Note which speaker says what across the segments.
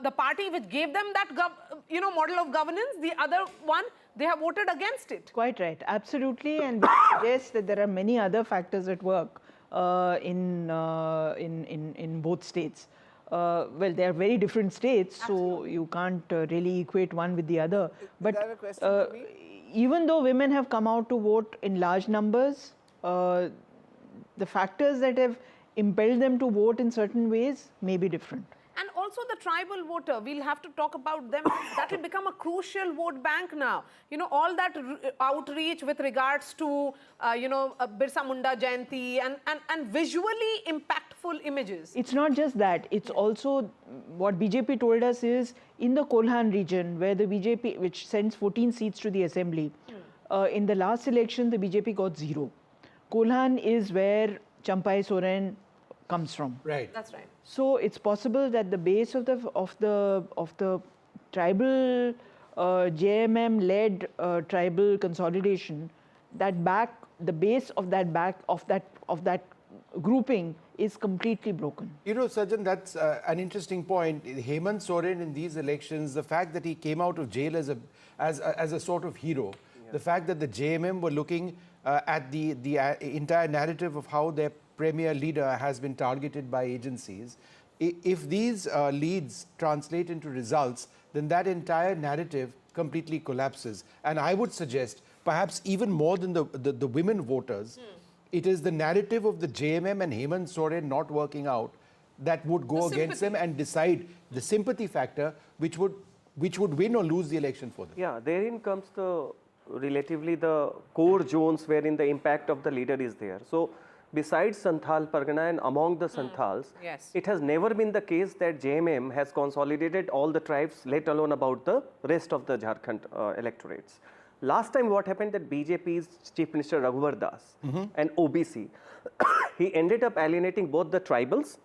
Speaker 1: the party which gave them that model of governance, the other one, they have voted against it.
Speaker 2: Quite right, absolutely, and we suggest that there are many other factors at work in both states. Well, they are very different states, so you can't really equate one with the other. But even though women have come out to vote in large numbers, the factors that have impelled them to vote in certain ways may be different.
Speaker 1: And also the tribal voter, we'll have to talk about them. That will become a crucial vote bank now. You know, all that outreach with regards to, Birsa Munda Jayanti and visually impactful images.
Speaker 2: It's not just that. It's also what BJP told us is in the Kolhan region, where the BJP, which sends 14 seats to the assembly, in the last election, the BJP got 0. Kolhan is where Champai Soren comes from.
Speaker 3: Right.
Speaker 1: That's right.
Speaker 2: So it's possible that the base of the tribal JMM-led tribal consolidation, the base of that grouping is completely broken.
Speaker 3: You know, Sajjan, that's an interesting point. Hemant Soren in these elections, the fact that he came out of jail as a sort of hero, the fact that the JMM were looking at the entire narrative of how their premier leader has been targeted by agencies. If these leads translate into results, then that entire narrative completely collapses. And I would suggest, perhaps even more than the women voters, it is the narrative of the JMM and Hemant Soren not working out that would go against them and decide the sympathy factor, which would win or lose the election for them.
Speaker 4: Yeah, therein comes relatively the core zones wherein the impact of the leader is there. So, besides Santhal Pargana and among the Santhals, it has never been the case that JMM has consolidated all the tribes, let alone about the rest of the Jharkhand electorates. Last time what happened that BJP's Chief Minister Raghuvar Das and OBC, he ended up alienating both the tribals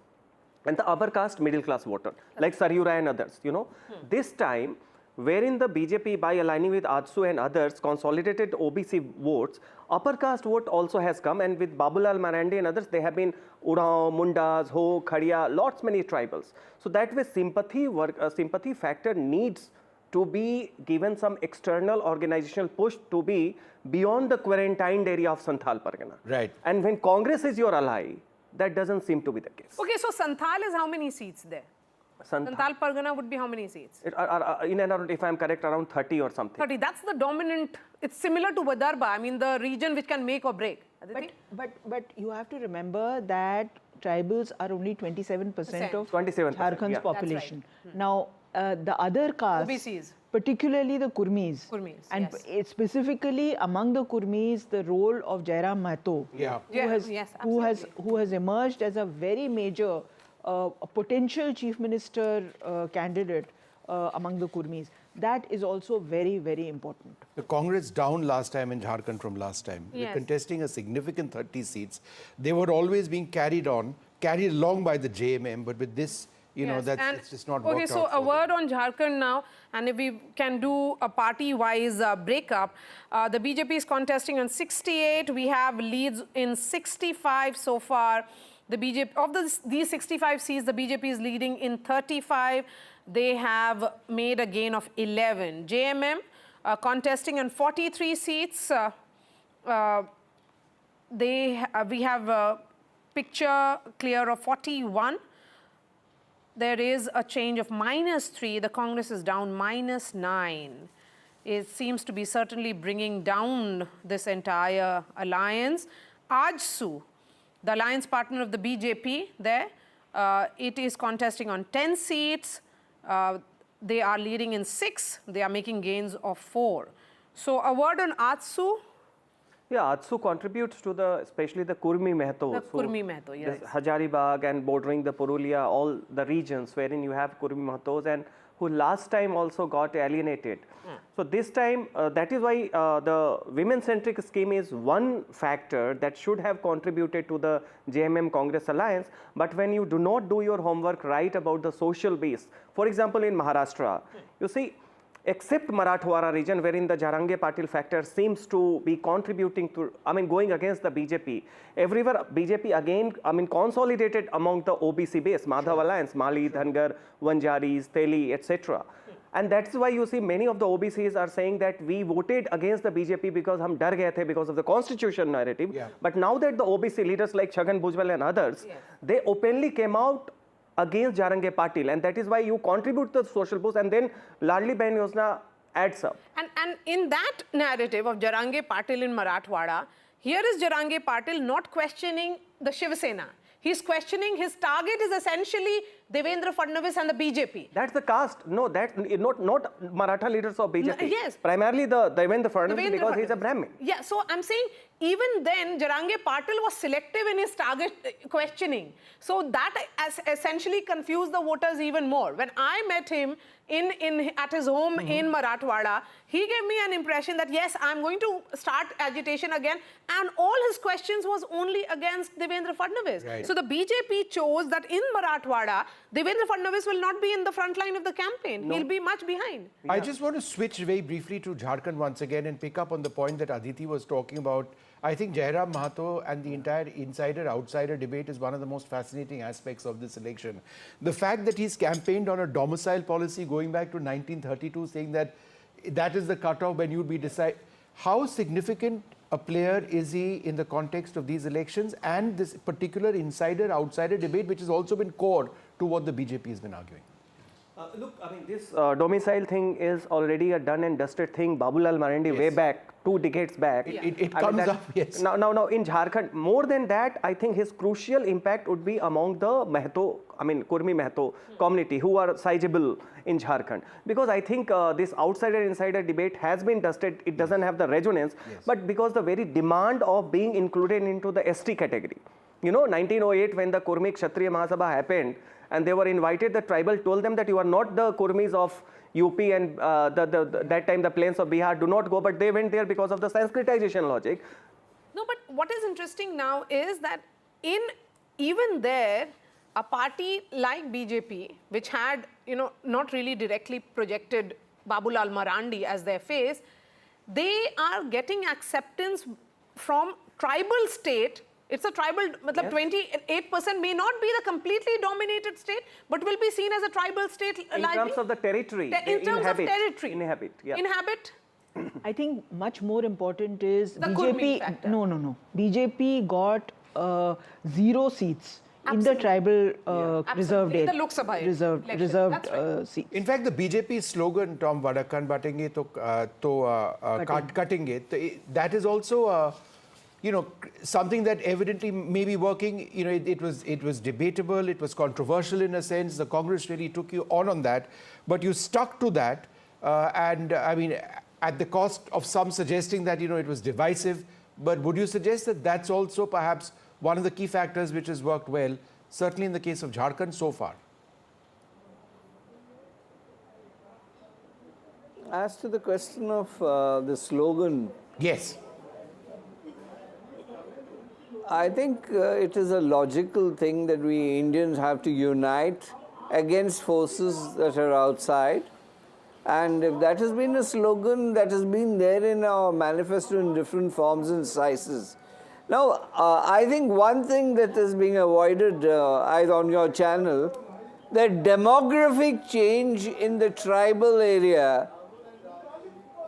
Speaker 4: and the upper caste middle class voter, like Saryu Rai and others, you know. This time, wherein the BJP, by aligning with AJSU and others, consolidated OBC votes, upper caste vote also has come, and with Babulal Marandi and others, they have been Urao, Mundas, Ho, Khadia, lots many tribals. So that way sympathy factor needs to be given some external organizational push to be beyond the quarantined area of Santhal Pargana.
Speaker 3: Right.
Speaker 4: And when Congress is your ally, that doesn't seem to be the case.
Speaker 1: Okay, so Santhal is how many seats there? Santhal Pargana would be how many seats?
Speaker 4: In and around, if I am correct, around 30 or something.
Speaker 1: 30. That's the dominant. It's similar to Vidarbha. I mean, the region which can make or break.
Speaker 2: But you have to remember that tribals are only 27% of Jharkhand's population.
Speaker 1: Right.
Speaker 2: Now, the other castes,
Speaker 1: OBCs.
Speaker 2: particularly the Kurmis, and specifically among the Kurmis, the role of Jairam Mahato, who has emerged as a very major a potential chief minister candidate among the Kurmis. That is also very, very important.
Speaker 3: The Congress down last time in Jharkhand from last time. They're contesting a significant 30 seats. They were always being carried along by the JMM, but with this, it's just not worked out.
Speaker 1: Okay, so a word on Jharkhand now, and if we can do a party-wise breakup. The BJP is contesting on 68. We have leads in 65 so far. The BJP, of these 65 seats, the BJP is leading in 35. They have made a gain of 11. JMM contesting on 43 seats. We have a picture clear of 41. There is a change of -3. The Congress is down -9. It seems to be certainly bringing down this entire alliance. AJSU, the alliance partner of the BJP there, it is contesting on 10 seats. They are leading in 6. They are making gains of 4. So a word on AJSU.
Speaker 4: Yeah, AJSU contributes to especially the Kurmi Mehatos.
Speaker 1: The Kurmi Mehato, yes.
Speaker 4: Hazaribagh and bordering the Purulia, all the regions wherein you have Kurmi Mehatos, and who last time also got alienated. So this time, that is why the women-centric scheme is one factor that should have contributed to the JMM Congress alliance. But when you do not do your homework right about the social base, for example, in Maharashtra, you see, except Marathwada region, wherein the Jharange Patil factor seems to be contributing to, going against the BJP. Everywhere BJP again, consolidated among the OBC base, Madhav Alliance, Mali, Dhangar, Vanjaris, Teli, etc. And that's why you see many of the OBCs are saying that we voted against the BJP because hum dar gaye the because of the constitution narrative.
Speaker 3: Yeah.
Speaker 4: But now that the OBC leaders like Chhagan Bhujbal and others, they openly came out against Jharange Patil, and that is why you contribute to the social boost, and then Ladli Bahin Yojana adds up.
Speaker 1: And in that narrative of Jharange Patil in Marathwada, here is Jharange Patil not questioning the Shiv Sena. He's questioning his target is essentially Devendra Fadnavis and the BJP.
Speaker 4: That's the caste. No, that not Maratha leaders of BJP.
Speaker 1: No, yes.
Speaker 4: Primarily the Devendra Fadnavis because he's a Brahmin.
Speaker 1: Yeah, so I'm saying even then Jharange Patil was selective in his target questioning. So that essentially confused the voters even more. When I met him at his home in Marathwada, he gave me an impression that yes, I'm going to start agitation again, and all his questions was only against Devendra Fadnavis.
Speaker 3: Right.
Speaker 1: So the BJP chose that in Marathwada, Devendra Fadnavis will not be in the front line of the campaign. He'll be much behind.
Speaker 3: I just want to switch very briefly to Jharkhand once again and pick up on the point that Aditi was talking about. I think Jairam Mahato and the entire insider-outsider debate is one of the most fascinating aspects of this election. The fact that he's campaigned on a domicile policy going back to 1932, saying that that is the cutoff when you'd be decide. How significant a player is he in the context of these elections and this particular insider-outsider debate, which has also been core to what the BJP has been arguing?
Speaker 4: Look, this domicile thing is already a done and dusted thing. Babulal Marandi way back, 2 decades back.
Speaker 3: It comes up, yes.
Speaker 4: Now in Jharkhand, more than that, I think his crucial impact would be among the Mehato, Kurmi Mehato community who are sizable in Jharkhand. Because I think this outsider-insider debate has been dusted. It doesn't have the resonance, but because the very demand of being included into the ST category. 1908 when the Kurmi Kshatriya Mahasabha happened, and they were invited, the tribal told them that you are not the Kurmis of UP and that time the plains of Bihar, do not go, but they went there because of the Sanskritization logic.
Speaker 1: No, but what is interesting now is that even there, a party like BJP, which had, not really directly projected Babulal Marandi as their face, they are getting acceptance from tribal state. It's a tribal, 28% may not be the completely dominated state, but will be seen as a tribal state.
Speaker 4: In terms of the territory,
Speaker 1: in terms of territory.
Speaker 4: Inhabit.
Speaker 2: I think much more important is
Speaker 1: The Kurmi
Speaker 2: BJP.
Speaker 1: factor.
Speaker 2: No. BJP got 0 seats in the tribal reserved area.
Speaker 1: In the Lok Sabha election.
Speaker 2: Reserved
Speaker 1: Right.
Speaker 2: seats.
Speaker 3: In fact, the BJP slogan, Tom Vadakan batenge to katenge, that is also something that evidently may be working. It was debatable, it was controversial in a sense. The Congress really took you on that, but you stuck to that, and at the cost of some suggesting that it was divisive. But would you suggest that that's also perhaps one of the key factors which has worked well, certainly in the case of Jharkhand so far?
Speaker 5: As to the question of the slogan,
Speaker 3: Yes.
Speaker 5: I think it is a logical thing that we Indians have to unite against forces that are outside. And if that has been a slogan that has been there in our manifesto in different forms and sizes. Now, I think one thing that is being avoided on your channel, that demographic change in the tribal area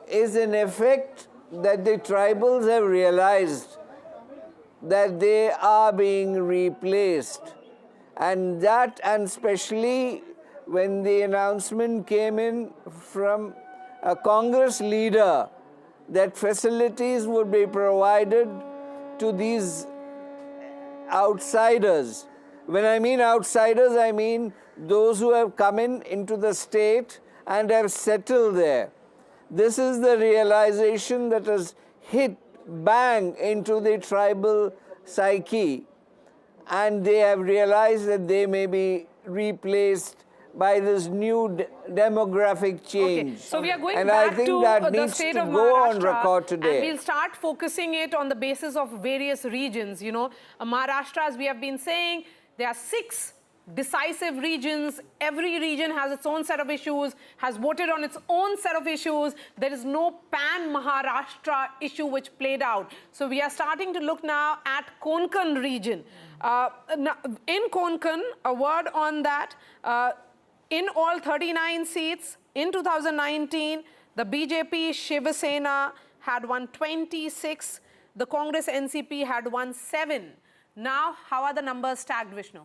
Speaker 5: is an effect that the tribals have realized that they are being replaced, and especially when the announcement came in from a Congress leader that facilities would be provided to these outsiders. When I mean outsiders, I mean those who have come into the state and have settled there. This is the realization that has hit bang into the tribal psyche, and they have realized that they may be replaced by this new demographic change.
Speaker 1: Okay, so we are going
Speaker 5: and
Speaker 1: back
Speaker 5: I think
Speaker 1: to
Speaker 5: that
Speaker 1: the
Speaker 5: needs
Speaker 1: state
Speaker 5: to
Speaker 1: of
Speaker 5: go on
Speaker 1: Maharashtra,
Speaker 5: record today.
Speaker 1: and we'll start focusing it on the basis of various regions. Maharashtra, as we have been saying, there are 6 decisive regions. Every region has its own set of issues, has voted on its own set of issues. There is no pan-Maharashtra issue which played out. So we are starting to look now at Konkan region. In Konkan, a word on that, in all 39 seats in 2019, the BJP Shiv Sena had won 26, the Congress NCP had won 7. Now, how are the numbers stacked, Vishnu?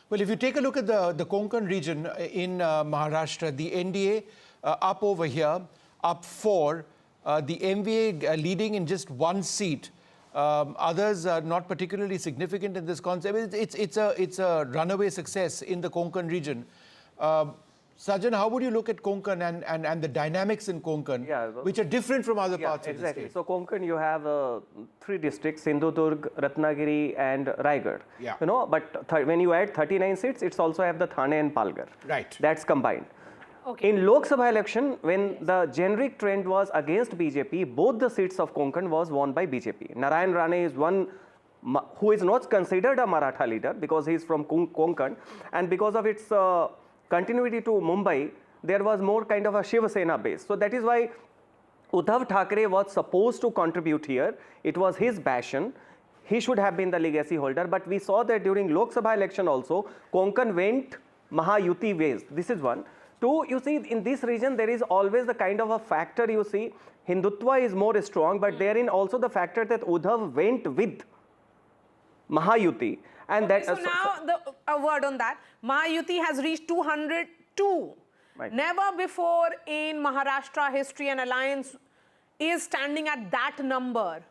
Speaker 3: Well, if you take a look at the Konkan region in Maharashtra, the NDA up over here, up 4, the MVA leading in just 1 seat. Others are not particularly significant in this concept. It's a runaway success in the Konkan region. Sajan, how would you look at Konkan and the dynamics in Konkan, which are different from other parts of the state?
Speaker 4: So Konkan, you have 3 districts, Sindhudurg, Ratnagiri and Raigad.
Speaker 3: Yeah.
Speaker 4: You know, but when you add 39 seats, it's also have the Thane and Palghar.
Speaker 3: Right.
Speaker 4: That's combined.
Speaker 1: Okay.
Speaker 4: In Lok Sabha election, when the generic trend was against BJP, both the seats of Konkan was won by BJP. Narayan Rane is one who is not considered a Maratha leader because he is from Konkan, and because of its continuity to Mumbai, there was more kind of a Shiv Sena base. So that is why Uddhav Thackeray was supposed to contribute here. It was his passion. He should have been the legacy holder. But we saw that during Lok Sabha election also, Konkan went Mahayuti ways. This is one. 2, you see, in this region, there is always the kind of a factor, you see, Hindutva is more strong, but therein also the factor that Uddhav went with Mahayuti. And
Speaker 1: okay, so now, a word on that. Mahayuti has reached 202.
Speaker 4: Right.
Speaker 1: Never before in Maharashtra history an alliance is standing at that number.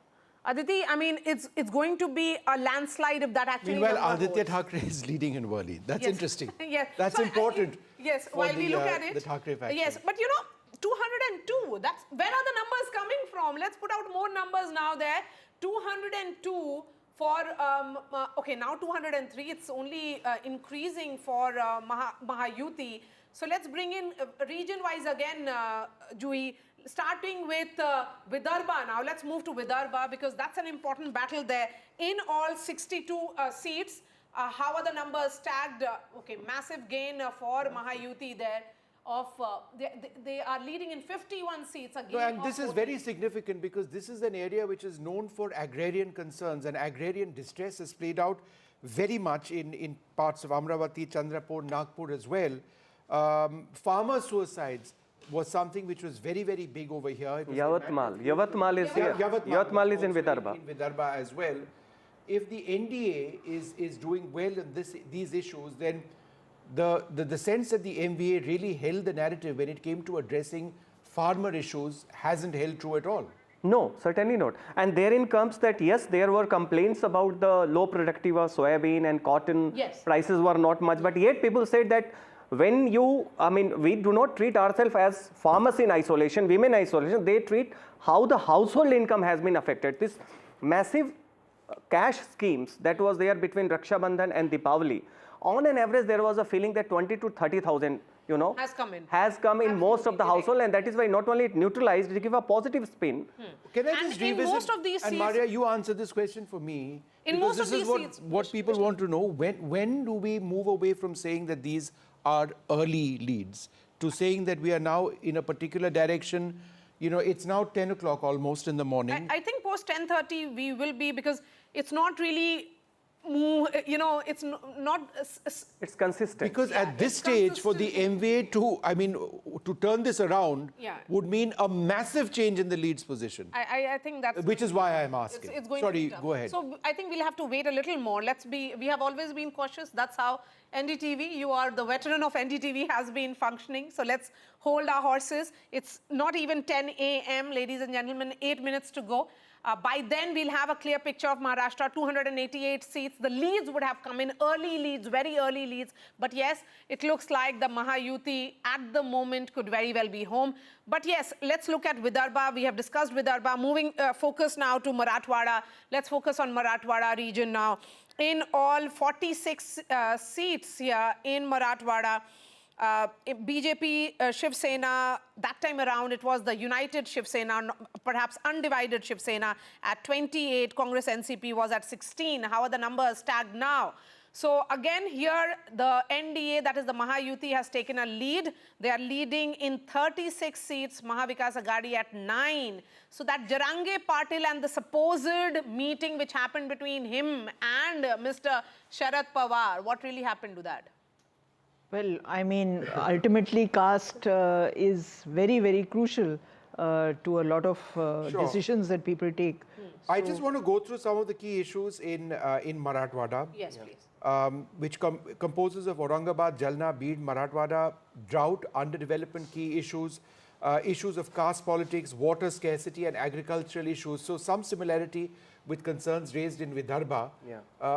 Speaker 1: Aditi, I mean, it's going to be a landslide if that actually
Speaker 3: Meanwhile, Aditya Thackeray is leading in Worli. That's interesting.
Speaker 1: Yes.
Speaker 3: That's
Speaker 1: So,
Speaker 3: important.
Speaker 1: Yes, while we look at it.
Speaker 3: The Thackeray faction.
Speaker 1: Yes, but you know, 202, that's, where are the numbers coming from? Let's put out more numbers now there. 202 for, okay, now 203, it's only increasing for Mahayuti. So let's bring in region-wise again, Jui, starting with Vidarbha now. Let's move to Vidarbha because that's an important battle there. In all 62 seats, how are the numbers stacked? Okay, massive gain for Mahayuti there. They are leading in 51 seats again.
Speaker 3: No, and this is very significant because this is an area which is known for agrarian concerns, and agrarian distress has played out very much in parts of Amravati, Chandrapur, Nagpur as well. Farmer suicides was something which was very, very big over here.
Speaker 4: Yavatmal is here. Yavatmal is in Vidarbha.
Speaker 3: In Vidarbha as well. If the NDA is doing well in these issues, then the sense that the MVA really held the narrative when it came to addressing farmer issues hasn't held true at all.
Speaker 4: No, certainly not. And therein comes that, yes, there were complaints about the low productive of soybean and cotton.
Speaker 1: Yes.
Speaker 4: Prices were not much. But yet people said that when you, I mean, we do not treat ourselves as farmers in isolation, women in isolation. They treat how the household income has been affected. This massive cash schemes that was there between Raksha Bandhan and Deepavali. On an average, there was a feeling that 20 to 30,000, you know,
Speaker 1: has come in
Speaker 4: Absolutely most of the household, and that is why not only it neutralized, it gave a positive spin.
Speaker 3: Can I just revisit?
Speaker 1: In most of these
Speaker 3: and
Speaker 1: seats,
Speaker 3: Maria, you answer this question for me.
Speaker 1: In most of these seats,
Speaker 3: what people want to know. When do we move away from saying that these are early leads to saying that we are now in a particular direction? You know, it's now 10 o'clock almost in the morning.
Speaker 1: I think post 10:30 we will be, because it's not really, you know, it's not.
Speaker 4: It's consistent.
Speaker 3: Because at this stage, for the MVA to turn this around would mean a massive change in the lead's position.
Speaker 1: I think that's.
Speaker 3: Which is why I'm asking.
Speaker 1: It's going
Speaker 3: Sorry,
Speaker 1: to
Speaker 3: go ahead.
Speaker 1: So I think we'll have to wait a little more. We have always been cautious. That's how NDTV, you are the veteran of NDTV, has been functioning. So let's hold our horses. It's not even 10 a.m., ladies and gentlemen, 8 minutes to go. By then, we'll have a clear picture of Maharashtra, 288 seats. The leads would have come in, early leads, very early leads. But yes, it looks like the Mahayuti at the moment could very well be home. But yes, let's look at Vidarbha. We have discussed Vidarbha. Moving focus now to Marathwada. Let's focus on Marathwada region now. In all 46 seats here in Marathwada, BJP, Shiv Sena, that time around it was the united Shiv Sena, perhaps undivided Shiv Sena at 28. Congress NCP was at 16. How are the numbers tagged now? So again here the NDA, that is the Mahayuti, has taken a lead. They are leading in 36 seats, Mahavikas Aghadi at 9. So that Jarange Patil and the supposed meeting which happened between him and Mr. Sharad Pawar, what really happened to that?
Speaker 2: Well, I mean, ultimately caste is very, very crucial to a lot of decisions that people take.
Speaker 3: I just want to go through some of the key issues in Marathwada.
Speaker 1: Yes, please.
Speaker 3: Which composes of Aurangabad, Jalna, Bid, Marathwada, drought, underdevelopment key issues, issues of caste politics, water scarcity and agricultural issues. So some similarity with concerns raised in Vidarbha.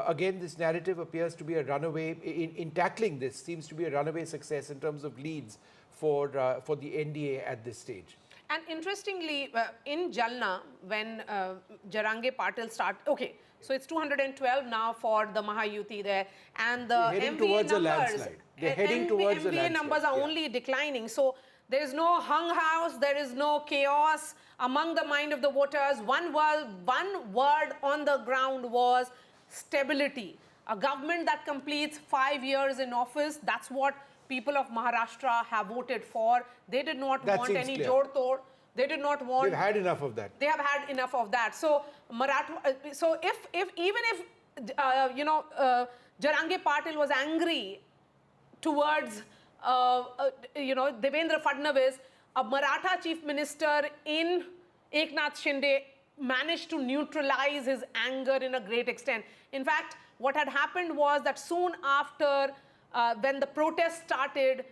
Speaker 3: Again, this narrative appears to be a runaway, in tackling this, seems to be a runaway success in terms of leads for the NDA at this stage.
Speaker 1: And interestingly, in Jalna, when Jarange Patil okay, so it's 212 now for the Mahayuti there, and the MVA numbers, MVA numbers are only declining. So there is no hung house, there is no chaos among the mind of the voters. One word on the ground was stability. A government that completes 5 years in office, that's what people of Maharashtra have voted for. They did not want any jod-tod. They did not want.
Speaker 3: They've had enough of that.
Speaker 1: They have had enough of that. So so even if Jarange Patil was angry towards Devendra Fadnavis, a Maratha chief minister in Eknath Shinde managed to neutralize his anger in a great extent. In fact, what had happened was that soon after when the protest started,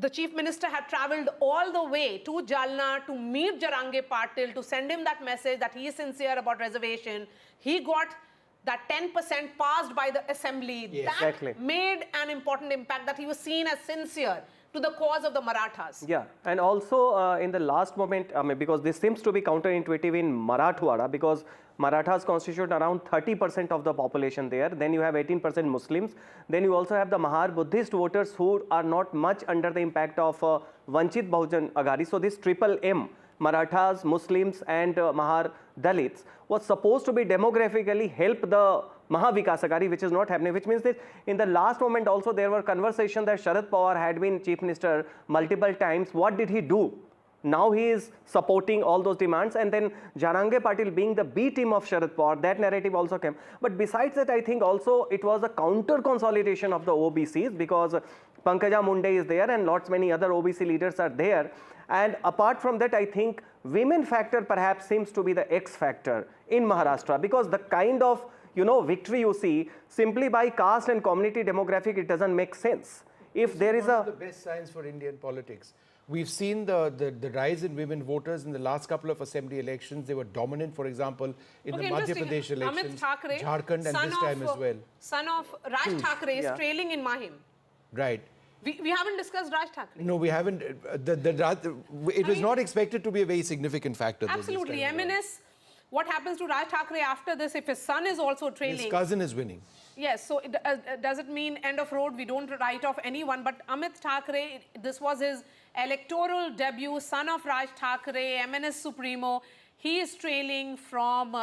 Speaker 1: the chief minister had travelled all the way to Jalna to meet Jarange Patil, to send him that message that he is sincere about reservation. He got that 10% passed by the assembly.
Speaker 4: Yes,
Speaker 1: that
Speaker 4: exactly.
Speaker 1: made an important impact, that he was seen as sincere to the cause of the Marathas.
Speaker 4: Yeah, and also in the last moment, because this seems to be counterintuitive in Marathwada, because Marathas constitute around 30% of the population there. Then you have 18% Muslims. Then you also have the Mahar Buddhist voters who are not much under the impact of Vanchit Bahujan Aghadi. So this triple M, Marathas, Muslims and Mahar Dalits, was supposed to be demographically help the Mahavikas Aghadi, which is not happening, which means that in the last moment also there were conversations that Sharad Pawar had been chief minister multiple times. What did he do? Now he is supporting all those demands, and then Jarange Patil being the B team of Sharad Pawar, that narrative also came. But besides that, I think also it was a counter consolidation of the OBCs, because Pankaja Munde is there and lots many other OBC leaders are there. And apart from that, I think women factor perhaps seems to be the X factor in Maharashtra, because the kind of victory you see simply by caste and community demographic, it doesn't make sense. If there is
Speaker 3: one of the best signs for Indian politics. We've seen the rise in women voters in the last couple of assembly elections. They were dominant, for example, in the Madhya Pradesh elections, Jharkhand, and this time as well.
Speaker 1: Son of Raj Thakre is trailing in Mahim.
Speaker 3: Right.
Speaker 1: We haven't discussed Raj Thakre.
Speaker 3: No, we haven't. It was not expected to be a very significant factor.
Speaker 1: Absolutely. MNS, what happens to Raj Thakre after this if his son is also trailing?
Speaker 3: His cousin is winning.
Speaker 1: Yes, so does it mean end of road? We don't write off anyone, but Amit Thakre, this was his electoral debut, son of Raj Thakre, MNS Supremo. He is trailing from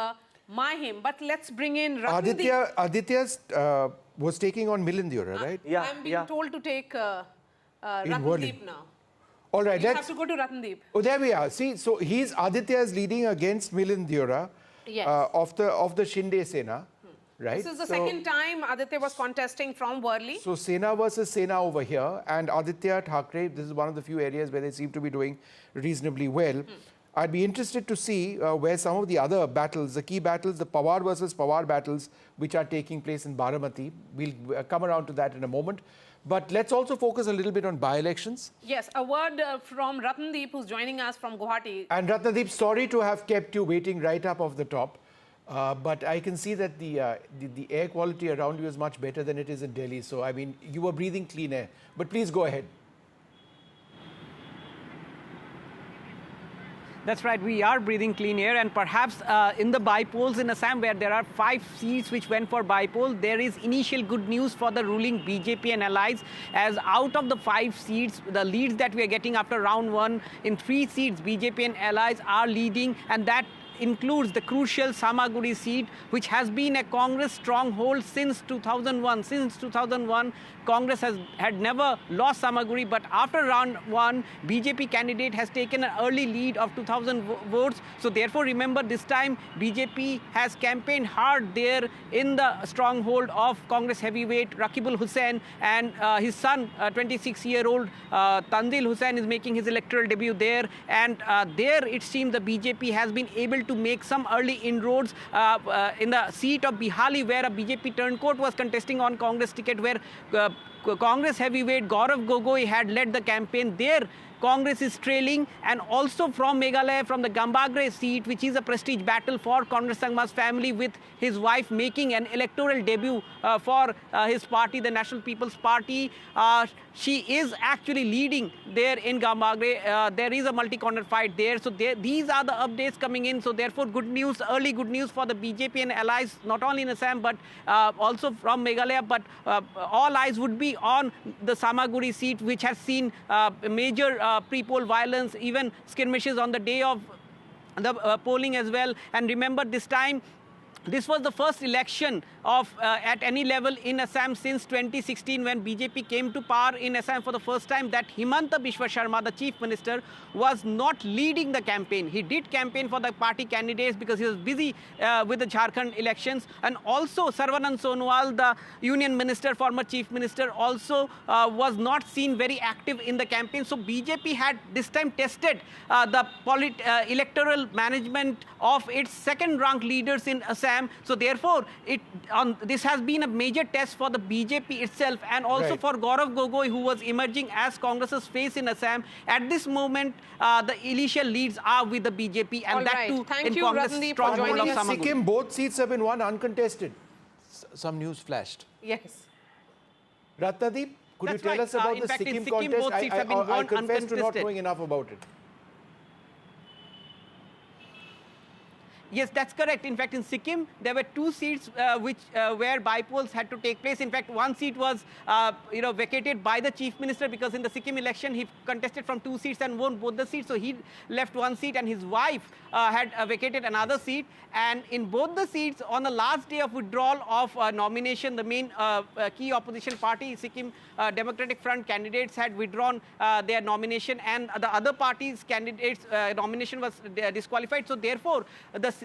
Speaker 1: Mahim. But let's bring in Ratndeep.
Speaker 3: Aditya was taking on Milind Deora, right?
Speaker 4: Yeah,
Speaker 1: I'm being told to take Ratndeep now.
Speaker 3: All right,
Speaker 1: let's have to go to Ratndeep.
Speaker 3: Oh, there we are. See, so Aditya is leading against Milind Deora of the Shinde Sena. Right.
Speaker 1: This is the second time Aditya was contesting from Worli.
Speaker 3: So Sena versus Sena over here, and Aditya Thakre, this is one of the few areas where they seem to be doing reasonably well. I'd be interested to see where some of the other battles, the key battles, the Pawar versus Pawar battles, which are taking place in Baramati. We'll come around to that in a moment. But let's also focus a little bit on by-elections.
Speaker 1: Yes, a word from Ratndeep, who's joining us from Guwahati.
Speaker 3: And Ratndeep, sorry to have kept you waiting right up off the top. But I can see that the air quality around you is much better than it is in Delhi. So, I mean, you were breathing clean air. But please go ahead.
Speaker 6: That's right, we are breathing clean air, and perhaps in the bypolls in Assam, where there are 5 seats which went for bypoll, there is initial good news for the ruling BJP and allies, as out of the 5 seats, the leads that we are getting after round 1, in 3 seats, BJP and allies are leading, and that includes the crucial Samaguri seat, which has been a Congress stronghold since 2001. Since 2001, Congress had never lost Samaguri, but after round 1, BJP candidate has taken an early lead of 2,000 votes. So therefore, remember, this time BJP has campaigned hard there in the stronghold of Congress heavyweight Rakibul Hussain, and his son, 26-year-old Tanzil Hussain, is making his electoral debut there. And there it seems the BJP has been able to make some early inroads in the seat of Bihali, where a BJP turncoat was contesting on Congress ticket, where Congress heavyweight Gaurav Gogoi had led the campaign. There Congress is trailing, and also from Meghalaya, from the Gambagre seat, which is a prestige battle for Congress Sangma's family, with his wife making an electoral debut for his party, the National People's Party. She is actually leading there in Gambagre. There is a multi-corner fight there. So these are the updates coming in. So therefore, good news, early good news for the BJP and allies, not only in Assam, but also from Meghalaya. But all eyes would be on the Samaguri seat, which has seen major pre-poll violence, even skirmishes on the day of the polling as well. And remember, this time, this was the first election of at any level in Assam since 2016, when BJP came to power in Assam for the first time, that Himanta Biswa Sharma, the chief minister, was not leading the campaign. He did campaign for the party candidates because he was busy with the Jharkhand elections. And also Sarvanand Sonowal, the union minister, former chief minister, also was not seen very active in the campaign. So BJP had this time tested the electoral management of its second-ranked leaders in Assam. So therefore, this has been a major test for the BJP itself, and also for Gaurav Gogoi, who was emerging as Congress's face in Assam. At this moment, the initial leads are with the BJP, and that too in Congress stronghold of Samaguri.
Speaker 3: Sikkim, both seats have been won uncontested. Some news flashed.
Speaker 1: Yes.
Speaker 3: Ratnadeep, could you tell us about the Sikkim contest?
Speaker 6: Both seats have been won
Speaker 3: I confess to not
Speaker 6: uncontested.
Speaker 3: knowing enough about it.
Speaker 6: Yes, that's correct. In fact, in Sikkim, there were 2 seats where bypolls had to take place. In fact, one seat was vacated by the chief minister, because in the Sikkim election he contested from 2 seats and won both the seats. So he left one seat, and his wife had vacated another seat. And in both the seats, on the last day of withdrawal of nomination, the main key opposition party, Sikkim Democratic Front candidates, had withdrawn their nomination, and the other parties' candidates' nomination was disqualified. So therefore,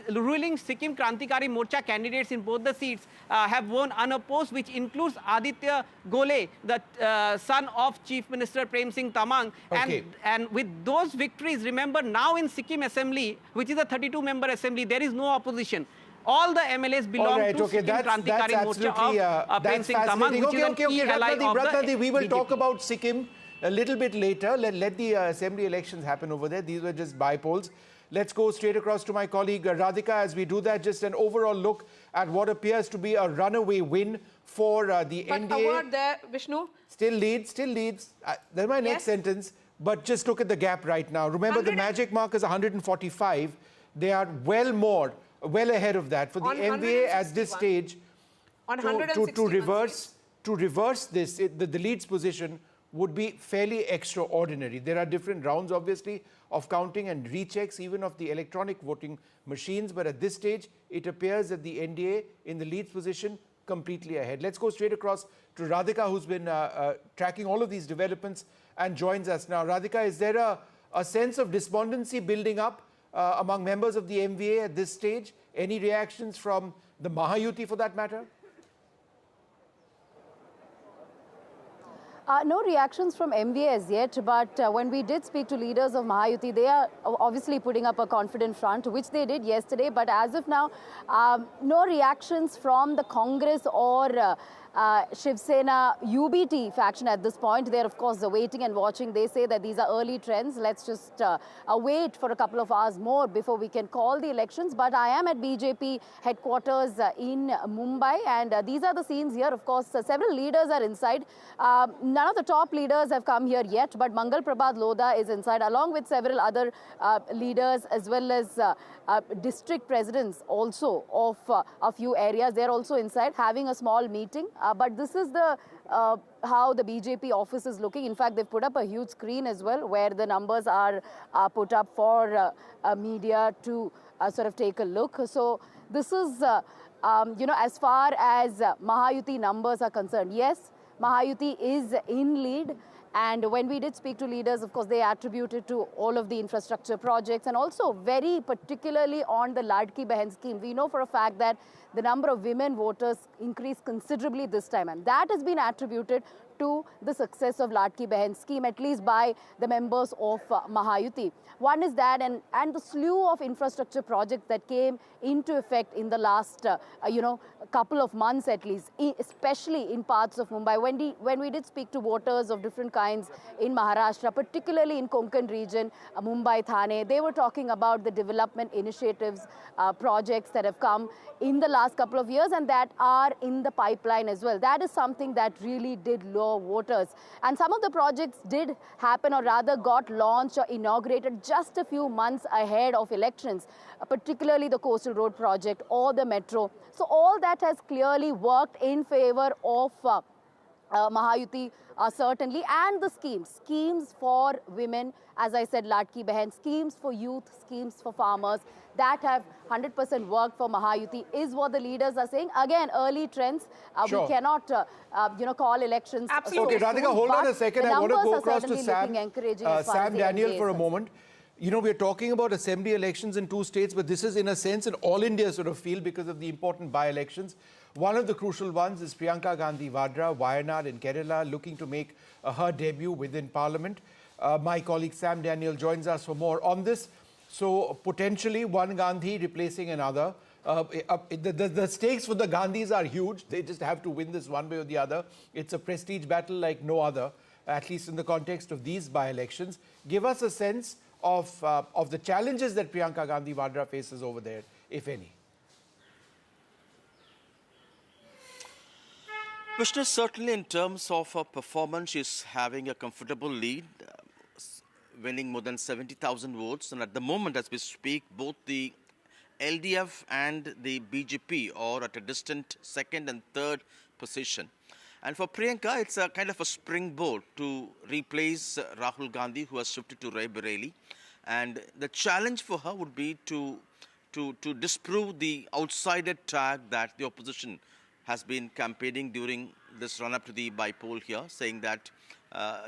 Speaker 6: the ruling Sikkim Krantikari Morcha candidates in both the seats have won unopposed, which includes Aditya Gole, the son of Chief Minister Prem Singh Tamang.
Speaker 3: Okay.
Speaker 6: And with those victories, remember, now in Sikkim Assembly, which is a 32-member assembly, there is no opposition. All the MLAs belong to Sikkim Krantikari Morcha of Prem Singh Tamang, which is a key ally of
Speaker 3: Ratnadeep, we will
Speaker 6: BJP.
Speaker 3: talk about Sikkim a little bit later. Let the assembly elections happen over there. These were just bypolls. Let's go straight across to my colleague Radhika. As we do that, just an overall look at what appears to be a runaway win for the NDA.
Speaker 1: But a word there, Vishnu.
Speaker 3: Still leads. That's my next sentence. But just look at the gap right now. Remember, the magic mark is 145. They are well ahead of that. For the NDA at this stage, to reverse this, the leads position would be fairly extraordinary. There are different rounds, obviously, of counting and rechecks, even of the electronic voting machines. But at this stage, it appears that the NDA in the leads position completely ahead. Let's go straight across to Radhika, who's been tracking all of these developments and joins us now. Radhika, is there a sense of despondency building up among members of the MVA at this stage? Any reactions from the Mahayuti for that matter?
Speaker 7: No reactions from MVA as yet, but when we did speak to leaders of Mahayuti, they are obviously putting up a confident front, which they did yesterday. But as of now, no reactions from the Congress or Shiv Sena UBT faction at this point. They're, of course, waiting and watching. They say that these are early trends. Let's just wait for a couple of hours more before we can call the elections. But I am at BJP headquarters in Mumbai, and these are the scenes here. Of course, several leaders are inside. None of the top leaders have come here yet, but Mangal Prabhat Lodha is inside, along with several other leaders, as well as district presidents also of a few areas. They're also inside having a small meeting. But this is the how the BJP office is looking. In fact, they've put up a huge screen as well where the numbers are put up for media to sort of take a look. So this is, as far as Mahayuti numbers are concerned, yes, Mahayuti is in lead. And when we did speak to leaders, of course, they attributed to all of the infrastructure projects and also very particularly on the Ladki Behan scheme. We know for a fact that the number of women voters increased considerably this time, and that has been attributed to the success of Ladki Behan scheme, at least by the members of Mahayuti. One is that, and the slew of infrastructure projects that came into effect in the last, couple of months at least, especially in parts of Mumbai. When we did speak to voters of different kinds in Maharashtra, particularly in Konkan region, Mumbai, Thane, they were talking about the development initiatives, projects that have come in the last couple of years and that are in the pipeline as well. That is something that really did lure voters. And some of the projects did happen, or rather got launched or inaugurated just a few months ahead of elections, particularly the Coastal Road project or the metro. So all that has clearly worked in favor of Mahayuti, certainly, and the schemes for women, as I said, Ladki Behan, schemes for youth, schemes for farmers, that have 100% worked for Mahayuti, is what the leaders are saying. Again, early trends.
Speaker 3: Sure.
Speaker 7: We cannot, call elections.
Speaker 1: Absolutely.
Speaker 3: Okay, Radhika, hold on a second. I want to go across to Sam Daniel for a moment. You know, we're talking about assembly elections in 2 states, but this is, in a sense, an all-India sort of feel because of the important by-elections. One of the crucial ones is Priyanka Gandhi Vadra, Wayanad in Kerala, looking to make her debut within Parliament. My colleague Sam Daniel joins us for more on this. So, potentially, one Gandhi replacing another. The stakes for the Gandhis are huge. They just have to win this one way or the other. It's a prestige battle like no other, at least in the context of these by-elections. Give us a sense of the challenges that Priyanka Gandhi Vadra faces over there, if any.
Speaker 8: Vishnu, certainly in terms of her performance, she's having a comfortable lead, winning more than 70,000 votes. And at the moment, as we speak, both the LDF and the BJP are at a distant second and third position. And for Priyanka, it's a kind of a springboard to replace Rahul Gandhi, who has shifted to Raebareli. And the challenge for her would be to disprove the outsider tag that the opposition has been campaigning during this run-up to the by-poll here, saying that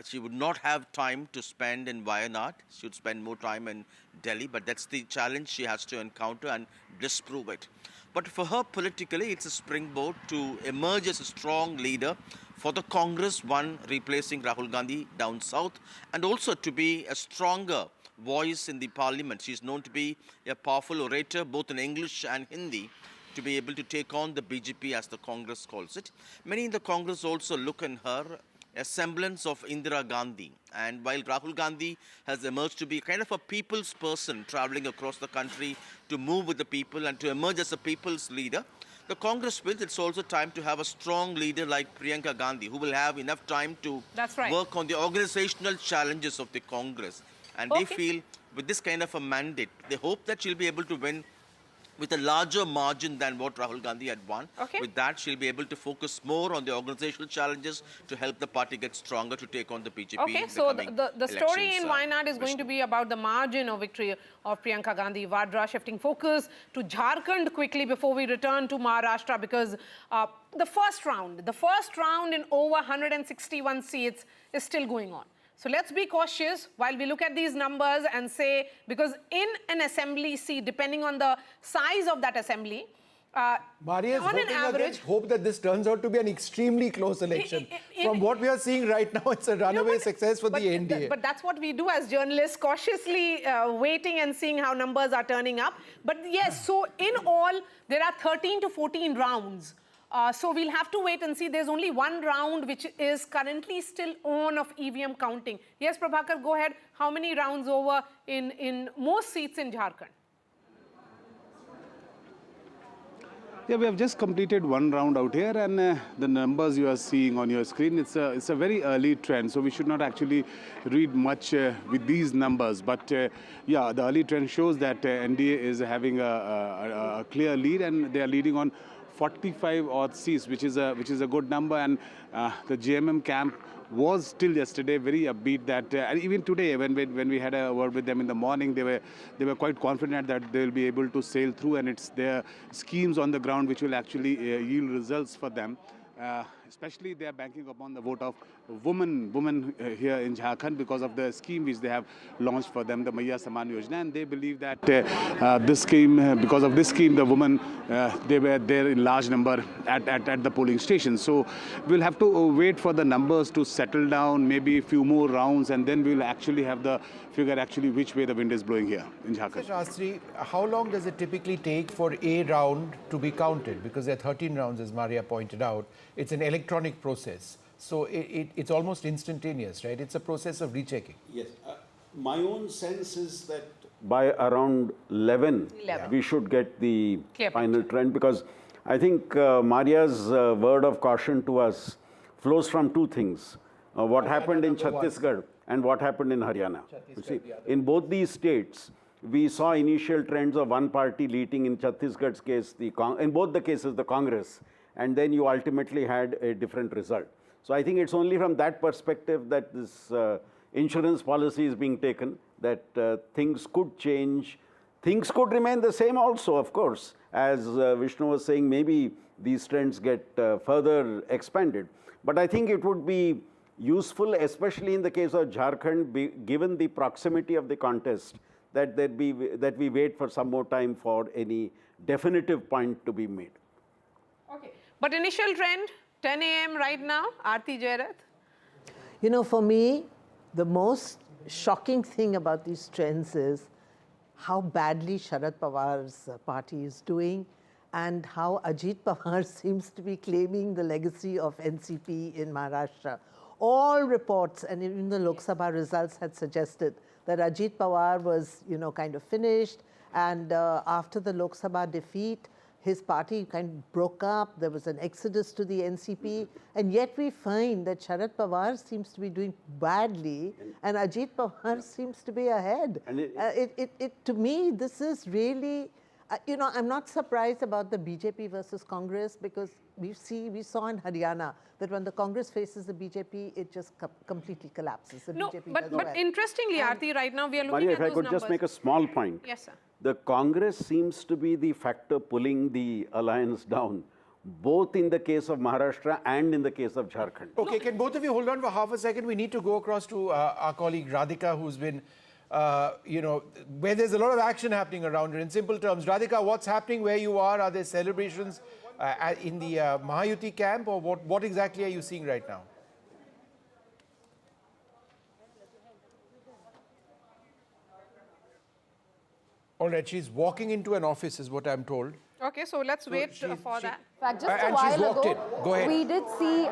Speaker 8: she would not have time to spend in Wayanad. She would spend more time in Delhi, but that's the challenge she has to encounter and disprove it. But for her politically, it's a springboard to emerge as a strong leader for the Congress, one replacing Rahul Gandhi down south, and also to be a stronger voice in the parliament. She's known to be a powerful orator, both in English and Hindi, to be able to take on the BJP, as the Congress calls it. Many in the Congress also look in her a semblance of Indira Gandhi. And while Rahul Gandhi has emerged to be kind of a people's person, traveling across the country to move with the people and to emerge as a people's leader, the Congress feels it's also time to have a strong leader like Priyanka Gandhi, who will have enough time to work on the organizational challenges of the Congress. And they feel with this kind of a mandate, they hope that she'll be able to win with a larger margin than what Rahul Gandhi had won. With that, she'll be able to focus more on the organizational challenges to help the party get stronger to take on the BJP.
Speaker 1: Okay, so the story in Wayanad is going to be about the margin of victory of Priyanka Gandhi Vadra, shifting focus to Jharkhand quickly before we return to Maharashtra, because the first round in over 161 seats is still going on. So let's be cautious while we look at these numbers and say, because in an assembly seat, depending on the size of that assembly,
Speaker 3: Maria is
Speaker 1: on an average,
Speaker 3: hope that this turns out to be an extremely close election. From what we are seeing right now, it's a runaway success for the NDA.
Speaker 1: But that's what we do as journalists, cautiously waiting and seeing how numbers are turning up. But yes, so in all, there are 13 to 14 rounds. So we'll have to wait and see. There's only one round which is currently still on of EVM counting. Yes, Prabhakar, go ahead. How many rounds over in most seats in Jharkhand?
Speaker 9: Yeah, we have just completed one round out here, and the numbers you are seeing on your screen, it's a very early trend, so we should not actually read much with these numbers. But yeah, the early trend shows that NDA is having a clear lead, and they are leading on 45 odd seats, which is a good number, and the JMM camp was till yesterday very upbeat that and even today when we had a word with them in the morning, they were quite confident that they will be able to sail through, and it's their schemes on the ground which will actually yield results for them. Especially they are banking upon the vote of women here in Jharkhand because of the scheme which they have launched for them, the Maiya Saman Yojana, and they believe that this scheme, because of this scheme, the women, they were there in large number at the polling station. So we'll have to wait for the numbers to settle down, maybe a few more rounds, and then we'll actually have the figure actually which way the wind is blowing here in Jharkhand.
Speaker 3: Shastri, how long does it typically take for a round to be counted? Because there are 13 rounds, as Maria pointed out. It's an electronic process. So it's almost instantaneous, right? It's a process of rechecking.
Speaker 10: Yes. My own sense is that by around 11. We should get the final trend, because I think Maria's word of caution to us flows from two things. What happened in Chhattisgarh and what happened in Haryana. You see, in both these states, we saw initial trends of one party leading. In Chhattisgarh's case, in both the cases, the Congress, and then you ultimately had a different result. So I think it's only from that perspective that this insurance policy is being taken, that things could change. Things could remain the same also, of course. As Vishnu was saying, maybe these trends get further expanded. But I think it would be useful, especially in the case of Jharkhand, given the proximity of the contest, that we wait for some more time for any definitive point to be made.
Speaker 1: Okay. But initial trend, 10 a.m. right now, Aarti Jairath?
Speaker 11: You know, for me, the most shocking thing about these trends is how badly Sharad Pawar's party is doing, and how Ajit Pawar seems to be claiming the legacy of NCP in Maharashtra. All reports, and even the Lok Sabha results had suggested that Ajit Pawar was, kind of finished, and after the Lok Sabha defeat, his party kind of broke up, there was an exodus to the NCP, and yet we find that Sharad Pawar seems to be doing badly, and Ajit Pawar seems to be ahead. And to me, this is really, I'm not surprised about the BJP versus Congress, because we saw in Haryana that when the Congress faces the BJP, it just completely collapses. The BJP does well.
Speaker 1: But interestingly, Aarti, right now we are looking
Speaker 10: Maria,
Speaker 1: at those
Speaker 10: if I could
Speaker 1: numbers.
Speaker 10: just make a small point.
Speaker 1: Yes, sir.
Speaker 10: The Congress seems to be the factor pulling the alliance down, both in the case of Maharashtra and in the case of Jharkhand.
Speaker 3: Okay, can both of you hold on for half a second? We need to go across to our colleague Radhika, who's been, where there's a lot of action happening around it. In simple terms, Radhika, what's happening where you are? Are there celebrations in the Mahayuti camp, or what exactly are you seeing right now? All right, she's walking into an office is what I'm told.
Speaker 1: Okay, so let's wait for that.
Speaker 7: In fact, just a
Speaker 3: And she's
Speaker 7: while
Speaker 3: walked
Speaker 7: ago,
Speaker 3: in. Go ahead.
Speaker 7: we did see,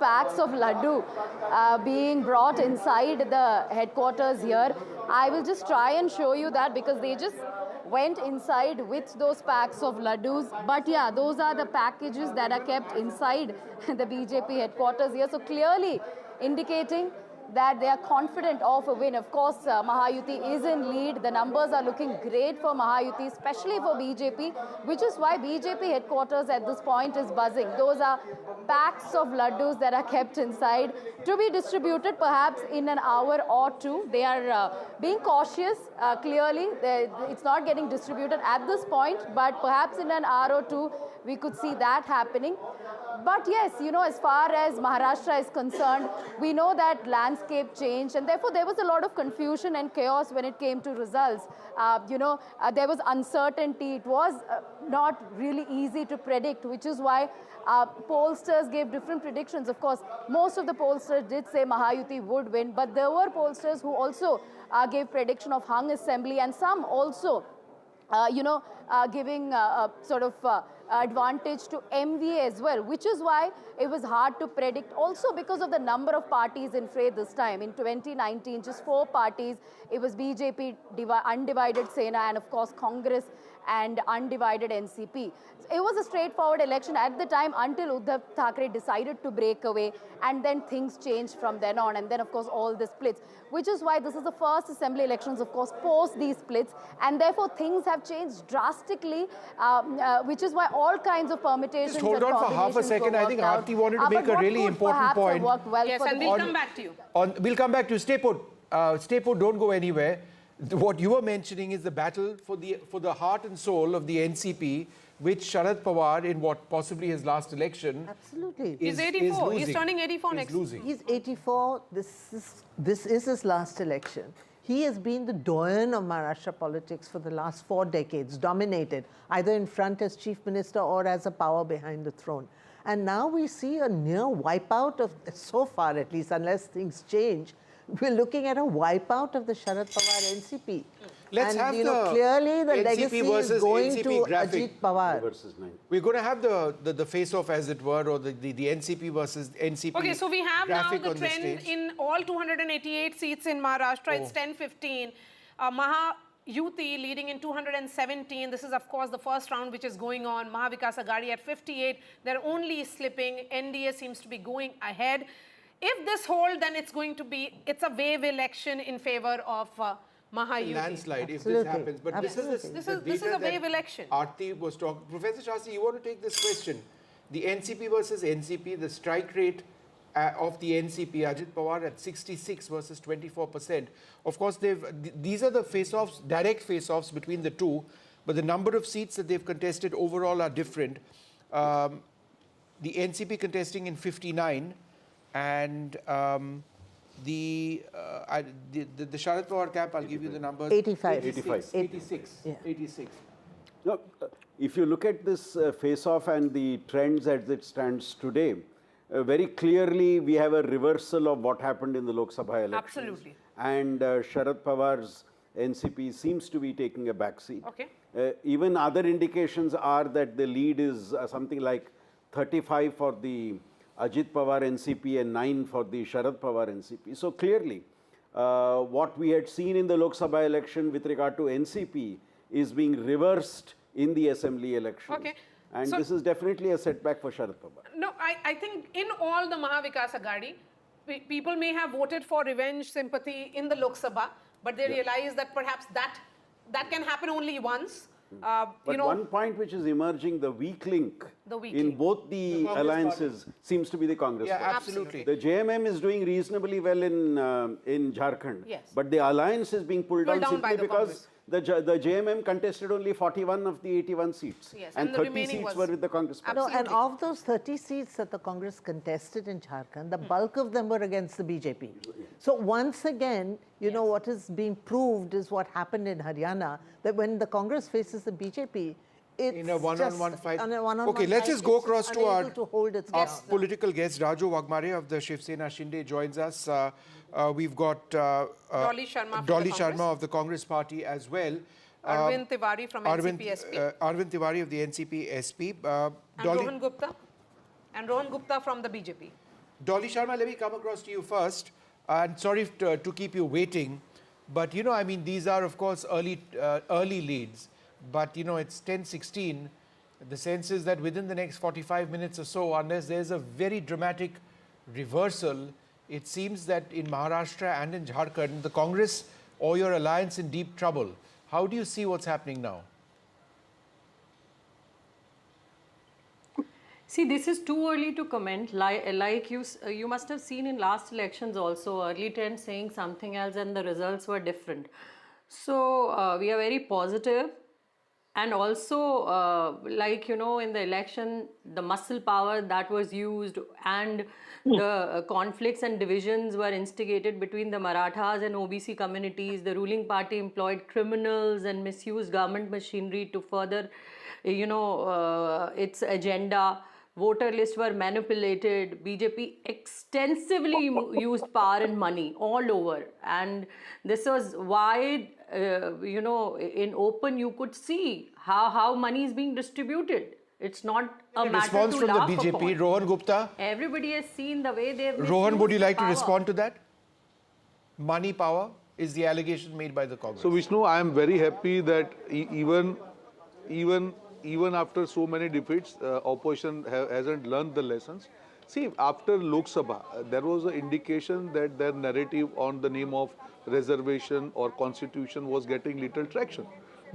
Speaker 7: packs of laddu being brought inside the headquarters here. I will just try and show you that, because they just went inside with those packs of laddus. But yeah, those are the packages that are kept inside the BJP headquarters here. So clearly indicating that they are confident of a win. Of course, Mahayuti is in lead. The numbers are looking great for Mahayuti, especially for BJP, which is why BJP headquarters at this point is buzzing. Those are packs of laddus that are kept inside to be distributed perhaps in an hour or two. They are being cautious, clearly. It's not getting distributed at this point, but perhaps in an hour or two, we could see that happening. But yes, as far as Maharashtra is concerned, we know that landscape changed, and therefore there was a lot of confusion and chaos when it came to results. There was uncertainty. It was not really easy to predict, which is why pollsters gave different predictions. Of course, most of the pollsters did say Mahayuti would win, but there were pollsters who also gave prediction of hung assembly, and some also giving advantage to MVA as well, which is why it was hard to predict. Also because of the number of parties in fray this time. In 2019, just 4 parties. It was BJP, undivided Sena, and of course Congress and undivided NCP. It was a straightforward election at the time until Uddhav Thackeray decided to break away, and then things changed from then on, and then of course all the splits, which is why this is the first assembly elections, of course, post these splits, and therefore things have changed drastically, which is why all kinds of permutations.
Speaker 3: Just hold on for half a second. I think Aarti wanted to make a really important point.
Speaker 7: Well,
Speaker 1: yes, and we'll come back to you.
Speaker 3: We'll come back to you. Stay put. Stay put, don't go anywhere. What you were mentioning is the battle for the heart and soul of the NCP, which Sharad Pawar, in what possibly his last election,
Speaker 11: absolutely,
Speaker 1: he's 84. He's turning 84 next.
Speaker 11: He's 84. This is his last election. He has been the doyen of Maharashtra politics for the last 4 decades, dominated either in front as chief minister or as a power behind the throne. And now we see a near wipeout of, so far at least, unless things change, we're looking at a wipeout of the Sharad Pawar NCP.
Speaker 3: Let's
Speaker 11: and,
Speaker 3: have
Speaker 11: clearly the
Speaker 3: NCP
Speaker 11: legacy
Speaker 3: versus
Speaker 11: is going
Speaker 3: NCP
Speaker 11: to
Speaker 3: graphic.
Speaker 11: Ajit Pawar.
Speaker 3: We're going to have the face-off, as it were, or the NCP versus NCP.
Speaker 1: Okay, so we have now
Speaker 3: graphic
Speaker 1: the
Speaker 3: on
Speaker 1: trend in all 288 seats in Maharashtra. It's 10-15. Yuti leading in 217. This is, of course, the first round which is going on. Mahavikas Aghadi at 58. They're only slipping. NDA seems to be going ahead. If this holds, then it's going to be, it's a wave election in favor of Mahayuti.
Speaker 3: Landslide, if this happens. But this is
Speaker 1: a wave election.
Speaker 3: Aarti was talking. Professor Shastri, you want to take this question? The NCP versus NCP, the strike rate of the NCP, Ajit Pawar at 66 versus 24%. Of course, these are the face-offs, direct face-offs between the two, but the number of seats that they've contested overall are different. The NCP contesting in 59, and the Sharad Pawar cap, I'll give you the numbers.
Speaker 11: 86.
Speaker 3: Yeah. 86.
Speaker 10: No, if you look at this face-off and the trends as it stands today, very clearly we have a reversal of what happened in the Lok Sabha elections.
Speaker 1: Absolutely.
Speaker 10: And Sharad Pawar's NCP seems to be taking a backseat.
Speaker 1: Okay.
Speaker 10: Even other indications are that the lead is something like 35 for the Ajit Pawar NCP and 9 for the Sharad Pawar NCP. So clearly, what we had seen in the Lok Sabha election with regard to NCP is being reversed in the assembly election.
Speaker 1: Okay.
Speaker 10: And
Speaker 1: so,
Speaker 10: this is definitely a setback for Sharad Pawar.
Speaker 1: No, I think in all the Mahavikas Aghadi, people may have voted for revenge sympathy in the Lok Sabha, but they realize that perhaps that can happen only once.
Speaker 10: But one point which is emerging, the weak link in both the alliances seems to be the Congress party.
Speaker 3: Absolutely.
Speaker 10: The JMM is doing reasonably well in Jharkhand, but the alliance is being pulled down simply because the JMM contested only 41 of the 81 seats, and 30 seats were with the Congress party.
Speaker 11: No, and of those 30 seats that the Congress contested in Jharkhand, the bulk of them were against the BJP. So once again, you know, what is being proved is what happened in Haryana, that when the Congress faces the BJP, it's
Speaker 3: in a one-on-one fight.
Speaker 11: Okay,
Speaker 3: let's just go across to our
Speaker 11: political
Speaker 3: guest. Raju Wagmare of the Shiv Sena Shinde joins us. We've got
Speaker 1: Dolly Sharma
Speaker 3: of the Congress party as well.
Speaker 1: Arvind Tiwari from NCP SP.
Speaker 3: Arvind Tiwari of the NCP SP.
Speaker 1: And Rohan Gupta from the BJP.
Speaker 3: Dolly Sharma, let me come across to you first. And sorry to keep you waiting, but you know, I mean, these are of course early leads. But you know, it's 10-16. The sense is that within the next 45 minutes or so, unless there's a very dramatic reversal, it seems that in Maharashtra and in Jharkhand, the Congress or your alliance in deep trouble. How do you see what's happening now?
Speaker 12: See, this is too early to comment. Like you must have seen in last elections also, early trends saying something else and the results were different. So we are very positive. And also, like, you know, in the election, the muscle power that was used and the conflicts and divisions were instigated between the Marathas and OBC communities. The ruling party employed criminals and misused government machinery to further, you know, its agenda. Voter lists were manipulated. BJP extensively used power and money all over. And this was wide, you know, in open you could see how money is being distributed. It's not a matter
Speaker 3: response
Speaker 12: to
Speaker 3: from
Speaker 12: laugh
Speaker 3: the BJP,
Speaker 12: upon.
Speaker 3: Rohan Gupta.
Speaker 12: Everybody has seen the way they've
Speaker 3: Rohan, would you like to
Speaker 12: power.
Speaker 3: respond to that? Money power is the allegation made by the Congress.
Speaker 13: So Vishnu, I am very happy that even after so many defeats, opposition hasn't learned the lessons. See, after Lok Sabha, there was an indication that their narrative on the name of reservation or constitution was getting little traction.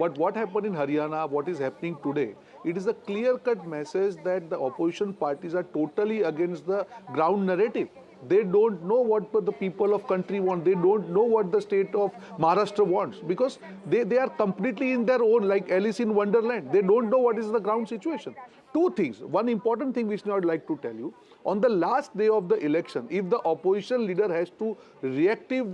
Speaker 13: But what happened in Haryana, what is happening today, it is a clear-cut message that the opposition parties are totally against the ground narrative. They don't know what the people of country want. They don't know what the state of Maharashtra wants, because they are completely in their own, like Alice in Wonderland. They don't know what is the ground situation. Two things. One important thing which I would like to tell you. On the last day of the election, if the opposition leader has to react to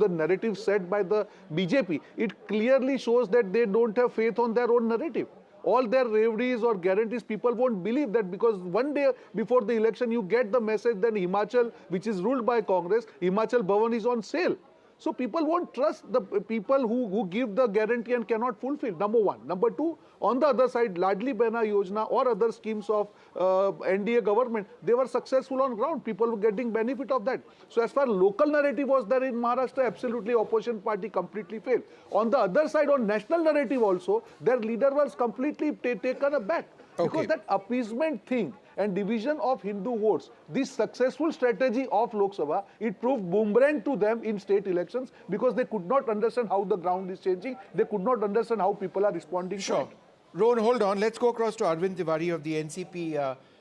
Speaker 13: the narrative set by the BJP, it clearly shows that they don't have faith on their own narrative. All their reveries or guarantees, people won't believe that, because one day before the election you get the message that Himachal, which is ruled by Congress, Himachal Bhavan is on sale. So people won't trust the people who give the guarantee and cannot fulfill, number one. Number two, on the other side, Ladli Behna Yojana or other schemes of NDA government, they were successful on ground. People were getting benefit of that. So as far as local narrative was there in Maharashtra, absolutely opposition party completely failed. On the other side, on national narrative also, their leader was completely taken aback. Because that appeasement thing and division of Hindu votes, this successful strategy of Lok Sabha, it proved boomerang to them in state elections, because they could not understand how the ground is changing. They could not understand how people are responding to it.
Speaker 3: Rohan, hold on. Let's go across to Arvind Tiwari of the NCP,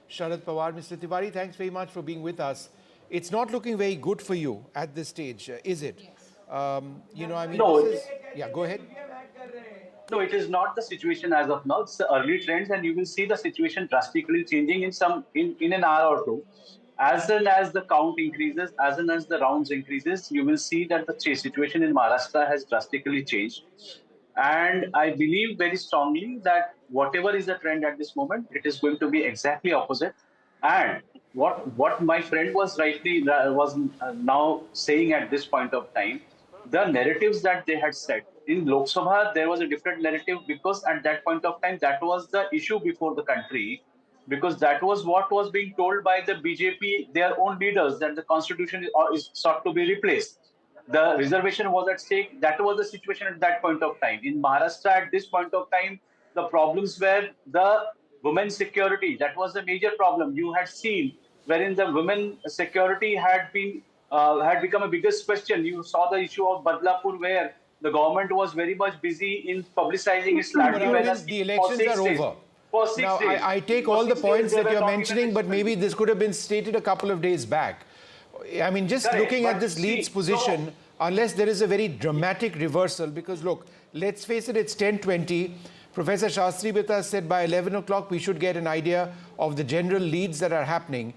Speaker 3: Sharad Pawar. Mr. Tiwari, thanks very much for being with us. It's not looking very good for you at this stage, is it? Yes. You know, I mean,
Speaker 14: no,
Speaker 3: yeah, go ahead.
Speaker 14: No, it is not the situation as of now. It's the early trends, and you will see the situation drastically changing in an hour or two. As soon as the count increases, as soon as the rounds increases, you will see that the situation in Maharashtra has drastically changed. And I believe very strongly that whatever is the trend at this moment, it is going to be exactly opposite. And what my friend was now saying at this point of time, the narratives that they had set in Lok Sabha, there was a different narrative, because at that point of time, that was the issue before the country, because that was what was being told by the BJP, their own leaders, that the constitution is sought to be replaced. The reservation was at stake. That was the situation at that point of time. In Maharashtra, at this point of time, the problems were the women's security. That was the major problem. You had seen wherein the women security had become a biggest question. You saw the issue of Badlapur, where the government was very much busy in publicizing its
Speaker 3: The elections are over. Now, I take all the points that you're mentioning, but maybe this could have been stated a couple of days back. I mean, just looking at this lead's position, unless there is a very dramatic reversal, because look, let's face it, it's 10:20. Professor Shastri with us said by 11 o'clock we should get an idea of the general leads that are happening.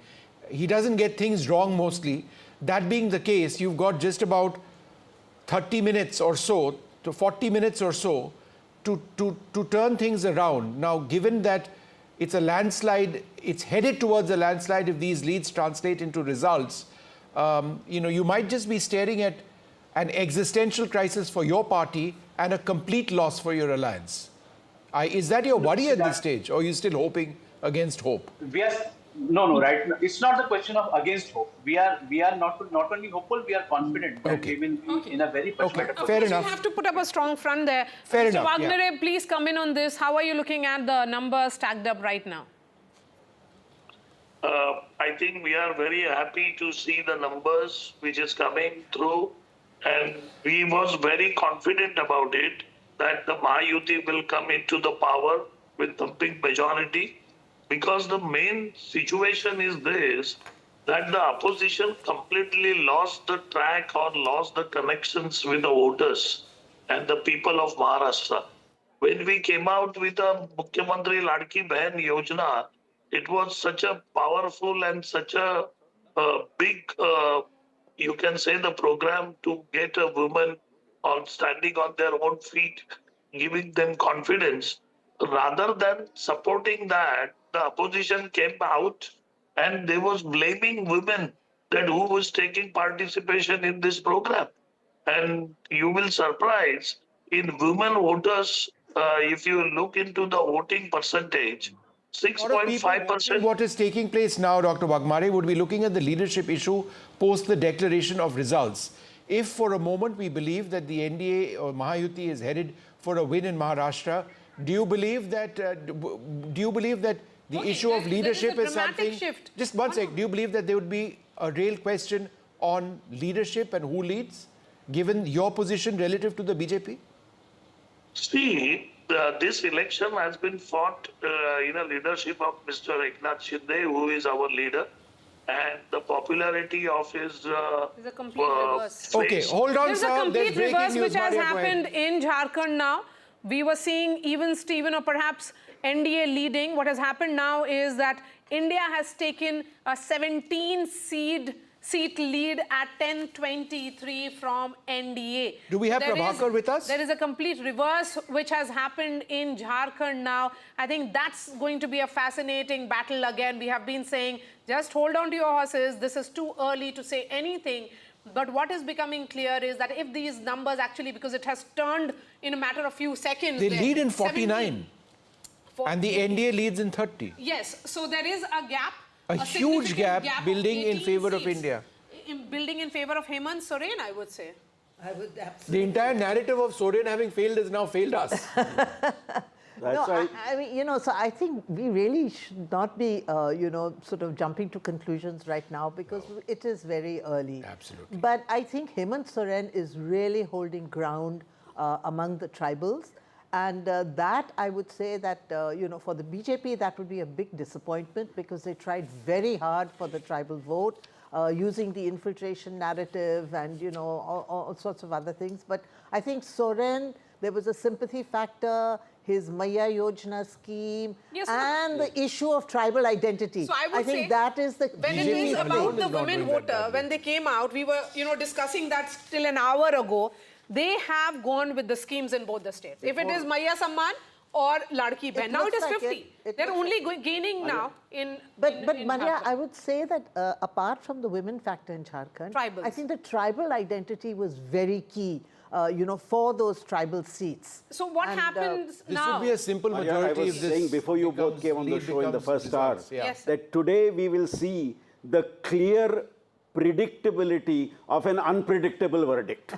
Speaker 3: He doesn't get things wrong mostly. That being the case, you've got just about 30 minutes or so to 40 minutes or so to turn things around. Now, given that it's a landslide, it's headed towards a landslide if these leads translate into results, you know, you might just be staring at an existential crisis for your party and a complete loss for your alliance. Is that your worry at this stage, or are you still hoping against hope?
Speaker 14: No, right. It's not the question of against hope. We are not only hopeful, we are confident that we will be in a very much better position.
Speaker 1: Fair enough. You have to put up a strong front there.
Speaker 3: Fair
Speaker 1: Mr.
Speaker 3: enough.
Speaker 1: Wagner, please come in on this. How are you looking at the numbers stacked up right now?
Speaker 15: I think we are very happy to see the numbers which is coming through, and we was very confident about it that the Mahayuti will come into the power with a big majority, because the main situation is this, that the opposition completely lost the track or lost the connections with the voters and the people of Maharashtra. When we came out with a Mukhyamantri Ladki Behan Yojana, it was such a powerful and such a big, you can say, the program to get a woman on standing on their own feet, giving them confidence. Rather than supporting that, the opposition came out and they was blaming women that who was taking participation in this program. And you will surprise, in women voters, if you look into the voting percentage, 6.5%.
Speaker 3: What is taking place now, Dr. Wagmare, would be looking at the leadership issue post the declaration of results. If for a moment we believe that the NDA or Mahayuti is headed for a win in Maharashtra, do you believe that the issue of leadership is something?
Speaker 1: Shift.
Speaker 3: Just one sec. Do you believe that there would be a real question on leadership and who leads, given your position relative to the BJP?
Speaker 15: See, this election has been fought in a leadership of Mr. Eknath Shinde, who is our leader, and the popularity of his
Speaker 1: There's a complete reverse.
Speaker 3: Okay, hold on,
Speaker 1: There's
Speaker 3: sir.
Speaker 1: a complete
Speaker 3: breaking
Speaker 1: reverse
Speaker 3: news.
Speaker 1: which has
Speaker 3: Maria, go ahead.
Speaker 1: happened in Jharkhand now. We were seeing even Steven or perhaps NDA leading. What has happened now is that India has taken a 17-seat lead at 1023 from NDA.
Speaker 3: Do we have Prabhakar with us?
Speaker 1: There is a complete reverse which has happened in Jharkhand now. I think that's going to be a fascinating battle again. We have been saying, just hold on to your horses. This is too early to say anything. But what is becoming clear is that if these numbers actually, because it has turned in a matter of few seconds.
Speaker 3: They lead in
Speaker 1: 49.
Speaker 3: 49. And the NDA leads in 30.
Speaker 1: Yes, so there is a gap.
Speaker 3: A huge gap building in favor of
Speaker 1: seats,
Speaker 3: India.
Speaker 1: Building in favor of Hemant Soren, I would say.
Speaker 11: I would absolutely.
Speaker 3: The entire narrative of Soren having failed has now failed us.
Speaker 11: No, I mean, you know, so I think we really should not be, you know, sort of jumping to conclusions right now because it is very early.
Speaker 3: Absolutely.
Speaker 11: But I think Hemant Soren is really holding ground among the tribals. And that, I would say that, you know, for the BJP, that would be a big disappointment because they tried very hard for the tribal vote, using the infiltration narrative and, you know, all sorts of other things. But I think Soren, there was a sympathy factor, his Maya Yojana scheme,
Speaker 1: Yes,
Speaker 11: and the issue of tribal identity.
Speaker 1: So I would
Speaker 11: think
Speaker 1: say
Speaker 11: that is the
Speaker 1: when it is about the women voter, when they came out, we were, you know, discussing that still an hour ago. They have gone with the schemes in both the states. If it is Maya Samman or Ladki Behan, now it is 50. They're only gaining now in
Speaker 11: But
Speaker 1: in
Speaker 11: Maria,
Speaker 1: Jharkhand.
Speaker 11: I would say that apart from the women factor in Jharkhand,
Speaker 1: Tribals.
Speaker 11: I think the tribal identity was very key, you know, for those tribal seats.
Speaker 1: So what happens
Speaker 3: This
Speaker 1: now?
Speaker 3: would be a simple
Speaker 10: Maria,
Speaker 3: majority
Speaker 10: I was
Speaker 3: if this
Speaker 10: saying before you both
Speaker 3: becomes-
Speaker 10: came on the
Speaker 3: lead
Speaker 10: show in the
Speaker 3: becomes
Speaker 10: first hour,
Speaker 3: results, yeah.
Speaker 1: Yes, sir.
Speaker 10: that today we will see the clear predictability of an unpredictable verdict.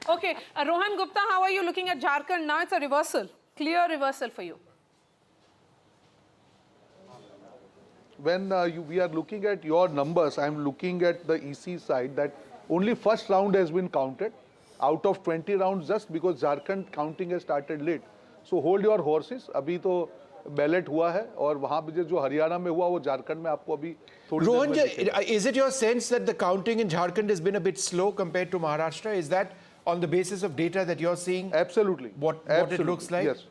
Speaker 1: Okay, Rohan Gupta, how are you looking at Jharkhand? Now it's a reversal, clear reversal for you.
Speaker 13: When we are looking at your numbers, I am looking at the EC side that only first round has been counted out of 20 rounds just because Jharkhand counting has started late. So hold your horses. अभी तो ballot हुआ है और वहाँ पे जो हरियाणा में हुआ वो झारखंड में आपको अभी थोड़ी देर
Speaker 3: Rohan,
Speaker 13: में दिखेगा।
Speaker 3: is it your sense that the counting in Jharkhand has been a bit slow compared to Maharashtra? Is that on the basis of data that you're seeing?
Speaker 13: Absolutely.
Speaker 3: What
Speaker 13: Absolutely.
Speaker 3: it looks like?
Speaker 13: Yes.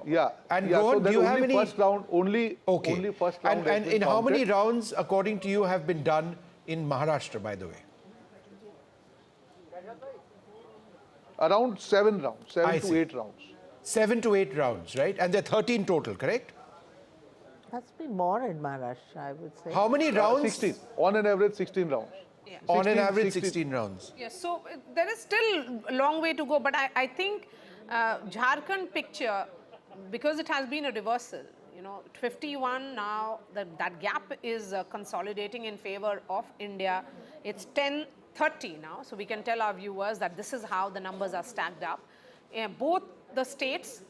Speaker 13: Yeah.
Speaker 3: And
Speaker 13: yeah,
Speaker 3: Rohan,
Speaker 13: so
Speaker 3: do
Speaker 13: then
Speaker 3: you have
Speaker 13: only
Speaker 3: any
Speaker 13: first round only first round has
Speaker 3: And
Speaker 13: been
Speaker 3: in how many
Speaker 13: counted.
Speaker 3: rounds, according to you, have been done in Maharashtra, by the way?
Speaker 13: Around 7 rounds, 7
Speaker 3: I
Speaker 13: to
Speaker 3: see.
Speaker 13: 8 rounds.
Speaker 3: 7 to 8 rounds, right? And there are 13 total, correct?
Speaker 11: That's been more in Maharashtra, I would say.
Speaker 3: How many rounds?
Speaker 13: 16. On an average, 16 rounds.
Speaker 1: Yeah.
Speaker 3: On an
Speaker 13: 16,
Speaker 3: average,
Speaker 13: 16.
Speaker 3: 16 rounds.
Speaker 1: Yes, so there is still a long way to go, but I think Jharkhand picture, because it has been a reversal, you know, 51 now, that gap is consolidating in favor of India. It's 10-30 now, so we can tell our viewers that this is how the numbers are stacked up. Both the states,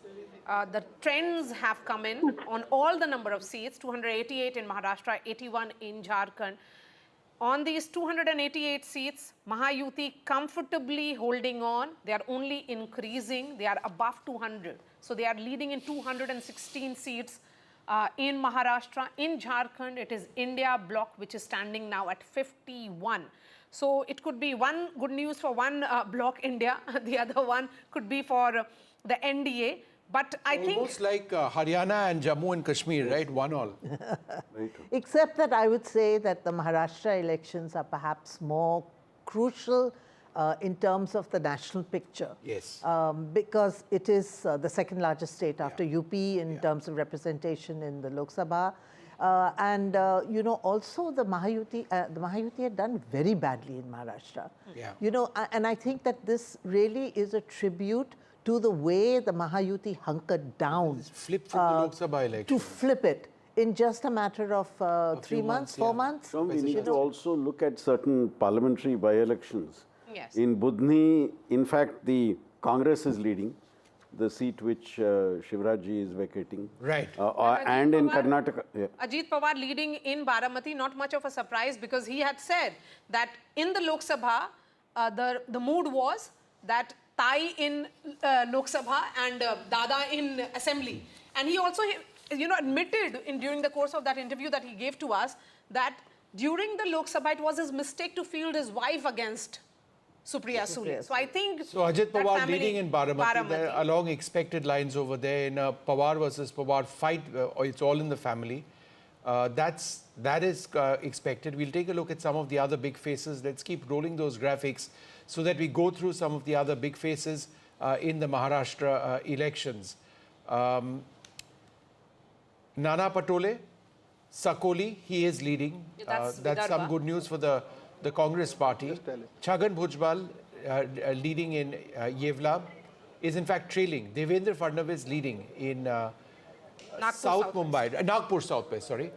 Speaker 1: the trends have come in on all the number of seats, 288 in Maharashtra, 81 in Jharkhand. On these 288 seats, Mahayuti comfortably holding on. They are only increasing. They are above 200. So they are leading in 216 seats in Maharashtra. In Jharkhand, it is India bloc, which is standing now at 51. So it could be one good news for one bloc, India. The other one could be for the NDA. But I think...
Speaker 3: Almost like Haryana and Jammu and Kashmir, right? One all.
Speaker 11: Except that I would say that the Maharashtra elections are perhaps more crucial in terms of the national picture.
Speaker 3: Yes.
Speaker 11: Because it is the second largest state after UP in terms of representation in the Lok Sabha. And, you know, also the Mahayuti had done very badly in Maharashtra.
Speaker 3: Yeah.
Speaker 11: You know, and I think that this really is a tribute to the way the Mahayuti hunkered down.
Speaker 3: Flip from the Lok Sabha election.
Speaker 11: To flip it in just a matter of 3 months, 4 months.
Speaker 10: So we need to also look at certain parliamentary by-elections.
Speaker 1: Yes.
Speaker 10: In Budni, in fact, the Congress is leading, the seat which Shivrajji is vacating.
Speaker 3: Right.
Speaker 10: And in Karnataka. Yeah.
Speaker 1: Ajit Pawar leading in Baramati, not much of a surprise because he had said that in the Lok Sabha, the mood was that Tai in Lok Sabha and Dada in Assembly. And he also, admitted during the course of that interview that he gave to us that during the Lok Sabha, it was his mistake to field his wife against Supriya Sule. So I think
Speaker 3: so Ajit Pawar leading in Baramati. There are along expected lines over there in a Pawar versus Pawar fight. It's all in the family. That is expected. We'll take a look at some of the other big faces. Let's keep rolling those graphics so that we go through some of the other big faces in the Maharashtra elections. Nana Patole, Sakoli, he is leading. That's some good news for the Congress party. Chhagan Bhujbal leading in Yevla is in fact trailing. Devendra Fadnavis leading in South Mumbai, Nagpur Southwest, sorry.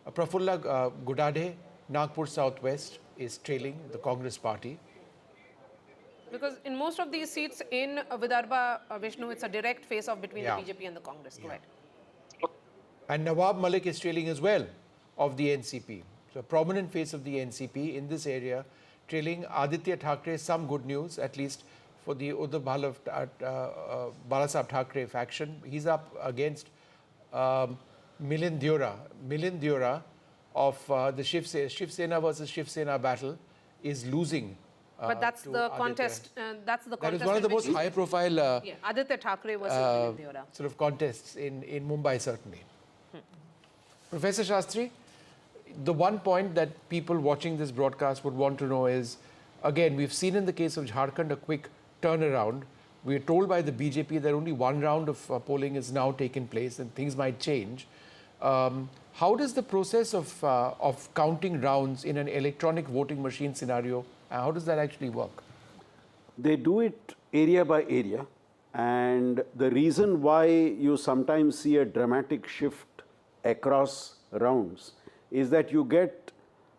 Speaker 3: Prafulla Gudade, Nagpur Southwest is trailing the Congress party.
Speaker 1: Because in most of these seats in Vidarbha, Vishnu, it's a direct face-off between the BJP and the Congress. Correct.
Speaker 3: And Nawab Malik is trailing as well of the NCP. So a prominent face of the NCP in this area, trailing Aditya Thackeray. Some good news, at least for the Uddhav Balasaheb Thackeray faction. He's up against Milind Deora of the Shiv Sena versus Shiv Sena battle is losing.
Speaker 1: But that's the contest. That's the contest.
Speaker 3: That is one of the most high-profile
Speaker 1: Aditya Thackeray versus Milind Deora.
Speaker 3: Sort of contests in Mumbai, certainly. Professor Shastri, the one point that people watching this broadcast would want to know is, again, we've seen in the case of Jharkhand a quick turnaround. We're told by the BJP that only one round of polling is now taken place and things might change. How does the process of counting rounds in an electronic voting machine scenario, how does that actually work?
Speaker 10: They do it area by area, and the reason why you sometimes see a dramatic shift across rounds is that you get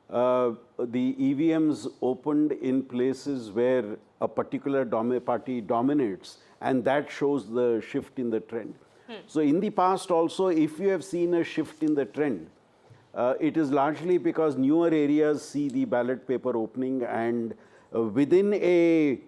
Speaker 10: the EVMs opened in places where a particular party dominates, and that shows the shift in the trend. So in the past also, if you have seen a shift in the trend, it is largely because newer areas see the ballot paper opening, and within a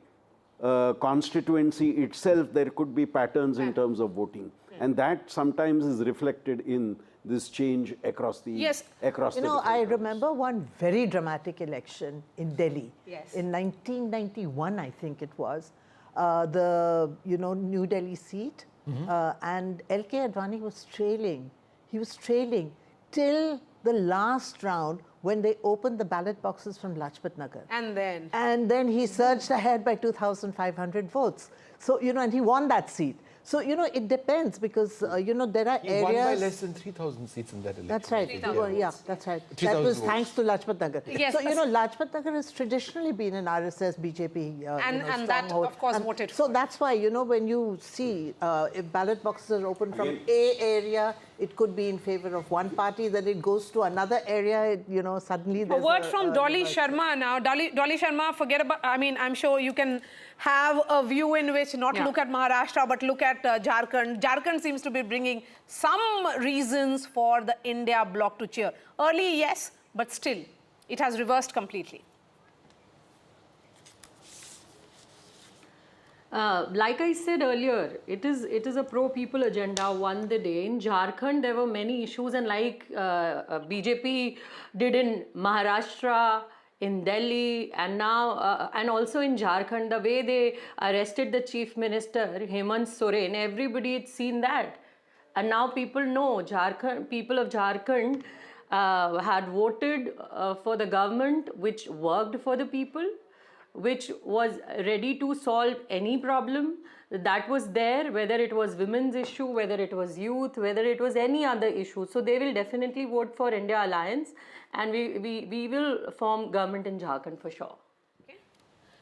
Speaker 10: constituency itself, there could be patterns in terms of voting. And that sometimes is reflected in this change across the across the
Speaker 11: I remember one very dramatic election in Delhi.
Speaker 1: Yes.
Speaker 11: In 1991, I think it was, the New Delhi seat, and L.K. Advani was trailing. He was trailing till the last round when they opened the ballot boxes from Lajpat Nagar.
Speaker 1: And
Speaker 11: then he surged ahead by 2,500 votes. So, and he won that seat. So, it depends because, there are areas...
Speaker 3: He won by less than 3,000 seats in that election.
Speaker 11: That's right. Yeah, that's right. That was thanks to Lajpat Nagar.
Speaker 1: Yes,
Speaker 11: so, Lajpat Nagar has traditionally been an RSS, BJP
Speaker 1: and that, of course, voted for.
Speaker 11: So, that's why, when you see if ballot boxes are open from A area, it could be in favor of one party, then it goes to another area, suddenly there's
Speaker 1: a word from Dolly Sharma now. Dolly Sharma, forget about, I'm sure you can have a view in which not look at Maharashtra, but look at Jharkhand. Jharkhand seems to be bringing some reasons for the India bloc to cheer. Early, yes, but still, it has reversed completely.
Speaker 12: Like I said earlier, it is a pro-people agenda won the day. In Jharkhand, there were many issues, and like BJP did in Maharashtra, in Delhi, and now, and also in Jharkhand, the way they arrested the Chief Minister, Hemant Soren, everybody had seen that. And now people know, people of Jharkhand had voted for the government which worked for the people, which was ready to solve any problem that was there, whether it was women's issue, whether it was youth, whether it was any other issue. So they will definitely vote for India Alliance, and we will form government in Jharkhand for sure.
Speaker 1: Okay.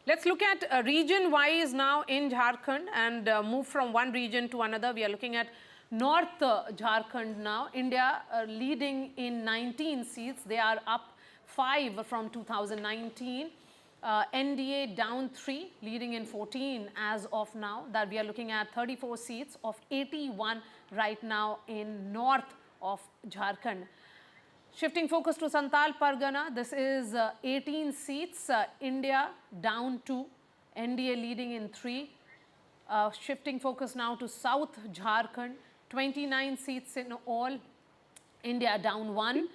Speaker 1: Let's look at region-wise now in Jharkhand and move from one region to another. We are looking at North Jharkhand now. India leading in 19 seats. They are up 5 from 2019. NDA down 3, leading in 14 as of now. That we are looking at 34 seats of 81 right now in north of Jharkhand. Shifting focus to Santal Pargana, this is 18 seats. India down 2, NDA leading in 3. Shifting focus now to South Jharkhand, 29 seats in all. India down 1,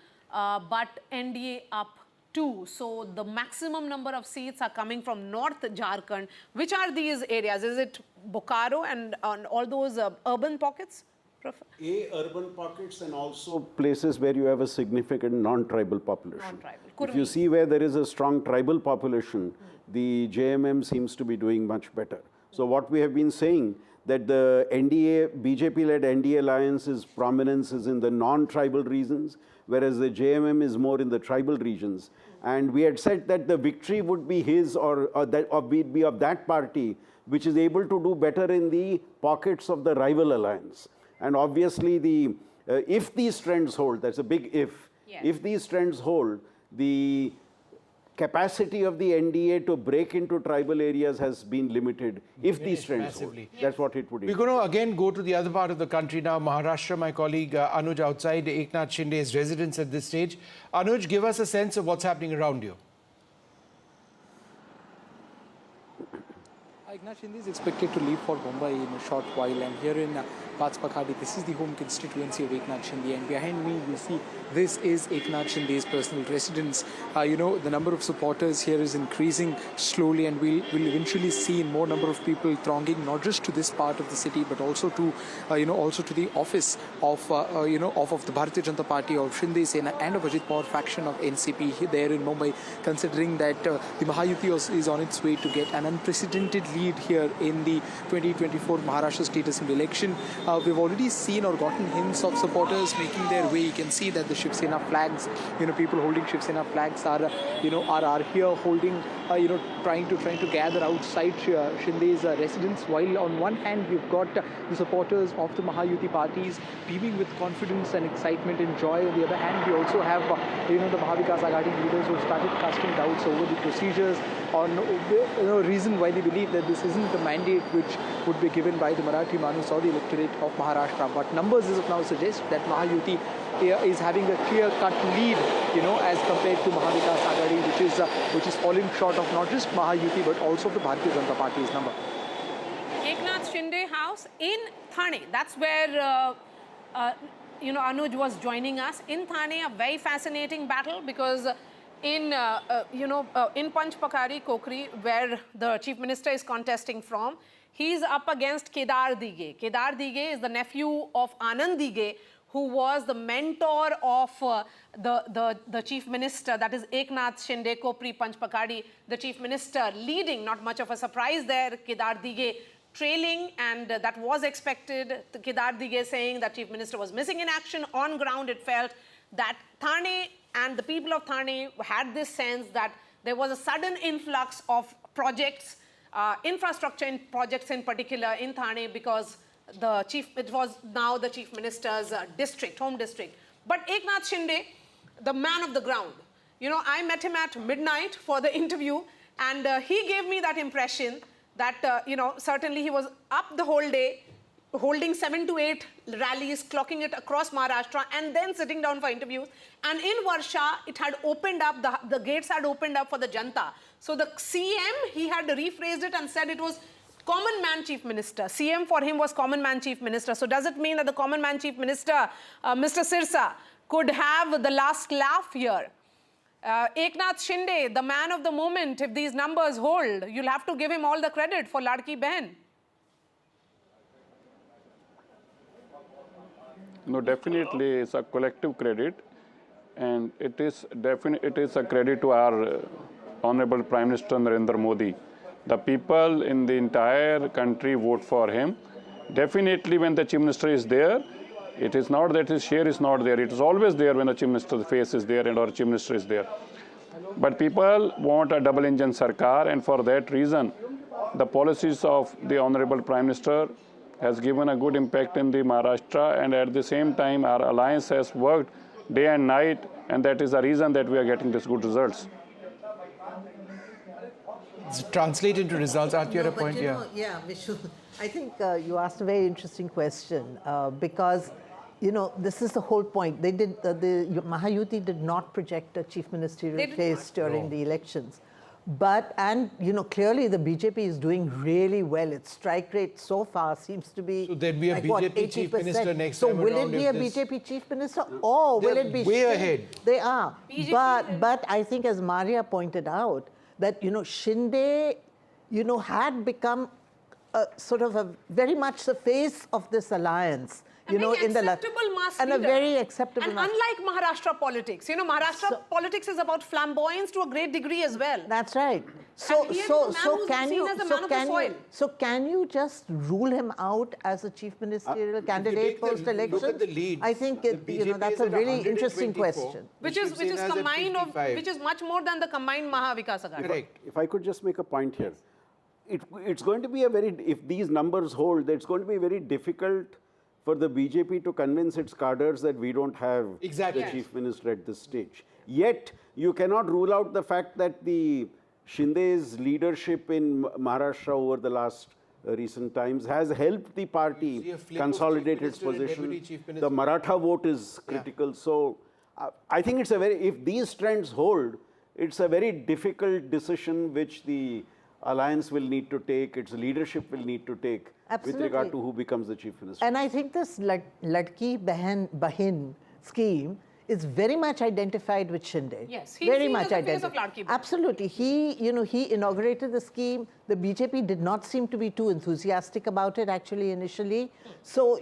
Speaker 1: but NDA up 2. So the maximum number of seats are coming from North Jharkhand. Which are these areas? Is it Bokaro and all those urban pockets?
Speaker 10: Urban pockets and also places where you have a significant non-tribal population. If you see where there is a strong tribal population, the JMM seems to be doing much better. So what we have been saying, that the NDA, BJP-led NDA alliance's prominence is in the non-tribal regions, whereas the JMM is more in the tribal regions. And we had said that the victory would be his or be of that party, which is able to do better in the pockets of the rival alliance. And obviously, if these trends hold, that's a big if, if these trends hold, the capacity of the NDA to break into tribal areas has been limited if these trends hold. That's what it would be.
Speaker 3: We're going to again go to the other part of the country now, Maharashtra. My colleague Anuj outside Eknath Shinde's residence at this stage. Anuj, give us a sense of what's happening around you.
Speaker 16: Eknath Shinde is expected to leave for Mumbai in a short while, and here in Pakhadi, this is the home constituency of Eknath Shinde, and behind me you see this is Eknath Shinde's personal residence. The number of supporters here is increasing slowly, and we'll eventually see more number of people thronging not just to this part of the city but also to also to the office of the Bharatiya Janata Party of Shinde Sena and of Ajit Pawar faction of NCP there in Mumbai, considering that the Mahayuti is on its way to get an unprecedented lead here in the 2024 Maharashtra State Assembly election. We've already seen or gotten hints of supporters making their way. You can see that the Shiv Sena flags, people holding Shiv Sena flags are here holding, trying to gather outside Shinde's residence. While on one hand we've got the supporters of the Mahayuti parties beaming with confidence and excitement and joy. On the other hand, we also have the Mahavikas Aghadi leaders who have started casting doubts over the procedures on reason why they believe that this isn't the mandate which would be given by the Marathi Manus or the electorate of Maharashtra. But numbers as of now suggest that Mahayuti is having a clear-cut lead, as compared to Mahavikas Aghadi, which is falling short of not just Mahayuti but also the Bharatiya Janata Party's number.
Speaker 1: Eknath Shinde house in Thane. That's where Anuj was joining us. In Thane, a very fascinating battle because in Panchpakari, Kokri, where the Chief Minister is contesting from, he's up against Kedar Dige. Kedar Dige is the nephew of Anand Dige, who was the mentor of the Chief Minister, that is Eknath Shinde, Kopri, Panchpakari, the Chief Minister leading, not much of a surprise there, Kedar Dige trailing, and that was expected. Kedar Dige saying that Chief Minister was missing in action. On ground, it felt that Thane and the people of Thane had this sense that there was a sudden influx of projects, infrastructure projects in particular in Thane, because it was now the Chief Minister's district, home district. But Eknath Shinde, the man of the ground, I met him at midnight for the interview, and he gave me that impression that, certainly he was up the whole day, holding 7 to 8 rallies, clocking it across Maharashtra, and then sitting down for interviews. And in Varsha, it had opened up, the gates had opened up for the Janta. So the CM, he had rephrased it and said it was common man Chief Minister. CM for him was common man Chief Minister. So does it mean that the common man Chief Minister, Mr. Sirsa, could have the last laugh here? Eknath Shinde, the man of the moment, if these numbers hold, you'll have to give him all the credit for Ladki Behan.
Speaker 17: No, definitely it's a collective credit, and it is a credit to our Honorable Prime Minister Narendra Modi. The people in the entire country vote for him. Definitely when the Chief Minister is there, it is not that his share is not there. It is always there when the Chief Minister's face is there and our Chief Minister is there. But people want a double-engine Sarkar, and for that reason, the policies of the Honorable Prime Minister has given a good impact in the Maharashtra, and at the same time our alliance has worked day and night, and that is the reason that we are getting these good results.
Speaker 3: Translate into results. Aren't you at a point?
Speaker 11: Yeah, Vishu, I think you asked a very interesting question because, this is the whole point. They did, the Mahayuti did not project a chief ministerial face during the elections. But, and clearly the BJP is doing really well. Its strike rate so far seems to be,
Speaker 3: so there'd be a
Speaker 11: like,
Speaker 3: BJP chief minister next
Speaker 11: so
Speaker 3: time
Speaker 11: will
Speaker 3: around
Speaker 11: it be a BJP chief minister, or will it be
Speaker 3: way ahead?
Speaker 11: They are. But I think, as Maria pointed out, that Shinde had become sort of a very much the face of this alliance.
Speaker 1: In the mass
Speaker 11: and
Speaker 1: leader.
Speaker 11: A very acceptable.
Speaker 1: And unlike Maharashtra politics, Maharashtra politics is about flamboyance to a great degree as well.
Speaker 11: That's right. So can you just rule him out as a chief ministerial candidate post election?
Speaker 3: Look at the leads.
Speaker 11: I think that's a really interesting question.
Speaker 1: Which is much more than the combined Maha-Vikas Aghadi.
Speaker 3: Correct.
Speaker 10: If I could just make a point here, it's going to be if these numbers hold, it's going to be very difficult for the BJP to convince its cadres that we don't have the chief minister at this stage. Yet, you cannot rule out the fact that the Shinde's leadership in Maharashtra over the last recent times has helped the party consolidate its position. The Maratha vote is critical. So, I think it's if these trends hold, it's a very difficult decision which the alliance will need to take, its leadership will need to take.
Speaker 11: Absolutely.
Speaker 10: With regard to who becomes the chief minister.
Speaker 11: And I think this Ladki Bahin scheme is very much identified with Shinde.
Speaker 1: Yes,
Speaker 11: he's very much identified. Absolutely. He inaugurated the scheme. The BJP did not seem to be too enthusiastic about it actually initially. So,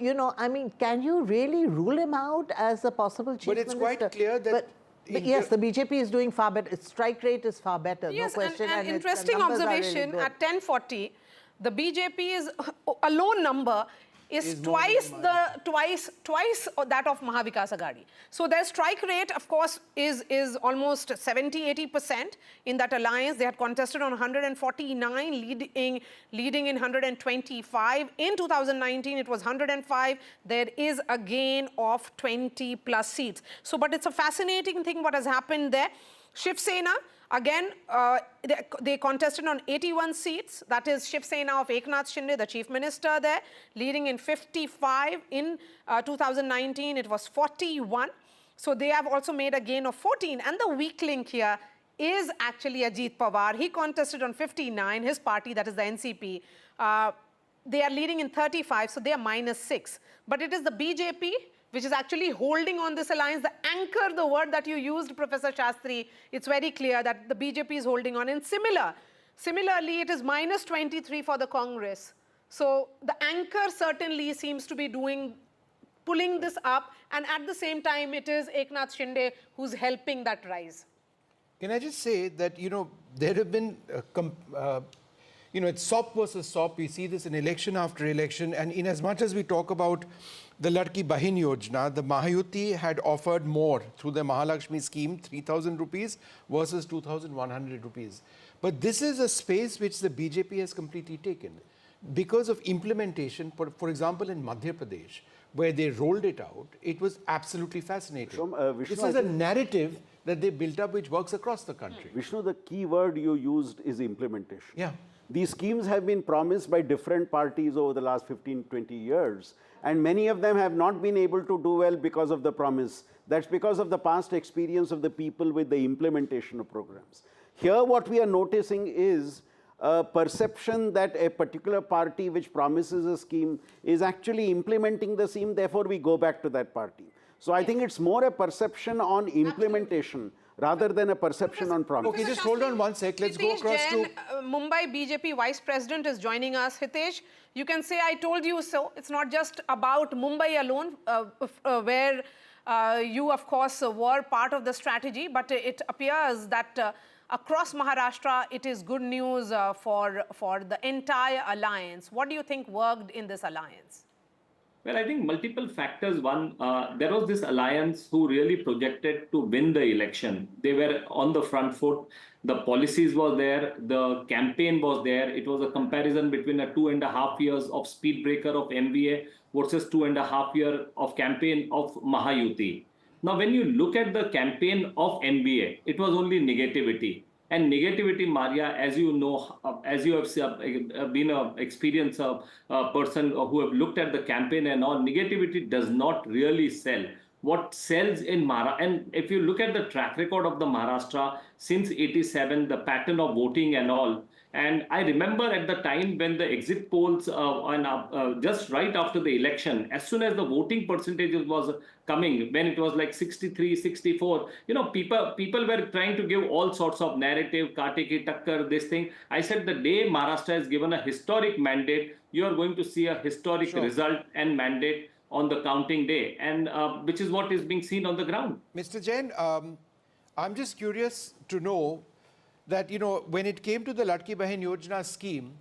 Speaker 11: can you really rule him out as a possible chief minister?
Speaker 3: But it's quite clear that
Speaker 11: But yes, the BJP is doing far better. Its strike rate is far better,
Speaker 1: yes,
Speaker 11: no question.
Speaker 1: And interesting observation, really at 1040, the BJP's alone number is twice that of Maha-Vikas Aghadi. So their strike rate, of course, is almost 70-80% in that alliance. They had contested on 149, leading in 125. In 2019, it was 105. There is a gain of 20 plus seats. So, but it's a fascinating thing what has happened there. Shiv Sena, again, they contested on 81 seats. That is Shiv Sena of Eknath Shinde, the chief minister there, leading in 55. In 2019, it was 41. So they have also made a gain of 14. And the weak link here is actually Ajit Pawar. He contested on 59. His party, that is the NCP, they are leading in 35, so they are -6. But it is the BJP which is actually holding on this alliance. The anchor, the word that you used, Professor Shastri, it's very clear that the BJP is holding on. And similarly, it is -23 for the Congress. So the anchor certainly seems to be pulling this up. And at the same time, it is Eknath Shinde who's helping that rise.
Speaker 3: Can I just say that, there have been, it's SOP versus SOP. We see this in election after election. And in as much as we talk about the Ladki Bahin Yojana, the Mahayuti had offered more through the Mahalakshmi scheme, 3,000 rupees versus 2,100 rupees. But this is a space which the BJP has completely taken. Because of implementation, for example, in Madhya Pradesh, where they rolled it out, it was absolutely fascinating. This is a narrative that they built up which works across the country.
Speaker 10: Vishnu, the key word you used is implementation.
Speaker 3: Yeah.
Speaker 10: These schemes have been promised by different parties over the last 15, 20 years. And many of them have not been able to do well because of the promise. That's because of the past experience of the people with the implementation of programs. Here, what we are noticing is a perception that a particular party which promises a scheme is actually implementing the scheme, therefore we go back to that party. So I think it's more a perception on implementation rather than a perception on promise.
Speaker 3: Okay, just hold on one sec. Let's go across to...
Speaker 1: Mumbai BJP Vice President is joining us. Hitesh, you can say, I told you so. It's not just about Mumbai alone, where you, of course, were part of the strategy, but it appears that across Maharashtra, it is good news for the entire alliance. What do you think worked in this alliance?
Speaker 18: Well, I think multiple factors. One, there was this alliance who really projected to win the election. They were on the front foot. The policies were there. The campaign was there. It was a comparison between a 2.5 years of speed breaker of MVA versus 2.5 years of campaign of Mahayuti. Now, when you look at the campaign of MVA, it was only negativity. And negativity, Maria, as you know, as you have been an experienced person who have looked at the campaign and all, negativity does not really sell. what sells in Maharashtra. And if you look at the track record of the Maharashtra since 87, the pattern of voting and all, and I remember at the time when the exit polls, just right after the election, as soon as the voting percentages was coming, when it was like 63, 64, people were trying to give all sorts of narrative, kaate ki takkar, this thing. I said the day Maharashtra is given a historic mandate, you are going to see a historic result and mandate on the counting day, and which is what is being seen on the ground.
Speaker 3: Mr. Jain, I'm just curious to know that, when it came to the Ladki Bahin Yojana scheme,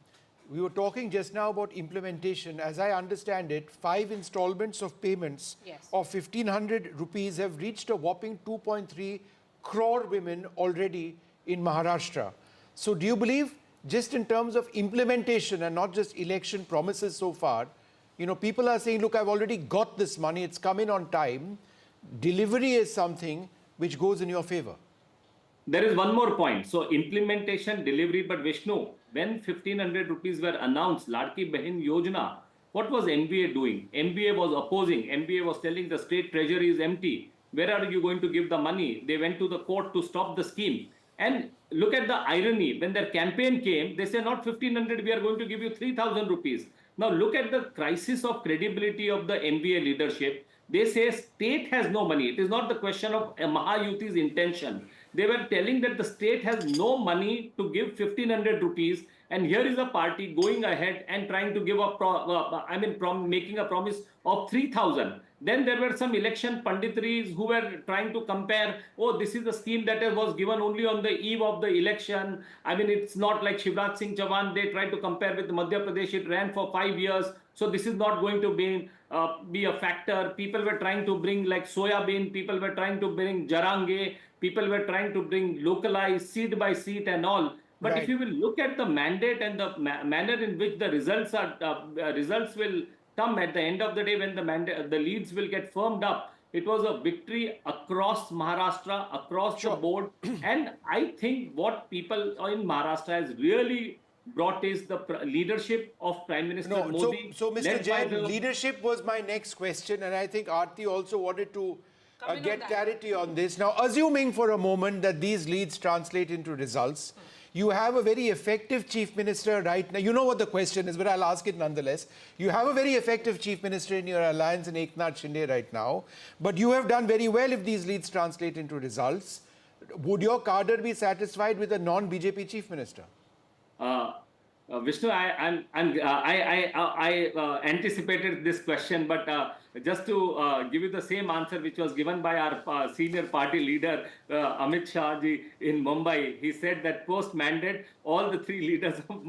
Speaker 3: we were talking just now about implementation. As I understand it, 5 installments of payments of 1,500 rupees have reached a whopping 2.3 crore women already in Maharashtra. So do you believe, just in terms of implementation and not just election promises so far, people are saying, look, I've already got this money, it's come in on time. Delivery is something which goes in your favor.
Speaker 18: There is one more point. So implementation, delivery, but Vishnu, when 1,500 rupees were announced, Ladki Bahin Yojana, what was NDA doing? NDA was opposing. NDA was telling the state treasury is empty. Where are you going to give the money? They went to the court to stop the scheme. And look at the irony. When their campaign came, they said not 1,500, we are going to give you 3,000 rupees. Now look at the crisis of credibility of the NDA leadership. They say state has no money. It is not the question of Mahayuti's intention. They were telling that the state has no money to give 1,500 rupees, and here is a party going ahead and trying to give making a promise of 3,000. Then there were some election panditris who were trying to compare, oh, this is a scheme that was given only on the eve of the election. It's not like Shivraj Singh Chauhan. They tried to compare with Madhya Pradesh. It ran for 5 years. So this is not going to be a factor. People were trying to bring like soya bean. People were trying to bring jarange. People were trying to bring localized seat by seat and all. But if you will look at the mandate and the manner in which the results will come at the end of the day, when the leads will get firmed up, it was a victory across Maharashtra, across the board. And I think what people in Maharashtra has really brought is the leadership of Prime Minister Modi.
Speaker 3: So Mr. Jain, leadership was my next question, and I think Aarti also wanted to get clarity on this. Now, assuming for a moment that these leads translate into results, you have a very effective chief minister right now. You know what the question is, but I'll ask it nonetheless. You have a very effective chief minister in your alliance in Eknath Shinde right now, but you have done very well if these leads translate into results. Would your cadre be satisfied with a non-BJP chief minister?
Speaker 18: Vishnu, I anticipated this question, but just to give you the same answer which was given by our senior party leader Amit Shah ji in Mumbai. He said that post-mandate, all the three leaders of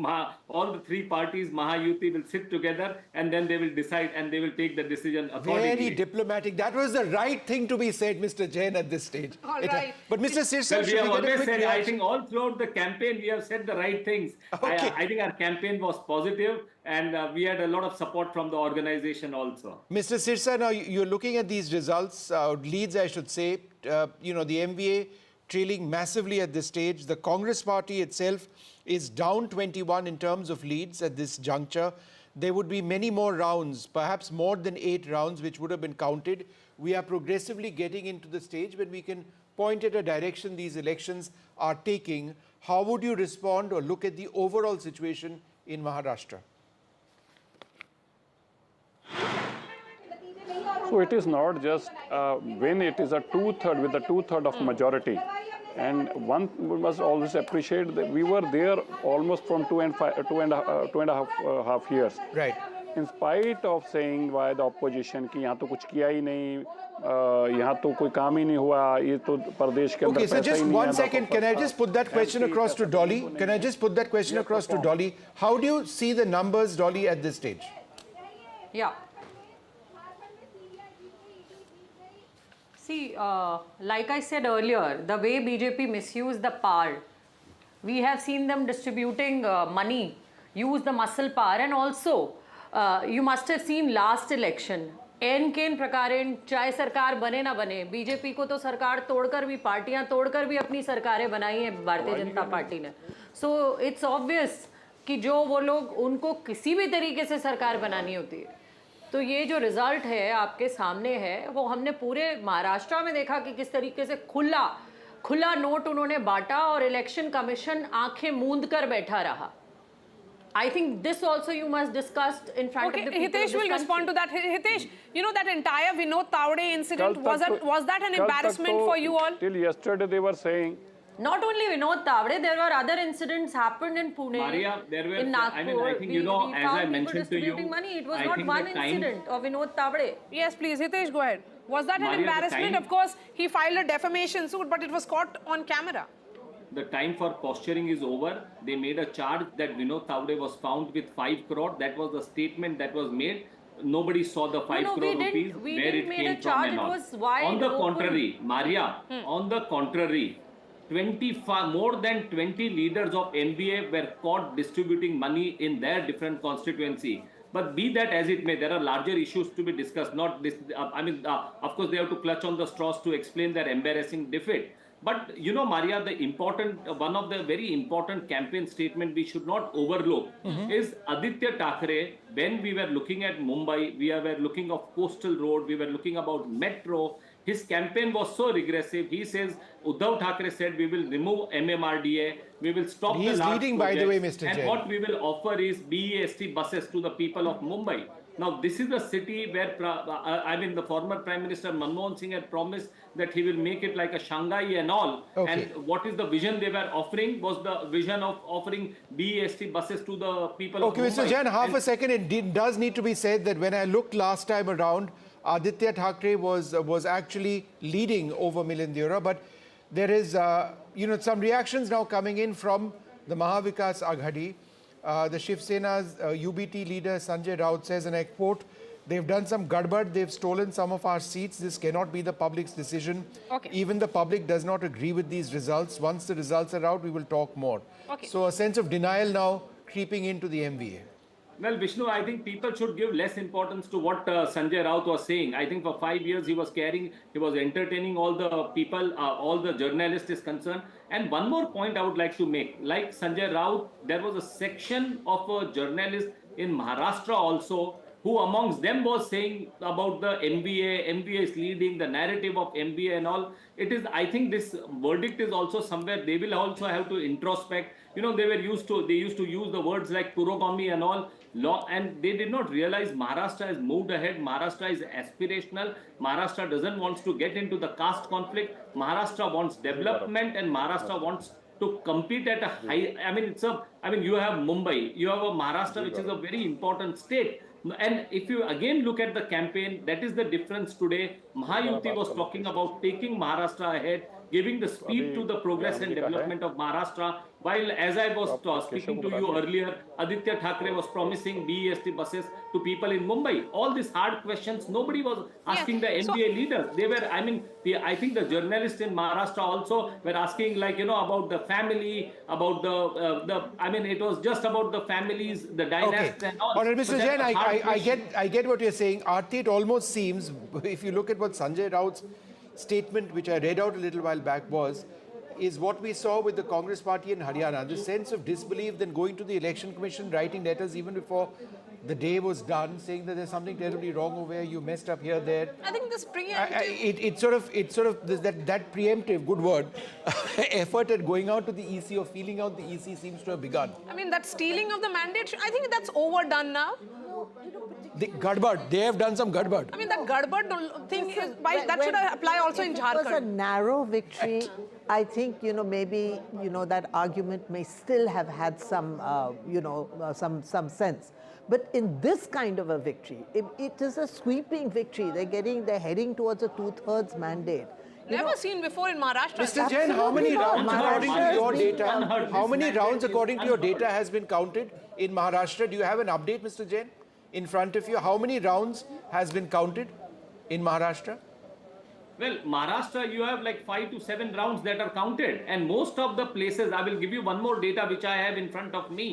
Speaker 18: all the three parties, Mahayuti, will sit together and then they will decide and they will take the decision accordingly.
Speaker 3: Very diplomatic. That was the right thing to be said, Mr. Jain, at this stage.
Speaker 1: All right.
Speaker 3: But Mr. Sirsa,
Speaker 18: well, we have always said, I think all throughout the campaign, we have said the right things. Okay. I think our campaign was positive and we had a lot of support from the organization also.
Speaker 3: Mr. Sirsa, now you're looking at these results, leads I should say, the MVA trailing massively at this stage. The Congress party itself is down 21 in terms of leads at this juncture. There would be many more rounds, perhaps more than 8 rounds, which would have been counted. We are progressively getting into the stage when we can point at a direction these elections are taking. How would you respond or look at the overall situation in Maharashtra?
Speaker 17: So it is not just when it is a two-third with a two-third of majority. And one must always appreciate that we were there almost from two and a half years.
Speaker 3: Right.
Speaker 17: In spite of saying by the opposition कि यहाँ तो कुछ किया ही नहीं, यहाँ तो कोई काम ही नहीं हुआ, ये तो प्रदेश के अंदर
Speaker 3: Okay, so just 1 second, can I just put that question across to Dolly? Can I just put that question across to Dolly? How do you see the numbers, Dolly, at this stage?
Speaker 12: Yeah. See, like I said earlier, the way BJP misused the power, we have seen them distributing money, use the muscle power, and also you must have seen last election. केन प्रकारेण चाहे सरकार बने ना बने, BJP को तो सरकार तोड़कर भी, पार्टियां तोड़कर भी अपनी सरकारें बनाई हैं भारतीय जनता पार्टी ने. सो इट्स ऑब्वियस कि जो वो लोग, उनको किसी भी तरीके से सरकार बनानी होती है, तो ये जो रिजल्ट है आपके सामने है वो हमने पूरे महाराष्ट्र में देखा कि किस तरीके से खुला नोट उन्होंने बांटा और इलेक्शन कमीशन आंखें मूंद कर बैठा रहा. I think this also you must discuss in front of the people.
Speaker 1: Hitesh will respond to that. Hitesh, you know that entire Vinod Tawde incident, was that an embarrassment for you all?
Speaker 17: Till yesterday they were saying.
Speaker 12: Not only Vinod Tawde, there were other incidents happened in Pune,
Speaker 18: Maria, there were,
Speaker 12: in Nagpur.
Speaker 18: I mean, I think, you know, as I mentioned to you,
Speaker 12: money. It was not one incident of Vinod Tawde.
Speaker 1: Yes, please, Hitesh, go ahead. Was that an embarrassment? Of course, he filed a defamation suit, but it was caught on camera.
Speaker 18: The time for posturing is over. They made a charge that Vinod Tawde was found with 5 crore. That was the statement that was made. Nobody saw the 5 crore rupees, where it came from and all. On the contrary, Maria, on the contrary, more than 20 leaders of NDA were caught distributing money in their different constituency. But be that as it may, there are larger issues to be discussed. Not this. Of course, they have to clutch on the straws to explain their embarrassing defeat. But you know, Maria, one of the very important campaign statement we should not overlook is Aditya Thackeray. When we were looking at Mumbai, we were looking of coastal road, we were looking about metro. His campaign was so regressive. He says, Uddhav Thackeray said, we will remove MMRDA, we will stop the large projects.
Speaker 3: He's leading, by the way, Mr. Jain.
Speaker 18: And what we will offer is BEST buses to the people of Mumbai. Now, this is a city where, the former Prime Minister Manmohan Singh had promised that he will make it like a Shanghai and all.
Speaker 3: Okay.
Speaker 18: And what is the vision they were offering was the vision of offering BEST buses to the people of Mumbai.
Speaker 3: Okay, Mr. Jain, half a second. It does need to be said that when I looked last time around, Aditya Thackeray was actually leading over Milind Deora, but there is, some reactions now coming in from the Mahavikas Aghadi. The Shiv Sena's UBT leader Sanjay Raut says, and I quote, they've done some gadbad, they've stolen some of our seats. This cannot be the public's decision.
Speaker 1: Okay.
Speaker 3: Even the public does not agree with these results. Once the results are out, we will talk more.
Speaker 1: Okay.
Speaker 3: So a sense of denial now creeping into the MVA.
Speaker 18: Well, Vishnu, I think people should give less importance to what Sanjay Raut was saying. I think for 5 years he was entertaining all the people, all the journalists is concerned. And one more point I would like to make. Like Sanjay Raut, there was a section of a journalist in Maharashtra also who amongst them was saying about the MBA is leading, the narrative of MBA and all. It is, I think this verdict is also somewhere, they will also have to introspect. You know, they used to use the words like Purogami and all, and they did not realize Maharashtra has moved ahead. Maharashtra is aspirational. Maharashtra doesn't want to get into the caste conflict. Maharashtra wants development and Maharashtra wants to compete at a high, you have Mumbai, you have a Maharashtra, which is a very important state. And if you again look at the campaign, that is the difference today. Mahayuti was talking about taking Maharashtra ahead, giving the speed to the progress and development of Maharashtra. While as I was speaking to you earlier, Aditya Thackeray was promising BEST buses to people in Mumbai. All these hard questions, nobody was asking the NDA leaders. They were, I think the journalists in Maharashtra also were asking about the family, about it was just about the families, the dynasts and all.
Speaker 3: All right, Mr. Jain, I get what you're saying. Aarti, it almost seems, if you look at what Sanjay Raut's statement, which I read out a little while back, is what we saw with the Congress party in Haryana, the sense of disbelief, then going to the Election Commission, writing letters even before the day was done, saying that there's something terribly wrong over here, you messed up here, there.
Speaker 1: I think this preemptive...
Speaker 3: It's sort of that preemptive, good word, effort at going out to the EC or feeling out the EC seems to have begun.
Speaker 1: that stealing of the mandate, I think that's overdone now.
Speaker 3: The gadbad, they have done some gadbad.
Speaker 1: That gadbad thing is, that should apply also in Jharkhand.
Speaker 11: It was a narrow victory. I think, maybe, that argument may still have had some, some sense. But in this kind of a victory, it is a sweeping victory. They're heading towards a 2/3 mandate.
Speaker 1: Never seen before in Maharashtra.
Speaker 3: Mr. Jain, how many rounds according to your data? How many rounds according to your data has been counted in Maharashtra? Do you have an update, Mr. Jain, in front of you? How many rounds has been counted in Maharashtra?
Speaker 18: Well, Maharashtra, you have like 5 to 7 rounds that are counted. And most of the places, I will give you one more data which I have in front of me.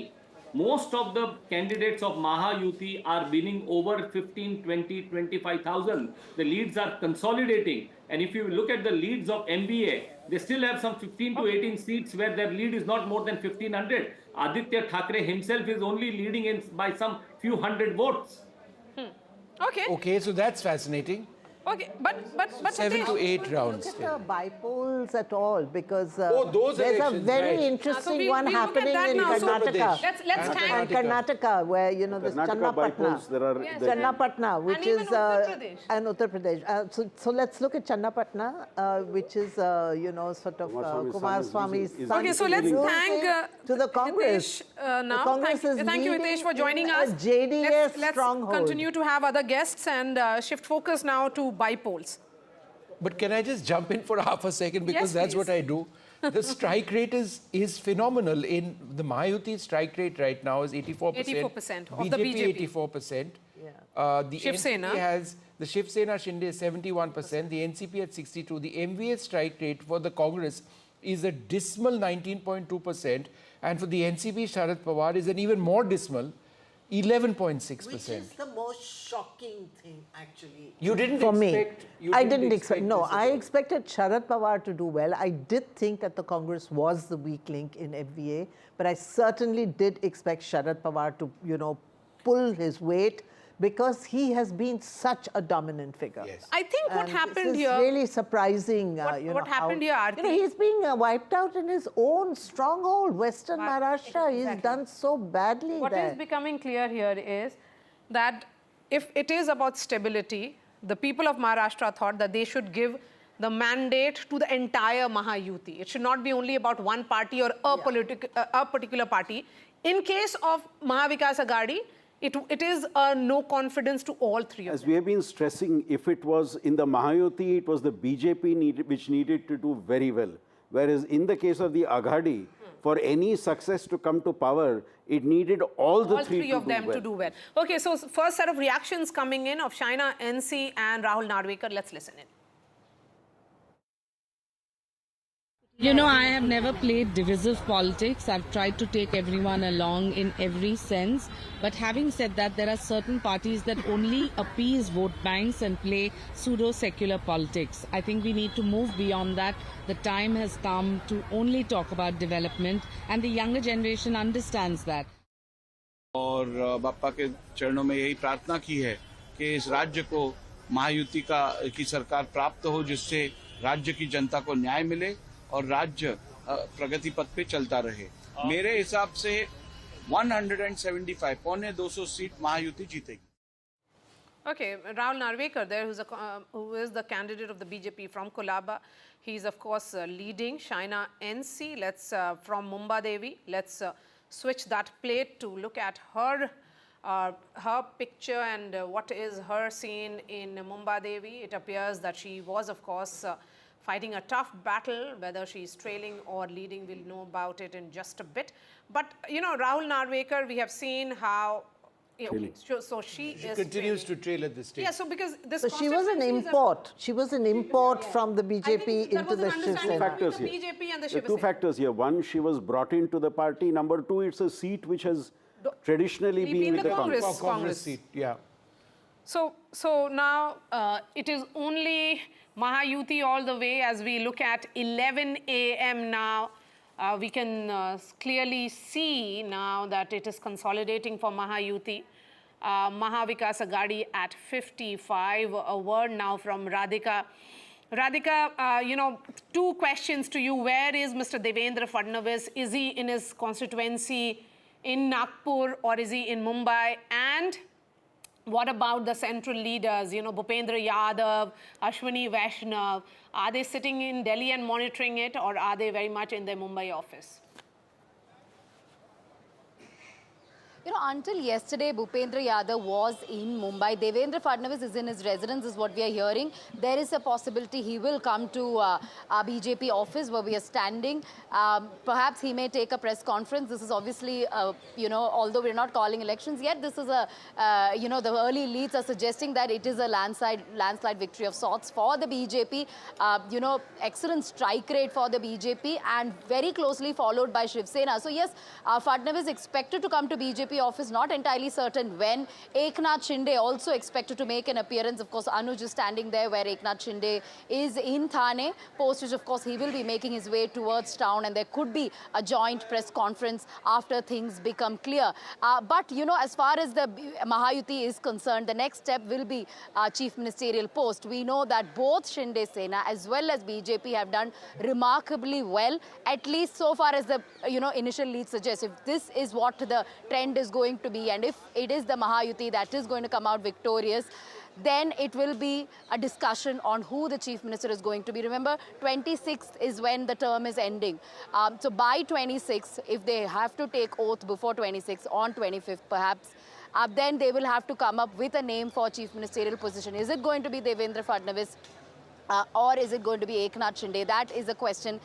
Speaker 18: Most of the candidates of Mahayuti are winning over 15, 20, 25,000. The leads are consolidating. And if you look at the leads of MBA, they still have some 15 to 18 seats where their lead is not more than 1,500. Aditya Thackeray himself is only leading by some few hundred votes.
Speaker 1: Okay.
Speaker 3: Okay, so that's fascinating.
Speaker 1: Okay, but
Speaker 3: 7 to 8 rounds.
Speaker 11: Look at the bypolls at all, because
Speaker 3: those
Speaker 11: there's a
Speaker 3: elections,
Speaker 11: very
Speaker 3: right.
Speaker 11: interesting
Speaker 1: we'll
Speaker 11: one
Speaker 1: look at
Speaker 11: happening
Speaker 1: that
Speaker 11: in
Speaker 1: now. So
Speaker 11: Karnataka.
Speaker 1: let's
Speaker 11: And
Speaker 1: thank
Speaker 11: Karnataka, where, you know, this
Speaker 10: Karnataka bypolls, there are...
Speaker 1: Yes,
Speaker 10: there-
Speaker 11: Channapatna, which
Speaker 1: and even
Speaker 11: is
Speaker 1: Uttar Pradesh.
Speaker 11: and Uttar Pradesh. So let's look at Channapatna, which is you know, sort of Kumaraswamy's son.
Speaker 1: Okay, so let's thank
Speaker 11: to the Congress.
Speaker 1: Hitesh, now.
Speaker 11: The Congress
Speaker 1: Thank you,
Speaker 11: is
Speaker 1: Hitesh, for
Speaker 11: leading
Speaker 1: joining
Speaker 11: in
Speaker 1: us.
Speaker 11: a JDS
Speaker 1: Let's
Speaker 11: stronghold.
Speaker 1: continue to have other guests and shift focus now to bypolls.
Speaker 3: But can I just jump in for half a second, because
Speaker 1: Yes,
Speaker 3: that's what
Speaker 1: please.
Speaker 3: I do. The strike rate is phenomenal. In the Mahayuti strike rate right now is 84%.
Speaker 1: 84% of the BJP.
Speaker 3: 84%.
Speaker 11: Yeah.
Speaker 3: The
Speaker 1: Shiv
Speaker 3: NCP
Speaker 1: Sena.
Speaker 3: has the Shiv Sena Shinde is 71%. The NCP at 62. The MVS strike rate for the Congress is a dismal 19.2%, and for the NCP Sharad Pawar is an even more dismal 11.6%.
Speaker 11: Which is the most shocking thing, actually.
Speaker 3: You didn't
Speaker 11: For
Speaker 3: expect.
Speaker 11: me,
Speaker 3: you
Speaker 11: I didn't expect.
Speaker 3: this
Speaker 11: No,
Speaker 3: at
Speaker 11: I
Speaker 3: all.
Speaker 11: expected Sharad Pawar to do well. I did think that the Congress was the weak link in MVA, but I certainly did expect Sharad Pawar to, you know, pull his weight, because he has been such a dominant figure.
Speaker 3: Yes.
Speaker 1: I think what
Speaker 11: And
Speaker 1: happened
Speaker 11: this is
Speaker 1: here.
Speaker 11: really surprising.
Speaker 1: What-
Speaker 11: you know,
Speaker 1: what happened here,
Speaker 11: you know,
Speaker 1: Aarti?
Speaker 11: he's being wiped out in his own stronghold, Western Maharashtra. He's
Speaker 1: Exactly.
Speaker 11: done so badly
Speaker 1: What
Speaker 11: there.
Speaker 1: is becoming clear here is that if it is about stability, the people of Maharashtra thought that they should give the mandate to the entire Mahayuti. It should not be only about one party or a particular party. In case of Mahavikas Aghadi, it is a no confidence to all three of
Speaker 10: As
Speaker 1: them.
Speaker 10: we have been stressing, if it was in the Mahayuti, it was the BJP which needed to do very well. Whereas in the case of the Aghadi, for any success to come to power, it needed all the
Speaker 1: All three of them to do well. Okay, so first set of reactions coming in of Shaina NC and Rahul Narvekar. Let's listen in.
Speaker 19: You know, I have never played divisive politics. I've tried to take everyone along in every sense. But having said that, there are certain parties that only appease vote banks and play pseudo-secular politics. I think we need to move beyond that. The time has come to only talk about development, and the younger generation understands that.
Speaker 20: और बापा के चरणों में यही प्रार्थना की है कि इस राज्य को महायुति की सरकार प्राप्त हो, जिससे राज्य की जनता को न्याय मिले और राज्य प्रगति पथ पे चलता रहे। मेरे हिसाब से 175 पौने 200 सीट महायुति जीतेगी।
Speaker 1: Okay, Rahul Narvekar there, who is the candidate of the BJP from Kolaba. He's of course leading. Shaina NC, from Mumba Devi. Let's switch that plate to look at her picture and what is her scene in Mumba Devi. It appears that she was, of course, fighting a tough battle. Whether she's trailing or leading, we'll know about it in just a bit. But, you know, Rahul Narvekar, we have seen how... Okay, so she
Speaker 3: continues to trail at this stage.
Speaker 1: Yeah, so because this...
Speaker 11: So she was an import. She was an import from the BJP into the Shiv Sena.
Speaker 10: Factors here.
Speaker 1: BJP and the
Speaker 10: There
Speaker 1: Shiv
Speaker 10: are two
Speaker 1: Sena.
Speaker 10: factors here. One, she was brought into the party. Number two, it's a seat which has traditionally been with the Congress.
Speaker 3: Congress seat, yeah.
Speaker 1: So now it is only Mahayuti all the way. As we look at 11 a.m. now, we can clearly see now that it is consolidating for Mahayuti. Mahavikas Aghadi at 55. A word now from Radhika. Radhika, you know, two questions to you. Where is Mr. Devendra Fadnavis? Is he in his constituency in Nagpur or is he in Mumbai? And what about the central leaders, you know, Bhupendra Yadav, Ashwini Vaishnav? Are they sitting in Delhi and monitoring it, or are they very much in their Mumbai office?
Speaker 7: You know, until yesterday, Bhupendra Yadav was in Mumbai. Devendra Fadnavis is in his residence, is what we are hearing. There is a possibility he will come to our BJP office where we are standing. Perhaps he may take a press conference. This is obviously, you know, although we're not calling elections yet, this is a, you know, the early leads are suggesting that it is a landslide victory of sorts for the BJP. You know, excellent strike rate for the BJP and very closely followed by Shiv Sena. So yes, Fadnavis expected to come to BJP BJP office, not entirely certain when. Eknath Shinde also expected to make an appearance. Of course, Anuj is standing there where Eknath Shinde is in Thane, post which of course he will be making his way towards town, and there could be a joint press conference after things become clear. But, you know, as far as the Mahayuti is concerned, the next step will be chief ministerial post. We know that both Shinde Sena as well as BJP have done remarkably well, at least so far as the initial lead suggests. If this is what the trend is going to be, and if it is the Mahayuti that is going to come out victorious, then it will be a discussion on who the chief minister is going to be. Remember, 26th is when the term is ending. So by 26th, if they have to take oath before 26th, on 25th perhaps, then they will have to come up with a name for chief ministerial position. Is it going to be Devendra Fadnavis? Or is it going to be Eknath Shinde? That is a question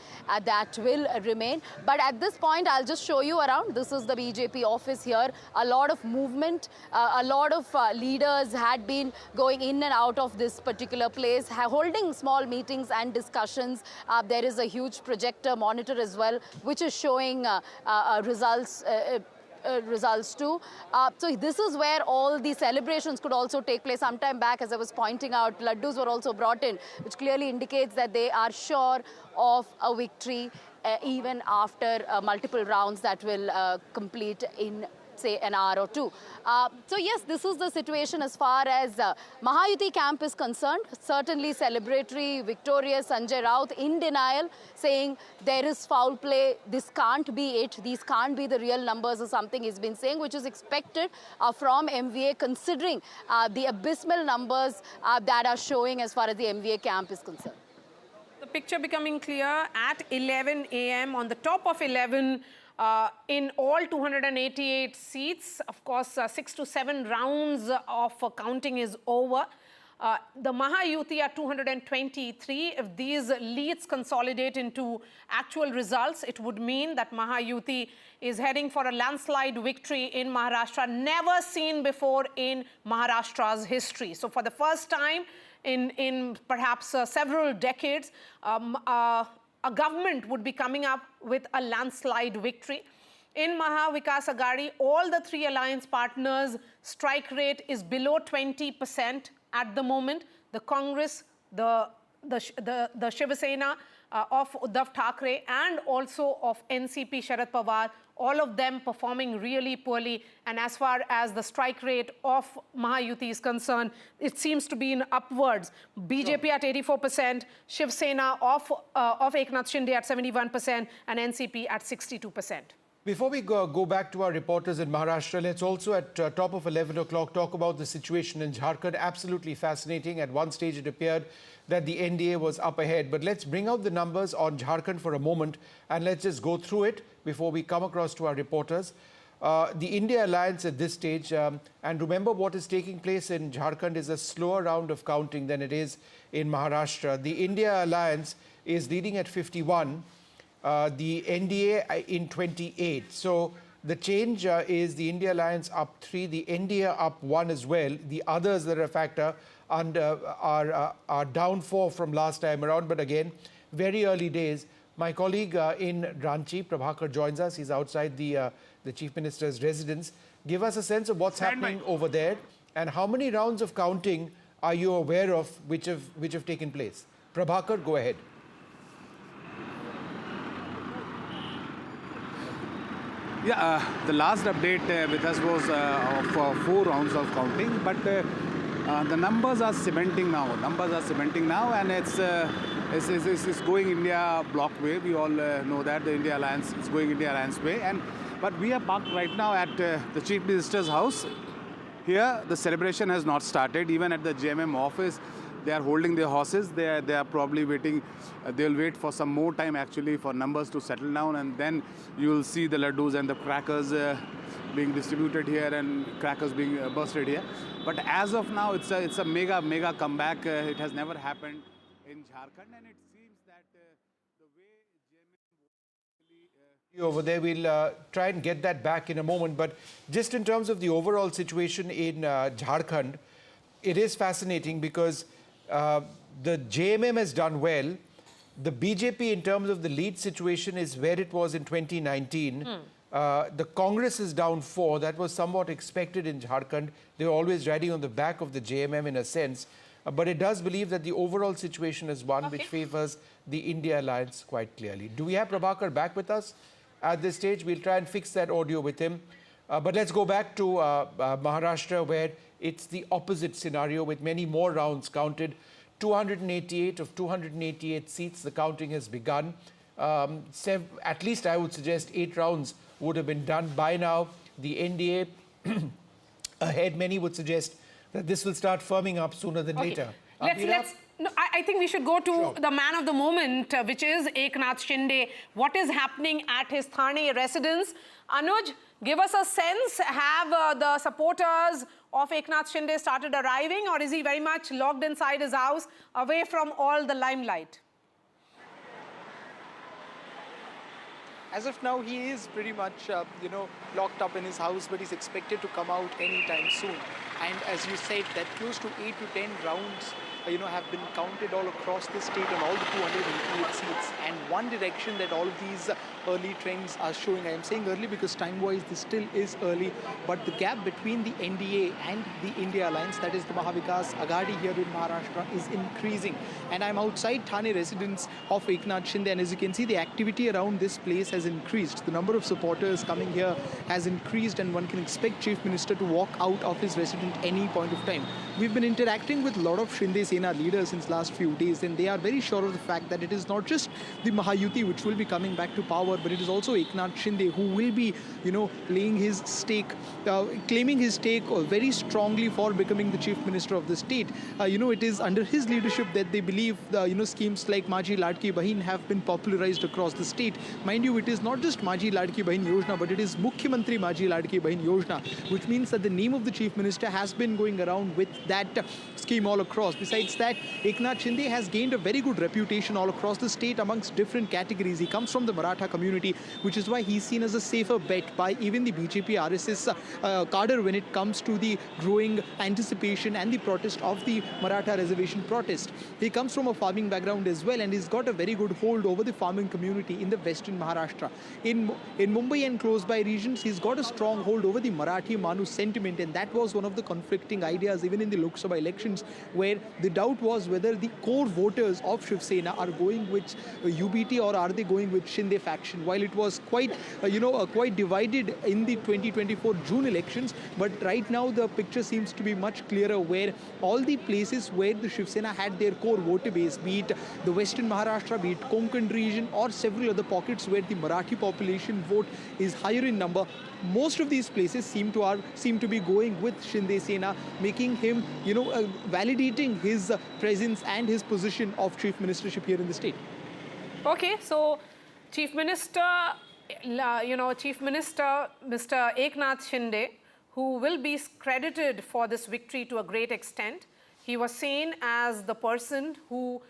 Speaker 7: that will remain. But at this point, I'll just show you around. This is the BJP office here. A lot of movement, a lot of leaders had been going in and out of this particular place, holding small meetings and discussions. There is a huge projector monitor as well, which is showing results too. So this is where all the celebrations could also take place. Some time back, as I was pointing out, laddus were also brought in, which clearly indicates that they are sure of a victory even after multiple rounds that will complete in, say, an hour or two. So yes, this is the situation as far as Mahayuti camp is concerned. Certainly celebratory, victorious. Sanjay Raut in denial, saying there is foul play, this can't be it, these can't be the real numbers or something he's been saying, which is expected from MVA considering the abysmal numbers that are showing as far as the MVA camp is concerned.
Speaker 1: The picture becoming clear at 11 a.m. on the top of 11 in all 288 seats. Of course, 6 to 7 rounds of counting is over. The Mahayuti are 223. If these leads consolidate into actual results, it would mean that Mahayuti is heading for a landslide victory in Maharashtra, never seen before in Maharashtra's history. So for the first time in perhaps several decades, a government would be coming up with a landslide victory. In Maha Vikas Aghadi, all the three alliance partners' strike rate is below 20% at the moment. The Congress, the Shiva Sena of Uddhav Thackeray, and also of NCP Sharad Pawar, all of them performing really poorly. And as far as the strike rate of Mahayuti is concerned, it seems to be in upwards. BJP at 84%, Shiv Sena of Eknath Shinde at 71%, and NCP at 62%.
Speaker 3: Before we go back to our reporters in Maharashtra, let's also at top of 11 o'clock talk about the situation in Jharkhand. Absolutely fascinating. At one stage, it appeared that the NDA was up ahead. But let's bring out the numbers on Jharkhand for a moment, and let's just go through it before we come across to our reporters. The India alliance at this stage, and remember what is taking place in Jharkhand is a slower round of counting than it is in Maharashtra. The India alliance is leading at 51. The NDA in 28. So the change is the India alliance up 3, the NDA up 1 as well. The others that are a factor are down 4 from last time around. But again, very early days. My colleague in Ranchi, Prabhakar, joins us. He's outside the Chief Minister's residence. Give us a sense of what's happening over there, and how many rounds of counting are you aware of which have taken place? Prabhakar, go ahead.
Speaker 9: Yeah, the last update with us was of 4 rounds of counting, but the numbers are cementing now. And it's going India block way. We all know that the India Alliance is going India Alliance way. But we are parked right now at the Chief Minister's house. Here, the celebration has not started. Even at the JMM office, they are holding their horses. They are probably waiting. They'll wait for some more time actually for numbers to settle down, and then you'll see the laddus and the crackers being distributed here and crackers being bursted here. But as of now, it's a mega comeback. It has never happened in Jharkhand, and it seems that the way JMM
Speaker 3: over there, we'll try and get that back in a moment. But just in terms of the overall situation in Jharkhand, it is fascinating because the JMM has done well. The BJP, in terms of the lead situation, is where it was in 2019. The Congress is down 4. That was somewhat expected in Jharkhand. They were always riding on the back of the JMM in a sense. But it does believe that the overall situation is one which favors the India alliance quite clearly. Do we have Prabhakar back with us at this stage? We'll try and fix that audio with him. But let's go back to Maharashtra, where it's the opposite scenario with many more rounds counted. 288 of 288 seats, the counting has begun. At least I would suggest 8 rounds would have been done by now. The NDA ahead, many would suggest that this will start firming up sooner than later.
Speaker 1: I think we should go to the man of the moment, which is Eknath Shinde. What is happening at his Thane residence? Anuj, give us a sense. Have the supporters of Eknath Shinde started arriving, or is he very much locked inside his house, away from all the limelight?
Speaker 16: As of now, he is pretty much, locked up in his house, but he's expected to come out anytime soon. And as you said, that close to 8 to 10 rounds, have been counted all across the state on all the 288 seats. And one direction that all of these early trends are showing, I am saying early because time-wise this still is early, but the gap between the NDA and the India Alliance, that is the Mahavikas Aghadi here in Maharashtra, is increasing. And I'm outside Thane residence of Eknath Shinde, and as you can see, the activity around this place has increased. The number of supporters coming here has increased, and one can expect Chief Minister to walk out of his residence any point of time. We've been interacting with a lot of Shinde Sena leaders since last few days, and they are very sure of the fact that it is not just the Mahayuti which will be coming back to power, but it is also Eknath Shinde who will be, laying his stake, claiming his stake very strongly for becoming the Chief Minister of the state. It is under his leadership that they believe, schemes like Maji Ladki Bahin have been popularized across the state. Mind you, it is not just Maji Ladki Bahin Yojana, but it is Mukhyamantri Maji Ladki Bahin Yojana, which means that the name of the Chief Minister has been going around with that scheme all across. Besides that, Eknath Shinde has gained a very good reputation all across the state amongst different categories. He comes from the Maratha community, which is why he's seen as a safer bet by even the BJP RSS cadre when it comes to the growing anticipation and the protest of the Maratha reservation protest. He comes from a farming background as well, and he's got a very good hold over the farming community in the western Maharashtra. In Mumbai and close by regions, he's got a strong hold over the Marathi Manu sentiment, and that was one of the conflicting ideas even in the Lok Sabha elections, where the doubt was whether the core voters of Shiv Sena are going with UBT or are they going with Shinde faction. While it was quite, quite divided in the 2024 June elections, but right now the picture seems to be much clearer, where all the places where the Shiv Sena had their core voter base, be it the western Maharashtra, be it Konkan region, or several other pockets where the Marathi population vote is higher in number, most of these places seem to be going with Shinde Sena, making him, validating his presence and his position of chief ministership here in the state.
Speaker 1: Okay, so Chief Minister, Mr. Eknath Shinde, who will be credited for this victory to a great extent. He was seen as the person who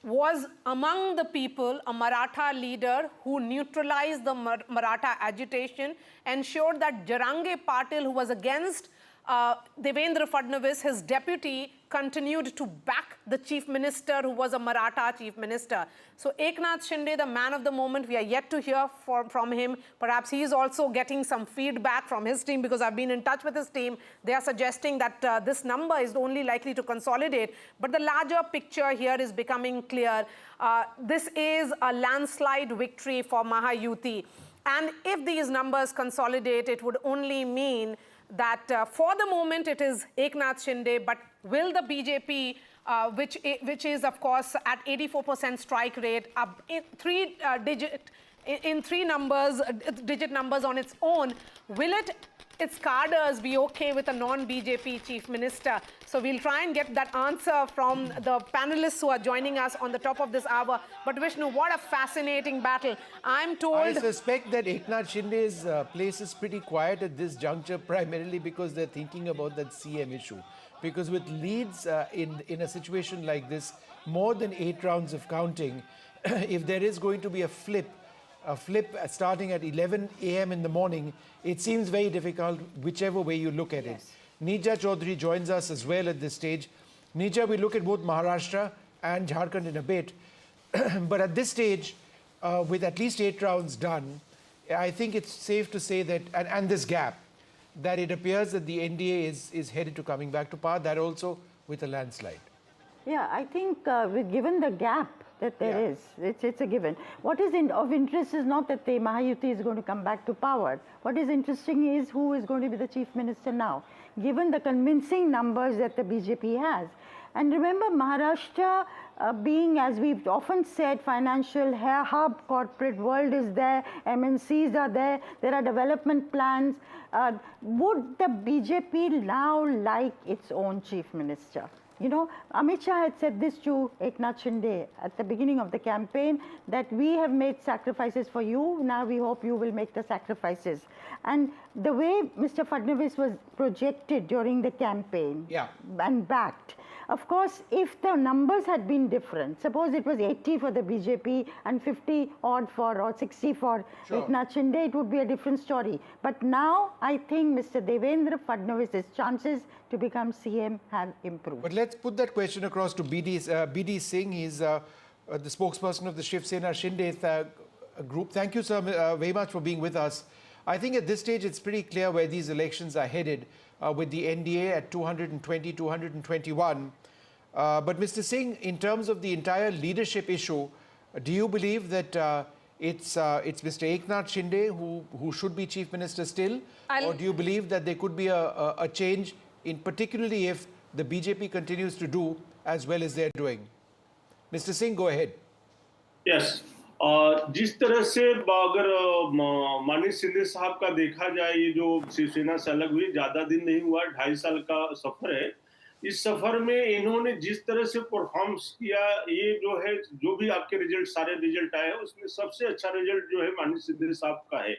Speaker 1: was among the people, a Maratha leader who neutralized the Maratha agitation, ensured that Jarange Patil, who was against Devendra Fadnavis, his deputy, continued to back the chief minister, who was a Maratha chief minister. So Eknath Shinde, the man of the moment, we are yet to hear from him. Perhaps he is also getting some feedback from his team, because I've been in touch with his team. They are suggesting that this number is only likely to consolidate. But the larger picture here is becoming clear. This is a landslide victory for Mahayuti. And if these numbers consolidate, it would only mean that for the moment it is Eknath Shinde, but will the BJP, which is of course at 84% strike rate, up in digit numbers on its own, will its cadres be okay with a non-BJP chief minister? So we'll try and get that answer from the panelists who are joining us on the top of this hour. But Vishnu, what a fascinating battle. I'm told...
Speaker 3: I suspect that Eknath Shinde's place is pretty quiet at this juncture, primarily because they're thinking about that CM issue. Because with leads in a situation like this, more than 8 rounds of counting, if there is going to be a flip starting at 11 a.m. in the morning, it seems very difficult whichever way you look at it. Nija Chaudhary joins us as well at this stage. Nija, we look at both Maharashtra and Jharkhand in a bit. But at this stage, with at least 8 rounds done, I think it's safe to say that, and this gap, that it appears that the NDA is headed to coming back to power, that also with a landslide.
Speaker 21: Yeah, I think given the gap that there is, it's a given. What is of interest is not that the Mahayuti is going to come back to power. What is interesting is who is going to be the chief minister now, given the convincing numbers that the BJP has. And remember, Maharashtra being, as we've often said, financial hub, corporate world is there, MNCs are there are development plans. Would the BJP now like its own chief minister? You know, Amit Shah had said this to Eknath Shinde at the beginning of the campaign, that we have made sacrifices for you, now we hope you will make the sacrifices. And the way Mr. Fadnavis was projected during the campaign and backed, of course, if the numbers had been different, suppose it was 80 for the BJP and 50 odd for, or 60 for Eknath Shinde, it would be a different story. But now, I think Mr. Devendra Fadnavis's chances to become CM have improved.
Speaker 3: But let's put that question across to BD Singh. He's the spokesperson of the Shiv Sena Shinde group. Thank you, sir, very much for being with us. I think at this stage, it's pretty clear where these elections are headed. With the NDA at 220, 221. But Mr. Singh, in terms of the entire leadership issue, do you believe that it's Mr. Eknath Shinde who should be chief minister still? Or do you believe that there could be a change, in particularly if the BJP continues to do as well as they're doing? Mr. Singh, go ahead.
Speaker 22: Yes. जिस तरह से अगर माननीय शिंदे साहब का देखा जाए, ये जो शिवसेना से अलग हुई ज्यादा दिन नहीं हुआ, 2.5 साल का सफर है। इस सफर में इन्होंने जिस तरह से परफॉर्मेंस किया, ये जो है, जो भी आपके रिजल्ट, सारे रिजल्ट आए हैं, उसमें सबसे अच्छा रिजल्ट जो है माननीय शिंदे साहब का है।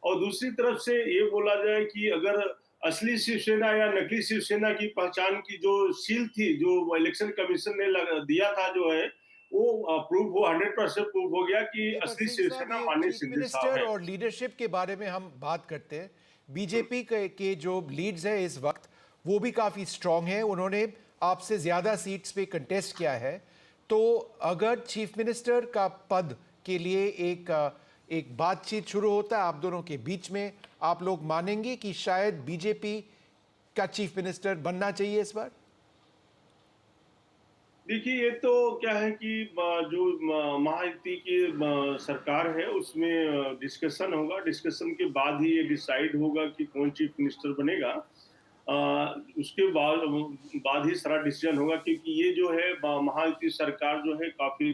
Speaker 22: और दूसरी तरफ से ये बोला जाए कि अगर असली शिवसेना या नकली शिवसेना की पहचान की जो सील थी, जो इलेक्शन कमीशन ने दिया था, जो है वो प्रूव हो, 100% प्रूव हो गया कि असली शिवसेना माननीय शिंदे साहब है।
Speaker 3: और लीडरशिप के बारे में हम बात करते हैं, बीजेपी के जो लीड्स है इस वक्त वो भी काफी स्ट्रांग है, उन्होंने आपसे ज्यादा सीट्स पे कंटेस्ट किया है। तो अगर चीफ मिनिस्टर का पद के लिए एक बातचीत शुरू होता है आप दोनों के बीच में, आप लोग मानेंगे कि शायद बीजेपी का चीफ मिनिस्टर बनना चाहिए इस बार?
Speaker 22: देखिए, ये तो क्या है कि जो महायुति की सरकार है उसमें डिस्कशन होगा, डिस्कशन के बाद ही ये डिसाइड होगा कि कौन चीफ मिनिस्टर बनेगा। उसके बाद ही सारा डिसीजन होगा, क्योंकि ये जो है महायुति सरकार जो है काफी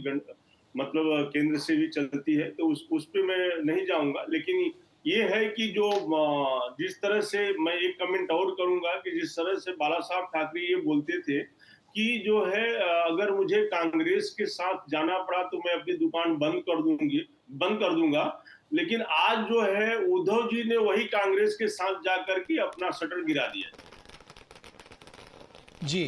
Speaker 22: मतलब केंद्र से भी चलती है, तो उस पे मैं नहीं जाऊंगा। लेकिन ये है कि जो जिस तरह से मैं एक कमेंट और करूंगा कि जिस तरह से बाला साहब ठाकरे ये बोलते थे कि जो है अगर मुझे कांग्रेस के साथ जाना पड़ा तो मैं अपनी दुकान बंद कर दूंगा, लेकिन आज जो है उद्धव जी ने वही कांग्रेस के साथ जाकर के अपना शटर गिरा दिया।
Speaker 3: जी,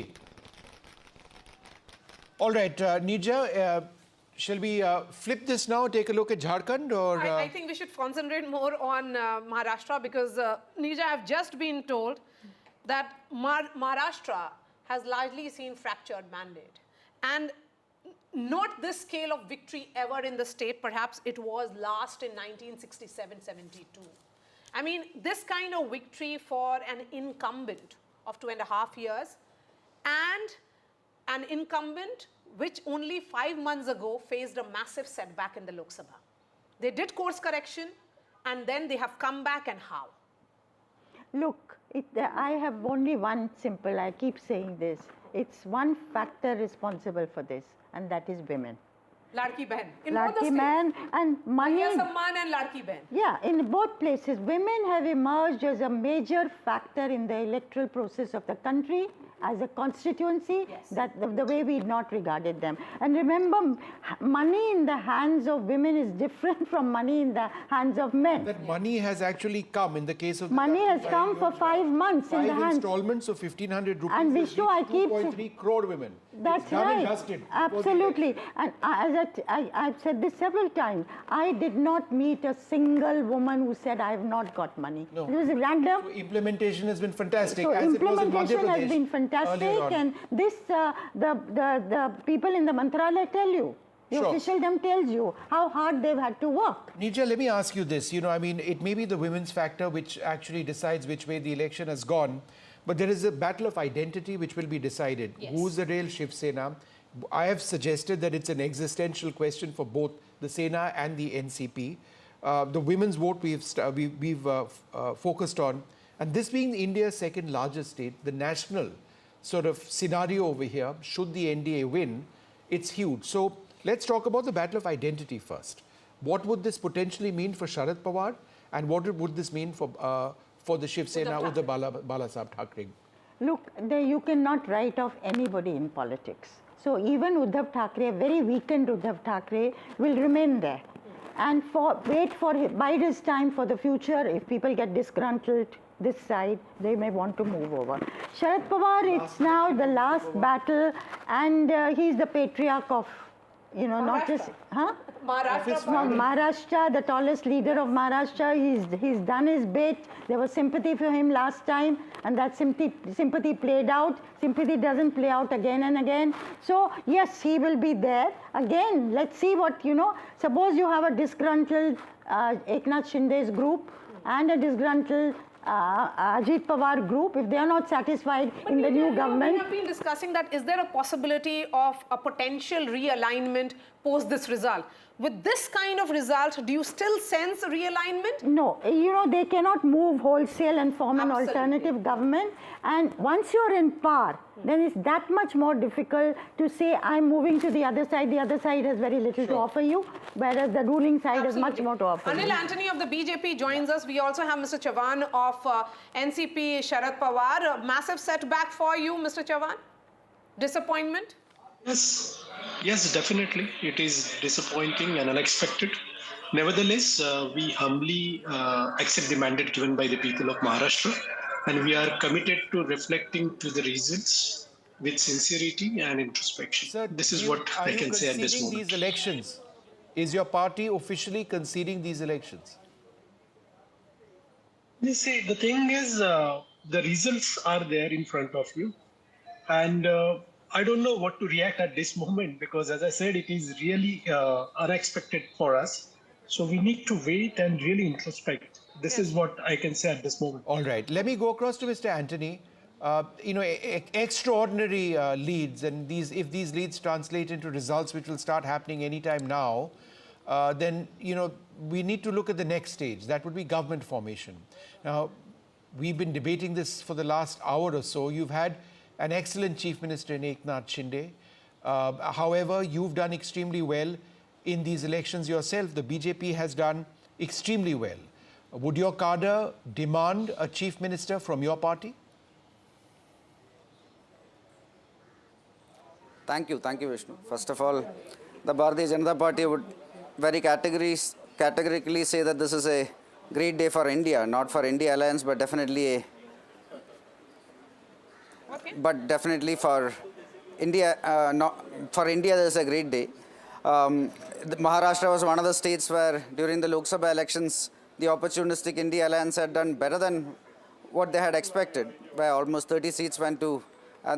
Speaker 3: all right, Nija, shall we flip this now, take a look at Jharkhand? Or
Speaker 1: I think we should concentrate more on Maharashtra, because Nija, I've just been told that Maharashtra has largely seen fractured mandate, and not this scale of victory ever in the state. Perhaps it was last in 1967-72. I mean, this kind of victory for an incumbent of 2.5 years, and an incumbent which only 5 months ago faced a massive setback in the Lok Sabha. They did course correction, and then they have come back, and how?
Speaker 21: Look, I have only one simple, I keep saying this, it's one factor responsible for this, and that is women.
Speaker 1: Ladki Behan. In
Speaker 21: Ladki
Speaker 1: both the
Speaker 21: Behan
Speaker 1: states.
Speaker 21: and money.
Speaker 1: Mahiya Samman and Ladki Behan.
Speaker 21: Yeah, in both places, women have emerged as a major factor in the electoral process of the country, as a constituency, that the way we not regarded them. And remember, money in the hands of women is different from money in the hands of men.
Speaker 3: That money has actually come in the case of...
Speaker 21: Money has come for 5 months in the hands.
Speaker 3: 5 installments of 1,500 rupees.
Speaker 21: And Vishnu, I keep...
Speaker 3: 2.3 crore women.
Speaker 21: That's right. Absolutely. And as I've said this several times, I did not meet a single woman who said, I have not got money.
Speaker 3: No.
Speaker 21: It was random.
Speaker 3: So implementation has been fantastic.
Speaker 21: So
Speaker 3: as
Speaker 21: implementation
Speaker 3: it was in
Speaker 21: has been fantastic, and this, the people in the Mantralaya tell you The officialdom tells you how hard they've had to work.
Speaker 3: Nija, let me ask you this. I mean, it may be the women's factor which actually decides which way the election has gone, but there is a battle of identity which will be decided.
Speaker 1: Yes.
Speaker 3: Who's the real Shiv Sena? I have suggested that it's an existential question for both the Sena and the NCP. The women's vote we've focused on, and this being India's second largest state, the national sort of scenario over here, should the NDA win, it's huge. So let's talk about the battle of identity first. What would this potentially mean for Sharad Pawar, and what would this mean for the Shiv Sena or the Balasaheb Thackeray?
Speaker 21: Look, you cannot write off anybody in politics. So even Uddhav Thackeray, a very weakened Uddhav Thackeray, will remain there. And bide his time for the future. If people get disgruntled this side, they may want to move over. Sharad Pawar, it's now the last battle, and he's the patriarch of, not just... Maharashtra, the tallest leader of Maharashtra. He's done his bit. There was sympathy for him last time, and that sympathy played out. Sympathy doesn't play out again and again. So yes, he will be there. Again, let's see what, suppose you have a disgruntled Eknath Shinde's group and a disgruntled Ajit Pawar group. If they are not satisfied in the new government...
Speaker 1: We have been discussing that. Is there a possibility of a potential realignment post this result? With this kind of result, do you still sense a realignment?
Speaker 21: No. They cannot move wholesale and form an alternative government. And once you're in power, then it's that much more difficult to say, I'm moving to the other side. The other side has very little to offer you, whereas the ruling side has much more to offer you.
Speaker 1: Anil Antony of the BJP joins us. We also have Mr. Chavan of NCP Sharad Pawar. A massive setback for you, Mr. Chavan? Disappointment?
Speaker 2: Yes, definitely. It is disappointing and unexpected. Nevertheless, we humbly accept the mandate given by the people of Maharashtra, and we are committed to reflecting to the results with sincerity and introspection.
Speaker 3: Sir,
Speaker 2: this is what I can say at this moment.
Speaker 3: These elections? Is your party officially conceding these elections?
Speaker 2: You see, the thing is, the results are there in front of you, and I don't know what to react at this moment, because as I said, it is really unexpected for us. So we need to wait and really introspect. This is what I can say at this moment.
Speaker 3: All right. Let me go across to Mr. Antony. Extraordinary leads, and if these leads translate into results which will start happening anytime now, then, we need to look at the next stage. That would be government formation. Now, we've been debating this for the last hour or so. You've had an excellent Chief Minister in Eknath Shinde. However, you've done extremely well in these elections yourself. The BJP has done extremely well. Would your cadre demand a Chief Minister from your party?
Speaker 5: Thank you, Vishnu. First of all, the Bharatiya Janata Party would very categorically say that this is a great day for India, not for India Alliance, but definitely for India. For India, this is a great day. Maharashtra was one of the states where during the Lok Sabha elections, the opportunistic India Alliance had done better than what they had expected, where almost 30 seats went to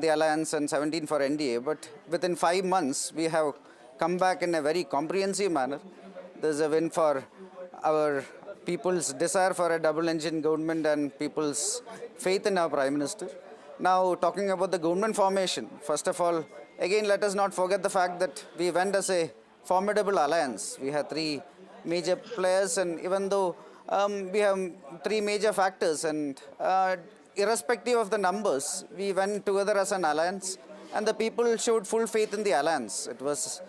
Speaker 5: the Alliance and 17 for NDA. But within 5 months, we have come back in a very comprehensive manner. There's a win for our people's desire for a double-engine government and people's faith in our Prime Minister. Now, talking about the government formation, first of all, again, let us not forget the fact that we went as a formidable alliance. We had 3 major players, and even though we have 3 major factors, and irrespective of the numbers, we went together as an alliance, and the people showed full faith in the alliance. It was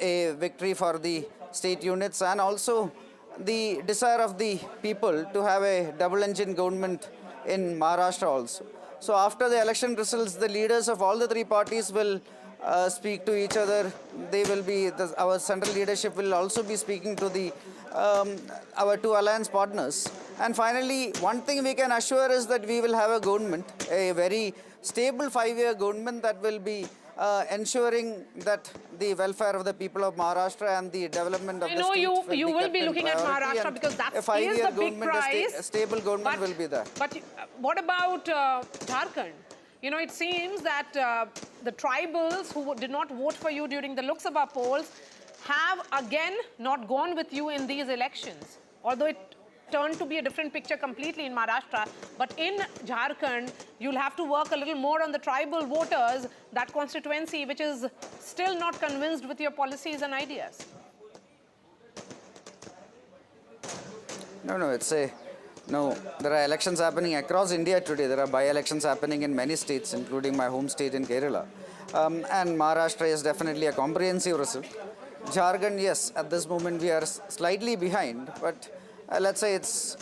Speaker 5: a victory for the state units and also the desire of the people to have a double-engine government in Maharashtra also. So after the election results, the leaders of all the 3 parties will speak to each other. They will be, our central leadership will also be speaking to our 2 alliance partners. And finally, one thing we can assure is that we will have a government, a very stable 5-year government that will be ensuring that the welfare of the people of Maharashtra and the development of the state
Speaker 1: you will be looking at Maharashtra because that is the big prize.
Speaker 5: A stable government will be there.
Speaker 1: But what about Jharkhand? It seems that the tribals who did not vote for you during the Lok Sabha polls have again not gone with you in these elections, although it turned to be a different picture completely in Maharashtra. But in Jharkhand, you'll have to work a little more on the tribal voters, that constituency which is still not convinced with your policies and ideas.
Speaker 5: No, there are elections happening across India today. There are by-elections happening in many states, including my home state in Kerala. And Maharashtra is definitely a comprehensive result. Jharkhand, yes, at this moment we are slightly behind, but let's say it's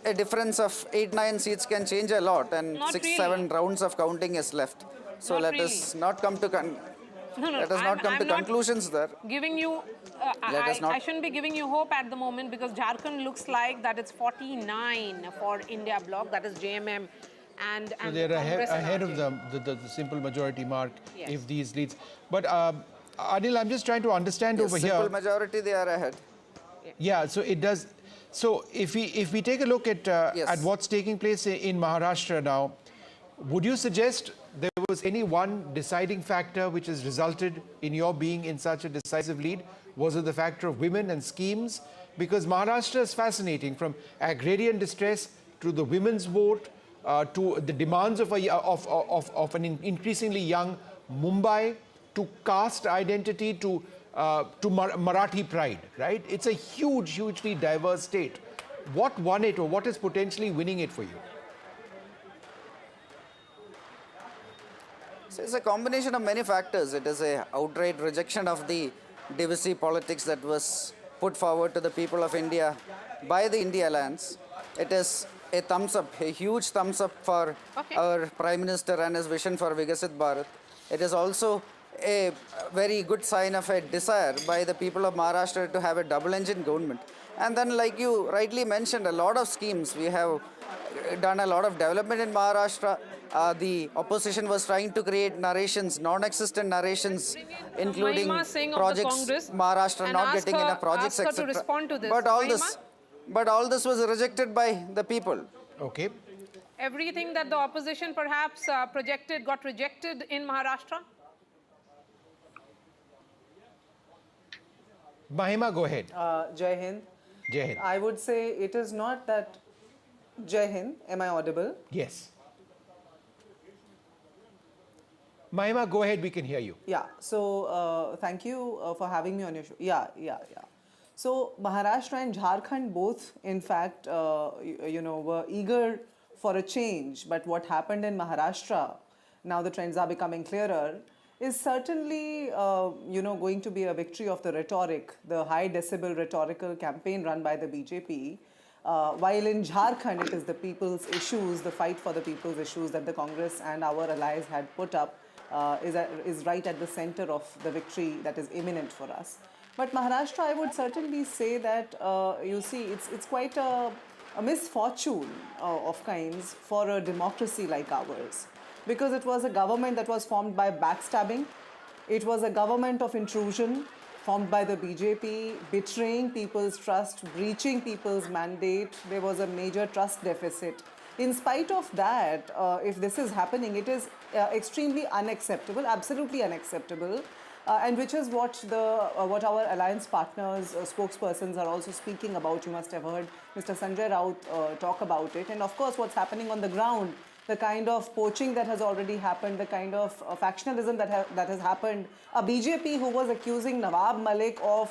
Speaker 5: a difference of 8-9 seats can change a lot, and
Speaker 1: Not
Speaker 5: 6-7
Speaker 1: really.
Speaker 5: rounds of counting is left. So
Speaker 1: Not
Speaker 5: let
Speaker 1: really.
Speaker 5: us not come to let us not come
Speaker 1: I'm
Speaker 5: to
Speaker 1: not
Speaker 5: conclusions there.
Speaker 1: Giving you, I shouldn't be giving you hope at the moment, because Jharkhand looks like that it's 49 for India bloc, that is JMM and
Speaker 3: So
Speaker 1: the
Speaker 3: they're
Speaker 1: Congress and
Speaker 3: ahead of
Speaker 1: RJD.
Speaker 3: the simple majority mark
Speaker 1: Yes.
Speaker 3: if these leads. But Anil, I'm just trying to understand over here.
Speaker 5: Simple majority, they are ahead.
Speaker 3: Yeah, so it does. So if we take a look at what's taking place in Maharashtra now, would you suggest there was any one deciding factor which has resulted in your being in such a decisive lead? Was it the factor of women and schemes? Because Maharashtra is fascinating, from agrarian distress to the women's vote to the demands of an increasingly young Mumbai, to caste identity, to Marathi pride, right? It's a hugely diverse state. What won it, or what is potentially winning it for you?
Speaker 5: So it's a combination of many factors. It is a outright rejection of the divisive politics that was put forward to the people of India by the India Alliance. It is a thumbs up, a huge thumbs up for our Prime Minister and his vision for Vikasit Bharat. It is also a very good sign of a desire by the people of Maharashtra to have a double-engine government. And then, like you rightly mentioned, a lot of schemes. We have done a lot of development in Maharashtra. The opposition was trying to create narrations, non-existent narrations, including projects, Maharashtra not getting enough projects, etc. But all this was rejected by the people.
Speaker 3: Okay.
Speaker 1: Everything that the opposition perhaps projected got rejected in Maharashtra?
Speaker 3: Mahima, go ahead.
Speaker 4: Jai Hind.
Speaker 3: Jai Hind.
Speaker 4: I would say it is not that. Jai Hind, am I audible?
Speaker 3: Yes. Mahima, go ahead, we can hear you.
Speaker 4: Yeah, so thank you for having me on your show. Yeah. So Maharashtra and Jharkhand both, in fact, were eager for a change. But what happened in Maharashtra, now the trends are becoming clearer, is certainly, going to be a victory of the rhetoric, the high decibel rhetorical campaign run by the BJP. While in Jharkhand, it is the people's issues, the fight for the people's issues that the Congress and our allies had put up is right at the center of the victory that is imminent for us. But Maharashtra, I would certainly say that, it's quite a misfortune of kinds for a democracy like ours. Because it was a government that was formed by backstabbing. It was a government of intrusion formed by the BJP, betraying people's trust, breaching people's mandate. There was a major trust deficit. In spite of that, if this is happening, it is extremely unacceptable, absolutely unacceptable. And which is what our alliance partners, spokespersons are also speaking about. You must have heard Mr. Sanjay Raut talk about it. And of course, what's happening on the ground, the kind of poaching that has already happened, the kind of factionalism that has happened. A BJP who was accusing Nawab Malik of,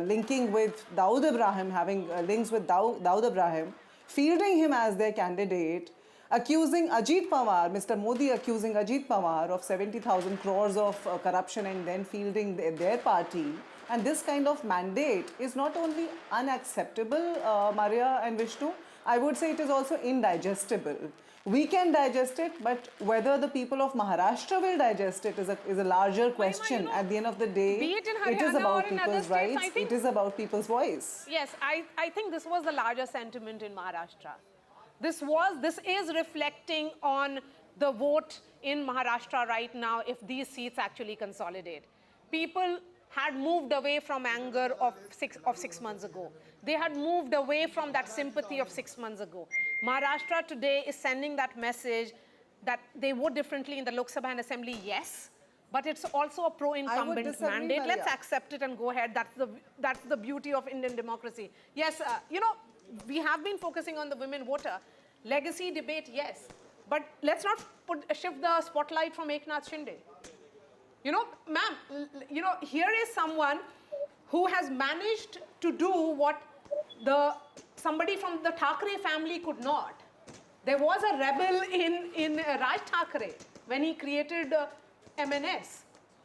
Speaker 4: linking with Dawood Ibrahim, having links with Dawood Ibrahim, fielding him as their candidate, accusing Ajit Pawar, Mr. Modi accusing Ajit Pawar of 70,000 crores of corruption and then fielding their party. And this kind of mandate is not only unacceptable, Maria and Vishnu, I would say it is also indigestible. We can digest it, but whether the people of Maharashtra will digest it is a larger question. At the end of the day, it is about people's rights, it is about people's voice.
Speaker 1: Yes, I think this was the larger sentiment in Maharashtra. This is reflecting on the vote in Maharashtra right now if these seats actually consolidate. People had moved away from anger of 6 months ago. They had moved away from that sympathy of 6 months ago. Maharashtra today is sending that message that they vote differently in the Lok Sabha and Assembly, yes, but it's also a pro-incumbent
Speaker 4: disagree,
Speaker 1: mandate.
Speaker 4: Maria.
Speaker 1: Let's accept it and go ahead. That's the beauty of Indian democracy. Yes, you know, we have been focusing on the women voter. Legacy debate, yes. But let's not shift the spotlight from Eknath Shinde. You know, ma'am, you know, here is someone who has managed to do what somebody from the Thackeray family could not. There was a rebel in Raj Thackeray when he created MNS.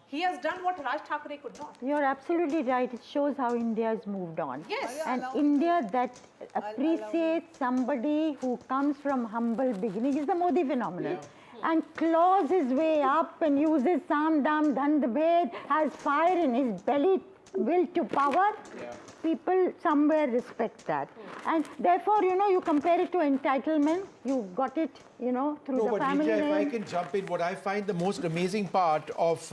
Speaker 1: He has done what Raj Thackeray could not.
Speaker 21: You're absolutely right. It shows how India has moved on.
Speaker 1: Yes.
Speaker 21: And India that appreciates somebody who comes from humble beginning is the Modi phenomenon. And claws his way up and uses Sam Dam Dhand Bhed, has fire in his belly, will to power. People somewhere respect that. And therefore, you know, you compare it to entitlement. You got it, you know, through the family
Speaker 3: Neerja,
Speaker 21: name.
Speaker 3: if I can jump in, what I find the most amazing part of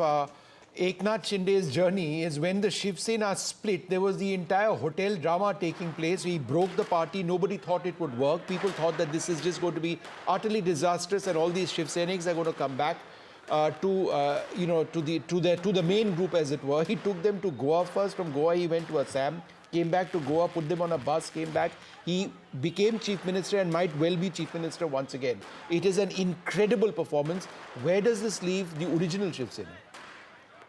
Speaker 3: Eknath Shinde's journey is when the Shiv Sena split, there was the entire hotel drama taking place. He broke the party. Nobody thought it would work. People thought that this is just going to be utterly disastrous and all these Shiv Seniks are going to come back to the main group, as it were. He took them to Goa first. From Goa, he went to Assam, came back to Goa, put them on a bus, came back. He became chief minister and might well be chief minister once again. It is an incredible performance. Where does this leave the original Shiv Sena?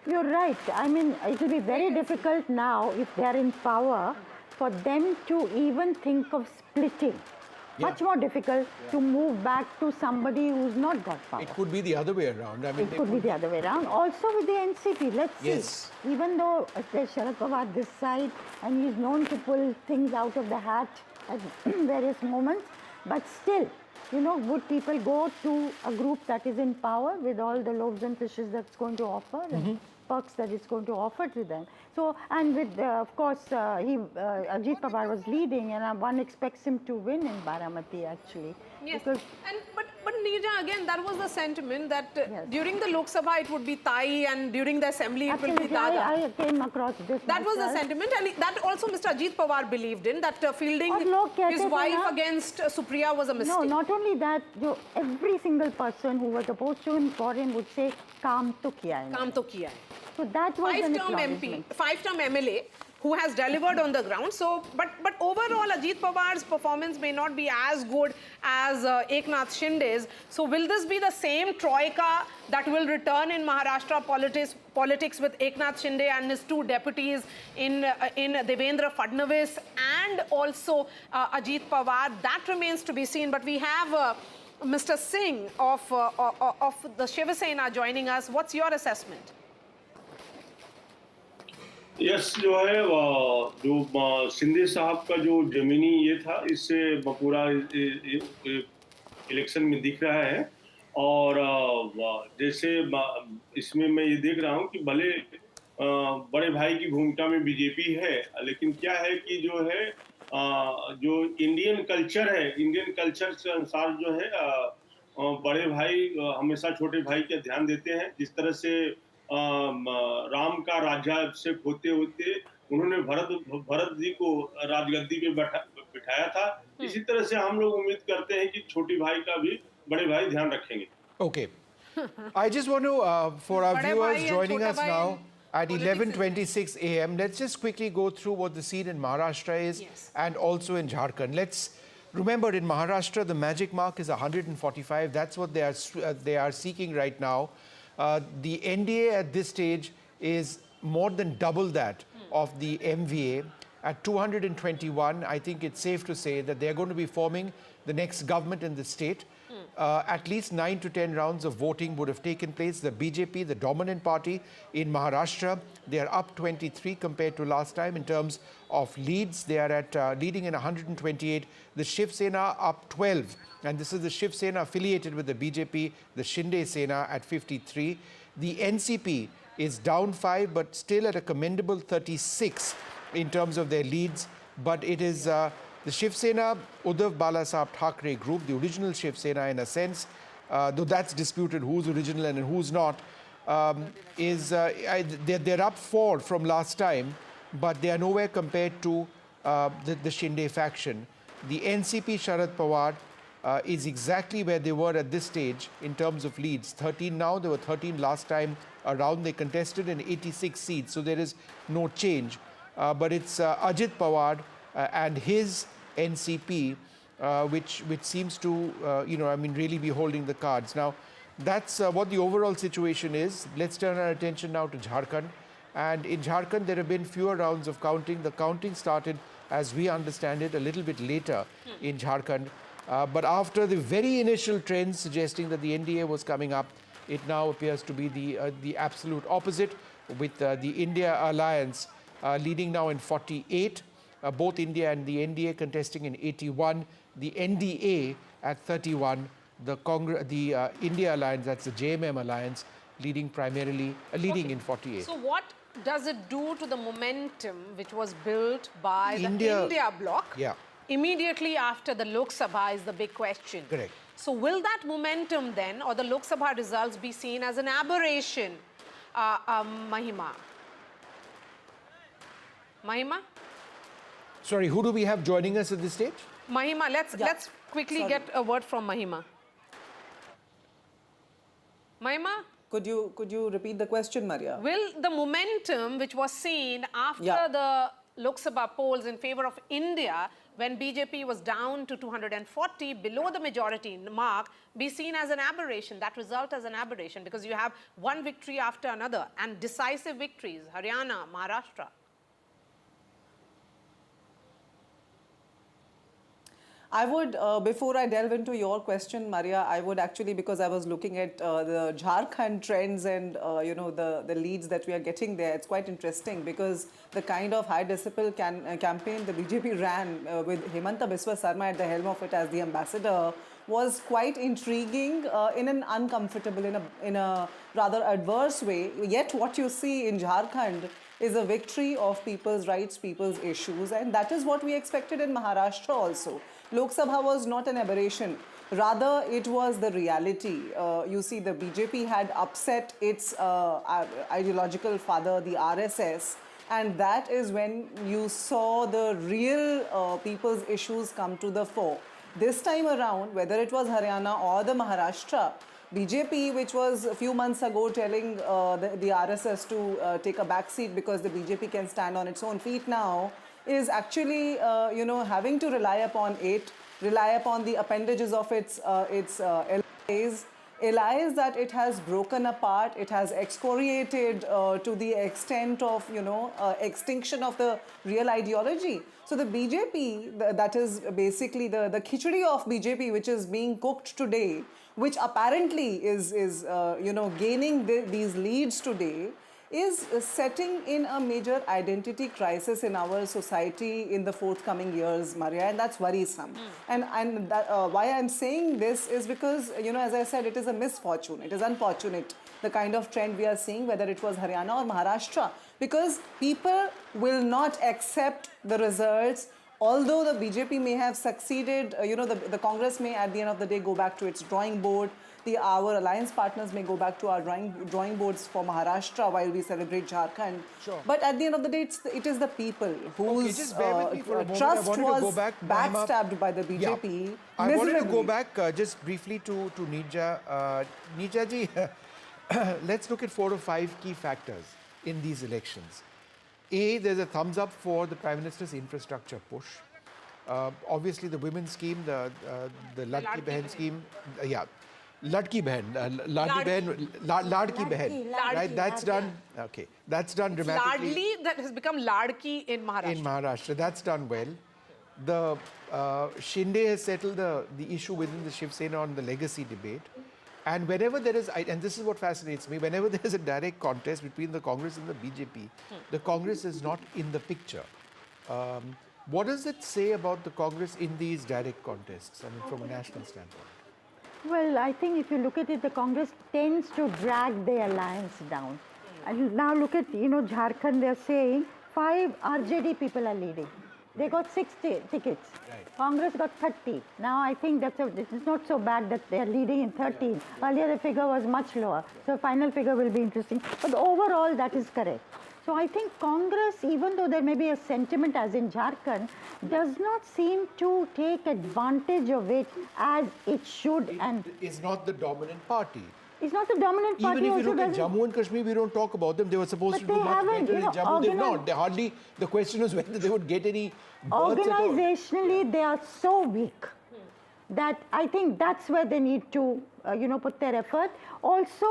Speaker 21: You're right. I mean, it will be very difficult now, if they are in power, for them to even think of splitting. Much more difficult to move back to somebody who's not got power.
Speaker 3: It could be the other way around. I mean,
Speaker 21: it could be the other way around. Also with the NCP, let's
Speaker 3: Yes.
Speaker 21: see. Even though there's Sharad Pawar this side, and he's known to pull things out of the hat at various moments, but still, you know, would people go to a group that is in power with all the loaves and fishes that's going to offer and perks that it's going to offer to them? So, and with, of course, Ajit Pawar was leading, and one expects him to win in Baramati, actually.
Speaker 1: Yes,
Speaker 21: Because
Speaker 1: but Neerja, again, that was the sentiment that during the Lok Sabha it would be Tai and during the assembly it will be Daga.
Speaker 21: I came across this
Speaker 1: That was the
Speaker 21: myself.
Speaker 1: sentiment, and that also Mr. Ajit Pawar believed in, that fielding his wife against Supriya was a mistake.
Speaker 21: No, not only that, every single person who was opposed to him for him would say, Kaam to kiya hai.
Speaker 1: Kaam to kiya hai.
Speaker 21: So that was an
Speaker 1: Five-term
Speaker 21: acknowledgement.
Speaker 1: MP, five-term MLA who has delivered on the ground. So, but overall, Ajit Pawar's performance may not be as good as Eknath Shinde's. So, will this be the same troika that will return in Maharashtra politics with Eknath Shinde and his two deputies in Devendra Fadnavis and also Ajit Pawar? That remains to be seen. But we have Mr. Singh of the Shiv Sena joining us. What's your assessment?
Speaker 22: Yes जो है जो शिंदे साहब का जो जमीनी ये था, इससे पूरा इलेक्शन में दिख रहा है। और जैसे इसमें मैं ये देख रहा हूँ कि भले बड़े भाई की भूमिका में बीजेपी है, लेकिन क्या है कि जो है जो इंडियन कल्चर है, इंडियन कल्चर के अनुसार जो है बड़े भाई हमेशा छोटे भाई का ध्यान देते हैं। जिस तरह से राम का राज्याभिषेक होते होते उन्होंने भरत जी को राजगद्दी पे बिठाया था, इसी तरह से हम लोग उम्मीद करते हैं कि छोटी भाई का भी बड़े भाई ध्यान रखेंगे।
Speaker 3: Okay. I just want to, for our viewers joining us now at 11:26 a.m., let's just quickly go through what the scene in Maharashtra is and also in Jharkhand. Let's remember, in Maharashtra, the magic mark is 145. That's what they are seeking right now. The NDA at this stage is more than double that of the MVA. At 221, I think it's safe to say that they're going to be forming the next government in the state. At least 9 to 10 rounds of voting would have taken place. The BJP, the dominant party in Maharashtra, they are up 23 compared to last time in terms of leads. They are at leading in 128. The Shiv Sena up 12. And this is the Shiv Sena affiliated with the BJP, the Shinde Sena at 53. The NCP is down 5, but still at a commendable 36 in terms of their leads. But it is the Shiv Sena, Uddhav Balasaheb Thackeray group, the original Shiv Sena in a sense, though that's disputed who's original and who's not, they're up 4 from last time, but they are nowhere compared to the Shinde faction. The NCP, Sharad Pawar, is exactly where they were at this stage in terms of leads. 13 now, there were 13 last time around. They contested in 86 seats, so there is no change. But it's Ajit Pawar and his NCP, which seems to, really be holding the cards. Now, that's what the overall situation is. Let's turn our attention now to Jharkhand. And in Jharkhand, there have been fewer rounds of counting. The counting started, as we understand it, a little bit later in Jharkhand. But after the very initial trends suggesting that the NDA was coming up, it now appears to be the absolute opposite, with the India alliance leading now in 48, both India and the NDA contesting in 81, the NDA at 31, the India alliance, that's the JMM alliance, leading in 48.
Speaker 1: So what does it do to the momentum which was built by the India bloc?
Speaker 3: Yeah.
Speaker 1: Immediately after the Lok Sabha is the big question.
Speaker 3: Correct.
Speaker 1: So will that momentum then, or the Lok Sabha results, be seen as an aberration, Mahima? Mahima?
Speaker 3: Sorry, who do we have joining us at this stage?
Speaker 1: Mahima, let's quickly get a word from Mahima. Mahima?
Speaker 4: Could you repeat the question, Maria?
Speaker 1: Will the momentum which was seen after the Lok Sabha polls in favor of India, when BJP was down to 240, below the majority mark, be seen as an aberration, that result as an aberration, because you have one victory after another and decisive victories, Haryana, Maharashtra?
Speaker 4: I would, before I delve into your question, Maria, I would actually, because I was looking at the Jharkhand trends and, the leads that we are getting there, it's quite interesting because the kind of high decibel campaign the BJP ran with Hemanta Biswa Sarma at the helm of it as the ambassador was quite intriguing in an uncomfortable, in a rather adverse way. Yet what you see in Jharkhand is a victory of people's rights, people's issues, and that is what we expected in Maharashtra also. Lok Sabha was not an aberration. Rather, it was the reality. You see, the BJP had upset its ideological father, the RSS, and that is when you saw the real people's issues come to the fore. This time around, whether it was Haryana or the Maharashtra, BJP, which was a few months ago telling the RSS to take a back seat because the BJP can stand on its own feet now, is actually, having to rely upon the appendages of its allies that it has broken apart, it has excoriated to the extent of, extinction of the real ideology. So the BJP, that is basically the khichdi of BJP, which is being cooked today, which apparently is gaining these leads today, is setting in a major identity crisis in our society in the forthcoming years, Maria, and that's worrisome. And why I'm saying this is because, as I said, it is a misfortune. It is unfortunate, the kind of trend we are seeing, whether it was Haryana or Maharashtra, because people will not accept the results. Although the BJP may have succeeded, the Congress may at the end of the day go back to its drawing board. Our alliance partners may go back to our drawing boards for Maharashtra while we celebrate Jharkhand.
Speaker 3: Sure.
Speaker 4: But at the end of the day, it is the people whose
Speaker 3: trust
Speaker 4: was backstabbed by the BJP.
Speaker 3: Yeah. I wanted to go back just briefly to Nija. Nija ji, let's look at 4 or 5 key factors in these elections. A, there's a thumbs up for the Prime Minister's infrastructure push. Obviously, the women's scheme, the Ladki Behan scheme, Ladki Behan, Ladki Behan, right? That's done. Okay, that's done dramatically.
Speaker 1: Ladli, that has become Ladki in Maharashtra.
Speaker 3: In Maharashtra, that's done well. The Shinde has settled the issue within the Shiv Sena on the legacy debate. And whenever there is, and this is what fascinates me, whenever there is a direct contest between the Congress and the BJP, the Congress is not in the picture. What does it say about the Congress in these direct contests, I mean, from a national standpoint?
Speaker 21: Well, I think if you look at it, the Congress tends to drag the alliance down. And now look at, Jharkhand, they're saying 5 RJD people are leading. They got 60 tickets. Right. Congress got 30. Now I think it's not so bad that they're leading in 13. Earlier the figure was much lower. So final figure will be interesting. But overall that is correct. So I think Congress, even though there may be a sentiment as in Jharkhand, does not seem to take advantage of it as it should. And
Speaker 3: is not the dominant party.
Speaker 21: It's not the dominant party.
Speaker 3: Even if you
Speaker 21: also
Speaker 3: look at Jammu and Kashmir, we don't talk about them. They were supposed to do much better in Jammu. They've not. They hardly. The question was whether they would get any births at all.
Speaker 21: Organizationally, they are so weak that I think that's where they need to, put their effort. Also,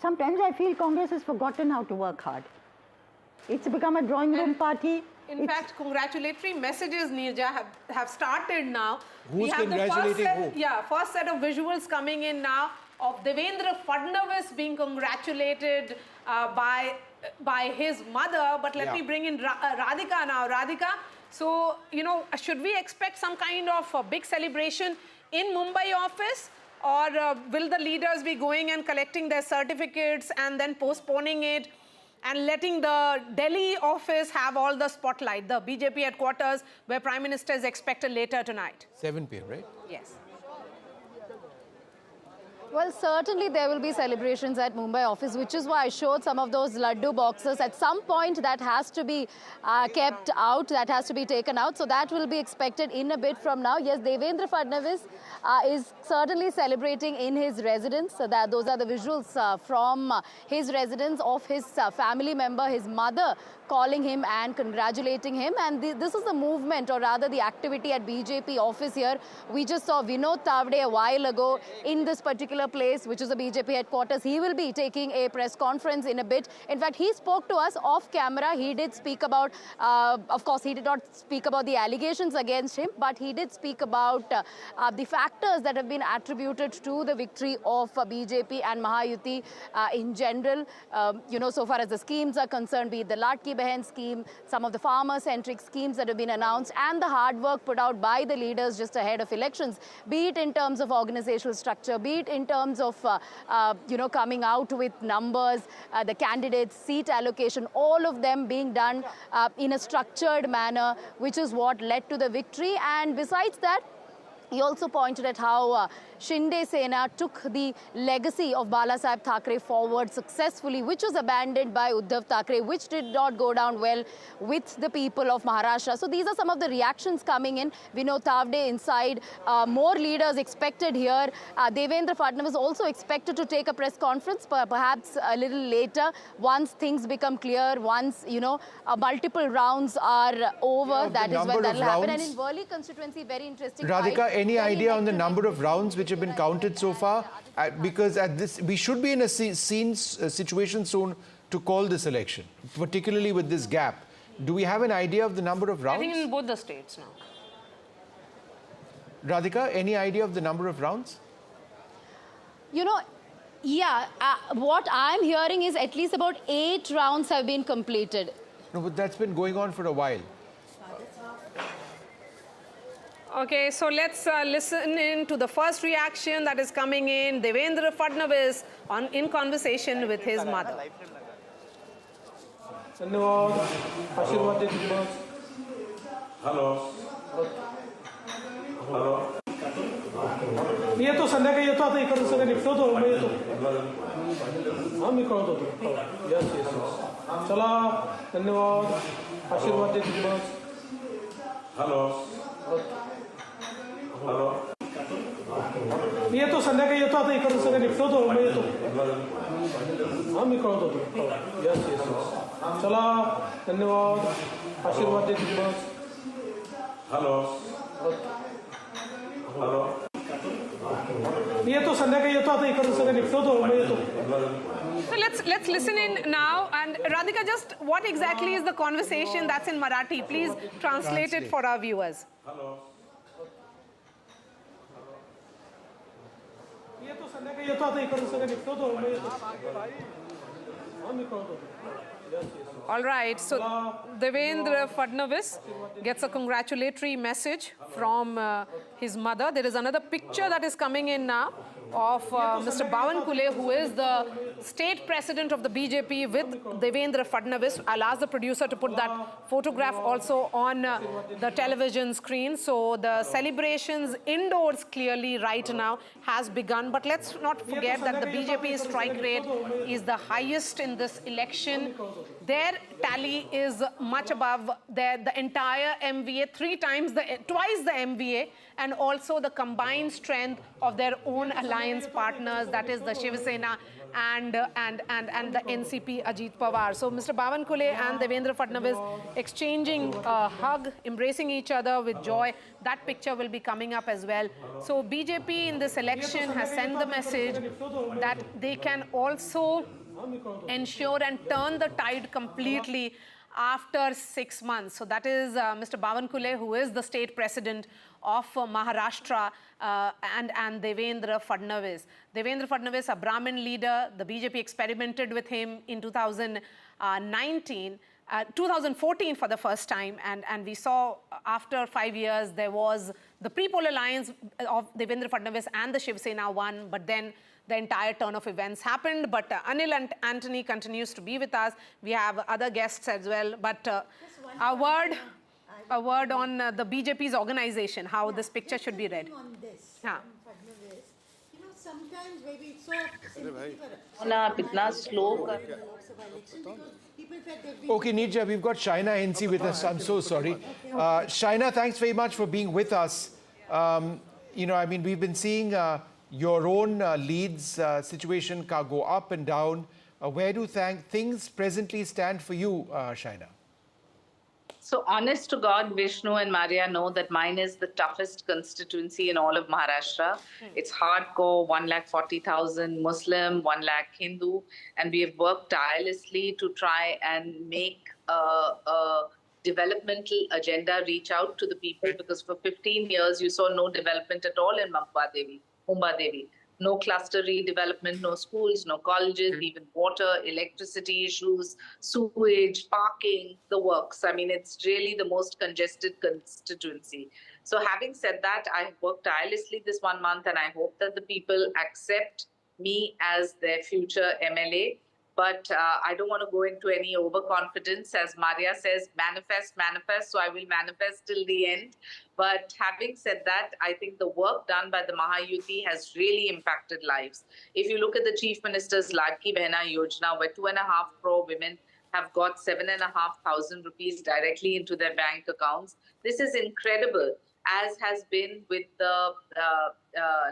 Speaker 21: sometimes I feel Congress has forgotten how to work hard. It's become a drawing room party.
Speaker 1: In fact, congratulatory messages, Neerja, have started now.
Speaker 3: Who's congratulating who?
Speaker 1: Yeah, first set of visuals coming in now of Devendra Fadnavis being congratulated by his mother. But let me bring in Radhika now. Radhika, so, should we expect some kind of a big celebration in Mumbai office? Or will the leaders be going and collecting their certificates and then postponing it and letting the Delhi office have all the spotlight, the BJP headquarters where Prime Minister is expected later tonight?
Speaker 3: 7 p.m., right?
Speaker 1: Yes.
Speaker 7: Well, certainly there will be celebrations at Mumbai office, which is why I showed some of those laddu boxes. At some point, that has to be kept out, that has to be taken out. So that will be expected in a bit from now. Yes, Devendra Fadnavis is certainly celebrating in his residence. So those are the visuals from his residence of his family member, his mother, calling him and congratulating him. And this is the movement, or rather the activity at BJP office here. We just saw Vinod Tavde a while ago in this particular place, which is the BJP headquarters. He will be taking a press conference in a bit. In fact, he spoke to us off camera. He did speak about, of course, he did not speak about the allegations against him, but he did speak about the factors that have been attributed to the victory of BJP and Mahayuti in general. So far as the schemes are concerned, be it the Latki Behan scheme, some of the farmer-centric schemes that have been announced, and the hard work put out by the leaders just ahead of elections, be it in terms of organizational structure, be it in terms of, coming out with numbers, the candidates, seat allocation, all of them being done in a structured manner, which is what led to the victory. And besides that, he also pointed at how Shinde Sena took the legacy of Balasaheb Thackeray forward successfully, which was abandoned by Uddhav Thackeray, which did not go down well with the people of Maharashtra. So these are some of the reactions coming in. Vinod Tavde inside, more leaders expected here. Devendra Fadnavis also expected to take a press conference, perhaps a little later, once things become clear, once, multiple rounds are over. That is when that will happen. And in Worli constituency, very interesting.
Speaker 3: Radhika, any idea on the number of rounds which have been counted so far? Because at this, we should be in a situation soon to call this election, particularly with this gap. Do we have an idea of the number of rounds?
Speaker 1: I think in both the states now.
Speaker 3: Radhika, any idea of the number of rounds?
Speaker 7: What I'm hearing is at least about 8 rounds have been completed.
Speaker 3: No, but that's been going on for a while.
Speaker 1: Okay, so let's listen in to the first reaction that is coming in. Devendra Fadnavis in conversation with his mother.
Speaker 6: Hello. मी येतो संध्याकाळी येतो आता इकडून सगळं निपटवतो मी येतो हां मी कळवतो तुला यस यस चला धन्यवाद आशीर्वाद दे तुम्हाला हॅलो हॅलो मी येतो संध्याकाळी येतो आता इकडून सगळं निपटवतो मी येतो हां मी कळवतो तुला यस यस चला धन्यवाद आशीर्वाद दे तुम्हाला हॅलो हॅलो मी येतो संध्याकाळी येतो आता इकडून सगळं निपटवतो मी येतो
Speaker 1: So let's listen in now. And Radhika, just what exactly is the conversation that's in Marathi? Please translate it for our viewers.
Speaker 6: Hello. मी येतो संध्याकाळी येतो आता इकडून सगळं निपटवतो मी येतो हां मी कळवतो
Speaker 1: All right, so Devendra Fadnavis gets a congratulatory message from his mother. There is another picture that is coming in now of Mr. Bawankule, who is the state president of the BJP, with Devendra Fadnavis. I'll ask the producer to put that photograph also on the television screen. So the celebrations indoors clearly right now has begun. But let's not forget that the BJP strike rate is the highest in this election. Their tally is much above the entire MVA, twice the MVA, and also the combined strength of their own alliance partners, that is the Shiv Sena and the NCP Ajit Pawar. So Mr. Bawankule and Devendra Fadnavis exchanging a hug, embracing each other with joy. That picture will be coming up as well. So BJP in this election has sent the message that they can also ensure and turn the tide completely after 6 months. So that is Mr. Bawankule, who is the state president of Maharashtra, and Devendra Fadnavis. Devendra Fadnavis, a Brahmin leader, the BJP experimented with him in 2014 for the first time, and we saw after 5 years there was the pre-poll alliance of Devendra Fadnavis and the Shiv Sena won, but then the entire turn of events happened. But Anil and Anthony continues to be with us. We have other guests as well. But a word on the BJP's organization, how this picture should be read.
Speaker 21: On this,
Speaker 1: Yeah.
Speaker 21: Fadnavis, you know, sometimes maybe it's so sympathy for
Speaker 3: Okay, Nirja, we've got Shaina NC with us. I'm so sorry. Shaina, thanks very much for being with us. You know, I mean, we've been seeing your own Leeds situation go up and down. Where do things presently stand for you, Shaina?
Speaker 8: So honest to God, Vishnu and Maria know that mine is the toughest constituency in all of Maharashtra. It's hardcore, 140,000 Muslim, 1 lakh Hindu, and we have worked tirelessly to try and make a developmental agenda reach out to the people, because for 15 years you saw no development at all in Mumbai. No cluster redevelopment, no schools, no colleges, even water, electricity issues, sewage, parking, the works. I mean, it's really the most congested constituency. So having said that, I have worked tirelessly this 1 month, and I hope that the people accept me as their future MLA. But I don't want to go into any overconfidence. As Maria says, manifest, manifest. So I will manifest till the end. But having said that, I think the work done by the Mahayuti has really impacted lives. If you look at the Chief Minister's Ladki Behna Yojana, where 2.5 crore women have got 7,500 rupees directly into their bank accounts, this is incredible, as has been with the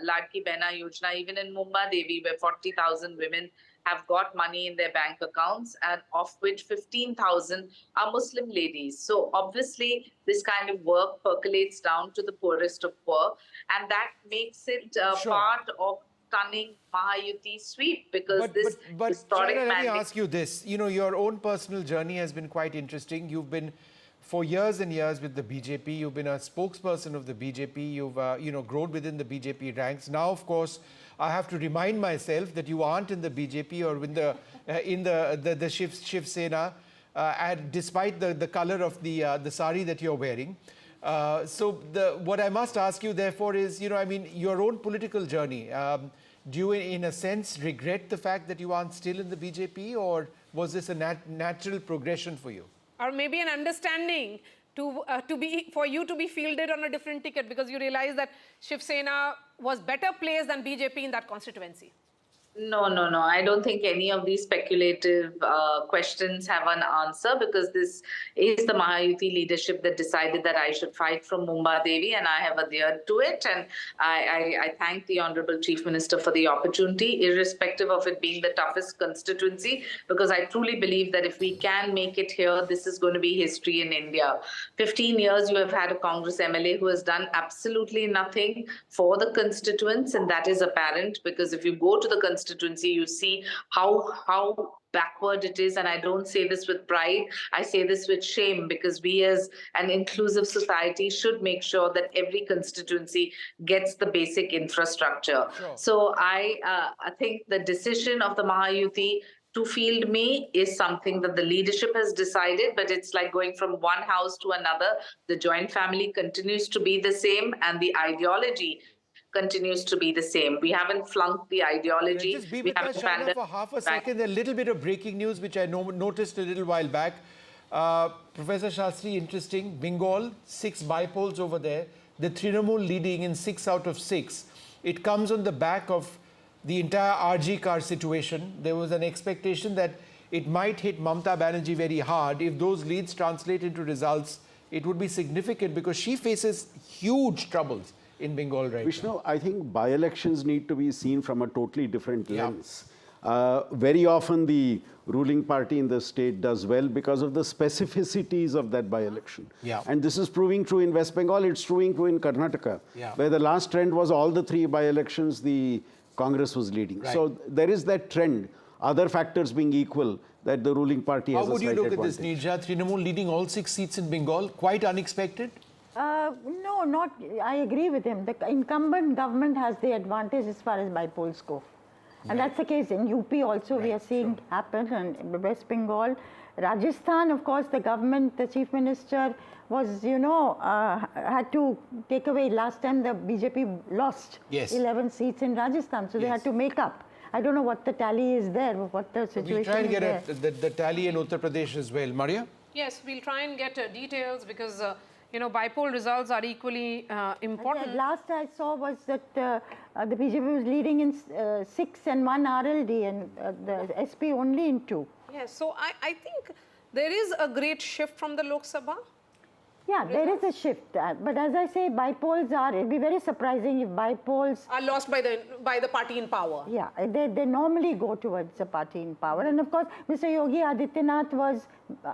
Speaker 8: Ladki Behna Yojana, even in Mumbai Devi, where 40,000 women have got money in their bank accounts, and of which 15,000 are Muslim ladies. So obviously, this kind of work percolates down to the poorest of poor, and that makes it part of stunning Mahayuti sweep, because
Speaker 3: But
Speaker 8: historic
Speaker 3: Shaina, let me
Speaker 8: mandate.
Speaker 3: ask you this. You know, your own personal journey has been quite interesting. You've been for years and years with the BJP. You've been a spokesperson of the BJP. You've grown within the BJP ranks. Now, of course, I have to remind myself that you aren't in the BJP or in the Shiv Sena, and despite the color of the sari that you're wearing. So what I must ask you, therefore, is, I mean, your own political journey. Do you, in a sense, regret the fact that you aren't still in the BJP, or was this a natural progression for you?
Speaker 1: Or maybe an understanding for you to be fielded on a different ticket, because you realize that Shiv Sena was better placed than BJP in that constituency?
Speaker 8: No. I don't think any of these speculative questions have an answer, because this is the Mahayuti leadership that decided that I should fight from Mumbai Devi, and I have adhered to it. And I thank the Honorable Chief Minister for the opportunity, irrespective of it being the toughest constituency, because I truly believe that if we can make it here, this is going to be history in India. 15 years you have had a Congress MLA who has done absolutely nothing for the constituents, and that is apparent, because if you go to the constituency, you see how backward it is. And I don't say this with pride, I say this with shame, because we as an inclusive society should make sure that every constituency gets the basic infrastructure. Sure. So I think the decision of the Mahayuti to field me is something that the leadership has decided, but it's like going from one house to another. The joint family continues to be the same, and the ideology continues to be the same. We haven't flunked the ideology.
Speaker 3: Just be
Speaker 8: We
Speaker 3: with us,
Speaker 8: haven't
Speaker 3: Shaina,
Speaker 8: abandoned
Speaker 3: for half a
Speaker 8: back.
Speaker 3: second. A little bit of breaking news, which I noticed a little while back. Professor Shastri, interesting. Bengal, 6 bypolls over there. The Trinamool leading in 6 out of 6. It comes on the back of the entire RG car situation. There was an expectation that it might hit Mamata Banerjee very hard. If those leads translate into results, it would be significant because she faces huge troubles in Bengal right
Speaker 10: Vishnu, I think by-elections need to be seen from a totally different lens. Very often the ruling party in the state does well because of the specificities of that by-election. And this is proving true in West Bengal, it's proving true in Karnataka, where the last trend was all the 3 by-elections the Congress was leading. So there is that trend, other factors being equal, that the ruling party has a slight advantage.
Speaker 3: How would you look at this, Neerja? Trinamool leading all 6 seats in Bengal, quite unexpected?
Speaker 21: No, not. I agree with him. The incumbent government has the advantage as far as bypolls go. And that's the case in UP also. We are seeing happen, and West Bengal. Rajasthan, of course, the government, the chief minister was, had to take away. Last time the BJP lost 11 seats in Rajasthan, so they had to make up. I don't know what the tally is there, what the situation is there.
Speaker 3: We'll try and get the tally in Uttar Pradesh as well. Maria?
Speaker 1: Yes, we'll try and get details because, bypoll results are equally important.
Speaker 21: Last I saw was that the BJP was leading in 6 and 1 RLD and the SP only in 2.
Speaker 1: Yes, so I think there is a great shift from the Lok Sabha.
Speaker 21: Yeah, there is a shift. But as I say, bypolls it'd be very surprising if bypolls
Speaker 1: are lost by the party in power.
Speaker 21: Yeah, they normally go towards the party in power. And of course, Mr. Yogi Adityanath was,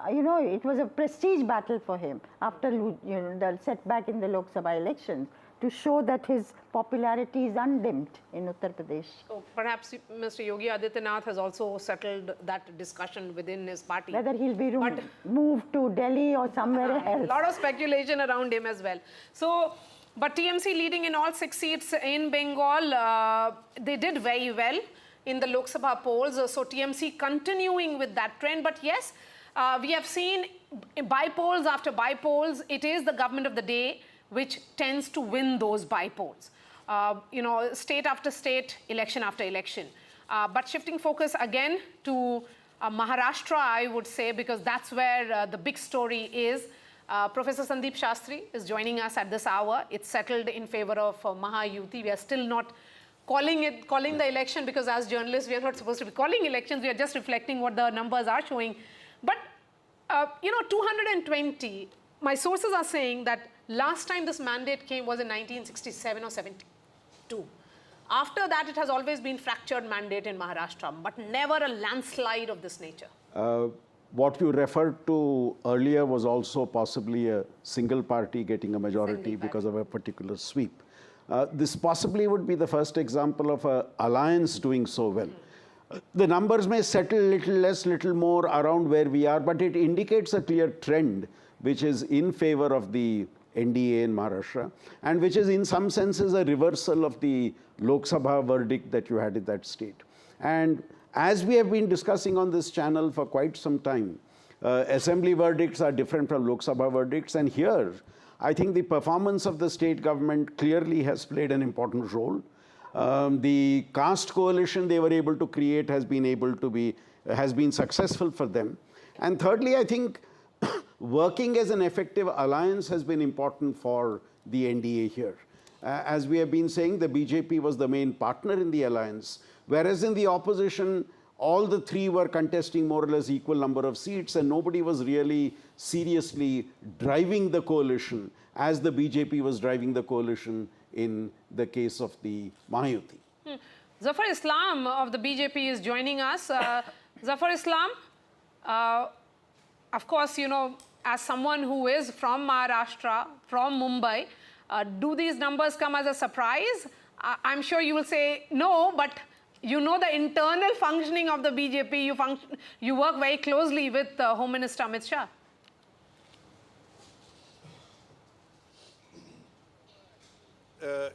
Speaker 21: it was a prestige battle for him after, the setback in the Lok Sabha elections to show that his popularity is undimmed in Uttar Pradesh.
Speaker 1: So perhaps Mr. Yogi Adityanath has also settled that discussion within his party.
Speaker 21: Whether he'll be moved to Delhi or somewhere else.
Speaker 1: A lot of speculation around him as well. So, but TMC leading in all 6 seats in Bengal, they did very well in the Lok Sabha polls. So TMC continuing with that trend. But yes, we have seen bypolls after bypolls, it is the government of the day which tends to win those bypolls. State after state, election after election. But shifting focus again to Maharashtra, I would say, because that's where the big story is. Professor Sandeep Shastri is joining us at this hour. It's settled in favor of Mahayuti. We are still not calling the election because as journalists, we are not supposed to be calling elections. We are just reflecting what the numbers are showing. But, 220, my sources are saying that last time this mandate came was in 1967 or 72. After that, it has always been fractured mandate in Maharashtra, but never a landslide of this nature.
Speaker 10: What you referred to earlier was also possibly a single party getting a majority because of a particular sweep. This possibly would be the first example of an alliance doing so well. The numbers may settle little less, little more around where we are, but it indicates a clear trend which is in favor of the NDA in Maharashtra, and which is in some senses a reversal of the Lok Sabha verdict that you had in that state. And as we have been discussing on this channel for quite some time, assembly verdicts are different from Lok Sabha verdicts, and here I think the performance of the state government clearly has played an important role. The caste coalition they were able to create has been successful for them. And thirdly, I think working as an effective alliance has been important for the NDA here. As we have been saying, the BJP was the main partner in the alliance, whereas in the opposition, all the 3 were contesting more or less equal number of seats, and nobody was really seriously driving the coalition as the BJP was driving the coalition in the case of the Mahayuti.
Speaker 1: Zafar Islam of the BJP is joining us. Zafar Islam, of course, as someone who is from Maharashtra, from Mumbai, do these numbers come as a surprise? I'm sure you will say no, but the internal functioning of the BJP. You work very closely with Home Minister Amit Shah.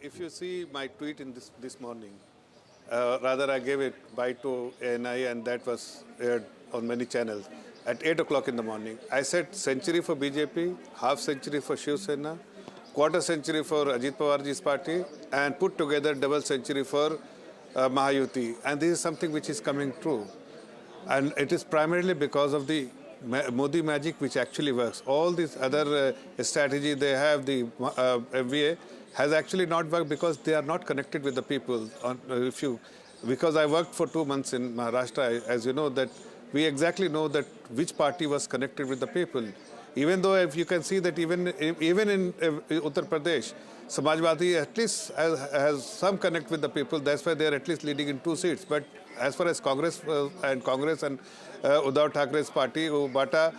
Speaker 14: If you see my tweet in this morning, rather I gave it by to ANI, and that was aired on many channels. At 8 o'clock in the morning, I said century for BJP, half century for Shiv Sena, quarter century for Ajit Pawarji's party, and put together double century for Mahayuti. And this is something which is coming true. And it is primarily because of the Modi magic which actually works. All these other strategy they have, the MVA, has actually not worked because they are not connected with the people. Because I worked for 2 months in Maharashtra, as you know, that we exactly know that which party was connected with the people. Even though if you can see that even in Uttar Pradesh, Samajwadi at least has some connect with the people. That's why they are at least leading in 2 seats. But as far as Congress and Uddhav Thackeray's party, Bata,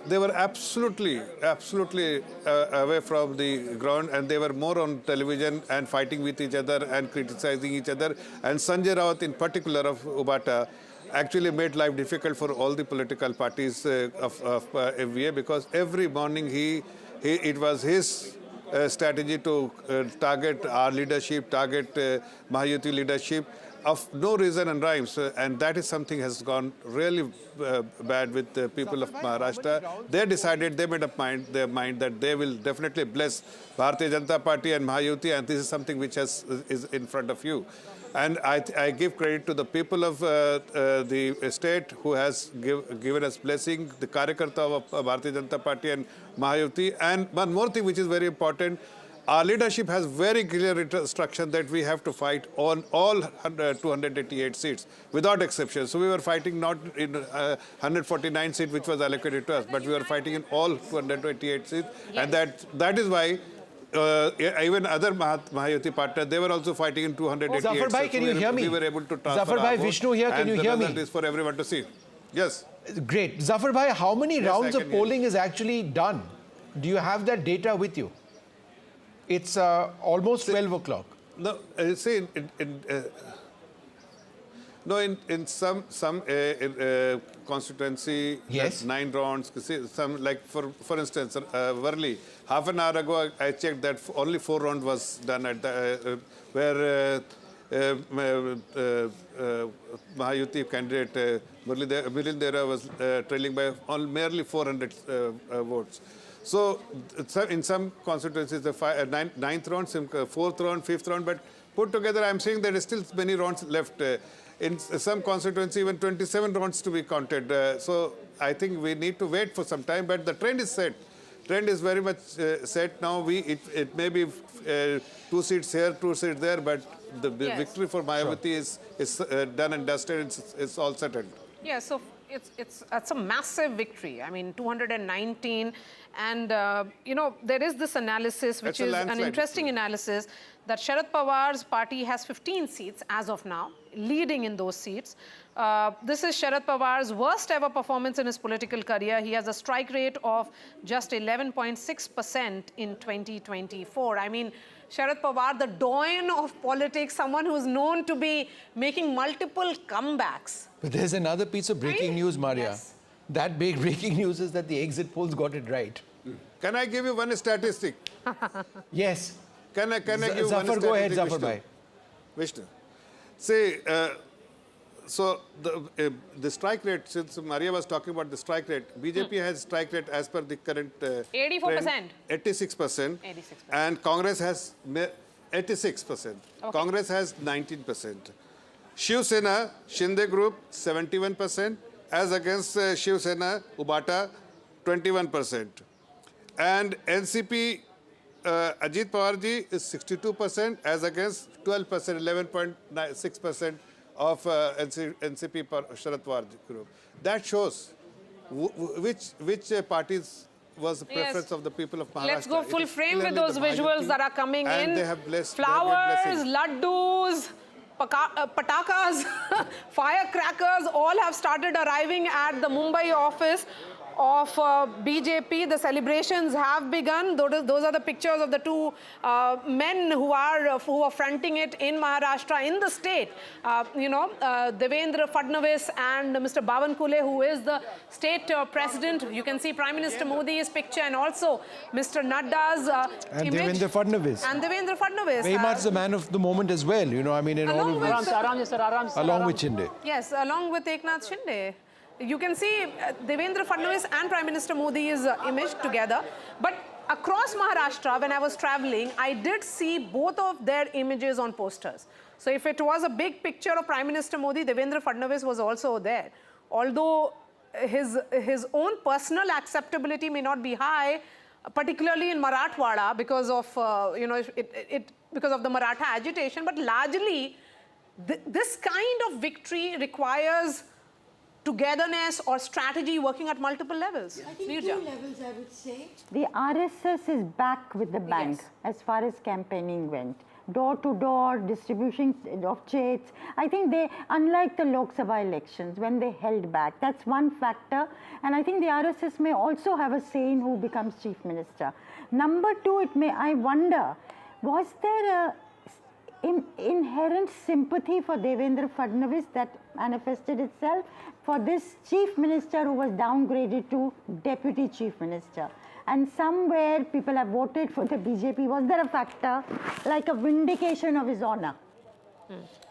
Speaker 14: they were absolutely away from the ground, and they were more on television and fighting with each other and criticizing each other. And Sanjay Raut in particular of Ubata actually made life difficult for all the political parties of FVA, because every morning it was his strategy to target our leadership, target Mahayuti leadership of no reason and rhymes, and that is something has gone really bad with the people of Maharashtra. They made up their mind that they will definitely bless Bharatiya Janata Party and Mahayuti, and this is something which is in front of you. And I give credit to the people of the state who has given us blessing, the Karyakarta of Bharatiya Janata Party and Mahayuti. And one more thing which is very important, our leadership has very clear instruction that we have to fight on all 288 seats without exception. So we were fighting not in 149 seats which was allocated to us, but we were fighting in all 288 seats. Yes. And that is why even other Mahayuti partners, they were also fighting in 288.
Speaker 3: Zafar Bhai, can you hear me?
Speaker 14: We were able to transfer
Speaker 3: Zafar Bhai, Vishnu here, can you hear me?
Speaker 14: And the result is for everyone to see. Yes.
Speaker 3: Great. Zafar Bhai, how many rounds of polling is actually done? Do you have that data with you? It's almost 12 o'clock.
Speaker 14: No, see, in some constituency,
Speaker 3: yes,
Speaker 14: 9 rounds. Some, like for instance, Worli, half an hour ago I checked that only 4 rounds was done at the where Mahayuti candidate Milind Dera was trailing by merely 400 votes. So in some constituencies, the 9th round, 4th round, 5th round, but put together, I'm saying there is still many rounds left. In some constituencies, even 27 rounds to be counted. So I think we need to wait for some time, but the trend is set. Trend is very much set now. It may be 2 seats here, 2 seats there, but the victory for Mayawati is done and dusted. It's all settled.
Speaker 1: Yeah, so it's a massive victory. I mean, 219, and there is this analysis, which is an interesting analysis, that Sharad Pawar's party has 15 seats as of now, leading in those seats. This is Sharad Pawar's worst ever performance in his political career. He has a strike rate of just 11.6% in 2024. I mean, Sharad Pawar, the doyen of politics, someone who's known to be making multiple comebacks.
Speaker 3: But there's another piece of breaking news, Maria.
Speaker 1: Yes.
Speaker 3: That big breaking news is that the exit polls got it right.
Speaker 14: Can I give you one statistic?
Speaker 3: Yes.
Speaker 14: Can I give one statistic?
Speaker 3: Go ahead, Zafar Bhai.
Speaker 14: Vishnu. See, so the strike rate, since Maria was talking about the strike rate, BJP has strike rate as per the current
Speaker 1: 84%.
Speaker 14: trend, 86%.
Speaker 1: 86%.
Speaker 14: And Congress has 86%. Okay. Congress has 19%. Shiv Sena, Shinde Group, 71%, as against Shiv Sena, Ubata, 21%. And NCP, Ajit Pawarji is 62%, as against 12%, 11.6% of NCP Sharad Pawar group. That shows which parties was the preference of the people of Maharashtra.
Speaker 1: Let's go full frame with those visuals that are coming in.
Speaker 14: They have blessed,
Speaker 1: flowers, laddus, patakas, firecrackers, all have started arriving at the Mumbai office of BJP. The celebrations have begun. Those are the pictures of the two men who are fronting it in Maharashtra, in the state. Devendra Fadnavis and Mr. Bawankule, who is the state president. You can see Prime Minister Modi's picture and also Mr. Nadda's
Speaker 3: and
Speaker 1: image.
Speaker 3: Devendra Fadnavis.
Speaker 1: And Devendra Fadnavis.
Speaker 3: Very much the man of the moment as well, I mean, in all of this. Along with Shinde.
Speaker 1: Yes, along with Eknath Shinde. You can see Devendra Fadnavis and Prime Minister Modi's image together. But across Maharashtra, when I was traveling, I did see both of their images on posters. So if it was a big picture of Prime Minister Modi, Devendra Fadnavis was also there. Although his own personal acceptability may not be high, particularly in Marathwada because of because of the Maratha agitation, but largely this kind of victory requires togetherness or strategy working at multiple levels.
Speaker 21: I think two levels, I would say. The RSS is back with the bank as far as campaigning went. Door-to-door distribution of checks. I think they, unlike the Lok Sabha elections, when they held back, that's one factor. And I think the RSS may also have a say in who becomes chief minister. Number two, I wonder, was there a inherent sympathy for Devendra Fadnavis that manifested itself for this chief minister who was downgraded to deputy chief minister? And somewhere people have voted for the BJP. Was there a factor like a vindication of his honor?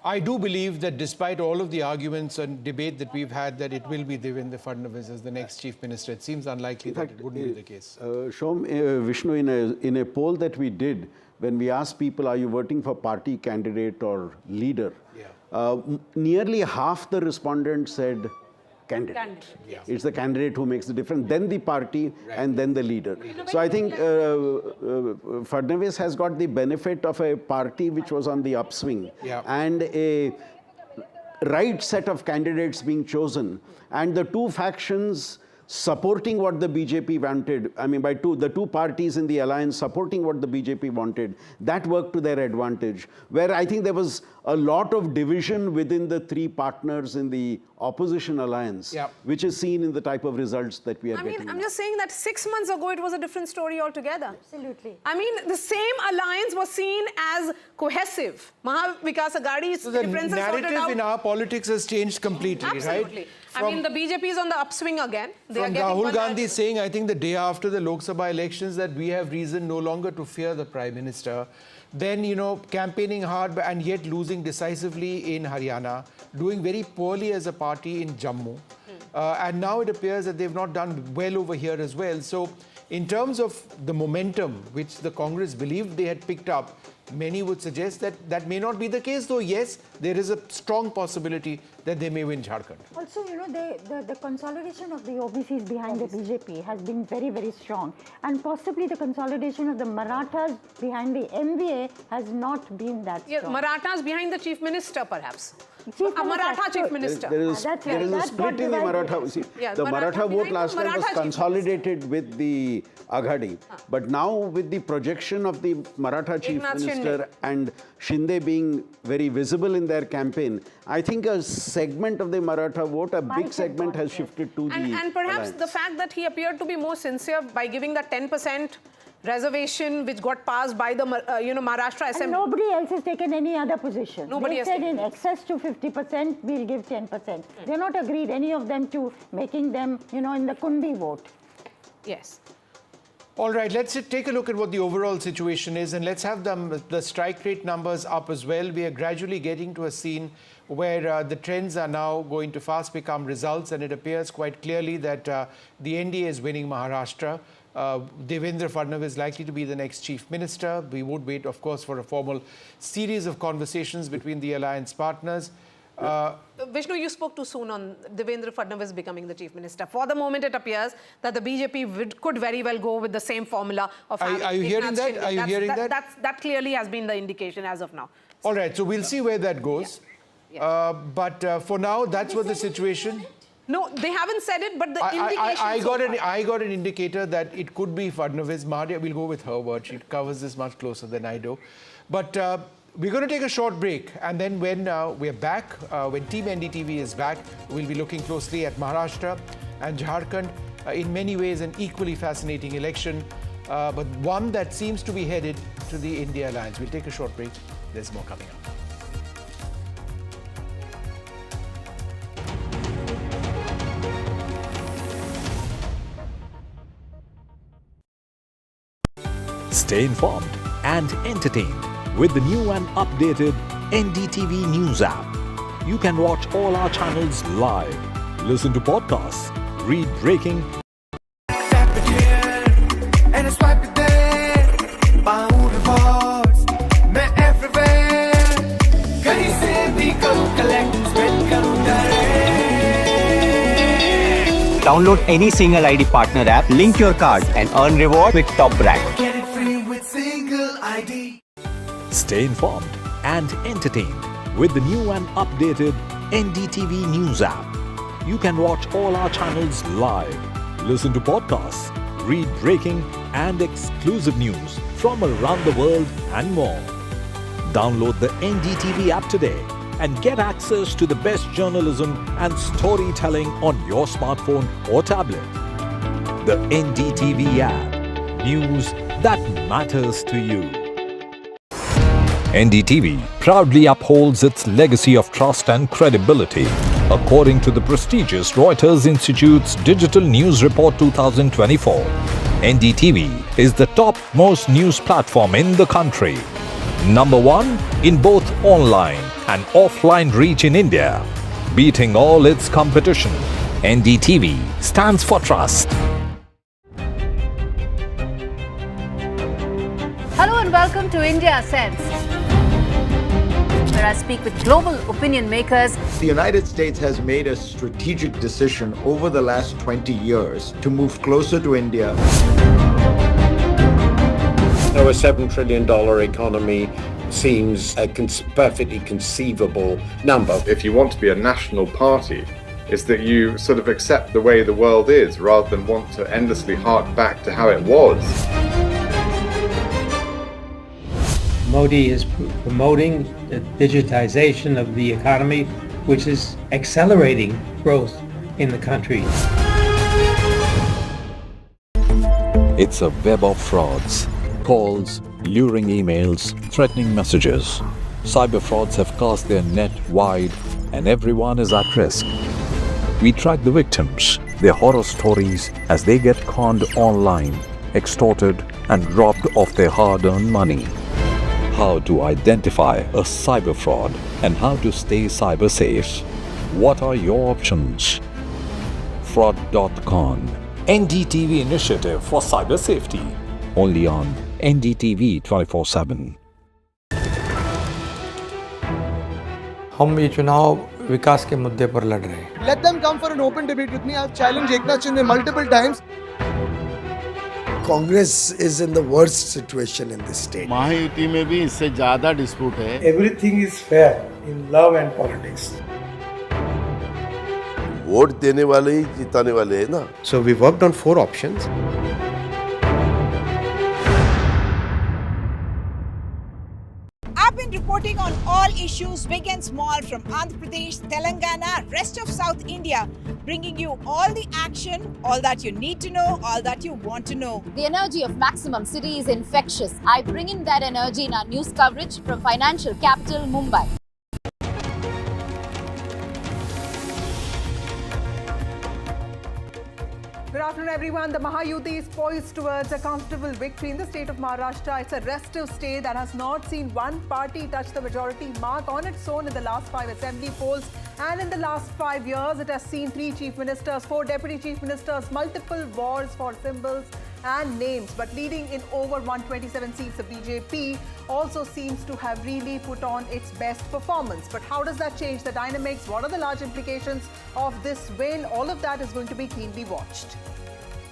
Speaker 3: I do believe that despite all of the arguments and debate that we've had, that it will be Devendra Fadnavis as the next chief minister. It seems unlikely that it wouldn't be the case.
Speaker 10: Shom, Vishnu, in a poll that we did, when we asked people, are you voting for party candidate or leader? Nearly half the respondents said candidate. It's the candidate who makes the difference, then the party, and then the leader. So I think Fadnavis has got the benefit of a party which was on the upswing and a right set of candidates being chosen, and the two factions supporting what the BJP wanted. I mean, the two parties in the alliance supporting what the BJP wanted, that worked to their advantage. Where I think there was a lot of division within the three partners in the opposition alliance, which is seen in the type of results that we are getting.
Speaker 1: I'm just saying that 6 months ago, it was a different story altogether.
Speaker 21: Absolutely.
Speaker 1: I mean, the same alliance was seen as cohesive. Maha Vikas Aghadi's differences sorted out.
Speaker 3: The narrative in our politics has changed completely,
Speaker 1: Absolutely.
Speaker 3: right?
Speaker 1: I mean, the BJP is on the upswing again.
Speaker 3: From Rahul Gandhi saying, I think the day after the Lok Sabha elections, that we have reason no longer to fear the Prime Minister. Then, campaigning hard and yet losing decisively in Haryana, doing very poorly as a party in Jammu. And now it appears that they've not done well over here as well. So in terms of the momentum which the Congress believed they had picked up, many would suggest that that may not be the case, though yes, there is a strong possibility that they may win Jharkhand.
Speaker 21: Also, the consolidation of the OBCs behind the BJP has been very, very strong. And possibly the consolidation of the Marathas behind the MVA has not been that strong.
Speaker 1: Marathas behind the chief minister, perhaps. Maratha chief minister.
Speaker 10: There is a split in the Maratha. See, the Maratha vote last time was consolidated with the Aghadi. But now with the projection of the Maratha chief minister and Shinde being very visible in their campaign, I think a segment of the Maratha vote, a big segment has shifted to the
Speaker 1: And perhaps
Speaker 10: alliance.
Speaker 1: the fact that he appeared to be more sincere by giving that 10% reservation which got passed by the Maharashtra Assembly.
Speaker 21: And nobody else has taken any other position.
Speaker 1: Nobody
Speaker 21: they said in excess to 50%, we'll give 10%. They're not agreed, any of them, to making them, in the Kundi vote.
Speaker 1: Yes.
Speaker 3: All right, let's take a look at what the overall situation is, and let's have the strike rate numbers up as well. We are gradually getting to a scene where the trends are now going to fast become results, and it appears quite clearly that the NDA is winning Maharashtra. Devendra Fadnavis is likely to be the next chief minister. We would wait, of course, for a formal series of conversations between the alliance partners.
Speaker 1: Vishnu, you spoke too soon on Devendra Fadnavis becoming the chief minister. For the moment, it appears that the BJP could very well go with the same formula of having
Speaker 3: Are you hearing that? Are you hearing that?
Speaker 1: That clearly has been the indication as of now.
Speaker 3: All right, so we'll see where that goes. But for now, that's what the situation.
Speaker 1: No, they haven't said it, but the indication.
Speaker 3: I got an indicator that it could be Fadnavis. Maria, we'll go with her word. She covers this much closer than I do. But we're going to take a short break. And then when we're back, when Team NDTV is back, we'll be looking closely at Maharashtra and Jharkhand. In many ways, an equally fascinating election, but one that seems to be headed to the India alliance. We'll take a short break. There's more coming up.
Speaker 13: Stay informed and entertained with the new and updated NDTV News app. You can watch all our channels live, listen to podcasts, read breaking,
Speaker 15: and I swipe it there. Download any single ID partner app, link your card and earn reward with top brand.
Speaker 17: Get it free with single ID.
Speaker 13: Stay informed and entertained with the new and updated NDTV News app. You can watch all our channels live, listen to podcasts, read breaking and exclusive news from around the world and more. Download the NDTV app today and get access to the best journalism and storytelling on your smartphone or tablet. The NDTV app. News that matters to you. NDTV proudly upholds its legacy of trust and credibility. According to the prestigious Reuters Institute's Digital News Report 2024, NDTV is the top-most news platform in the country. Number 1 in both online and offline reach in India. Beating all its competition, NDTV stands for trust.
Speaker 23: Hello and welcome to India Sense, where I speak with global opinion makers.
Speaker 24: The United States has made a strategic decision over the last 20 years to move closer to India.
Speaker 25: Our $7 trillion economy seems a perfectly conceivable number.
Speaker 26: If you want to be a national party, it's that you sort of accept the way the world is rather than want to endlessly hark back to how it was.
Speaker 27: Modi is promoting the digitization of the economy, which is accelerating growth in the country.
Speaker 13: It's a web of frauds, calls, luring emails, threatening messages. Cyber frauds have cast their net wide and everyone is at risk. We track the victims, their horror stories as they get conned online, extorted and robbed of their hard-earned money. How to identify a cyber fraud and how to stay cyber safe. What are your options? Fraud.con, NDTV initiative for cyber safety. Only on NDTV 24/7.
Speaker 28: हम ये चुनाव विकास के मुद्दे पर लड़ रहे हैं.
Speaker 29: Let them come for an open debate with me. I've challenged Eknath Shinde multiple times.
Speaker 30: Congress is in the worst situation in this state.
Speaker 31: Mahayuti में भी इससे ज़्यादा dispute है.
Speaker 29: Everything is fair in love and politics.
Speaker 32: Vote देने वाले ही जिताने वाले हैं ना.
Speaker 29: So we worked on 4 options.
Speaker 33: I've been reporting on all issues, big and small, from Andhra Pradesh, Telangana, rest of South India, bringing you all the action, all that you need to know, all that you want to know.
Speaker 7: The energy of Maximum City is infectious. I bring in that energy in our news coverage from financial capital, Mumbai.
Speaker 34: Good afternoon, everyone. The Mahayuti is poised towards a comfortable victory in the state of Maharashtra. It's a restive state that has not seen one party touch the majority mark on its own in the last 5 assembly polls. And in the last 5 years, it has seen 3 chief ministers, 4 deputy chief ministers, multiple wars for symbols and names. But leading in over 127 seats, the BJP also seems to have really put on its best performance. But how does that change the dynamics? What are the large implications of this win? All of that is going to be keenly watched.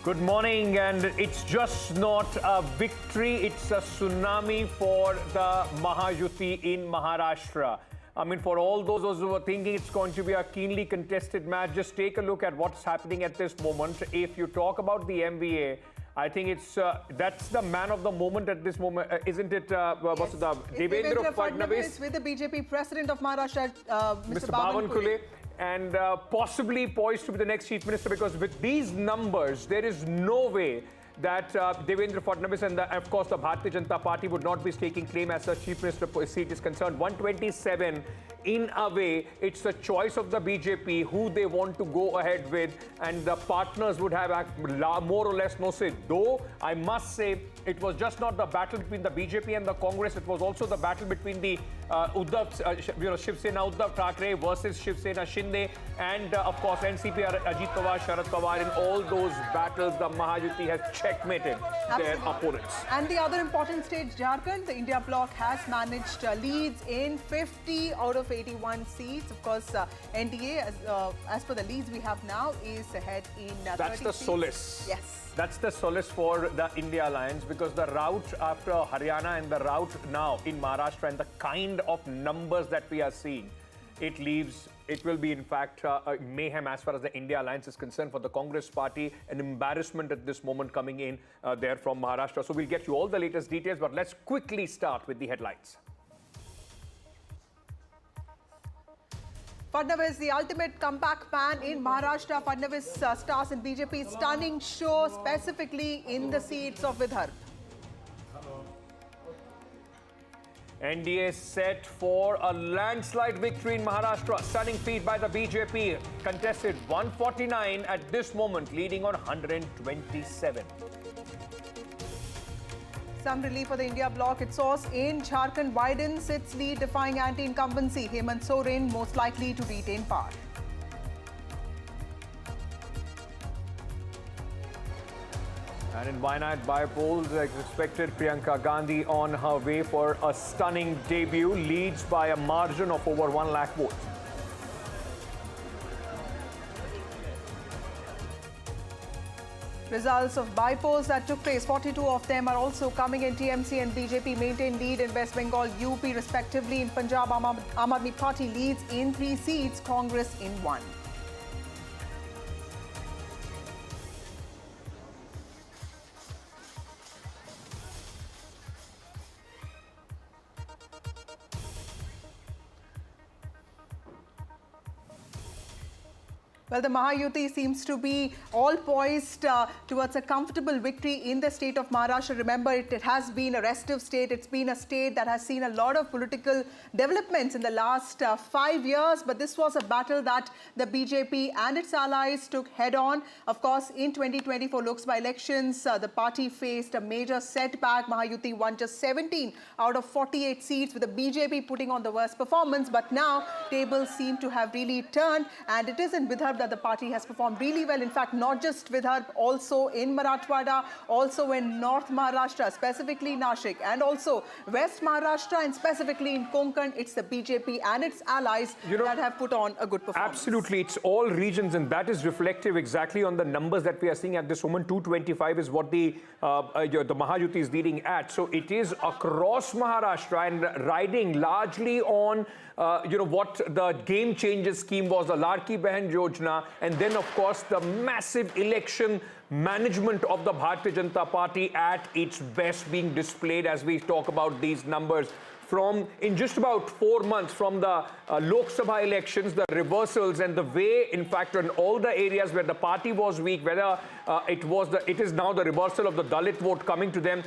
Speaker 35: Good morning, and it's just not a victory, it's a tsunami for the Mahayuti in Maharashtra. I mean, for all those who were thinking it's going to be a keenly contested match, just take a look at what's happening at this moment. If you talk about the MVA, I think it's that's the man of the moment at this moment, isn't it? What's the Devendra Fadnavis
Speaker 34: with the BJP president of Maharashtra, Mr.
Speaker 35: Bawankule, and possibly poised to be the next chief minister, because with these numbers, there is no way that Devendra Fadnavis and of course the Bharatiya Janata Party would not be staking claim as the chief minister seat is concerned. 127, in a way, it's the choice of the BJP who they want to go ahead with, and the partners would have more or less no say. Though I must say, it was just not the battle between the BJP and the Congress, it was also the battle between the Shiv Sena Uddhav Thackeray versus Shiv Sena Shinde, and of course NCP Ajit Pawar, Sharad Pawar. In all those battles, the Mahayuti has checkmated their opponents.
Speaker 34: And the other important state, Jharkhand, the India bloc has managed leads in 50 out of 81 seats. Of course, NDA, as per the leads we have now, is ahead in 30
Speaker 35: That's the
Speaker 34: seats.
Speaker 35: solace.
Speaker 34: Yes.
Speaker 35: That's the solace for the India Alliance, because the route after Haryana and the route now in Maharashtra and the kind of numbers that we are seeing, it will be in fact a mayhem as far as the India Alliance is concerned for the Congress party, an embarrassment at this moment coming in there from Maharashtra. So we'll get you all the latest details, but let's quickly start with the headlines.
Speaker 34: Fadnavis, the ultimate comeback man in Maharashtra. Fadnavis stars in BJP's stunning show, specifically in the seats of Vidarbha.
Speaker 35: NDA set for a landslide victory in Maharashtra. Stunning feat by the BJP. Contested 149 at this moment, leading on 127.
Speaker 34: Some relief for the India bloc. Its source in Jharkhand widens its lead, defying anti-incumbency. Hemant Soren most likely to retain power.
Speaker 35: And in Wayanad bypolls, as expected, Priyanka Gandhi on her way for a stunning debut, leads by a margin of over 1 lakh votes.
Speaker 34: Results of bypolls that took place, 42 of them are also coming in. TMC and BJP maintain lead in West Bengal, UP respectively. In Punjab, Aam Aadmi Party leads in 3 seats, Congress in 1. Well, the Mahayuti seems to be all poised towards a comfortable victory in the state of Maharashtra. Remember, it has been a restive state. It's been a state that has seen a lot of political developments in the last 5 years. But this was a battle that the BJP and its allies took head on. Of course, in 2024 Lok Sabha elections, the party faced a major setback. Mahayuti won just 17 out of 48 seats, with the BJP putting on the worst performance. But now, tables seem to have really turned, and it is in Vidarbha that the party has performed really well. In fact, not just Vidarbha, also in Marathwada, also in North Maharashtra, specifically Nashik, and also West Maharashtra, and specifically in Konkan. It's the BJP and its allies that have put on a good performance.
Speaker 35: Absolutely. It's all regions, and that is reflective exactly on the numbers that we are seeing at this moment. 225 is what the Mahayuti is leading at. So it is across Maharashtra and riding largely on what the game changer scheme was, the Ladki Bahan Yojana, and then of course the massive election management of the Bharatiya Janata Party at its best being displayed as we talk about these numbers. In just about 4 months from the Lok Sabha elections, the reversals and the way, in fact, in all the areas where the party was weak, whether it is now the reversal of the Dalit vote coming to them.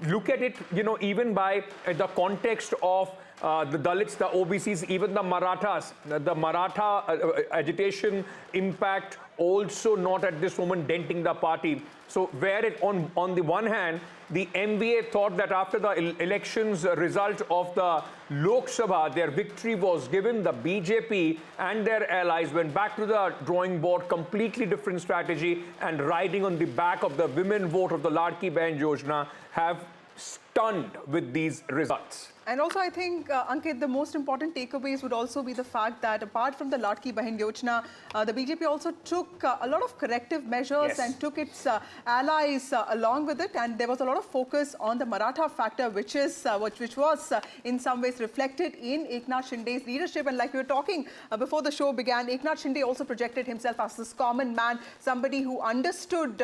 Speaker 35: Look at it, even by the context of the Dalits, the OBCs, even the Marathas, the Maratha agitation impact also not at this moment denting the party. So where on the one hand, the MVA thought that after the elections result of the Lok Sabha, their victory was given. The BJP and their allies went back to the drawing board, completely different strategy, and riding on the back of the women vote of the Ladki Bahan Yojana have stunned with these results.
Speaker 34: And also, I think, Ankit, the most important takeaways would also be the fact that apart from the Ladki Bahan Yojana, the BJP also took a lot of corrective measures and took its allies along with it. And there was a lot of focus on the Maratha factor, which was in some ways reflected in Eknath Shinde's leadership. And like we were talking before the show began, Eknath Shinde also projected himself as this common man, somebody who understood,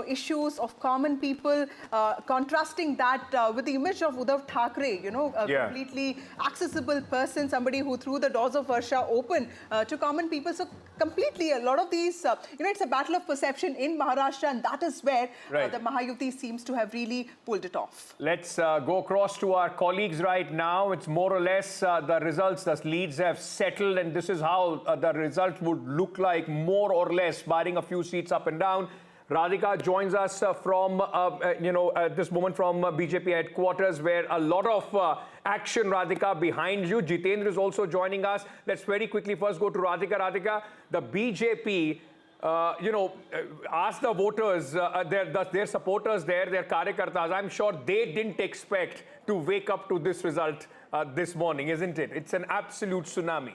Speaker 34: issues of common people, contrasting that with the image of Uddhav Thackeray, completely accessible person, somebody who threw the doors of Varsha open to common people. So completely, a lot of these, it's a battle of perception in Maharashtra, and that is where the Mahayuti seems to have really pulled it off.
Speaker 35: Let's go across to our colleagues right now. It's more or less the results, the leads have settled, and this is how the result would look like, more or less, barring a few seats up and down. Radhika joins us from, at this moment from BJP headquarters, where a lot of action, Radhika, behind you. Jitendra is also joining us. Let's very quickly first go to Radhika. Radhika, the BJP ask the voters, their supporters there, their karyakartas. I'm sure they didn't expect to wake up to this result this morning, isn't it? It's an absolute tsunami.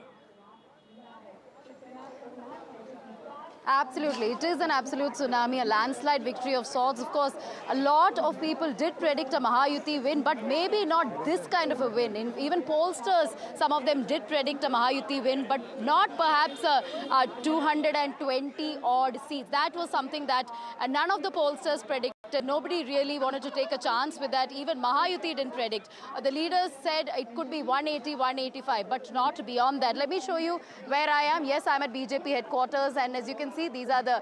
Speaker 7: Absolutely. It is an absolute tsunami, a landslide victory of sorts. Of course, a lot of people did predict a Mahayuti win, but maybe not this kind of a win. Even pollsters, some of them did predict a Mahayuti win, but not perhaps a 220 odd seats. That was something that none of the pollsters predicted. Nobody really wanted to take a chance with that. Even Mahayuti didn't predict. The leaders said it could be 180, 185, but not beyond that. Let me show you where I am. Yes, I'm at BJP headquarters, and as you can see, these are the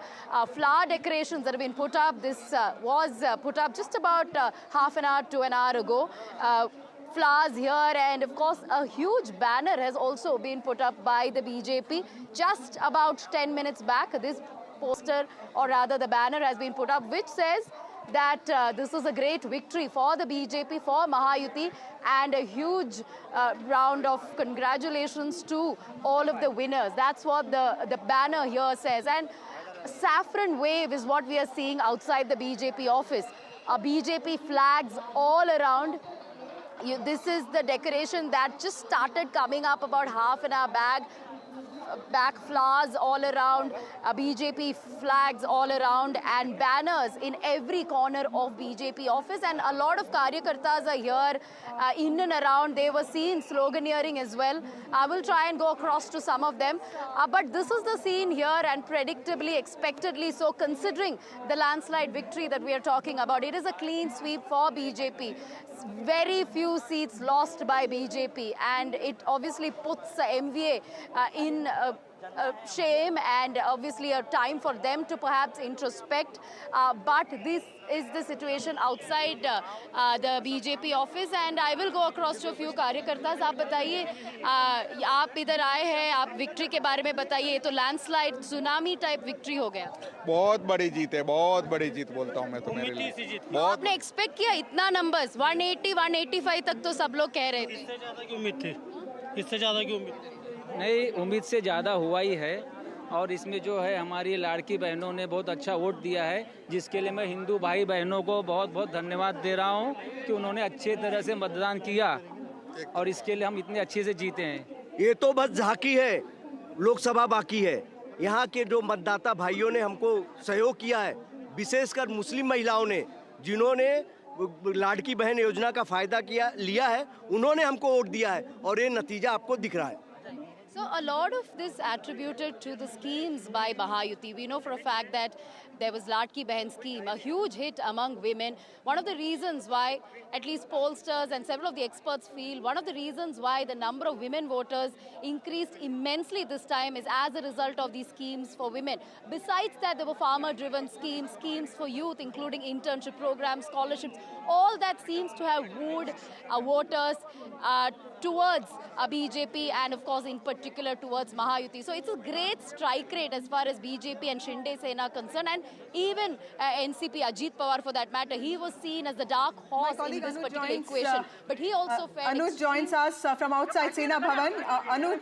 Speaker 7: flower decorations that have been put up. This was put up just about half an hour to an hour ago. Flowers here, and of course a huge banner has also been put up by the BJP just about 10 minutes back. This poster, or rather the banner, has been put up, which says that this is a great victory for the BJP, for Mahayuti, and a huge round of congratulations to all of the winners. That's what the banner here says. And saffron wave is what we are seeing outside the BJP office. BJP flags all around. This is the decoration that just started coming up about half an hour back, flowers all around, BJP flags all around, and banners in every corner of BJP office. And a lot of karyakartas are here in and around. They were seen sloganeering as well. I will try and go across to some of them. But this is the scene here, and predictably, expectedly so, considering the landslide victory that we are talking about. It is a clean sweep for BJP. Very few seats lost by BJP, and it obviously puts the MVA in shame, and obviously a time for them to perhaps introspect. But this is the situation outside the BJP office, and I will go across to a few कार्यकर्तास. आप बताइए, आप इधर आए हैं, आप victory के बारे में बताइए. तो लैंडस्लाइड सुनामी टाइप विक्ट्री हो गया.
Speaker 2: बहुत बड़ी जीत है, बहुत बड़ी जीत बोलता हूँ मैं तो मेरे लिए.
Speaker 7: आपने एक्सपेक्ट किया इतना नंबर्स? 180, 185 तक तो सब लोग कह रहे थे.
Speaker 2: इससे ज़्यादा की उम्मीद थी, इससे ज़्यादा की उम्मीद थी.
Speaker 4: नहीं, उम्मीद से ज़्यादा हुआ ही है, और इसमें जो है हमारी लाड़की बहनों ने बहुत अच्छा वोट दिया है, जिसके लिए मैं हिंदू भाई बहनों को बहुत बहुत धन्यवाद दे रहा हूं कि उन्होंने अच्छे तरह से मतदान किया, और इसके लिए हम इतने अच्छे से जीते हैं.
Speaker 5: ये तो बस झांकी है, लोकसभा बाकी है. यहाँ के जो मतदाता भाइयों ने हमको सहयोग किया है, विशेषकर मुस्लिम महिलाओं ने, जिन्होंने लाड़की बहन योजना का फायदा लिया है, उन्होंने हमको वोट दिया है, और ये नतीजा आपको दिख रहा है.
Speaker 7: So a lot of this attributed to the schemes by Mahayuti. We know for a fact that there was Ladki Behan scheme, a huge hit among women. One of the reasons why, at least pollsters and several of the experts feel, one of the reasons why the number of women voters increased immensely this time is as a result of these schemes for women. Besides that, there were farmer-driven schemes, schemes for youth, including internship programs, scholarships. All that seems to have wooed voters towards BJP, and of course in particular towards Mahayuti. So it's a great strike rate as far as BJP and Shinde Sena are concerned, and even NCP, Ajit Pawar for that matter, he was seen as the dark horse in this particular equation. But he also fared
Speaker 34: Anuj joins us from outside Sena Bhavan. Anuj,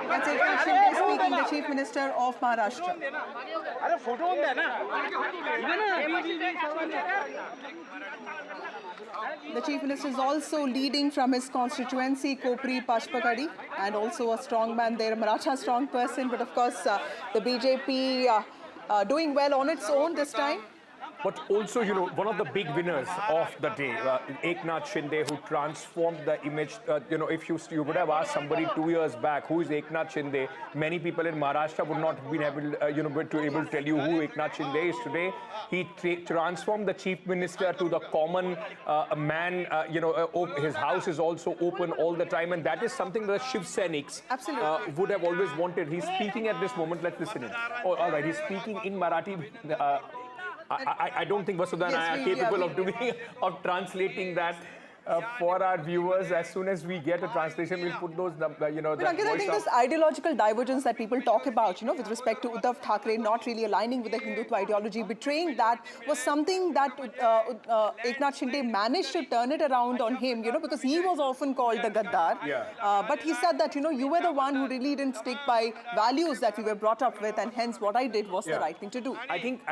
Speaker 34: that's Eknath Shinde speaking, the Chief Minister of Maharashtra. The Chief Minister is also leading from his constituency, Kopri Pashpakadi, and also a strong man there, a Maratha strong person. But of course, the BJP doing well on its own this time.
Speaker 35: But also, you know, one of the big winners of the day, Eknath Shinde, who transformed the image. You know, if you would have asked somebody 2 years back, who is Eknath Shinde, many people in Maharashtra would not have been able, to tell you who Eknath Shinde is today. He transformed the chief minister to the common man. His house is also open all the time, and that is something that Shiv Sainiks would have always wanted. He's speaking at this moment. Let's listen in. Oh, all right, he's speaking in Marathi. I don't think Vasudha and I are capable of translating that. for our viewers. As soon as we get a translation, we'll put those,
Speaker 34: But Ankit, I think this ideological divergence that people talk about, with respect to Uddhav Thackeray not really aligning with the Hindutva ideology, betraying that, was something that Eknath Shinde managed to turn it around on him, because he was often called the Gaddar. But he said that, you were the one who really didn't stick by values that we were brought up with, and hence what I did was the right thing to do.
Speaker 35: I think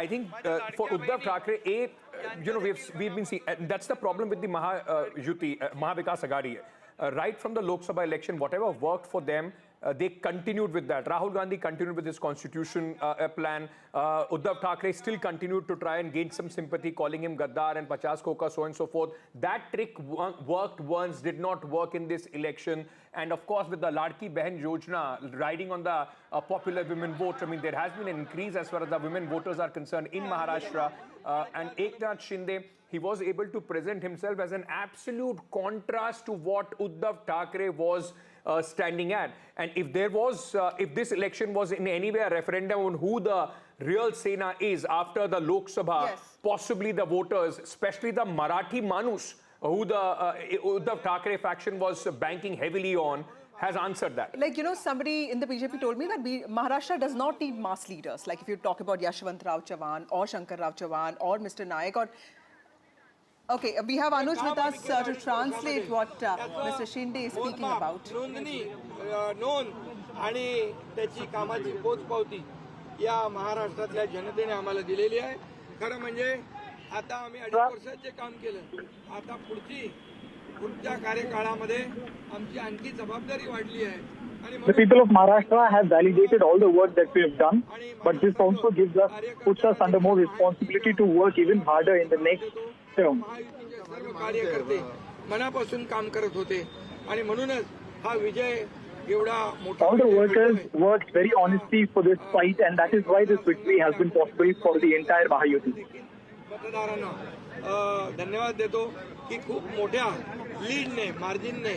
Speaker 35: for Uddhav Thackeray, we've been seeing, and that's the problem with the Mahavikas Aghadi. Right from the Lok Sabha election, whatever worked for them, they continued with that. Rahul Gandhi continued with his constitution plan. Uddhav Thackeray still continued to try and gain some sympathy, calling him Gaddar and Pachas Koka, so on and so forth. That trick worked once, did not work in this election. And of course, with the Ladki Behan Yojana riding on the popular women vote, I mean, there has been an increase as far as the women voters are concerned in Maharashtra. And Eknath Shinde, he was able to present himself as an absolute contrast to what Uddhav Thackeray was standing at. And if there was, if this election was in any way a referendum on who the real Sena is after the Lok Sabha, possibly the voters, especially the Marathi Manus, who the Uddhav Thackeray faction was banking heavily on, has answered that.
Speaker 34: Like, somebody in the BJP told me that Maharashtra does not need mass leaders. Like if you talk about Yashwant Rao Chavan or Shankar Rao Chavan or Mr. Nayak or... Okay, we have Anuj with us to translate what Mr. Shinde is speaking about.
Speaker 1: नोंद आणि त्याची कामाची पोचपावती या महाराष्ट्रातल्या जनतेने आम्हाला दिलेली आहे. खरं म्हणजे आता आम्ही 2.5 वर्षात जे काम केलं, आता पुढच्या कार्यकाळामध्ये आमची आणखी जबाबदारी वाढली आहे.
Speaker 3: The people of Maharashtra have validated all the work that we have done, but this also puts us under more responsibility to work even harder in the next term.
Speaker 1: सर्व कार्यकर्ते मनापासून काम करत होते आणि म्हणूनच हा विजय एवढा मोठा.
Speaker 3: All the workers worked very honestly for this fight, and that is why this victory has been possible for the entire Mahayuti.
Speaker 1: मतदारांना धन्यवाद देतो की खूप मोठ्या लीडने मार्जिनने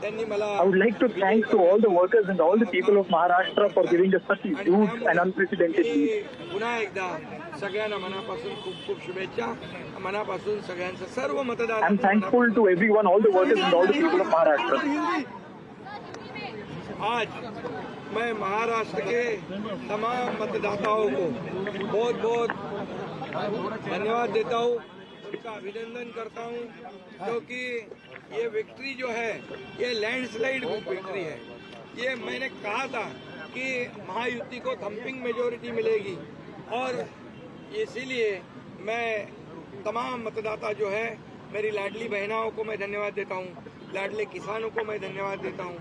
Speaker 1: त्यांनी मला.
Speaker 3: I would like to thank to all the workers and all the people of Maharashtra for giving us such a huge and unprecedented lead.
Speaker 1: पुन्हा एकदा सगळ्यांना मनापासून खूप खूप शुभेच्छा. मनापासून सगळ्यांचं सर्व मतदार.
Speaker 3: I am thankful to everyone, all the workers and all the people of Maharashtra.
Speaker 1: आज मैं महाराष्ट्र के तमाम मतदाताओं को बहुत बहुत धन्यवाद देता हूँ, उनका अभिनंदन करता हूँ, क्योंकि ये विक्ट्री जो है ये लैंडस्लाइड विक्ट्री है. ये मैंने कहा था कि महायुति को थम्पिंग मेजोरिटी मिलेगी और इसीलिए मैं तमाम मतदाता जो है, मेरी लाडली बहनाओं को मैं धन्यवाद देता हूँ, लाडले किसानों को मैं धन्यवाद देता हूँ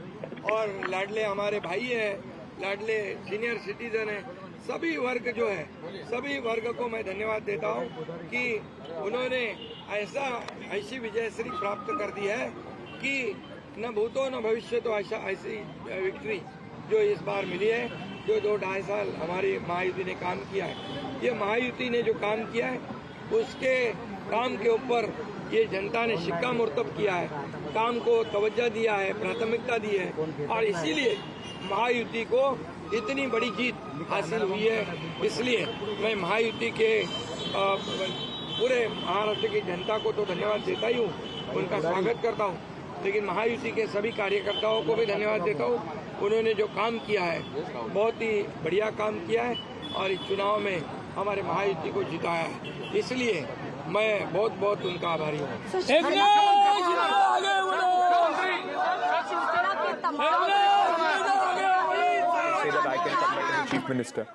Speaker 1: और लाडले हमारे भाई हैं, लाडले सीनियर सिटीजन हैं, सभी वर्ग जो है, सभी वर्ग को मैं धन्यवाद देता हूँ कि उन्होंने ऐसी विजयश्री प्राप्त कर दी है कि न भूतो न भविष्य तो ऐसी विक्ट्री जो इस बार मिली है, जो 2-2.5 साल हमारी महायुति ने काम किया है. ये महायुति ने जो काम किया है उसके काम के ऊपर ये जनता ने शिक्कामोर्तब किया है, काम को तवज्जो दिया है, प्राथमिकता दी है और इसीलिए महायुति को इतनी बड़ी जीत हासिल हुई है. इसलिए मैं महायुति के पूरे महाराष्ट्र की जनता को तो धन्यवाद देता ही हूँ, उनका स्वागत करता हूँ, लेकिन महायुति के सभी कार्यकर्ताओं को भी धन्यवाद देता हूँ. उन्होंने जो काम किया है बहुत ही बढ़िया काम किया है और इस चुनाव में हमारे महायुति को जिताया है. इसलिए मैं बहुत बहुत उनका आभारी हूँ.
Speaker 35: Say that I can come back as Chief Minister.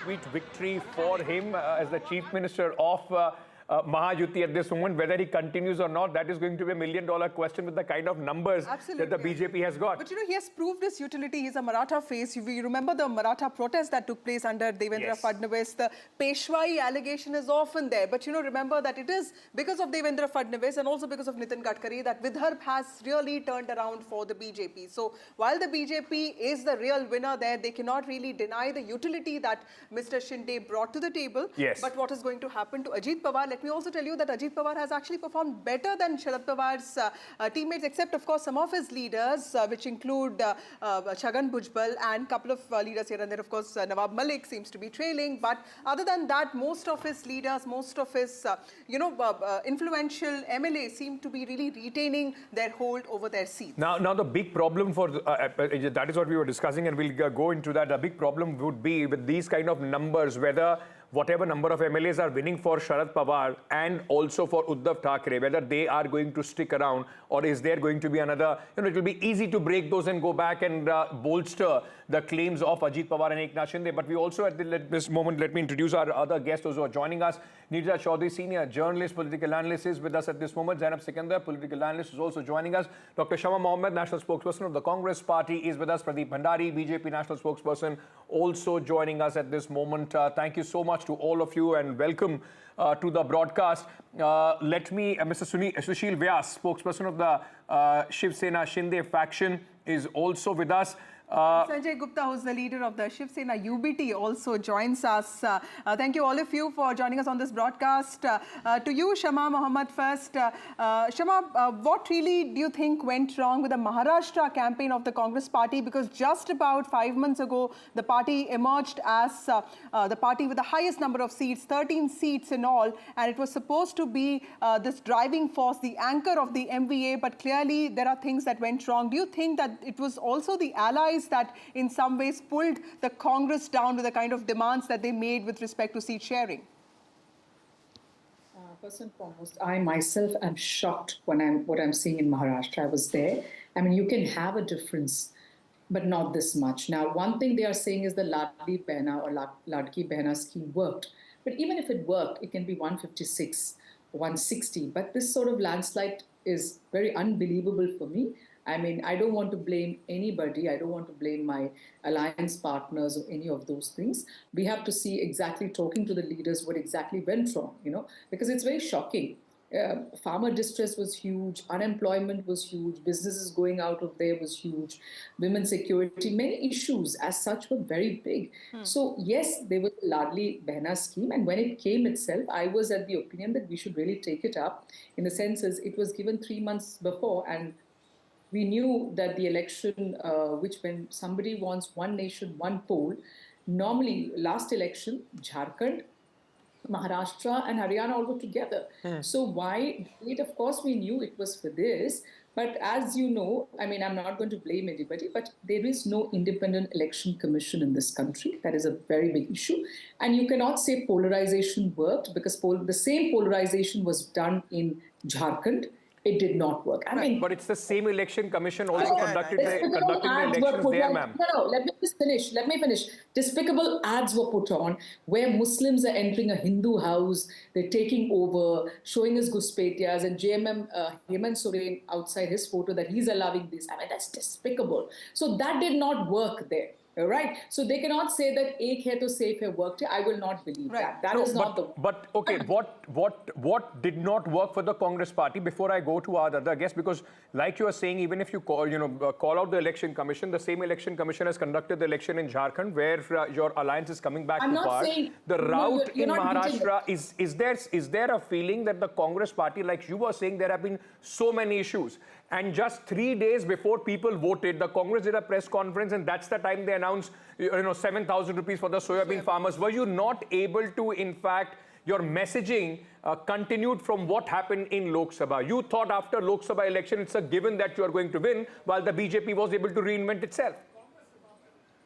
Speaker 35: Sweet victory for him as the Chief Minister of Mahayuti at this moment. Whether he continues or not, that is going to be $1 million question with the kind of numbers that the BJP has got.
Speaker 34: But he has proved his utility. He's a Maratha face. You remember the Maratha protest that took place under Devendra Fadnavis. The Peshwai allegation is often there. But remember that it is because of Devendra Fadnavis and also because of Nitin Gadkari that Vidarbha has really turned around for the BJP. So while the BJP is the real winner there, they cannot really deny the utility that Mr. Shinde brought to the table.
Speaker 35: Yes.
Speaker 34: But what is going to happen to Ajit Pawar? Let let me also tell you that Ajit Pawar has actually performed better than Sharad Pawar's teammates, except of course some of his leaders, which include Chhagan Bhujbal and a couple of leaders here and there. Of course, Nawab Malik seems to be trailing, but other than that, most of his leaders, most of his influential MLAs seem to be really retaining their hold over their seats.
Speaker 35: Now the big problem for that is what we were discussing, and we'll go into that. The big problem would be with these kind of numbers, whether whatever number of MLAs are winning for Sharad Pawar and also for Uddhav Thackeray, whether they are going to stick around, or is there going to be another, it will be easy to break those and go back and bolster the claims of Ajit Pawar and Eknath Shinde. But we also at this moment, let me introduce our other guests, those who are joining us. Neerja Chaudhary, senior journalist, political analyst, is with us at this moment. Zainab Sikandar, political analyst, is also joining us. Dr. Shama Mohammed, national spokesperson of the Congress Party, is with us. Pradeep Bhandari, BJP national spokesperson, also joining us at this moment. Thank you so much to all of you and welcome to the broadcast. Let me, Mr. Sushil Vyas, spokesperson of the Shiv Sena Shinde faction, is also with us.
Speaker 34: Sanjay Gupta, who's the leader of the Shiv Sena UBT, also joins us. Thank you all of you for joining us on this broadcast. To you, Shama Mohammed, first. Shama, what really do you think went wrong with the Maharashtra campaign of the Congress Party? Because just about 5 months ago, the party emerged as the party with the highest number of seats, 13 seats in all, and it was supposed to be this driving force, the anchor of the MVA, but clearly there are things that went wrong. Do you think that it was also the allies that in some ways pulled the Congress down with the kind of demands that they made with respect to seat sharing?
Speaker 6: First and foremost, I myself am shocked when what I'm seeing in Maharashtra. I was there. I mean, you can have a difference, but not this much. Now, one thing they are saying is the Ladli Behna or Ladki Behna scheme worked. But even if it worked, it can be 156, 160. But this sort of landslide is very unbelievable for me. I mean, I don't want to blame anybody. I don't want to blame my alliance partners or any of those things. We have to see exactly, talking to the leaders, what exactly went wrong, because it's very shocking. Farmer distress was huge, unemployment was huge, businesses going out of there was huge, women's security, many issues as such were very big. So yes, there was a Ladli Behna scheme, and when it came itself, I was at the opinion that we should really take it up, in the sense as it was given 3 months before, and we knew that the election, which when somebody wants one nation, one poll, normally last election, Jharkhand, Maharashtra and Haryana all go together. So why it? Of course, we knew it was for this. But as you know, I mean, I'm not going to blame anybody, but there is no independent election commission in this country. That is a very big issue. And you cannot say polarization worked, because the same polarization was done in Jharkhand. It did not work. I mean,
Speaker 35: but it's the same election commission also conducting the elections there, ma'am.
Speaker 6: No, let me finish. Despicable ads were put on where Muslims are entering a Hindu house, they're taking over, showing us Guspetias, and JMM Hemant Soren outside his photo that he's allowing this. I mean, that's despicable. So that did not work there. All right. So they cannot say that ek hai to safe hai worked. I will not believe that. That is not the.
Speaker 35: But okay, what did not work for the Congress Party? Before I go to our other guests, because like you are saying, even if you call out the election commission, the same election commission has conducted the election in Jharkhand, where your alliance is coming back to power. The route in Maharashtra is there a feeling that the Congress Party, like you were saying, there have been so many issues. And just 3 days before people voted, the Congress did a press conference, and that's the time they announced, 7,000 rupees for the soybean farmers. Were you not able to, in fact, your messaging continued from what happened in Lok Sabha? You thought after Lok Sabha election, it's a given that you are going to win, while the BJP was able to reinvent itself.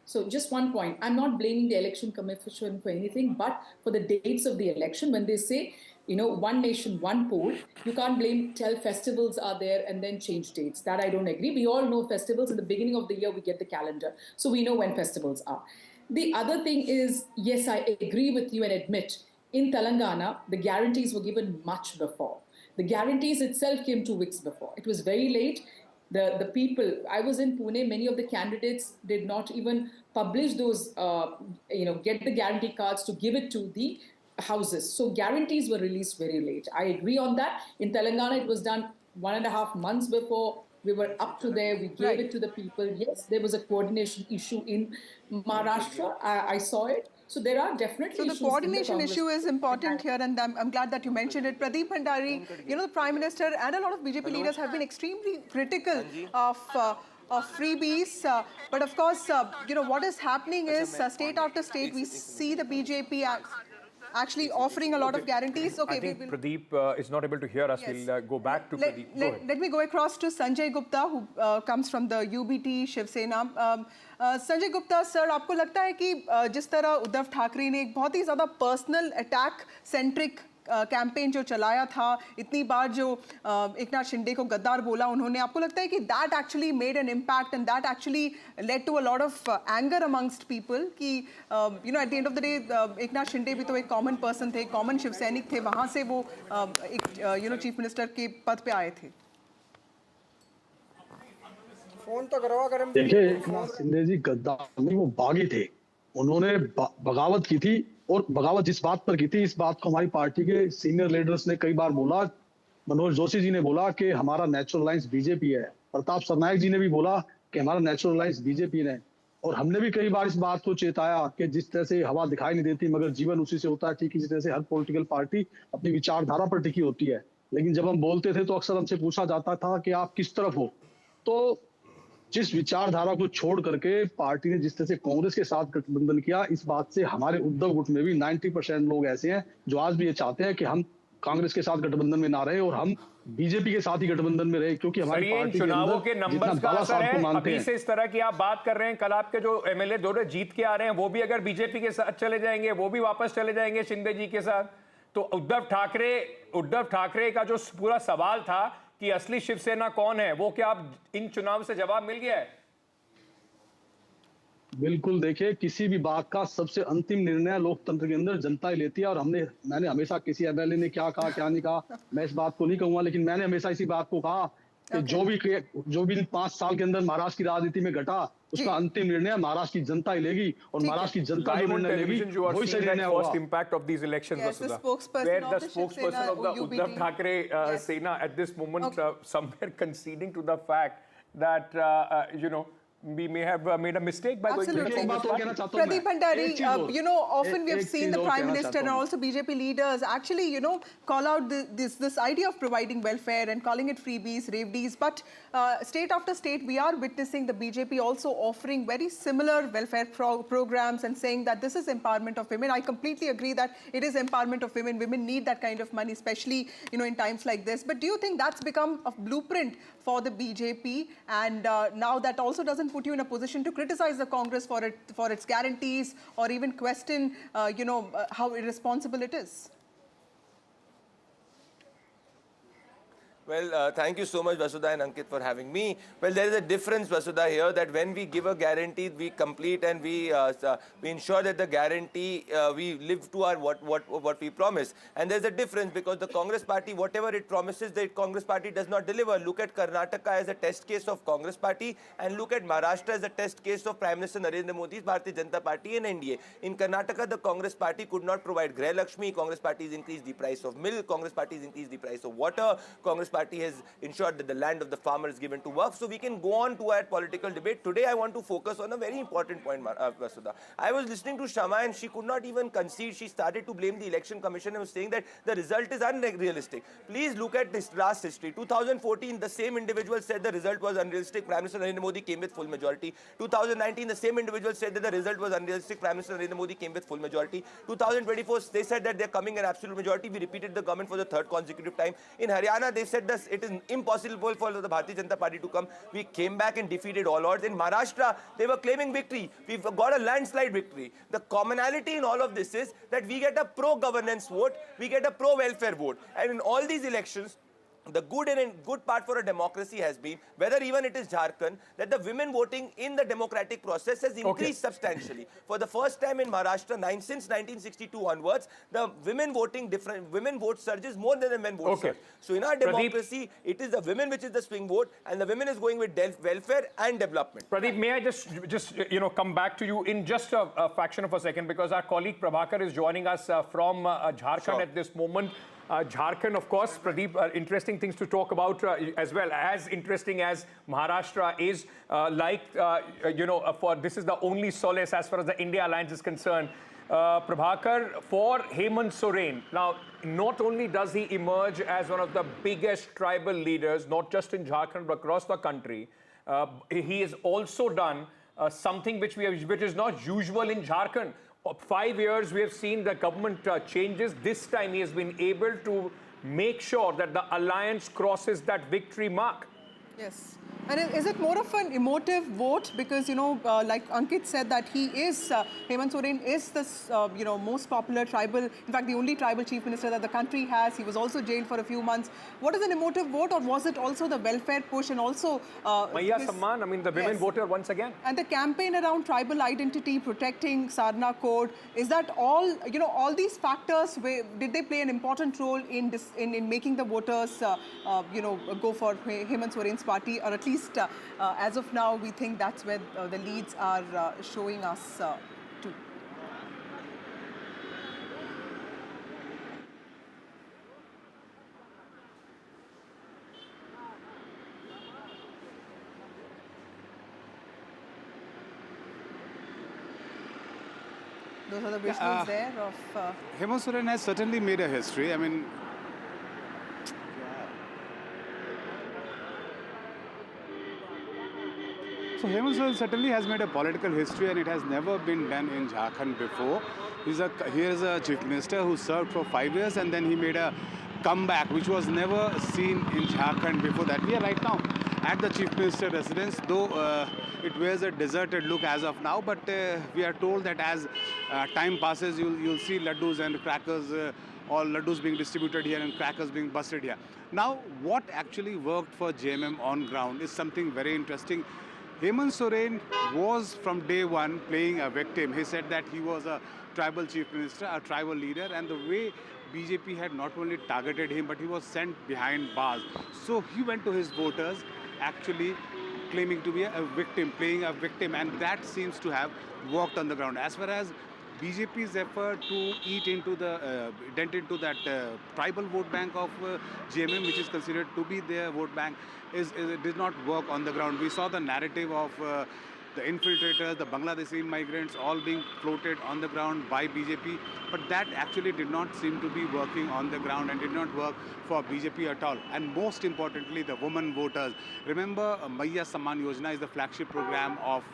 Speaker 6: So just one point. I'm not blaming the election commission for anything, but for the dates of the election, when they say, one nation, one poll, you can't tell festivals are there and then change dates. That I don't agree. We all know festivals in the beginning of the year, we get the calendar. So we know when festivals are. The other thing is, yes, I agree with you and admit, in Telangana, the guarantees were given much before. The guarantees itself came 2 weeks before. It was very late. The people, I was in Pune, many of the candidates did not even publish those, get the guarantee cards to give it to the houses. So guarantees were released very late. I agree on that. In Telangana, it was done 1.5 months before. We were up to there. We gave it to the people. Yes, there was a coordination issue in Maharashtra. I saw it. So there are definitely
Speaker 34: So the
Speaker 6: issues in
Speaker 34: coordination
Speaker 6: Congress.
Speaker 34: issue is important here, and I'm glad that you mentioned it. Pradeep Bhandari, the Prime Minister and a lot of BJP leaders have been extremely critical of freebies. But of course, what is happening is state after state, we see the BJP actually offering a lot of guarantees. Okay,
Speaker 35: I think Pradeep is not able to hear us.
Speaker 34: Yes.
Speaker 35: We'll go back to Pradeep. Go ahead.
Speaker 34: Let me go across to Sanjay Gupta, who comes from the UBT Shiv Sena. Sanjay Gupta sir, आपको लगता है कि जिस तरह उद्धव ठाकरे ने एक बहुत ही ज़्यादा पर्सनल अटैक सेंट्रिक कैंपेन जो चलाया था, इतनी बार जो एकनाथ शिंदे को गद्दार बोला उन्होंने, आपको लगता है कि that actually made an impact and that actually led to a lot of anger amongst people कि at the end of the day Eknath Shinde भी तो एक कॉमन पर्सन थे, कॉमन शिव सैनिक थे, वहाँ से वो एक चीफ मिनिस्टर के पद पे आए थे.
Speaker 8: देखिए, एकनाथ शिंदे जी गद्दार नहीं, वो बागी थे. उन्होंने बगावत की थी, और बगावत जिस बात पर की थी, इस बात को हमारी पार्टी के सीनियर लीडर्स ने कई बार बोला. मनोज जोशी जी ने बोला कि हमारा नेचुरल अलायंस बीजेपी है. प्रताप सरनायक जी ने भी बोला कि हमारा नेचुरल अलायंस बीजेपी है. और हमने भी कई बार इस बात को चेताया कि जिस तरह से हवा दिखाई नहीं देती मगर जीवन उसी से होता है, ठीक इसी तरह से हर पॉलिटिकल पार्टी अपनी विचारधारा पर टिकी होती है. लेकिन जब हम बोलते थे तो अक्सर हमसे पूछा जाता था कि आप किस तरफ हो. तो जिस विचारधारा को छोड़ करके पार्टी ने जिस तरह से कांग्रेस के साथ गठबंधन किया, इस बात से हमारे उद्धव गुट में भी 90% लोग ऐसे हैं जो आज भी ये चाहते हैं कि हम कांग्रेस के साथ गठबंधन में ना रहे और हम बीजेपी के साथ ही गठबंधन में रहे, क्योंकि हमारी पार्टी
Speaker 35: चुनावों के नंबर्स का असर है. अभी से इस तरह की आप बात कर रहे हैं, कल आपके जो एमएलए दोनों जीत के आ रहे हैं वो भी अगर बीजेपी के साथ चले जाएंगे, वो भी वापस चले जाएंगे शिंदे जी के साथ. तो उद्धव ठाकरे का जो पूरा सवाल था कि असली शिवसेना कौन है, वो क्या आप इन चुनाव से जवाब मिल गया है?
Speaker 8: बिल्कुल. देखिए, किसी भी बात का सबसे अंतिम निर्णय लोकतंत्र के अंदर जनता ही लेती है. और मैंने हमेशा किसी एमएलए ने क्या कहा क्या नहीं कहा मैं इस बात को नहीं कहूंगा, लेकिन मैंने हमेशा इसी बात को कहा कि जो भी 5 साल के अंदर महाराष्ट्र की राजनीति में घटा, उसका अंतिम निर्णय महाराष्ट्र की जनता ही लेगी. और महाराष्ट्र की जनता जो निर्णय लेगी वही सही निर्णय होगा.
Speaker 35: First impact of these elections, Vasudha, where the spokesperson of the Uddhav Thackeray Sena at this moment somewhere conceding to the fact that we may have made a mistake by going to the Congress party.
Speaker 34: Pradeep Bhandari, often we have seen the Prime Minister and also BJP leaders actually, call out this idea of providing welfare and calling it freebies, revdies. But state after state, we are witnessing the BJP also offering very similar welfare programs and saying that this is empowerment of women. I completely agree that it is empowerment of women. Women need that kind of money, especially, in times like this. But do you think that's become a blueprint for the BJP? And now that also doesn't put you in a position to criticize the Congress for its guarantees or even question, how irresponsible it is?
Speaker 9: Well, thank you so much, Vasudha and Ankit, for having me. Well, there is a difference, Vasudha, here that when we give a guarantee, we complete and we ensure that the guarantee, we live to our what we promise. And there's a difference because the Congress party, whatever it promises, the Congress party does not deliver. Look at Karnataka as a test case of Congress party and look at Maharashtra as a test case of Prime Minister Narendra Modi's Bharatiya Janata Party and NDA. In Karnataka, the Congress party could not provide Griha Lakshmi. Congress party has increased the price of milk. Congress party has increased the price of water. Congress party has ensured that the land of the farmer is given to work. So we can go on to our political debate. Today I want to focus on a very important point, Vasudha. I was listening to Shama and she could not even concede. She started to blame the election commission and was saying that the result is unrealistic. Please look at this last history. 2014, the same individual said the result was unrealistic. Prime Minister Narendra Modi came with full majority. 2019, the same individual said that the result was unrealistic. Prime Minister Narendra Modi came with full majority. 2024, they said that they're coming in absolute majority. We repeated the government for the 3rd consecutive time. In Haryana, they said that it is impossible for the Bharatiya Janata Party to come. We came back and defeated all odds. In Maharashtra, they were claiming victory. We've got a landslide victory. The commonality in all of this is that we get a pro-governance vote, we get a pro-welfare vote. And in all these elections, the good part for a democracy has been, whether even it is Jharkhand, that the women voting in the democratic process has increased substantially. For the first time in Maharashtra, since 1962 onwards, the women vote surges more than the men vote surge. So in our democracy, it is the women which is the swing vote, and the women is going with welfare and development.
Speaker 35: Pradeep, may I just come back to you in just a fraction of a second, because our colleague Prabhakar is joining us from Jharkhand at this moment. Jharkhand, of course, Pradeep, interesting things to talk about as well. As interesting as Maharashtra is, this is the only solace as far as the India alliance is concerned. Prabhakar, for Hemant Soren, now, not only does he emerge as one of the biggest tribal leaders, not just in Jharkhand, but across the country, he has also done something which is not usual in Jharkhand. 5 years we have seen the government changes. This time he has been able to make sure that the alliance crosses that victory mark.
Speaker 34: Yes. And is it more of an emotive vote? Because, like Ankit said, that he is, Hemant Soren is the, most popular tribal, in fact, the only tribal chief minister that the country has. He was also jailed for a few months. What is an emotive vote, or was it also the welfare push and also...
Speaker 35: Maya Samman, I mean, the women voter once again.
Speaker 34: And the campaign around tribal identity, protecting Sarna Code, is that all, all these factors, did they play an important role in this, in making the voters, go for Hemant Soren's party, or at least as of now, we think that's where the leads are showing us to. Those are the visuals there of...
Speaker 10: Hemant Soren has certainly made a history. I mean, so Hemant Soren certainly has made a political history, and it has never been done in Jharkhand before. He is a chief minister who served for 5 years, and then he made a comeback, which was never seen in Jharkhand before that. We are right now at the chief minister residence, though it wears a deserted look as of now, but we are told that as time passes, you'll see laddus and crackers, all laddus being distributed here and crackers being busted here. Now, what actually worked for JMM on ground is something very interesting. Hemant Soren was from day one playing a victim. He said that he was a tribal chief minister, a tribal leader, and the way BJP had not only targeted him, but he was sent behind bars. So he went to his voters actually claiming to be a victim, playing a victim, and that seems to have worked on the ground. As far as BJP's effort to dent into that tribal vote bank of JMM, which is considered to be their vote bank, it did not work on the ground. We saw the narrative of the infiltrators, the Bangladeshi migrants, all being floated on the ground by BJP, but that actually did not seem to be working on the ground and did not work for BJP at all. And most importantly, the women voters. Remember, Maya Samman Yojana is the flagship program of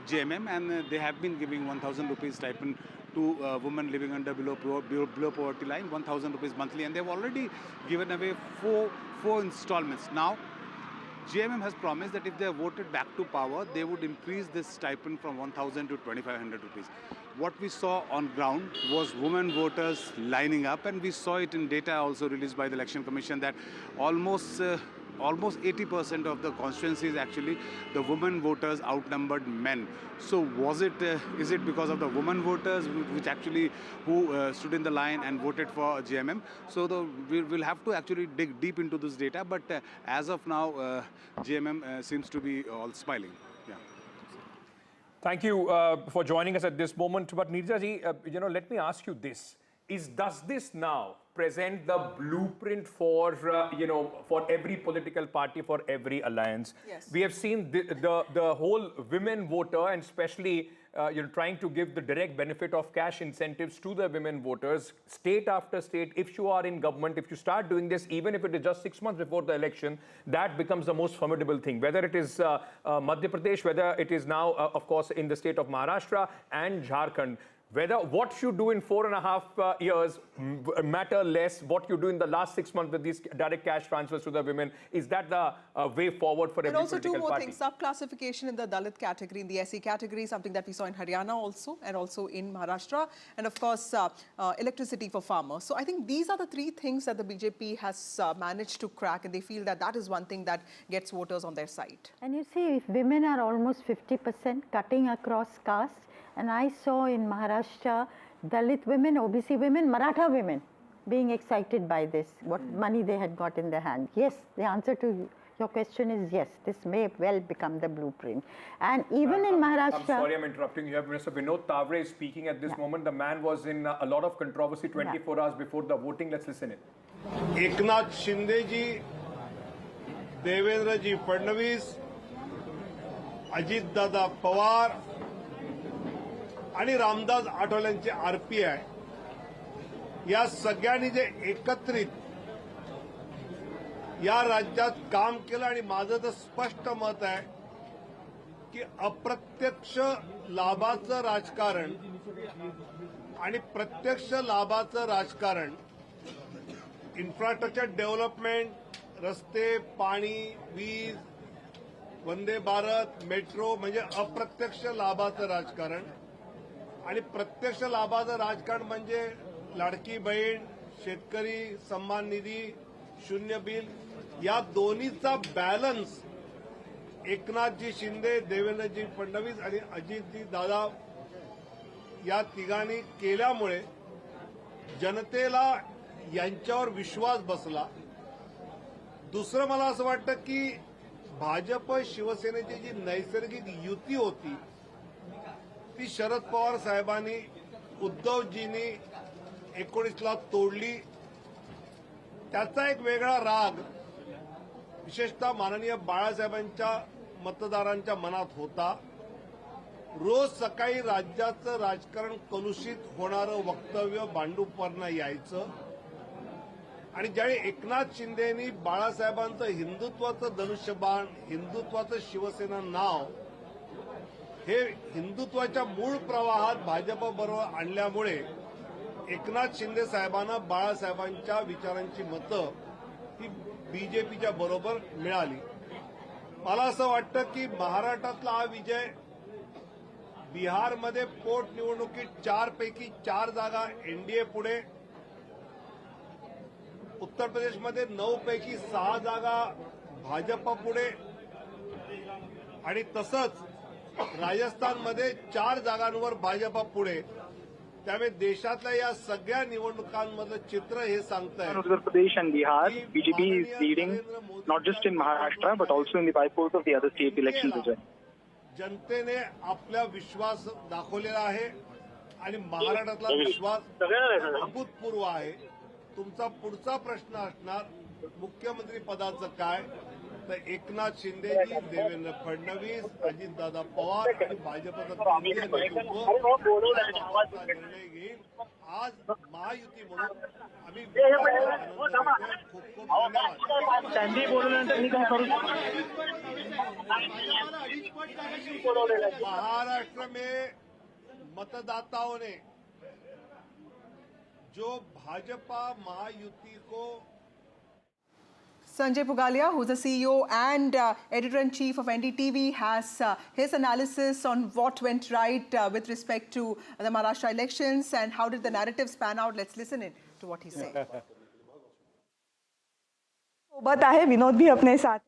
Speaker 10: JMM, and they have been giving 1,000 rupees stipend to women living below poverty line, 1,000 rupees monthly, and they've already given away four installments. Now, JMM has promised that if they are voted back to power, they would increase this stipend from 1,000 to 2,500 rupees. What we saw on ground was women voters lining up, and we saw it in data also released by the Election Commission that almost 80% of the constituencies, actually, the women voters outnumbered men. So is it because of the women voters who stood in the line and voted for JMM? So we'll have to actually dig deep into this data, but as of now, JMM seems to be all smiling. Yeah.
Speaker 35: Thank you for joining us at this moment. But Neerja ji, let me ask you this. Does this now present the blueprint for, for every political party, for every alliance?
Speaker 34: Yes.
Speaker 35: We have seen the whole women voter, and especially trying to give the direct benefit of cash incentives to the women voters, state after state. If you are in government, if you start doing this, even if it is just 6 months before the election, that becomes the most formidable thing. Whether it is Madhya Pradesh, whether it is now, of course, in the state of Maharashtra and Jharkhand. Whether what you do in 4.5 years matter less, what you do in the last 6 months with these direct cash transfers to the women, is that the way forward for every political party?
Speaker 34: And also two more things, sub-classification in the Dalit category, in the SC category, something that we saw in Haryana also, and also in Maharashtra, and of course, electricity for farmers. So I think these are the three things that the BJP has managed to crack, and they feel that that is one thing that gets voters on their side.
Speaker 11: And you see, if women are almost 50% cutting across caste, and I saw in Maharashtra, Dalit women, OBC women, Maratha women being excited by this, what money they had got in their hand. Yes, the answer to your question is yes, this may well become the blueprint. And even in Maharashtra...
Speaker 35: I'm sorry I'm interrupting you. Mr. Vinod Tavre is speaking at this moment. The man was in a lot of controversy 24 hours before the voting. Let's listen in.
Speaker 12: Eknath शिंदेजी, देवेंद्रजी फडणवीस, अजितदादा पवार आणि Ramdas आठवलेंचे RPI या सगळ्यांनी जे एकत्रित या राज्यात काम केलं आणि माझं तर स्पष्ट मत आहे की अप्रत्यक्ष लाभाचं राजकारण आणि प्रत्यक्ष लाभाचं राजकारण, इन्फ्रास्ट्रक्चर डेव्हलपमेंट, रस्ते, पाणी, वीज, वंदे भारत, मेट्रो म्हणजे अप्रत्यक्ष लाभाचं राजकारण आणि प्रत्यक्ष लाभाचं राजकारण म्हणजे लाडकी बहीण, शेतकरी सन्मान निधी, शून्य बिल या दोन्हीचा बॅलन्स एकनाथजी शिंदे, देवेंद्रजी फडणवीस आणि अजितजी दादा या तिघांनी केल्यामुळे जनतेला यांच्यावर विश्वास बसला. दुसरं मला असं वाटतं की भाजप शिवसेनेची जी नैसर्गिक युती होती ती शरद पवार साहेबांनी, उद्धवजींनी 19ला तोडली. त्याचा एक वेगळा राग विशेषतः माननीय बाळासाहेबांच्या मतदारांच्या मनात होता. रोज सकाळी राज्याचं राजकारण कलुषित होणारं वक्तव्य भांडूपवरनं यायचं आणि ज्यावेळी एकनाथ शिंदेनी बाळासाहेबांचं हिंदुत्वाचं धनुष्यबाण, हिंदुत्वाचं शिवसेना नाव हे हिंदुत्वाच्या मूळ प्रवाहात भाजपबरोबर आणल्यामुळे एकनाथ शिंदे साहेबांना बाळासाहेबांच्या विचारांची मतं ही बीजेपीच्या बरोबर मिळाली. मला असं वाटतं की महाराष्ट्रातला हा विजय, बिहारमध्ये पोटनिवडणुकीत 4 पैकी 4 जागा एनडीए पुढे, उत्तर प्रदेशमध्ये 9 पैकी 6 जागा भाजप पुढे आणि तसंच राजस्थानमध्ये 4 जागांवर भाजप पुढे. त्यामुळे देशातल्या या सगळ्या निवडणुकांमधलं चित्र हे सांगतंय.
Speaker 3: Uttar Pradesh and Bihar, BJP is leading not just in Maharashtra but also in the bypolls of the other state elections as well.
Speaker 12: जनतेने आपला विश्वास दाखवलेला आहे आणि महाराष्ट्रातला विश्वास अभूतपूर्व आहे. तुमचा पुढचा प्रश्न असणार मुख्यमंत्री पदाचं काय, तर एकनाथ शिंदेजी, देवेंद्र फडणवीस, अजितदादा पवार आणि भाजपचा केंद्रीय नेतृत्व निर्णय घेईल. आज महायुती म्हणून आम्ही खूप खूप धन्यवाद. महाराष्ट्र में मतदाताओं ने जो भाजपा महायुति को
Speaker 34: Sanjay Pugalia, who's the CEO and editor-in-chief of NDTV, has his analysis on what went right with respect to the Maharashtra elections and how did the narratives pan out. Let's listen in to what he said.
Speaker 14: सोबत आहे विनोद भी अपने साथ.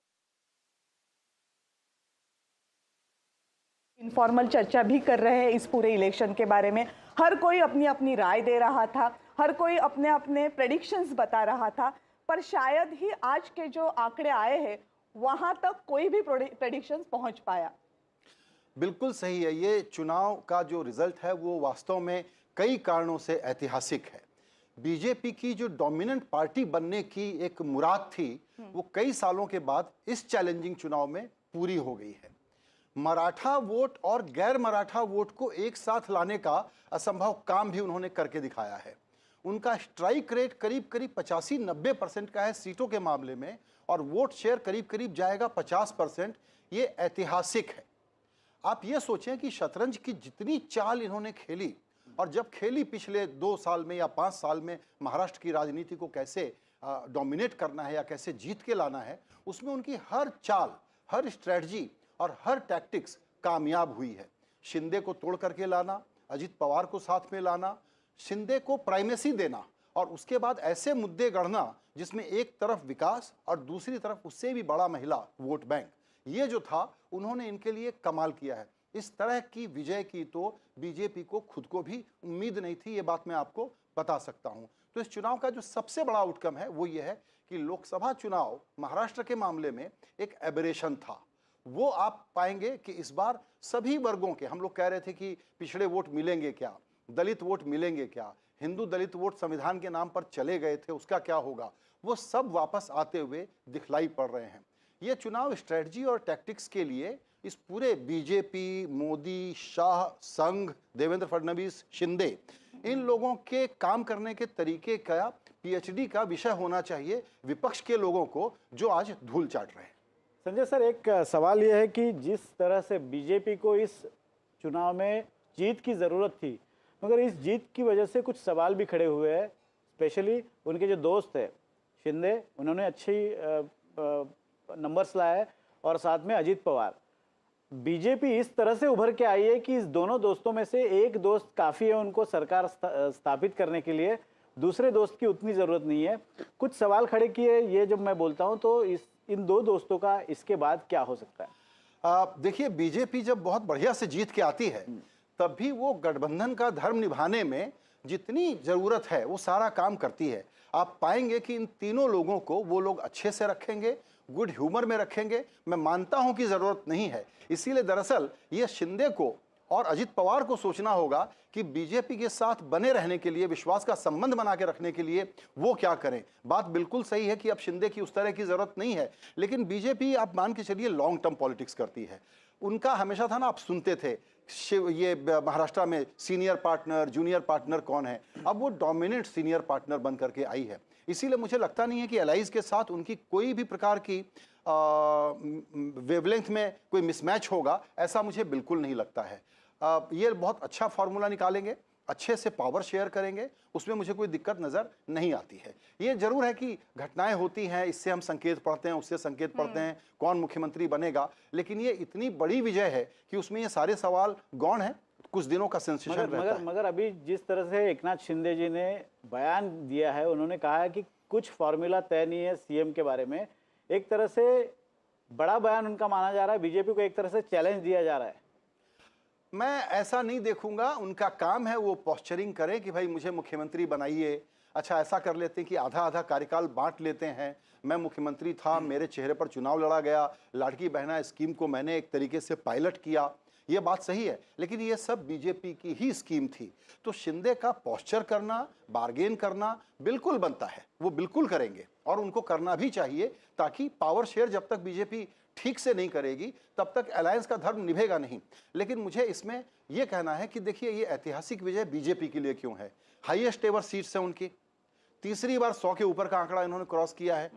Speaker 14: Informal चर्चा भी कर रहे हैं इस पूरे इलेक्शन के बारे में. हर कोई अपनी अपनी राय दे रहा था, हर कोई अपने अपने प्रेडिक्शंस बता रहा था, पर शायद ही आज के जो आंकड़े आए हैं वहां तक कोई भी प्रेडिक्शंस पहुंच पाया.
Speaker 15: बिल्कुल सही है. ये चुनाव का जो रिजल्ट है वो वास्तव में कई कारणों से ऐतिहासिक है. बीजेपी की जो डोमिनेंट पार्टी बनने की एक मुराद थी वो कई सालों के बाद इस चैलेंजिंग चुनाव में पूरी हो गई है. मराठा वोट और गैर मराठा वोट को एक साथ लाने का असंभव काम भी उन्होंने करके दिखाया है. उनका स्ट्राइक रेट करीब करीब 85-90% का है सीटों के मामले में और वोट शेयर करीब करीब जाएगा 50%. ये ऐतिहासिक है. आप ये सोचें कि शतरंज की जितनी चाल इन्होंने खेली और जब खेली पिछले 2 साल में या 5 साल में महाराष्ट्र की राजनीति को कैसे डोमिनेट करना है या कैसे जीत के लाना है, उसमें उनकी हर चाल, हर स्ट्रेटजी और हर टैक्टिक्स कामयाब हुई है. शिंदे को तोड़ करके लाना, अजित पवार को साथ में लाना, शिंदे को प्राइमेसी देना और उसके बाद ऐसे मुद्दे गढ़ना जिसमें एक तरफ विकास और दूसरी तरफ उससे भी बड़ा महिला वोट बैंक, ये जो था उन्होंने इनके लिए कमाल किया है. इस तरह की विजय की तो बीजेपी को खुद को भी उम्मीद नहीं थी, ये बात मैं आपको बता सकता हूं. तो इस चुनाव का जो सबसे बड़ा आउटकम है वो ये है कि लोकसभा चुनाव महाराष्ट्र के मामले में एक एबरेशन था. वो आप पाएंगे कि इस बार सभी वर्गों के, हम लोग कह रहे थे कि पिछड़े वोट मिलेंगे क्या, दलित वोट मिलेंगे क्या, हिंदू दलित वोट संविधान के नाम पर चले गए थे, उसका क्या होगा, वो सब वापस आते हुए दिखलाई पड़ रहे हैं। ये चुनाव स्ट्रेटजी और टैक्टिक्स के लिए इस पूरे बीजेपी, मोदी, शाह, संघ, देवेंद्र फडणवीस, शिंदे, इन लोगों के काम करने के तरीके का पीएचडी का विषय होना चाहिए विपक्ष के लोगों को, जो आज धूल चाट रहे हैं।
Speaker 13: संजय सर, एक सवाल यह है कि जिस तरह से बीजेपी को इस चुनाव में जीत की ज़रूरत थी, मगर इस जीत की वजह से कुछ सवाल भी खड़े हुए हैं। स्पेशली उनके जो दोस्त है शिंदे, उन्होंने अच्छी नंबर्स लाए, और साथ में अजीत पवार। बीजेपी इस तरह से उभर के आई है कि इस दोनों दोस्तों में से एक दोस्त काफ़ी है उनको सरकार स्थापित करने के लिए, दूसरे दोस्त की उतनी ज़रूरत नहीं है। कुछ सवाल खड़े किए, ये जब मैं बोलता हूँ तो इन दो दोस्तों का इसके बाद क्या हो सकता है?
Speaker 15: देखिए, बीजेपी जब बहुत बढ़िया से जीत के आती है तब भी वो गठबंधन का धर्म निभाने में जितनी ज़रूरत है वो सारा काम करती है। आप पाएंगे कि इन तीनों लोगों को वो लोग अच्छे से रखेंगे, गुड ह्यूमर में रखेंगे। मैं मानता हूं कि ज़रूरत नहीं है, इसीलिए दरअसल ये शिंदे को और अजित पवार को सोचना होगा कि बीजेपी के साथ बने रहने के लिए, विश्वास का संबंध बना के रखने के लिए वो क्या करें। बात बिल्कुल सही है कि अब शिंदे की उस तरह की ज़रूरत नहीं है, लेकिन बीजेपी आप मान के चलिए लॉन्ग टर्म पॉलिटिक्स करती है। उनका हमेशा था ना, आप सुनते थे ये महाराष्ट्र में सीनियर पार्टनर, जूनियर पार्टनर कौन है, अब वो डोमिनेंट सीनियर पार्टनर बन करके आई है। इसीलिए मुझे लगता नहीं है कि एलाइज के साथ उनकी कोई भी प्रकार की वेवलेंथ में कोई मिसमैच होगा, ऐसा मुझे बिल्कुल नहीं लगता है। ये बहुत अच्छा फार्मूला निकालेंगे, अच्छे से पावर शेयर करेंगे, उसमें मुझे कोई दिक्कत नज़र नहीं आती है। ये जरूर है कि घटनाएं होती हैं, इससे हम संकेत पढ़ते हैं, उससे संकेत पढ़ते हैं कौन मुख्यमंत्री बनेगा, लेकिन ये इतनी बड़ी विजय है कि उसमें ये सारे सवाल गौण हैं, कुछ दिनों का सेंसेशन रहता है।
Speaker 13: मगर अभी जिस तरह से एकनाथ शिंदे जी ने बयान दिया है, उन्होंने कहा है कि कुछ फॉर्मूला तय नहीं है सीएम के बारे में। एक तरह से बड़ा बयान उनका माना जा रहा है, बीजेपी को एक तरह से चैलेंज दिया जा रहा है।
Speaker 15: मैं ऐसा नहीं देखूंगा, उनका काम है वो पोस्चरिंग करें कि भाई मुझे मुख्यमंत्री बनाइए। अच्छा, ऐसा कर लेते हैं कि आधा आधा कार्यकाल बांट लेते हैं, मैं मुख्यमंत्री था, मेरे चेहरे पर चुनाव लड़ा गया, लाड़की बहना स्कीम को मैंने एक तरीके से पायलट किया, ये बात सही है, लेकिन ये सब बीजेपी की ही स्कीम थी। तो शिंदे का पोस्चर करना, बार्गेन करना बिल्कुल बनता है, वो बिल्कुल करेंगे और उनको करना भी चाहिए, ताकि पावर शेयर जब तक बीजेपी ठीक से नहीं करेगी तब तक अलायंस का धर्म निभेगा नहीं। लेकिन मुझे इसमें यह कहना है कि देखिए, ये ऐतिहासिक विजय बीजेपी के लिए क्यों है। हाईएस्ट एवर सीट्स है उनकी, तीसरी बार 100 के ऊपर का आंकड़ा इन्होंने क्रॉस किया है।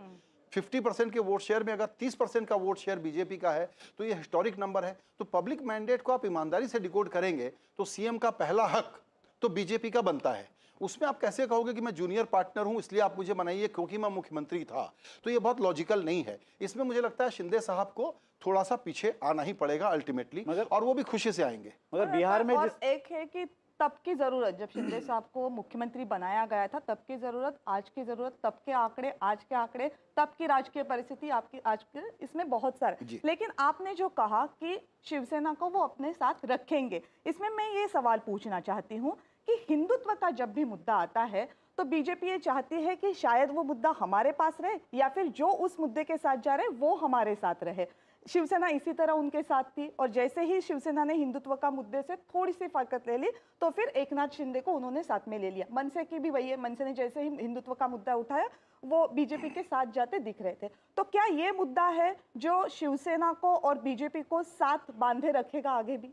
Speaker 15: 50% के वोट शेयर में अगर 30% का वोट शेयर बीजेपी का है तो ये हिस्टोरिक नंबर है। तो पब्लिक मैंडेट को आप ईमानदारी से डिकोड करेंगे तो सीएम का पहला हक तो बीजेपी का बनता है। उसमें आप कैसे कहोगे कि मैं जूनियर पार्टनर हूं इसलिए आप मुझे बनाइए क्योंकि मैं मुख्यमंत्री था, तो ये बहुत लॉजिकल नहीं है। इसमें मुझे लगता है शिंदे साहब को थोड़ा सा पीछे आना ही पड़ेगा अल्टीमेटली, और वो भी खुशी से आएंगे।
Speaker 13: मगर बिहार में
Speaker 14: एक है कि तब की जरूरत, जब शिंदे साहब को मुख्यमंत्री बनाया गया था तब की जरूरत, आज की जरूरत, तब के आंकड़े, आज के आंकड़े, तब की राजकीय परिस्थिति, आपकी आज के, इसमें बहुत सारे। लेकिन आपने जो कहा कि शिवसेना को वो अपने साथ रखेंगे, इसमें मैं ये सवाल पूछना चाहती हूँ कि हिंदुत्व का जब भी मुद्दा आता है तो बीजेपी ये चाहती है कि शायद वो मुद्दा हमारे पास रहे या फिर जो उस मुद्दे के साथ जा रहे वो हमारे साथ रहे। शिवसेना इसी तरह उनके साथ थी, और जैसे ही शिवसेना ने हिंदुत्व का मुद्दे से थोड़ी सी फरकत ले ली तो फिर एकनाथ शिंदे को उन्होंने साथ में ले लिया। मनसे की भी वही है, मनसे ने जैसे ही हिंदुत्व का मुद्दा उठाया वो बीजेपी के साथ जाते दिख रहे थे। तो क्या ये मुद्दा है जो शिवसेना को और बीजेपी को साथ बांधे रखेगा आगे भी?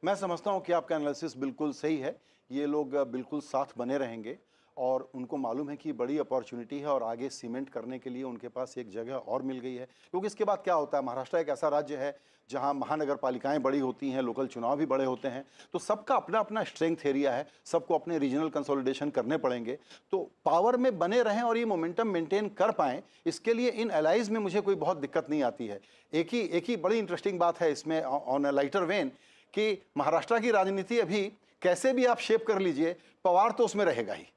Speaker 15: मैं समझता हूं कि आपका एनालिसिस बिल्कुल सही है। ये लोग बिल्कुल साथ बने रहेंगे और उनको मालूम है कि बड़ी अपॉर्चुनिटी है और आगे सीमेंट करने के लिए उनके पास एक जगह और मिल गई है। क्योंकि इसके बाद क्या होता है, महाराष्ट्र एक ऐसा राज्य है जहां महानगर पालिकाएं बड़ी होती हैं, लोकल चुनाव भी बड़े होते हैं, तो सबका अपना अपना स्ट्रेंथ एरिया है, सबको अपने रीजनल कंसोलिडेशन करने पड़ेंगे। तो पावर में बने रहें और ये मोमेंटम मेंटेन कर पाएं, इसके लिए इन एलाइज में मुझे कोई बहुत दिक्कत नहीं आती है। एक ही बड़ी इंटरेस्टिंग बात है इसमें ऑन अ लाइटर वेन कि महाराष्ट्र की राजनीति अभी कैसे भी आप शेप कर लीजिए, पवार तो उसमें रहेगा ही।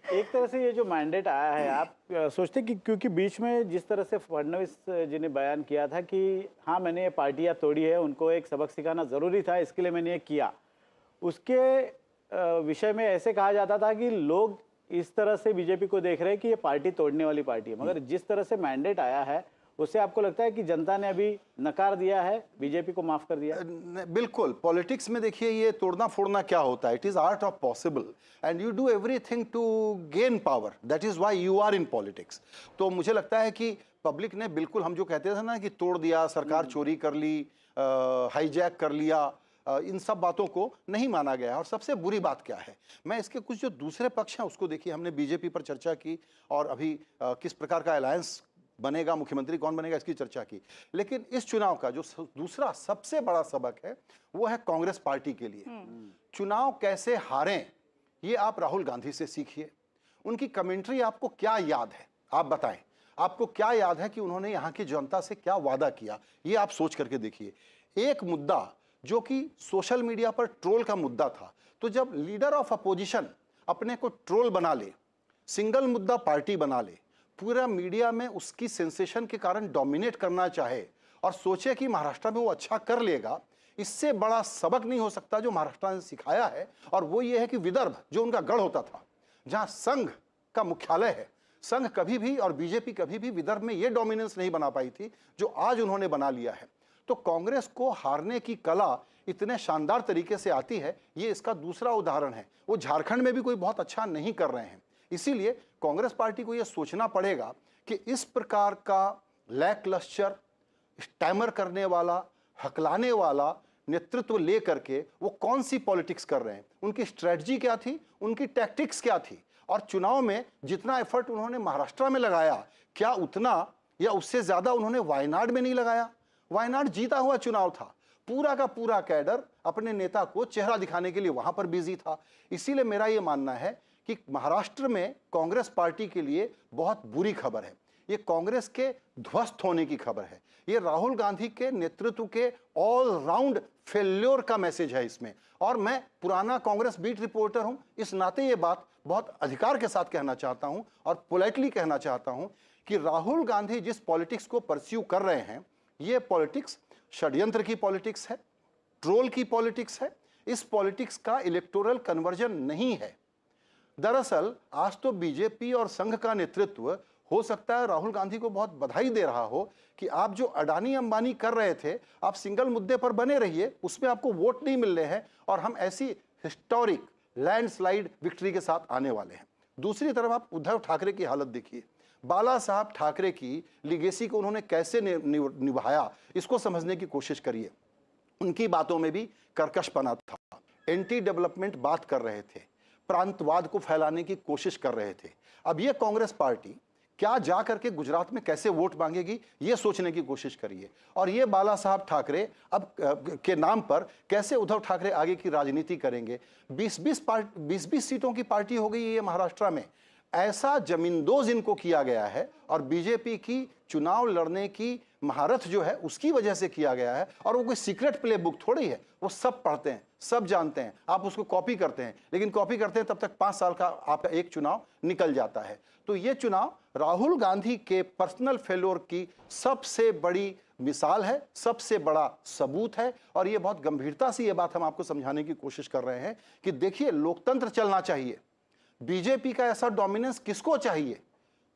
Speaker 13: एक तरह से ये जो मैंडेट आया है, आप सोचते कि क्योंकि बीच में जिस तरह से फडणवीस जी ने बयान किया था कि हाँ मैंने ये पार्टियां तोड़ी है, उनको एक सबक सिखाना ज़रूरी था, इसके लिए मैंने ये किया, उसके विषय में ऐसे कहा जाता था कि लोग इस तरह से बीजेपी को देख रहे हैं कि ये पार्टी तोड़ने वाली पार्टी है। मगर जिस तरह से मैंडेट आया है उससे आपको लगता है कि जनता ने अभी नकार दिया है, बीजेपी को माफ कर दिया?
Speaker 15: बिल्कुल, पॉलिटिक्स में देखिए ये तोड़ना फोड़ना क्या होता है, it is art of possible and you do everything to gain power, that is why you are in politics. तो मुझे लगता है कि पब्लिक ने बिल्कुल, हम जो कहते थे ना कि तोड़ दिया, सरकार चोरी कर ली, हाईजैक कर लिया, इन सब बातों को नहीं माना गया। और सबसे बुरी बात क्या है, मैं इसके कुछ जो दूसरे पक्ष हैं उसको देखिए, हमने बीजेपी पर चर्चा की और अभी किस प्रकार का अलायंस बनेगा, मुख्यमंत्री कौन बनेगा, इसकी चर्चा की। लेकिन इस चुनाव का जो दूसरा सबसे बड़ा सबक है वो है कांग्रेस पार्टी के लिए। चुनाव कैसे हारें ये आप राहुल गांधी से सीखिए। उनकी कमेंट्री आपको क्या याद है, आप बताएं, आपको क्या याद है कि उन्होंने यहाँ की जनता से क्या वादा किया, ये आप सोच करके देखिए। एक मुद्दा जो कि सोशल मीडिया पर ट्रोल का मुद्दा था, तो जब लीडर ऑफ अपोजिशन अपने को ट्रोल बना ले, सिंगल मुद्दा पार्टी बना ले, पूरा मीडिया में उसकी सेंसेशन के कारण डोमिनेट करना चाहे और सोचे कि महाराष्ट्र में वो अच्छा कर लेगा, इससे बड़ा सबक नहीं हो सकता जो महाराष्ट्र ने सिखाया है। और वो ये है कि विदर्भ जो उनका गढ़ होता था, जहां संघ का मुख्यालय है, संघ कभी भी और बीजेपी कभी भी विदर्भ में ये डोमिनेंस नहीं बना पाई थी जो आज उन्होंने बना लिया है। तो कांग्रेस को हारने की कला इतने शानदार तरीके से आती है, ये इसका दूसरा उदाहरण है। वो झारखंड में भी कोई बहुत अच्छा नहीं कर रहे हैं, इसीलिए कांग्रेस पार्टी को यह सोचना पड़ेगा कि इस प्रकार का लैकलस्टर, स्टैमर करने वाला, हकलाने वाला नेतृत्व लेकर के वो कौन सी पॉलिटिक्स कर रहे हैं, उनकी स्ट्रेटजी क्या थी, उनकी टैक्टिक्स क्या थी। और चुनाव में जितना एफर्ट उन्होंने महाराष्ट्र में लगाया, क्या उतना या उससे ज्यादा उन्होंने वायनाड में नहीं लगाया? वायनाड जीता हुआ चुनाव था, पूरा का पूरा कैडर अपने नेता को चेहरा दिखाने के लिए वहां पर बिजी था। इसीलिए मेरा यह मानना है कि महाराष्ट्र में कांग्रेस पार्टी के लिए बहुत बुरी खबर है, ये कांग्रेस के ध्वस्त होने की खबर है, ये राहुल गांधी के नेतृत्व के ऑल राउंड फेल्योर का मैसेज है इसमें। और मैं पुराना कांग्रेस बीट रिपोर्टर हूं, इस नाते ये बात बहुत अधिकार के साथ कहना चाहता हूं और पोलाइटली कहना चाहता हूं कि राहुल गांधी जिस पॉलिटिक्स को परस्यू कर रहे हैं, ये पॉलिटिक्स षड्यंत्र की पॉलिटिक्स है, ट्रोल की पॉलिटिक्स है, इस पॉलिटिक्स का इलेक्टोरल कन्वर्जन नहीं है। दरअसल आज तो बीजेपी और संघ का नेतृत्व हो सकता है राहुल गांधी को बहुत बधाई दे रहा हो कि आप जो अडानी अंबानी कर रहे थे, आप सिंगल मुद्दे पर बने रहिए, उसमें आपको वोट नहीं मिल रहे हैं और हम ऐसी हिस्टोरिक लैंडस्लाइड विक्ट्री के साथ आने वाले हैं। दूसरी तरफ आप उद्धव ठाकरे की हालत देखिए, बाला साहब ठाकरे की लीगेसी को उन्होंने कैसे निभाया, इसको समझने की कोशिश करिए। उनकी बातों में भी कर्कशपना था, एंटी डेवलपमेंट बात कर रहे थे, प्रांतवाद को फैलाने की कोशिश कर रहे थे। अब ये कांग्रेस पार्टी क्या जा करके गुजरात में कैसे वोट मांगेगी, ये सोचने की कोशिश करिए। और ये बाला साहब ठाकरे अब के नाम पर कैसे उद्धव ठाकरे आगे की राजनीति करेंगे। 20-20 सीटों की पार्टी हो गई है महाराष्ट्र में, ऐसा जमींदोज इनको किया गया है और बीजेपी की चुनाव लड़ने की महारथ जो है उसकी वजह से किया गया है। और वो कोई सीक्रेट प्ले बुक थोड़ी है, वो सब पढ़ते हैं, सब जानते हैं, आप उसको कॉपी करते हैं, लेकिन कॉपी करते हैं तब तक 5 साल का आपका एक चुनाव निकल जाता है। तो ये चुनाव राहुल गांधी के पर्सनल फेल्योर की सबसे बड़ी मिसाल है, सबसे बड़ा सबूत है। और ये बहुत गंभीरता से ये बात हम आपको समझाने की कोशिश कर रहे हैं कि देखिए, लोकतंत्र चलना चाहिए, बीजेपी का ऐसा डोमिनेंस किसको चाहिए?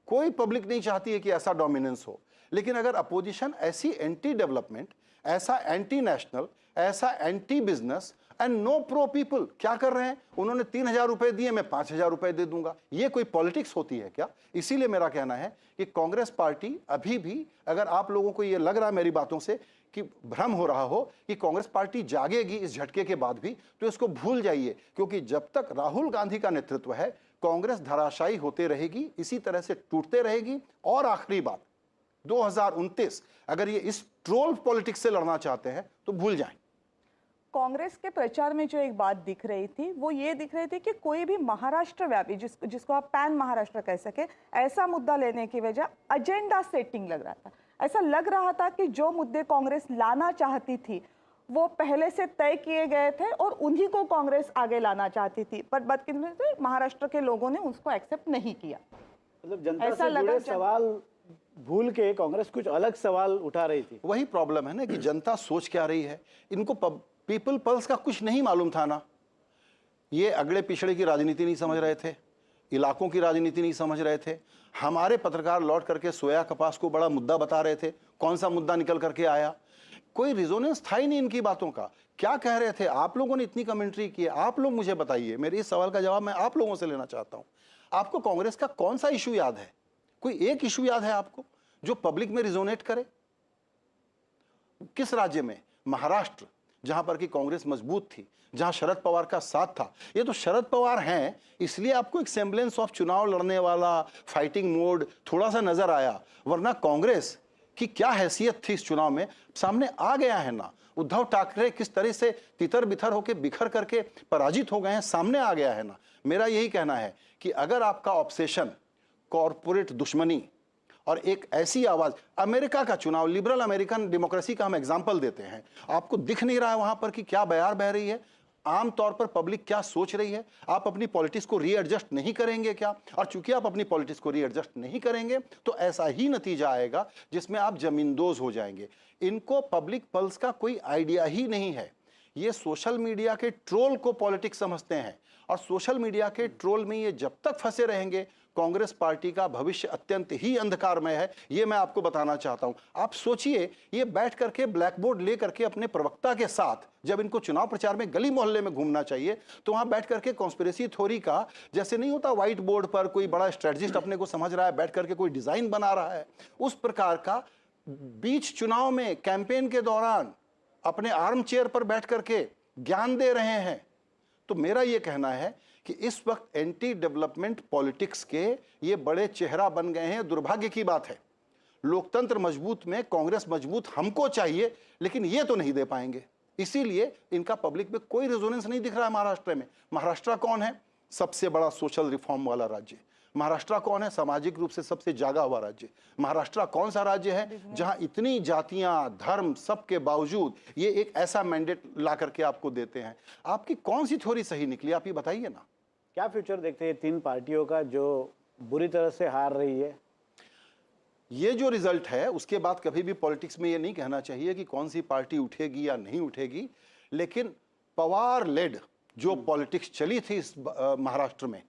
Speaker 15: कोई पब्लिक नहीं चाहती है कि ऐसा डोमिनेंस हो, लेकिन अगर अपोजिशन ऐसी एंटी डेवलपमेंट, ऐसा एंटी नेशनल, ऐसा anti business and no pro people क्या कर रहे हैं, उन्होंने 3000 रुपए दिए, मैं 5000 रुपए दे दूंगा, ये कोई पॉलिटिक्स होती है क्या? इसीलिए मेरा कहना है कि कांग्रेस पार्टी अभी भी, अगर आप लोगों को ये लग रहा है मेरी बातों से कि भ्रम हो रहा हो कि कांग्रेस पार्टी जागेगी इस झटके के बाद भी, तो इसको भूल जाइए, क्योंकि जब तक राहुल गांधी का नेतृत्व है कांग्रेस धराशायी होते रहेगी, इसी तरह से टूटते रहेगी। और आखिरी बात, 2029 अगर ये इस ट्रोल पॉलिटिक्स से लड़ना चाहते हैं तो भूल जाएं।
Speaker 14: कांग्रेस के प्रचार में जो एक बात दिख रही थी वो ये दिख रही थी कि कोई भी महाराष्ट्र व्यापी, जिसको आप पैन महाराष्ट्र कह सके, ऐसा मुद्दा लेने की वजह एजेंडा सेटिंग लग रहा था। ऐसा लग रहा था कि जो मुद्दे कांग्रेस लाना चाहती थी वो पहले से तय किए गए थे और उन्हीं को कांग्रेस आगे लाना चाहती थी, पर बदकिस्मती महाराष्ट्र के लोगों ने उसको एक्सेप्ट नहीं किया।
Speaker 13: मतलब जनता से जुड़े सवाल भूल के कांग्रेस कुछ अलग सवाल उठा रही थी।
Speaker 15: वही प्रॉब्लम है ना कि जनता सोच क्या रही है, इनको पीपल पल्स का कुछ नहीं मालूम था ना, ये अगड़े पिछड़े की राजनीति नहीं समझ रहे थे, इलाकों की राजनीति नहीं समझ रहे थे। हमारे पत्रकार लौट करके सोया कपास को बड़ा मुद्दा बता रहे थे, कौन सा मुद्दा निकल करके आया, कोई रिजोनेंस था ही नहीं इनकी बातों का। क्या कह रहे थे? आप लोगों ने इतनी कमेंट्री की, आप लोग मुझे बताइए, मेरे इस सवाल का जवाब मैं आप लोगों से लेना चाहता हूं। आपको कांग्रेस का कौन सा इशू याद है? कोई एक इशू याद है आपको जो पब्लिक में रिजोनेट करे? किस राज्य में? महाराष्ट्र, जहां पर की कांग्रेस मजबूत थी, जहां शरद पवार का साथ था। ये तो शरद पवार हैं, इसलिए आपको एक सेम्बलेंस ऑफ चुनाव लड़ने वाला फाइटिंग मोड थोड़ा सा नजर आया, वरना कांग्रेस की क्या हैसियत थी इस चुनाव में सामने आ गया है ना। उद्धव ठाकरे किस तरह से तितर बितर होकर बिखर करके पराजित हो गए हैं, सामने आ गया है ना। मेरा यही कहना है कि अगर आपका ऑब्सेशन कॉरपोरेट दुश्मनी और एक ऐसी आवाज, अमेरिका का चुनाव, लिबरल अमेरिकन डेमोक्रेसी का हम एग्जाम्पल देते हैं, आपको दिख नहीं रहा है वहां पर कि क्या बयार बह रही है, आमतौर पर पब्लिक क्या सोच रही है? आप अपनी पॉलिटिक्स को रीएडजस्ट नहीं करेंगे क्या? और चूंकि आप अपनी पॉलिटिक्स को रीएडजस्ट नहीं करेंगे तो ऐसा ही नतीजा आएगा जिसमें आप जमींदोज हो जाएंगे। इनको पब्लिक पल्स का कोई आइडिया ही नहीं है। ये सोशल मीडिया के ट्रोल को पॉलिटिक्स समझते हैं और सोशल मीडिया के ट्रोल में ये जब तक फंसे रहेंगे, कांग्रेस पार्टी का भविष्य अत्यंत ही अंधकारमय है, ये मैं आपको बताना चाहता हूं। आप सोचिए, ये बैठ करके ब्लैक बोर्ड ले करके अपने प्रवक्ता के साथ जब इनको चुनाव प्रचार में गली मोहल्ले में घूमना चाहिए तो वहां बैठ करके कॉन्स्पिरेसी थ्योरी का, जैसे नहीं होता व्हाइट बोर्ड पर कोई बड़ा स्ट्रेटजिस्ट अपने को समझ रहा है, बैठ करके कोई डिजाइन बना रहा है, उस प्रकार का बीच चुनाव में कैंपेन के दौरान अपने आर्म चेयर पर बैठ करके ज्ञान दे रहे हैं। तो मेरा यह कहना है कि इस वक्त एंटी डेवलपमेंट पॉलिटिक्स के ये बड़े चेहरा बन गए हैं। दुर्भाग्य की बात है, लोकतंत्र मजबूत में कांग्रेस मजबूत हमको चाहिए, लेकिन ये तो नहीं दे पाएंगे। इसीलिए इनका पब्लिक में कोई रेजोनेंस नहीं दिख रहा है। महाराष्ट्र में, महाराष्ट्र कौन है? सबसे बड़ा सोशल रिफॉर्म वाला राज्य। महाराष्ट्र कौन है? सामाजिक रूप से सबसे जागा हुआ राज्य। महाराष्ट्र कौन सा राज्य है जहां इतनी जातियां, धर्म, सबके बावजूद ये एक ऐसा मैंडेट ला करके आपको देते हैं? आपकी कौन सी थ्योरी सही निकली, आप ये बताइए ना।
Speaker 13: क्या फ्यूचर देखते हैं तीन पार्टियों का जो बुरी तरह से हार रही है?
Speaker 15: ये जो रिजल्ट है उसके बाद कभी भी पॉलिटिक्स में ये नहीं कहना चाहिए कि कौन सी पार्टी उठेगी या नहीं उठेगी, लेकिन पवार लेड जो पॉलिटिक्स चली थी इस महाराष्ट्र में,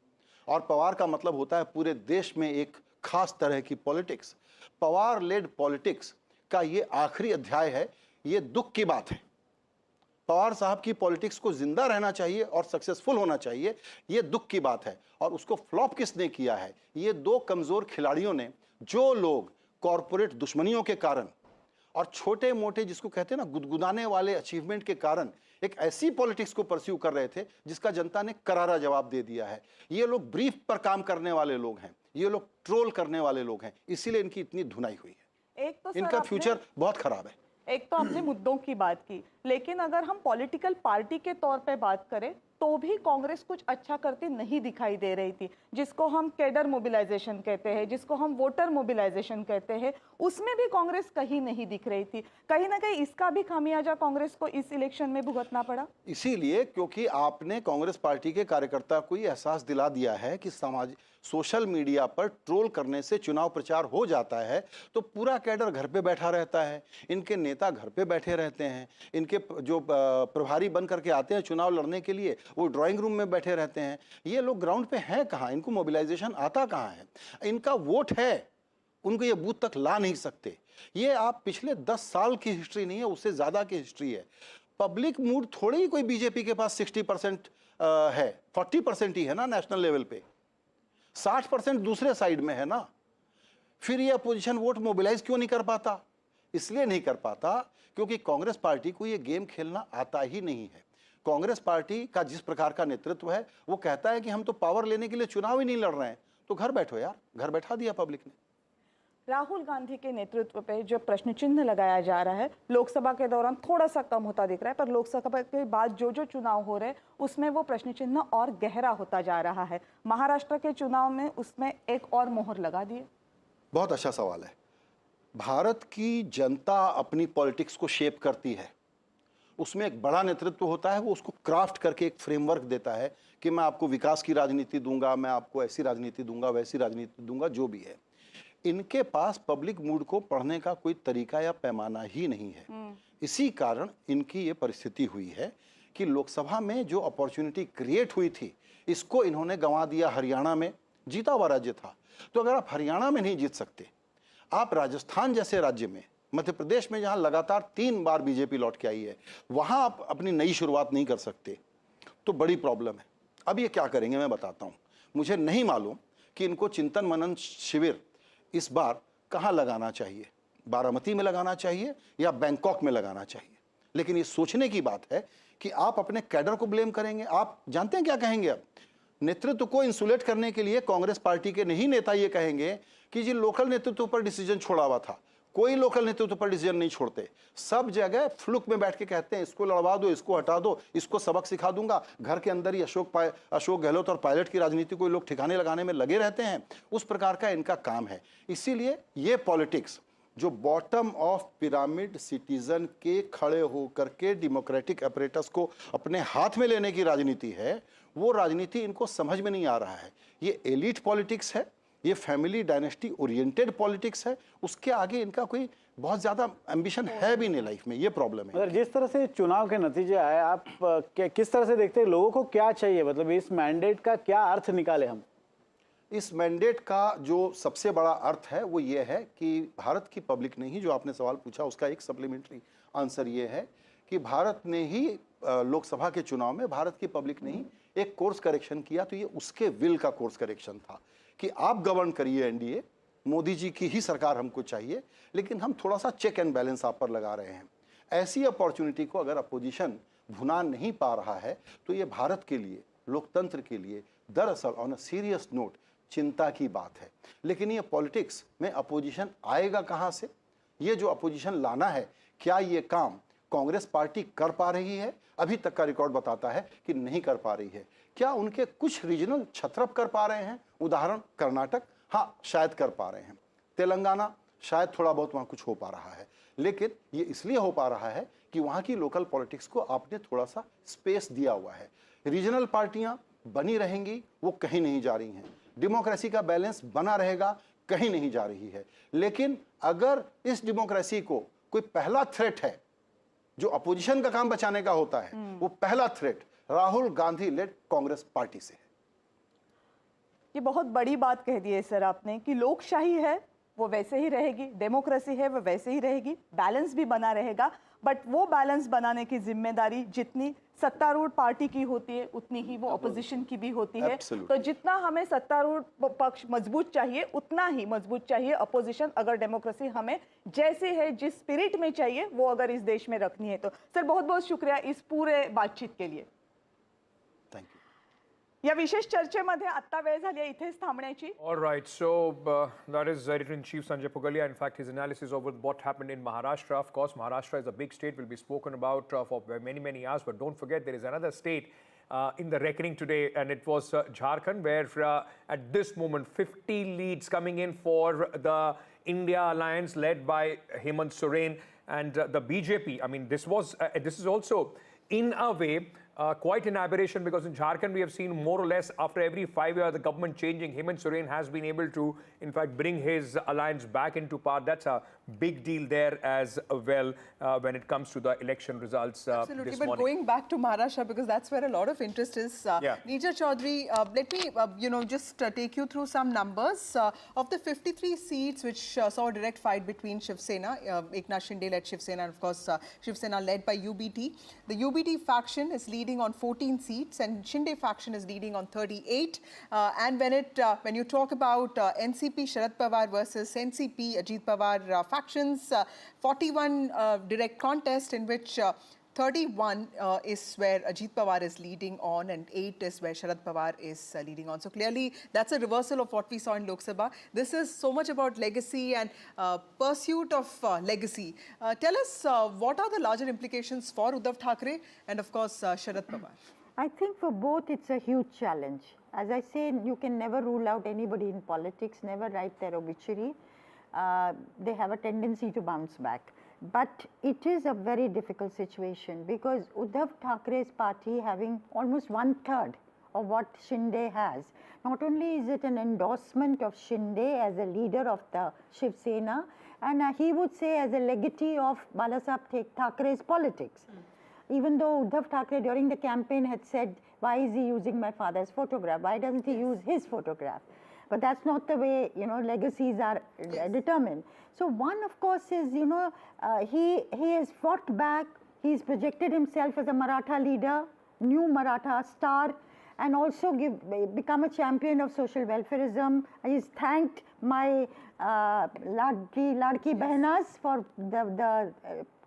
Speaker 15: और पवार का मतलब होता है पूरे देश में एक खास तरह की पॉलिटिक्स, पवार लेड पॉलिटिक्स का ये आखिरी अध्याय है। ये दुख की बात है। पवार साहब की पॉलिटिक्स को जिंदा रहना चाहिए और सक्सेसफुल होना चाहिए, ये दुख की बात है। और उसको फ्लॉप किसने किया है? ये दो कमजोर खिलाड़ियों ने, जो लोग कॉरपोरेट दुश्मनियों के कारण और छोटे मोटे जिसको कहते हैं ना गुदगुदाने वाले अचीवमेंट के कारण एक ऐसी पॉलिटिक्स को परस्यू कर रहे थे जिसका जनता ने करारा जवाब दे दिया है। ये लोग ब्रीफ पर काम करने वाले लोग हैं, ये लोग ट्रोल करने वाले लोग हैं, इसीलिए इनकी इतनी धुनाई हुई है।
Speaker 14: एक तो
Speaker 15: इनका फ्यूचर बहुत खराब है।
Speaker 14: एक तो आपने मुद्दों की बात की, लेकिन अगर हम पॉलिटिकल पार्टी के तौर पे बात करें तो भी कांग्रेस कुछ अच्छा करती नहीं दिखाई दे रही थी। जिसको हम कैडर मोबिलाइजेशन कहते हैं, जिसको हम वोटर मोबिलाइजेशन कहते हैं, उसमें भी कांग्रेस कहीं नहीं दिख रही थी। कहीं ना कहीं इसका भी खामियाजा कांग्रेस को इस इलेक्शन में भुगतना पड़ा।
Speaker 15: इसीलिए क्योंकि आपने कांग्रेस पार्टी के कार्यकर्ता को ये एहसास दिला दिया है कि सोशल मीडिया पर ट्रोल करने से चुनाव प्रचार हो जाता है, तो पूरा कैडर घर पे बैठा रहता है, इनके नेता घर पे बैठे रहते हैं, इनके जो प्रभारी बन करके आते हैं चुनाव लड़ने के लिए वो ड्राइंग रूम में बैठे रहते हैं। ये लोग ग्राउंड पे हैं कहाँ? इनको मोबिलाइजेशन आता कहाँ है? इनका वोट है, उनको ये बूथ तक ला नहीं सकते। ये आप पिछले 10 साल की हिस्ट्री नहीं है, उससे ज्यादा की हिस्ट्री है। पब्लिक मूड थोड़ी ही कोई बीजेपी के पास 60% है, 40% ही है ना नेशनल लेवल पे, 60% दूसरे साइड में है ना। फिर ये अपोजिशन वोट मोबिलाइज क्यों नहीं कर पाता? इसलिए नहीं कर पाता क्योंकि कांग्रेस पार्टी को ये गेम खेलना आता ही नहीं है। कांग्रेस पार्टी का जिस प्रकार का नेतृत्व है वो कहता है कि हम तो पावर लेने के लिए चुनाव ही नहीं लड़ रहे हैं, तो घर बैठो यार, घर बैठा दिया पब्लिक ने।
Speaker 14: राहुल गांधी के नेतृत्व पे जो प्रश्न चिन्ह लगाया जा रहा है, लोकसभा के दौरान थोड़ा सा कम होता दिख रहा है, पर लोकसभा के बाद जो चुनाव हो रहे हैं उसमें वो प्रश्न चिन्ह और गहरा होता जा रहा है। महाराष्ट्र के चुनाव में उसमें एक और मोहर लगा दिए।
Speaker 15: बहुत अच्छा सवाल है। भारत की जनता अपनी पॉलिटिक्स को शेप करती है, उसमें एक बड़ा नेतृत्व होता है, वो उसको क्राफ्ट करके एक फ्रेमवर्क देता है कि मैं आपको विकास की राजनीति दूंगा, मैं आपको ऐसी राजनीति दूंगा, वैसी राजनीति दूंगा, जो भी है। इनके पास पब्लिक मूड को पढ़ने का कोई तरीका या पैमाना ही नहीं है। इसी कारण इनकी ये परिस्थिति हुई है कि लोकसभा में जो अपॉर्चुनिटी क्रिएट हुई थी, इसको इन्होंने गंवा दिया हरियाणा में, जीता हुआ राज्य था। तो अगर आप हरियाणा में नहीं जीत सकते, आप राजस्थान जैसे राज्य में, मध्य प्रदेश में जहां लगातार 3 बार बीजेपी लौट के आई है, वहां आप अपनी नई शुरुआत नहीं कर सकते, तो बड़ी प्रॉब्लम है। अब ये क्या करेंगे मैं बताता हूं। मुझे नहीं मालूम कि इनको चिंतन मनन शिविर इस बार कहां लगाना चाहिए, बारामती में लगाना चाहिए या बैंकॉक में लगाना चाहिए। लेकिन ये सोचने की बात है कि आप अपने कैडर को ब्लेम करेंगे। आप जानते हैं क्या कहेंगे? अब नेतृत्व को इंसुलेट करने के लिए कांग्रेस पार्टी के नहीं नेता ये कहेंगे कि जी लोकल नेतृत्व पर डिसीजन छोड़ा हुआ था। कोई लोकल नेतृत्व पर डिसीजन नहीं छोड़ते, सब जगह फ्लुक में बैठ के कहते हैं इसको लड़वा दो, इसको हटा दो, इसको सबक सिखा दूंगा। घर के अंदर ही अशोक गहलोत और पायलट की राजनीति को लोग ठिकाने लगाने में लगे रहते हैं। उस प्रकार का इनका काम है। इसीलिए ये पॉलिटिक्स जो बॉटम ऑफ पिरामिड सिटीजन के खड़े होकर के डेमोक्रेटिक अपरेटस को अपने हाथ में लेने की राजनीति है, वो राजनीति इनको समझ में नहीं आ रहा है। ये एलीट पॉलिटिक्स है, ये फैमिली डायनेस्टी ओरिएंटेड पॉलिटिक्स है। उसके आगे इनका कोई बहुत ज्यादा एम्बिशन है भी नहीं लाइफ में। ये प्रॉब्लम है।
Speaker 13: मतलब जिस तरह से चुनाव के नतीजे आए, आप किस तरह से देखते हैं? लोगों को क्या चाहिए? मतलब इस मैंडेट का क्या अर्थ निकाले हम?
Speaker 15: इस मैंडेट का जो सबसे बड़ा अर्थ है वो ये है कि भारत की पब्लिक ने ही, जो आपने सवाल पूछा उसका एक सप्लीमेंट्री आंसर ये है कि भारत ने ही लोकसभा के चुनाव में भारत की पब्लिक ने ही एक कोर्स करेक्शन किया। तो ये उसके विल का कोर्स करेक्शन था कि आप गवर्न करिए एनडीए, मोदी जी की ही सरकार हमको चाहिए, लेकिन हम थोड़ा सा चेक एंड बैलेंस आप पर लगा रहे हैं। ऐसी अपॉर्चुनिटी को अगर अपोजिशन भुना नहीं पा रहा है तो ये भारत के लिए, लोकतंत्र के लिए दरअसल ऑन अ सीरियस नोट चिंता की बात है। लेकिन ये पॉलिटिक्स में अपोजिशन आएगा कहां से? ये जो अपोजिशन लाना है, क्या ये काम कांग्रेस पार्टी कर पा रही है? अभी तक का रिकॉर्ड बताता है कि नहीं कर पा रही है। क्या उनके कुछ रीजनल छत्रप कर पा रहे हैं? उदाहरण कर्नाटक, हाँ शायद कर पा रहे हैं। तेलंगाना शायद थोड़ा बहुत वहां कुछ हो पा रहा है। लेकिन ये इसलिए हो पा रहा है कि वहां की लोकल पॉलिटिक्स को आपने थोड़ा सा स्पेस दिया हुआ है। रीजनल पार्टियां बनी रहेंगी, वो कहीं नहीं जा रही हैं। डेमोक्रेसी का बैलेंस बना रहेगा, कहीं नहीं जा रही है। लेकिन अगर इस डेमोक्रेसी को कोई पहला थ्रेट है, जो अपोजिशन का काम बचाने का होता है, वो पहला threat Rahul Gandhi led Congress party से है।
Speaker 14: ये बहुत बड़ी बात कह दी है सर आपने कि लोकशाही है वो वैसे ही रहेगी, डेमोक्रेसी है वो वैसे ही रहेगी, बैलेंस भी बना रहेगा। बट वो बैलेंस बनाने की जिम्मेदारी जितनी सत्तारूढ़ पार्टी की होती है उतनी ही वो ऑपोजिशन की भी होती है। तो जितना हमें सत्तारूढ़ पक्ष मजबूत चाहिए उतना ही मजबूत चाहिए अपोजिशन, अगर डेमोक्रेसी हमें जैसे है जिस स्पिरिट में चाहिए वो अगर इस देश में रखनी है तो। सर बहुत बहुत शुक्रिया इस पूरे बातचीत के लिए। या विशेष चर्चेमध्ये आता वेळ झाली आहे इथेच थांबण्याची.
Speaker 35: All right, so that is Editor-in-Chief Sanjay Pugalia. In fact, his analysis over what happened in Maharashtra. Of course, Maharashtra is a big state, will be spoken about for many hours. But don't forget, there is another state in the reckoning today, and it was Jharkhand, where at this moment 50 leads coming in for the India alliance led by Hemant Soren and the BJP. I mean, this is also in a way quite an aberration, because in Jharkhand we have seen more or less after every 5 years the government changing, Hemant Soren has been able to in fact bring his alliance back into power. That's a big deal there as well when it comes to the election results.
Speaker 34: Absolutely,
Speaker 35: this
Speaker 34: but
Speaker 35: morning.
Speaker 34: going back to Maharashtra, because that's where a lot of interest is. Neerja Chaudhary, let me just take you through some numbers of the 53 seats which saw a direct fight between Shiv Sena, Eknath Shinde led Shiv Sena, and of course Shiv Sena led by UBT. The UBT faction is leading on 14 seats and Shinde faction is leading on 38. And when you talk about NCP Sharad Pawar versus NCP Ajit Pawar factions, 41 direct contest in which 31 is where Ajit Pawar is leading on and 8 is where Sharad Pawar is leading on. So clearly that's a reversal of what we saw in Lok Sabha. This is so much about legacy and pursuit of legacy. Tell us what are the larger implications for Uddhav Thackeray and of course Sharad Pawar?
Speaker 11: I think for both it's a huge challenge. As I say, you can never rule out anybody in politics, never write their obituary. They have a tendency to bounce back. But it is a very difficult situation because Uddhav Thackeray's party having almost 1/3 of what Shinde has. Not only is it an endorsement of Shinde as a leader of the Shiv Sena, and he would say as a legatee of Balasaheb Thackeray's politics. Even though Uddhav Thackeray during the campaign had said, why is he using my father's photograph? Why doesn't he use his photograph? But that's not the way, legacies are determined. So one, of course, is, he has fought back. He's projected himself as a Maratha leader, new Maratha star, and also become a champion of social welfareism. He's thanked my Ladki Behnas for the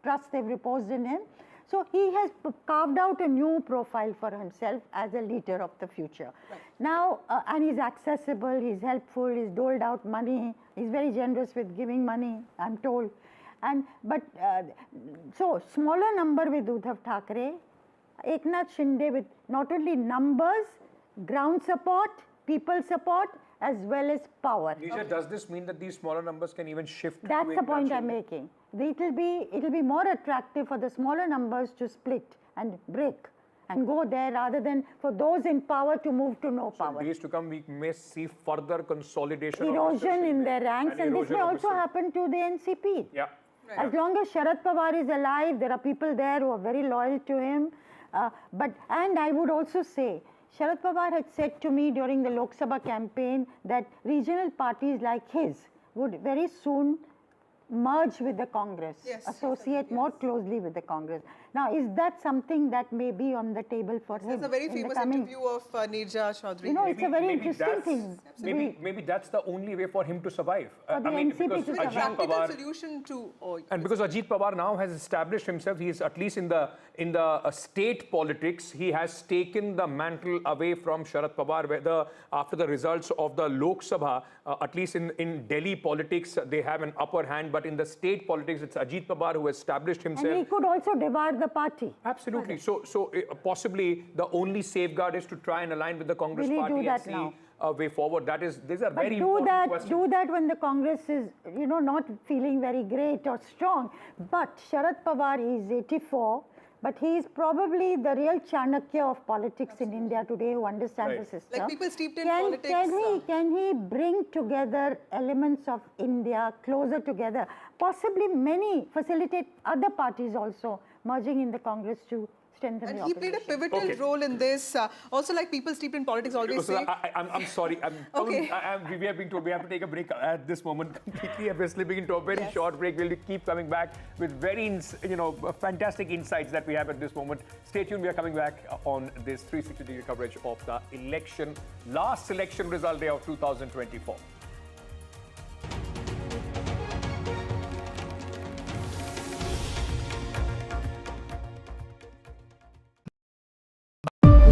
Speaker 11: trust they've reposed in him. So he has carved out a new profile for himself as a leader of the future. Right. Now, and he's accessible, he's helpful, he's doled out money, he's very generous with giving money, I'm told. So smaller number with Uddhav Thackeray, Eknath Shinde with not only numbers, ground support, people support, as well as power.
Speaker 35: Nisha, does this mean that these smaller numbers can even shift?
Speaker 11: That's the point I'm making. It'll be more attractive for the smaller numbers to split and break and go there rather than for those in power to move to no power.
Speaker 35: In days to come, we may see further consolidation.
Speaker 11: Erosion in their ranks, and this may also happen to the NCP.
Speaker 35: Yeah.
Speaker 11: Right. As long as Sharad Pawar is alive, there are people there who are very loyal to him. And I would also say, Sharad Pawar had said to me during the Lok Sabha campaign that regional parties like his would very soon merge with the Congress, associate more closely with the Congress. Now, is that something that may be on the table for him?
Speaker 34: There's a very famous interview of Nirja Chaudhary.
Speaker 11: It's a very interesting thing.
Speaker 35: Maybe that's the only way for him to survive.
Speaker 11: For the NCP to survive.
Speaker 34: Practical solution to
Speaker 35: and because Ajit Pawar now has established himself, he is at least in the state politics, he has taken the mantle away from Sharad Pawar, whether after the results of the Lok Sabha, at least in Delhi politics, they have an upper hand, but in the state politics, it's Ajit Pawar who established himself.
Speaker 11: And he could also divide the party.
Speaker 35: Absolutely. So possibly the only safeguard is to try and align with the Congress party and see a way forward. These are very important questions.
Speaker 11: Do that when the Congress is, not feeling very great or strong. But Sharad Pawar is 84. But he is probably the real Chanakya of politics in India today who understands the system.
Speaker 34: Like people steeped in politics.
Speaker 11: Can he bring together elements of India closer together? Possibly facilitate other parties also merging in the Congress to strengthen the opposition.
Speaker 34: And he played a pivotal role in this. Also, like people steeped in politics always say.
Speaker 35: I'm sorry. We are being told we have to take a break at this moment completely. We're slipping into a very short break. We'll keep coming back with very, fantastic insights that we have at this moment. Stay tuned. We are coming back on this 360-degree coverage of the last election result day of 2024.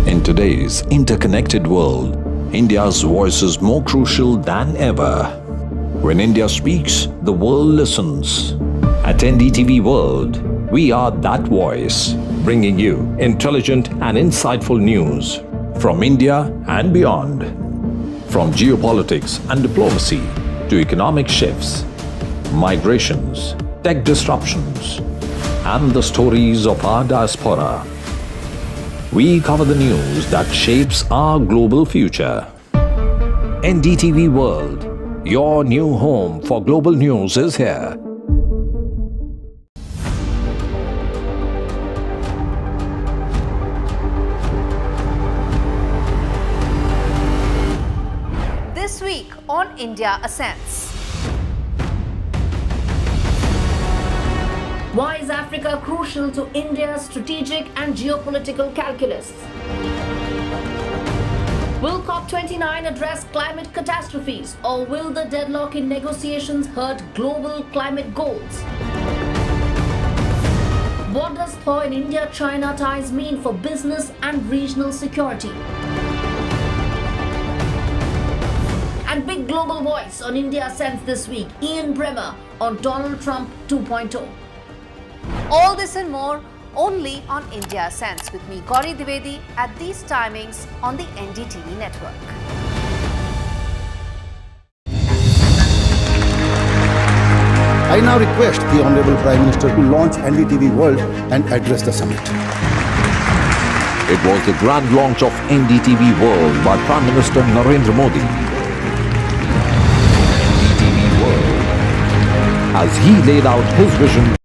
Speaker 16: In today's interconnected world, India's voice is more crucial than ever. When India speaks, the world listens. At NDTV World, we are that voice, bringing you intelligent and insightful news from India and beyond. From geopolitics and diplomacy to economic shifts, migrations, tech disruptions, and the stories of our diaspora. We cover the news that shapes our global future. NDTV World, your new home for global news is here.
Speaker 17: This week on India Ascends. Why is Africa crucial to India's strategic and geopolitical calculus? Will COP29 address climate catastrophes, or will the deadlock in negotiations hurt global climate goals? What does thaw in India-China ties mean for business and regional security? And big global voice on India Ascends this week, Ian Bremmer on Donald Trump 2.0.
Speaker 7: All this and more only on India Ascends with me, Gauri Dwivedi, at these timings on the NDTV network.
Speaker 18: I now request the Honorable Prime Minister to launch NDTV World and address the summit.
Speaker 16: It was the grand launch of NDTV World by Prime Minister Narendra Modi. NDTV World, as he laid out his vision.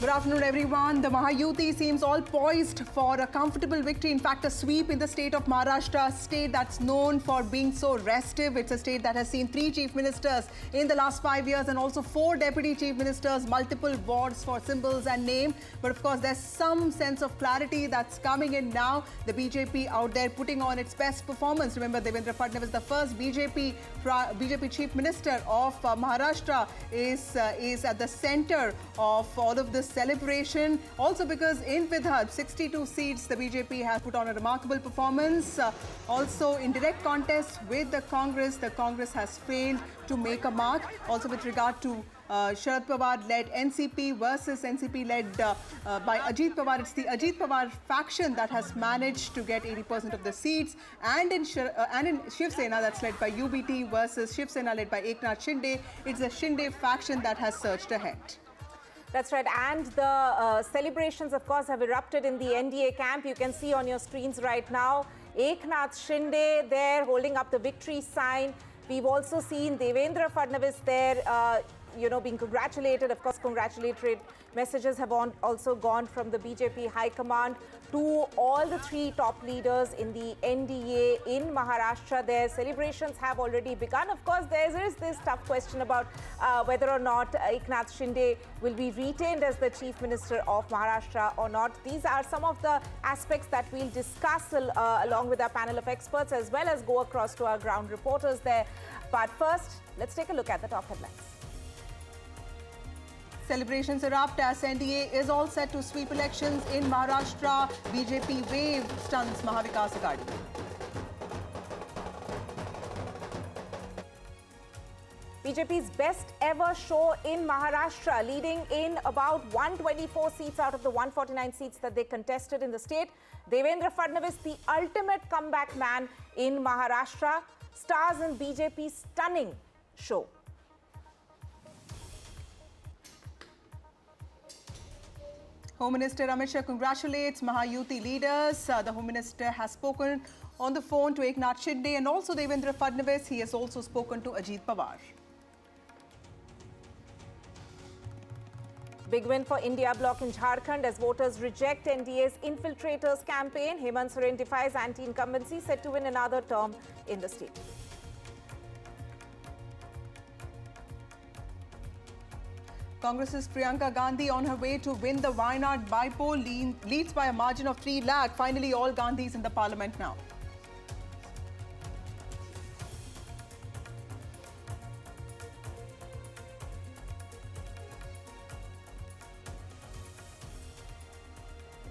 Speaker 34: Good afternoon, everyone. The Mahayuti seems all poised for a comfortable victory. In fact, a sweep in the state of Maharashtra, a state that's known for being so restive. It's a state that has seen 3 chief ministers in the last 5 years and also 4 deputy chief ministers, multiple wards for symbols and name. But of course, there's some sense of clarity that's coming in now. The BJP out there putting on its best performance. Remember, Devendra Fadnavis, the first BJP chief minister of Maharashtra, is at the center of all of this celebration. Also because in Vidarbha, 62 seats, the BJP has put on a remarkable performance. Also in direct contest with the Congress has failed to make a mark. Also with regard to Sharad Pawar-led NCP versus NCP-led by Ajit Pawar. It's the Ajit Pawar faction that has managed to get 80% of the seats. And in Shiv Sena, that's led by UBT versus Shiv Sena led by Eknath Shinde, it's the Shinde faction that has surged ahead.
Speaker 19: That's right. And the celebrations, of course, have erupted in the NDA camp. You can see on your screens right now, Eknath Shinde there holding up the victory sign. We've also seen Devendra Fadnavis there, being congratulated. Of course, congratulatory messages have also gone from the BJP High Command to all the 3 top leaders in the NDA in Maharashtra. Their celebrations have already begun. Of course, there is this tough question about whether or not Eknath Shinde will be retained as the Chief Minister of Maharashtra or not. These are some of the aspects that we'll discuss along with our panel of experts, as well as go across to our ground reporters there. But first, let's take a look at the top headlines.
Speaker 34: Celebrations erupt as NDA is all set to sweep elections in Maharashtra. BJP wave stuns Mahavikas Aghadi.
Speaker 19: BJP's best ever show in Maharashtra, leading in about 124 seats out of the 149 seats that they contested in the state. Devendra Fadnavis, the ultimate comeback man in Maharashtra, stars in BJP's stunning show.
Speaker 34: Home Minister Amit Shah congratulates Mahayuti leaders. The Home Minister has spoken on the phone to Eknath Shinde and also Devendra Fadnavis. He has also spoken to Ajit Pawar.
Speaker 19: Big win for India bloc in Jharkhand as voters reject NDA's infiltrators campaign. Hemant Soren defies anti-incumbency, set to win another term in the state.
Speaker 34: Congress's Priyanka Gandhi on her way to win the Wayanad bypoll, leads by a margin of 3 lakh. Finally, all Gandhis in the parliament now.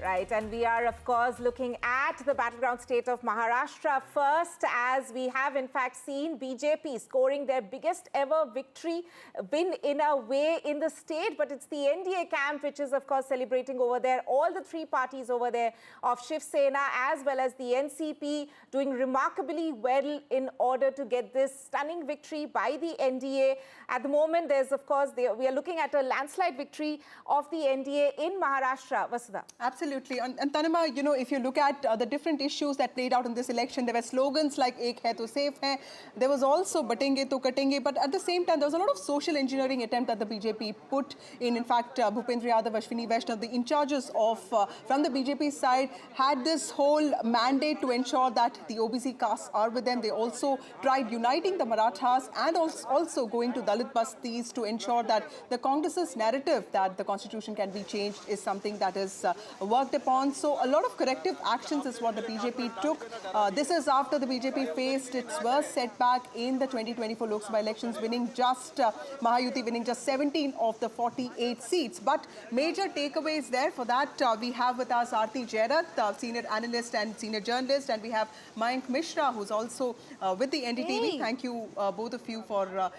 Speaker 19: Right, and we are, of course, looking at the battleground state of Maharashtra first, as we have, in fact, seen BJP scoring their biggest ever victory, win in a way in the state. But it's the NDA camp which is, of course, celebrating over there. All the 3 parties over there of Shiv Sena as well as the NCP doing remarkably well in order to get this stunning victory by the NDA. At the moment, there's, of course, we are looking at a landslide victory of the NDA in Maharashtra. Vasudha.
Speaker 34: Absolutely. And Tanima, if you look at the different issues that played out in this election, there were slogans like Ek hai to safe hai. There was also batenge to katenge. But at the same time, there was a lot of social engineering attempt that the BJP put in. In fact, Bhupendra Yadav, Ashwini Vaishnav, the in charges of from the BJP side, had this whole mandate to ensure that the OBC castes are with them. They also tried uniting the Marathas and also going to Dalit bastis to ensure that the Congress's narrative that the constitution can be changed is something that is worked upon. So a lot of corrective actions is what the BJP took. This is after the BJP faced its worst setback in the 2024 Lok Sabha elections, Mahayuti winning just 17 of the 48 seats. But major takeaways there. For that, we have with us Aarti Jairat, senior analyst and senior journalist, and we have Mayank Mishra, who's also with the NDTV. Hey. Thank you, both of you, for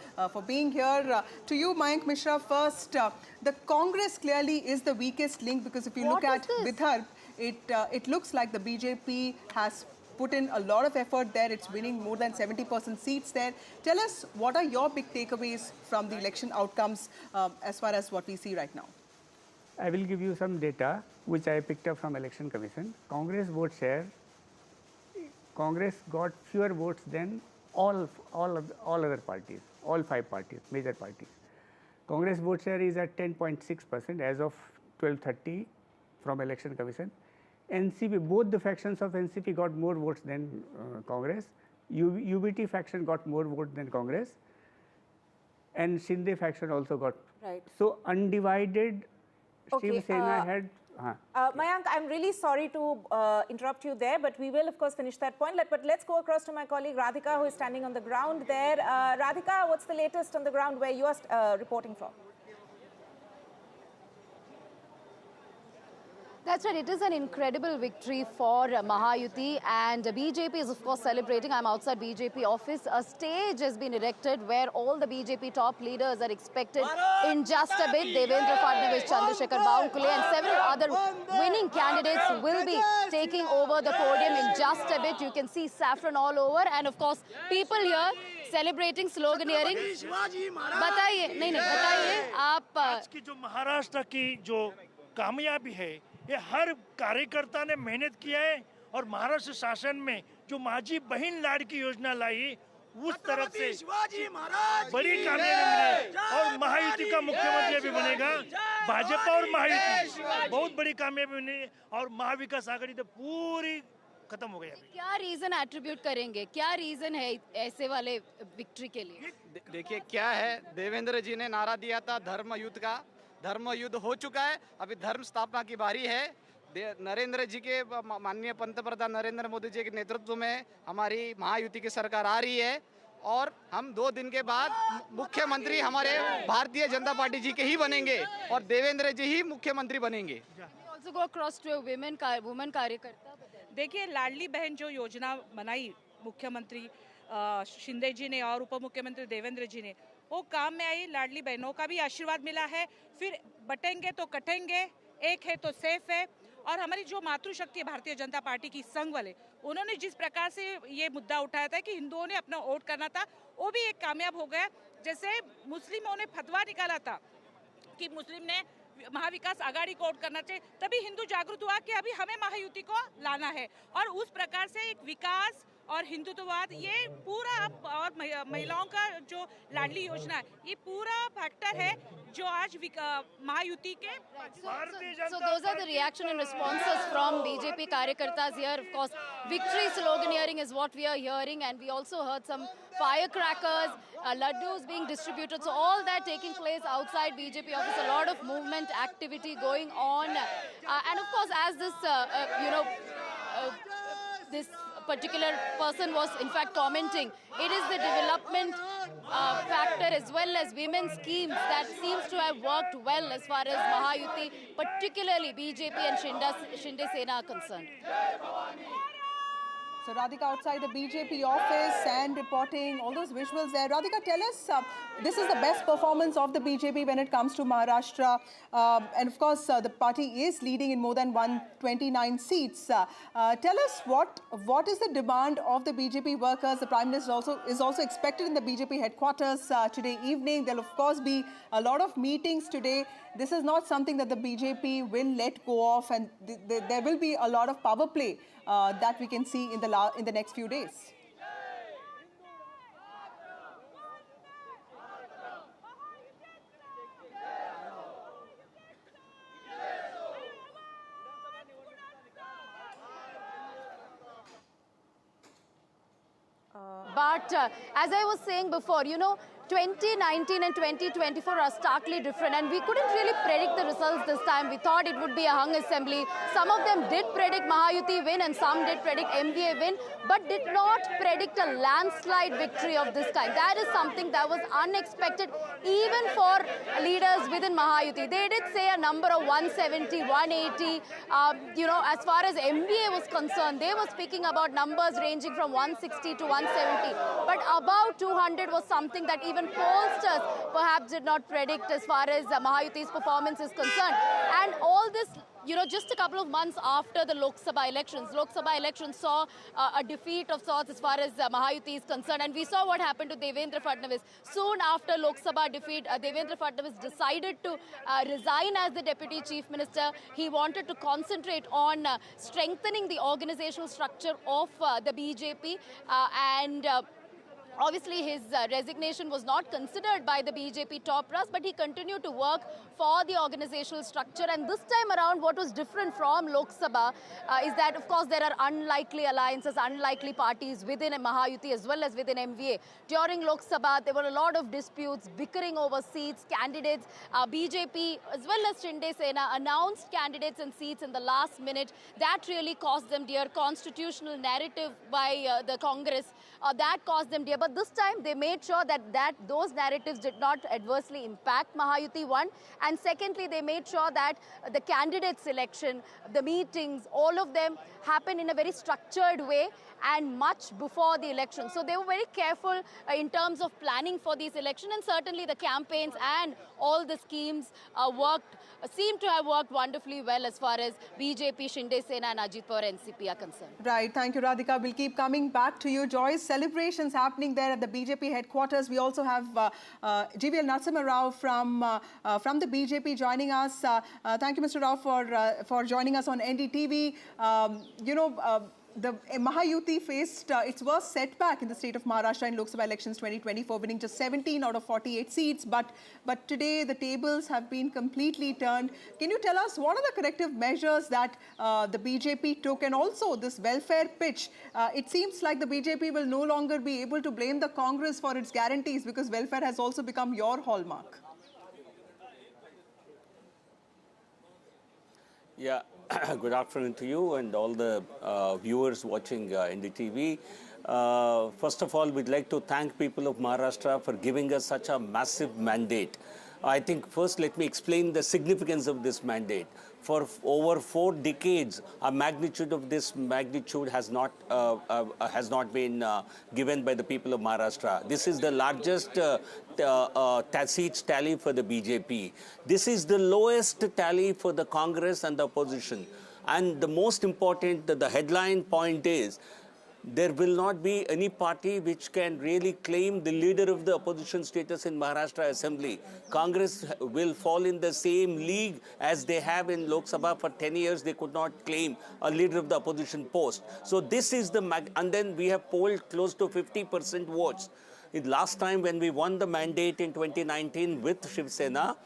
Speaker 34: being here. To you, Mayank Mishra, first, the Congress clearly is the weakest link, because if you look at Vidarbha, it looks like the BJP has put in a lot of effort there. It's winning more than 70% seats there. Tell us, what are your big takeaways from the election outcomes as far as what we see right now?
Speaker 20: I will give you some data which I picked up from Election Commission. Congress vote share, Congress got fewer votes than all other parties, all 5 parties, major parties. Congress vote share is at 10.6% as of 1230 from Election Commission. NCP, both the factions of NCP got more votes than Congress. UBT faction got more votes than Congress. And Shinde faction also got.
Speaker 19: Right.
Speaker 20: So undivided,
Speaker 19: Okay,
Speaker 20: Shiv Sena had.
Speaker 19: Mayank, I'm really sorry to interrupt you there, but we will, of course, finish that point. But let's go across to my colleague Radhika, who is standing on the ground there. Radhika, what's the latest on the ground where you are reporting from?
Speaker 7: That's right. It is an incredible victory for Mahayuti, and BJP is, of course, celebrating. I'm outside BJP office. A stage has been erected where all the BJP top leaders are expected in just a bit. Devendra Fadnavis, Chandrasekhar Baonkule, and several other winning candidates will be taking over the podium in just a bit. You can see saffron all over, and of course, people here celebrating, sloganeering. बताइए, नहीं, बताइए आप
Speaker 2: आज की जो महाराष्ट्र की जो कामयाबी है, ये हर कार्यकर्ता ने मेहनत किया है और महाराष्ट्र शासन में जो माझी बहन लाड़की योजना लाई उस तरफ से बड़ी कामयाबी मिली और महायुति का मुख्यमंत्री भी बनेगा। भाजपा और महायुति बहुत बड़ी कामयाबी मिली और महाविकास आघाड़ी तो पूरी खत्म हो गई।
Speaker 7: क्या रीजन एट्रीब्यूट करेंगे, क्या रीजन है ऐसे वाले विक्ट्री के लिए?
Speaker 4: देखिए क्या है, देवेंद्र जी ने नारा दिया था धर्म युद्ध का, धर्म युद्ध हो चुका है, अभी धर्म स्थापना की बारी है। नरेंद्र जी के माननीय पंतप्रधान नरेंद्र मोदी जी के नेतृत्व में हमारी महायुति की सरकार आ रही है और हम 2 दिन के बाद मुख्यमंत्री हमारे भारतीय जनता पार्टी जी के ही बनेंगे और देवेंद्र जी ही मुख्यमंत्री बनेंगे।
Speaker 7: वुमेन कार्यकर्ता,
Speaker 21: देखिए लाडली बहन जो योजना बनाई मुख्यमंत्री शिंदे जी ने और उप मुख्यमंत्री देवेंद्र जी ने, वो काम में आई। लाडली बहनों का भी आशीर्वाद मिला है। फिर बटेंगे तो कटेंगे, एक है तो सेफ है। और हमारी जो मातृशक्ति है भारतीय जनता पार्टी की संघ वाले, उन्होंने जिस प्रकार से ये मुद्दा उठाया था कि हिंदुओं ने अपना वोट करना था, वो भी एक कामयाब हो गया। जैसे मुस्लिमों ने फतवा निकाला था कि मुस्लिम ने महाविकास आघाड़ी को वोट करना चाहिए, तभी हिंदू जागरूक हुआ कि अभी हमें महायुति को लाना है। और उस प्रकार से एक विकास और हिंदुत्ववाद, ये पूरा और महिलाओं का जो लाडली योजना है, ये पूरा फैक्टर है जो आज महायुति के।
Speaker 7: So those are the reaction and responses from BJP karyakartas here. Of course, victory sloganeering is what we are hearing, and we also heard some firecrackers, laddus being distributed. So all that taking place outside BJP office, a lot of movement activity going on, and of course, as this, this particular person was in fact commenting, it is the development factor as well as women's schemes that seems to have worked well as far as Mahayuti, particularly BJP and Shinde Sena are concerned.
Speaker 34: So Radhika outside the BJP office and reporting all those visuals there. Radhika, tell us, this is the best performance of the BJP when it comes to Maharashtra. And of course, the party is leading in more than 129 seats. Tell us what is the demand of the BJP workers? The Prime Minister is also expected in the BJP headquarters today evening. There will of course be a lot of meetings today. This is not something that the BJP will let go of, and there will be a lot of power play that we can see in the next few days.
Speaker 7: But as I was saying before, 2019 and 2024 are starkly different, and we couldn't really predict the results this time. We thought it would be a hung assembly. Some of them did predict Mahayuti win and some did predict NDA win, but did not predict a landslide victory of this kind. That is something that was unexpected even for leaders within Mahayuti. They did say a number of 170, 180. As far as NDA was concerned, they were speaking about numbers ranging from 160 to 170. But about 200 was something that even pollsters perhaps did not predict as far as Mahayuti's performance is concerned. And all this, just a couple of months after the Lok Sabha elections. Lok Sabha elections saw a defeat of sorts as far as Mahayuti is concerned. And we saw what happened to Devendra Fadnavis. Soon after Lok Sabha defeat, Devendra Fadnavis decided to resign as the Deputy Chief Minister. He wanted to concentrate on strengthening the organizational structure of the BJP. Obviously, his resignation was not considered by the BJP top brass, but he continued to work for the organizational structure. And this time around, what was different from Lok Sabha is that, of course, there are unlikely alliances, unlikely parties within Mahayuti as well as within MVA. During Lok Sabha, there were a lot of disputes, bickering over seats, candidates. BJP as well as Shinde Sena announced candidates and seats in the last minute. That really cost them dear. Constitutional narrative by the Congress, that cost them dear. But this time they made sure that those narratives did not adversely impact Mahayuti, one. And secondly, they made sure that the candidate selection, the meetings, all of them happen in a very structured way and much before the election. So they were very careful in terms of planning for these elections, and certainly the campaigns and all the schemes seem to have worked wonderfully well as far as BJP, Shinde Sena and Ajit Pawar NCP are concerned.
Speaker 34: Right. Thank you, Radhika. We'll keep coming back to you. Joyce, celebrations happening there at the BJP headquarters. We also have GVL Narasimha Rao from the BJP joining us. Thank you, Mr. Rao, for joining us on NDTV. The Mahayuti faced its worst setback in the state of Maharashtra in Lok Sabha elections 2024, winning just 17 out of 48 seats. But today the tables have been completely turned. Can you tell us what are the corrective measures that the BJP took, and also this welfare pitch? It seems like the BJP will no longer be able to blame the Congress for its guarantees, because welfare has also become your hallmark.
Speaker 1: Yeah. Good afternoon to you and all the viewers watching NDTV. First of all, we'd like to thank people of Maharashtra for giving us such a massive mandate. I think first let me explain the significance of this mandate. For over 4 decades, a magnitude of this magnitude has not been given by the people of Maharashtra. This is the largest seats tally for the BJP. This is the lowest tally for the Congress and the opposition. And the most important, the headline point is, there will not be any party which can really claim the leader of the opposition status in Maharashtra Assembly. Congress will fall in the same league as they have in Lok Sabha. For 10 years, they could not claim a leader of the opposition post. So this is and then we have polled close to 50% votes. Last time when we won the mandate in 2019 with Shiv Sena,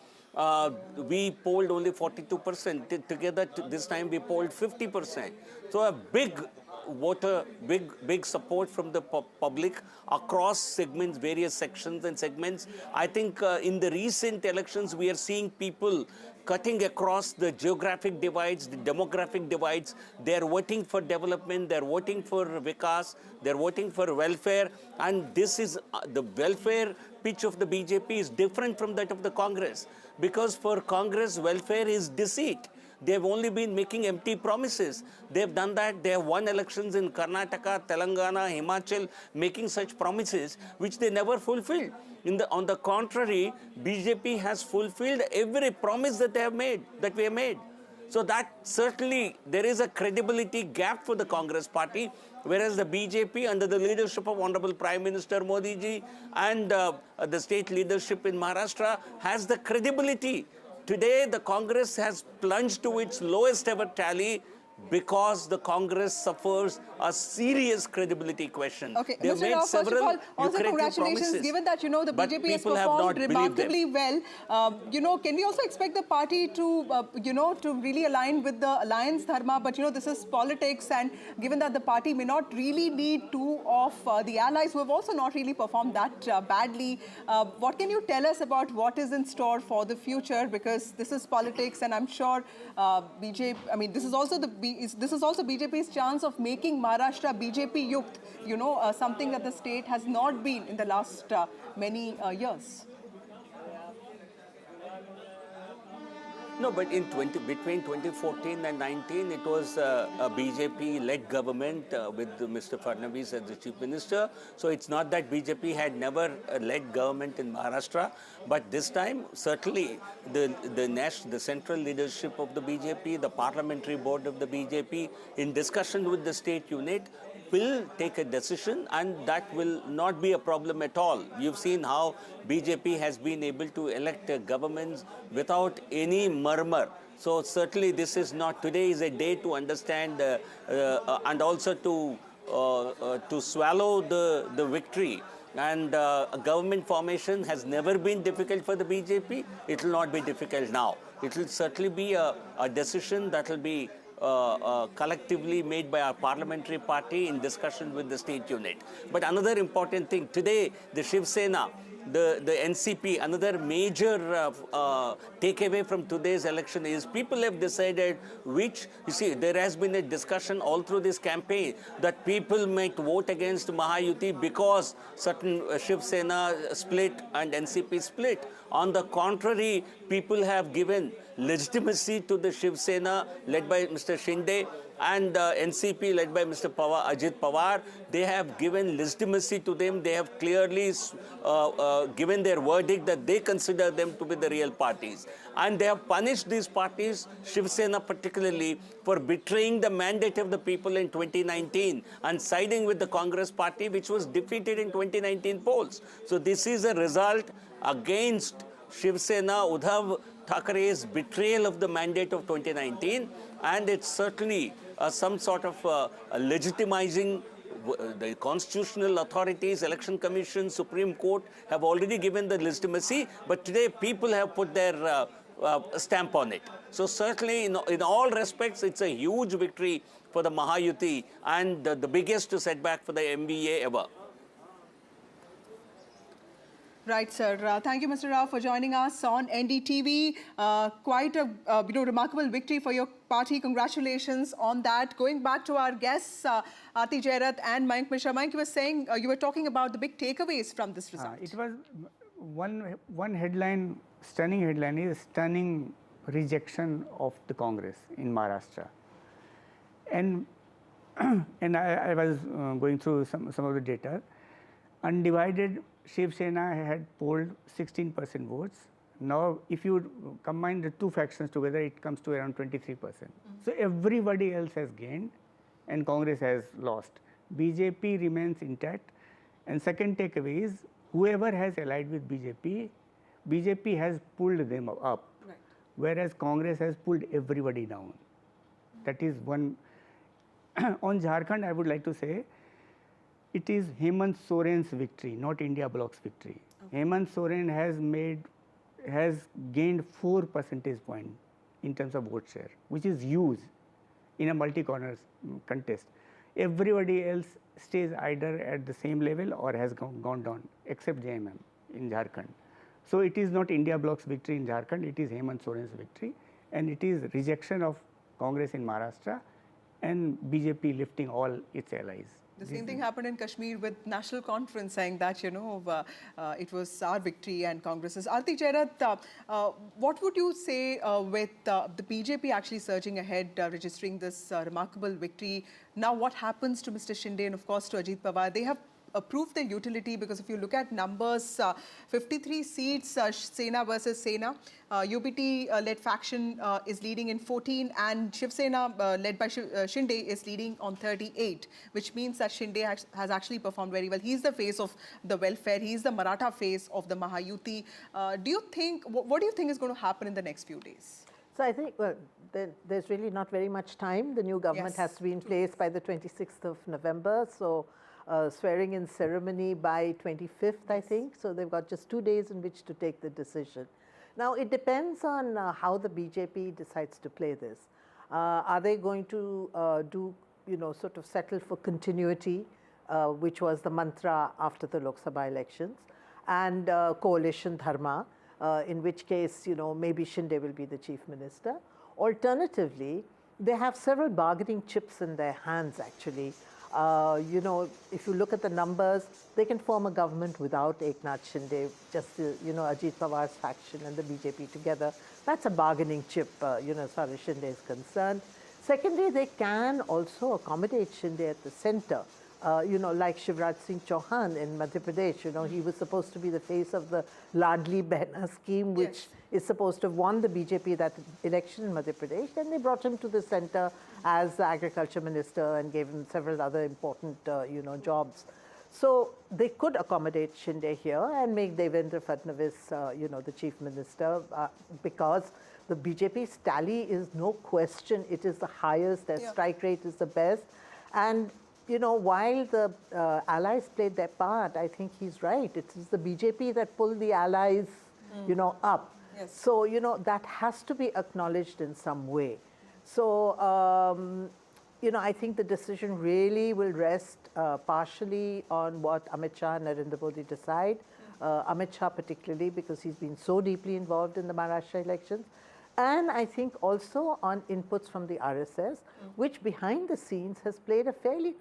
Speaker 1: we polled only 42%. Together this time we polled 50%. So a big voter, big support from the public across segments, various sections and segments. I think in the recent elections, we are seeing people cutting across the geographic divides, the demographic divides. They're voting for development, they're voting for Vikas, they're voting for welfare. And this is the welfare pitch of the BJP is different from that of the Congress. Because for Congress, welfare is deceit. They've only been making empty promises. They've done that. They have won elections in Karnataka, Telangana, Himachal, making such promises which they never fulfilled. On the contrary, BJP has fulfilled every promise that we have made. So that certainly there is a credibility gap for the Congress party, whereas the BJP under the leadership of Honorable Prime Minister Modi ji and the state leadership in Maharashtra has the credibility. Today, the Congress has plunged to its lowest ever tally because the Congress suffers a serious credibility question.
Speaker 34: Okay,
Speaker 15: they have
Speaker 34: Mr.
Speaker 15: made
Speaker 34: Rao, first of all, also congratulations,
Speaker 15: promises,
Speaker 34: given that, the BJP has performed remarkably well. Can we also expect the party to, to really align with the alliance dharma? But, this is politics, and given that the party may not really need two of the allies who have also not really performed that badly, what can you tell us about what is in store for the future? Because this is politics, and I'm sure this is also BJP's chance of making Maharashtra BJP Yukt, something that the state has not been in the last many years.
Speaker 1: No, but between 2014 and 19, it was a BJP-led government with Mr. Fadnavis as the chief minister. So it's not that BJP had never led government in Maharashtra, but this time certainly the central leadership of the BJP, the parliamentary board of the BJP, in discussion with the state unit, will take a decision, and that will not be a problem at all. You've seen how BJP has been able to elect governments without any murmur. So certainly this is not, today is a day to understand and also to swallow the victory And a government formation has never been difficult for the BJP. It will not be difficult now. It will certainly be a decision that will be collectively made by our parliamentary party in discussion with the state unit. But another important thing, today the Shiv Sena, the NCP, another major takeaway from today's election is people have decided which, you see, there has been a discussion all through this campaign that people might vote against Mahayuti because certain Shiv Sena split and NCP split. On the contrary, people have given legitimacy to the Shiv Sena led by Mr. Shinde and NCP led by Mr. Ajit Pawar. They have given legitimacy to them. They have clearly given their verdict that they consider them to be the real parties. And they have punished these parties, Shiv Sena particularly, for betraying the mandate of the people in 2019 and siding with the Congress party, which was defeated in 2019 polls. So this is a result against Shiv Sena, Uddhav Thackeray's betrayal of the mandate of 2019, and it's certainly some sort of legitimizing. The constitutional authorities, Election Commission, Supreme Court have already given the legitimacy, but today people have put their stamp on it. So certainly in all respects, it's a huge victory for the Mahayuti and the biggest setback for the MVA ever.
Speaker 34: Right, sir. Thank you, Mr. Rao, for joining us on NDTV. Quite a remarkable victory for your party. Congratulations on that. Going back to our guests, Aarti Jairat and Mayank Mishra. Mayank, you were saying you were talking about the big takeaways from this result.
Speaker 20: It was one headline, stunning headline is stunning rejection of the Congress in Maharashtra, and I was going through some of the data. Undivided Shiv Sena had polled 16% votes. Now, if you combine the two factions together, it comes to around 23%. So everybody else has gained and Congress has lost. BJP remains intact. And second takeaway is whoever has allied with BJP, BJP has pulled them up, whereas Congress has pulled everybody down. That is one. On Jharkhand, I would like to say, it is Hemant Soren's victory, not India Bloc's victory. Okay. Hemant Soren has gained 4 percentage points in terms of vote share, which is huge in a multi-corner contest. Everybody else stays either at the same level or has gone down, except JMM in Jharkhand. So it is not India Bloc's victory in Jharkhand, it is Hemant Soren's victory, and it is rejection of Congress in Maharashtra and BJP lifting all its allies.
Speaker 34: The same thing happened in Kashmir with National Conference saying that, it was our victory and Congress's. Aarti Jairat, what would you say with the BJP actually surging ahead, registering this remarkable victory? Now, what happens to Mr. Shinde and, of course, to Ajit Pawar? They have proved their utility because if you look at numbers, 53 seats, Sena versus Sena. UBT-led faction is leading in 14 and Shiv Sena led by Shinde is leading on 38, which means that Shinde has actually performed very well. He's the face of the welfare. He's the Maratha face of the Mahayuti. What do you think is going to happen in the next few days?
Speaker 5: So I think, well, there's really not very much time. The new government has to be in place by the 26th of November. So swearing in ceremony by 25th, I think. So they've got just 2 days in which to take the decision. Now, it depends on how the BJP decides to play this. Are they going to sort of settle for continuity, which was the mantra after the Lok Sabha elections, and coalition dharma, in which case, maybe Shinde will be the chief minister. Alternatively, they have several bargaining chips in their hands, actually. If you look at the numbers, they can form a government without Eknath Shinde, just, Ajit Pawar's faction and the BJP together. That's a bargaining chip, as far as Shinde is concerned. Secondly, they can also accommodate Shinde at the center. Like Shivraj Singh Chauhan in Madhya Pradesh, he was supposed to be the face of the Ladli Behna scheme, which is supposed to have won the BJP that election in Madhya Pradesh. And they brought him to the center as the agriculture minister and gave him several other important, jobs. So they could accommodate Shinde here and make Devendra Fadnavis, the chief minister, because the BJP's tally is no question, it is the highest, their strike rate is the best. And you know, while the allies played their part, I think he's right. It is the BJP that pulled the allies, you know, up.
Speaker 34: Yes.
Speaker 5: So, you know, that has to be acknowledged in some way. So, you know, I think the decision really will rest partially on what Amit Shah and Narendra Modi decide. Amit Shah particularly, because he's been so deeply involved in the Maharashtra elections. And I think also on inputs from the RSS, which behind the scenes has played a fairly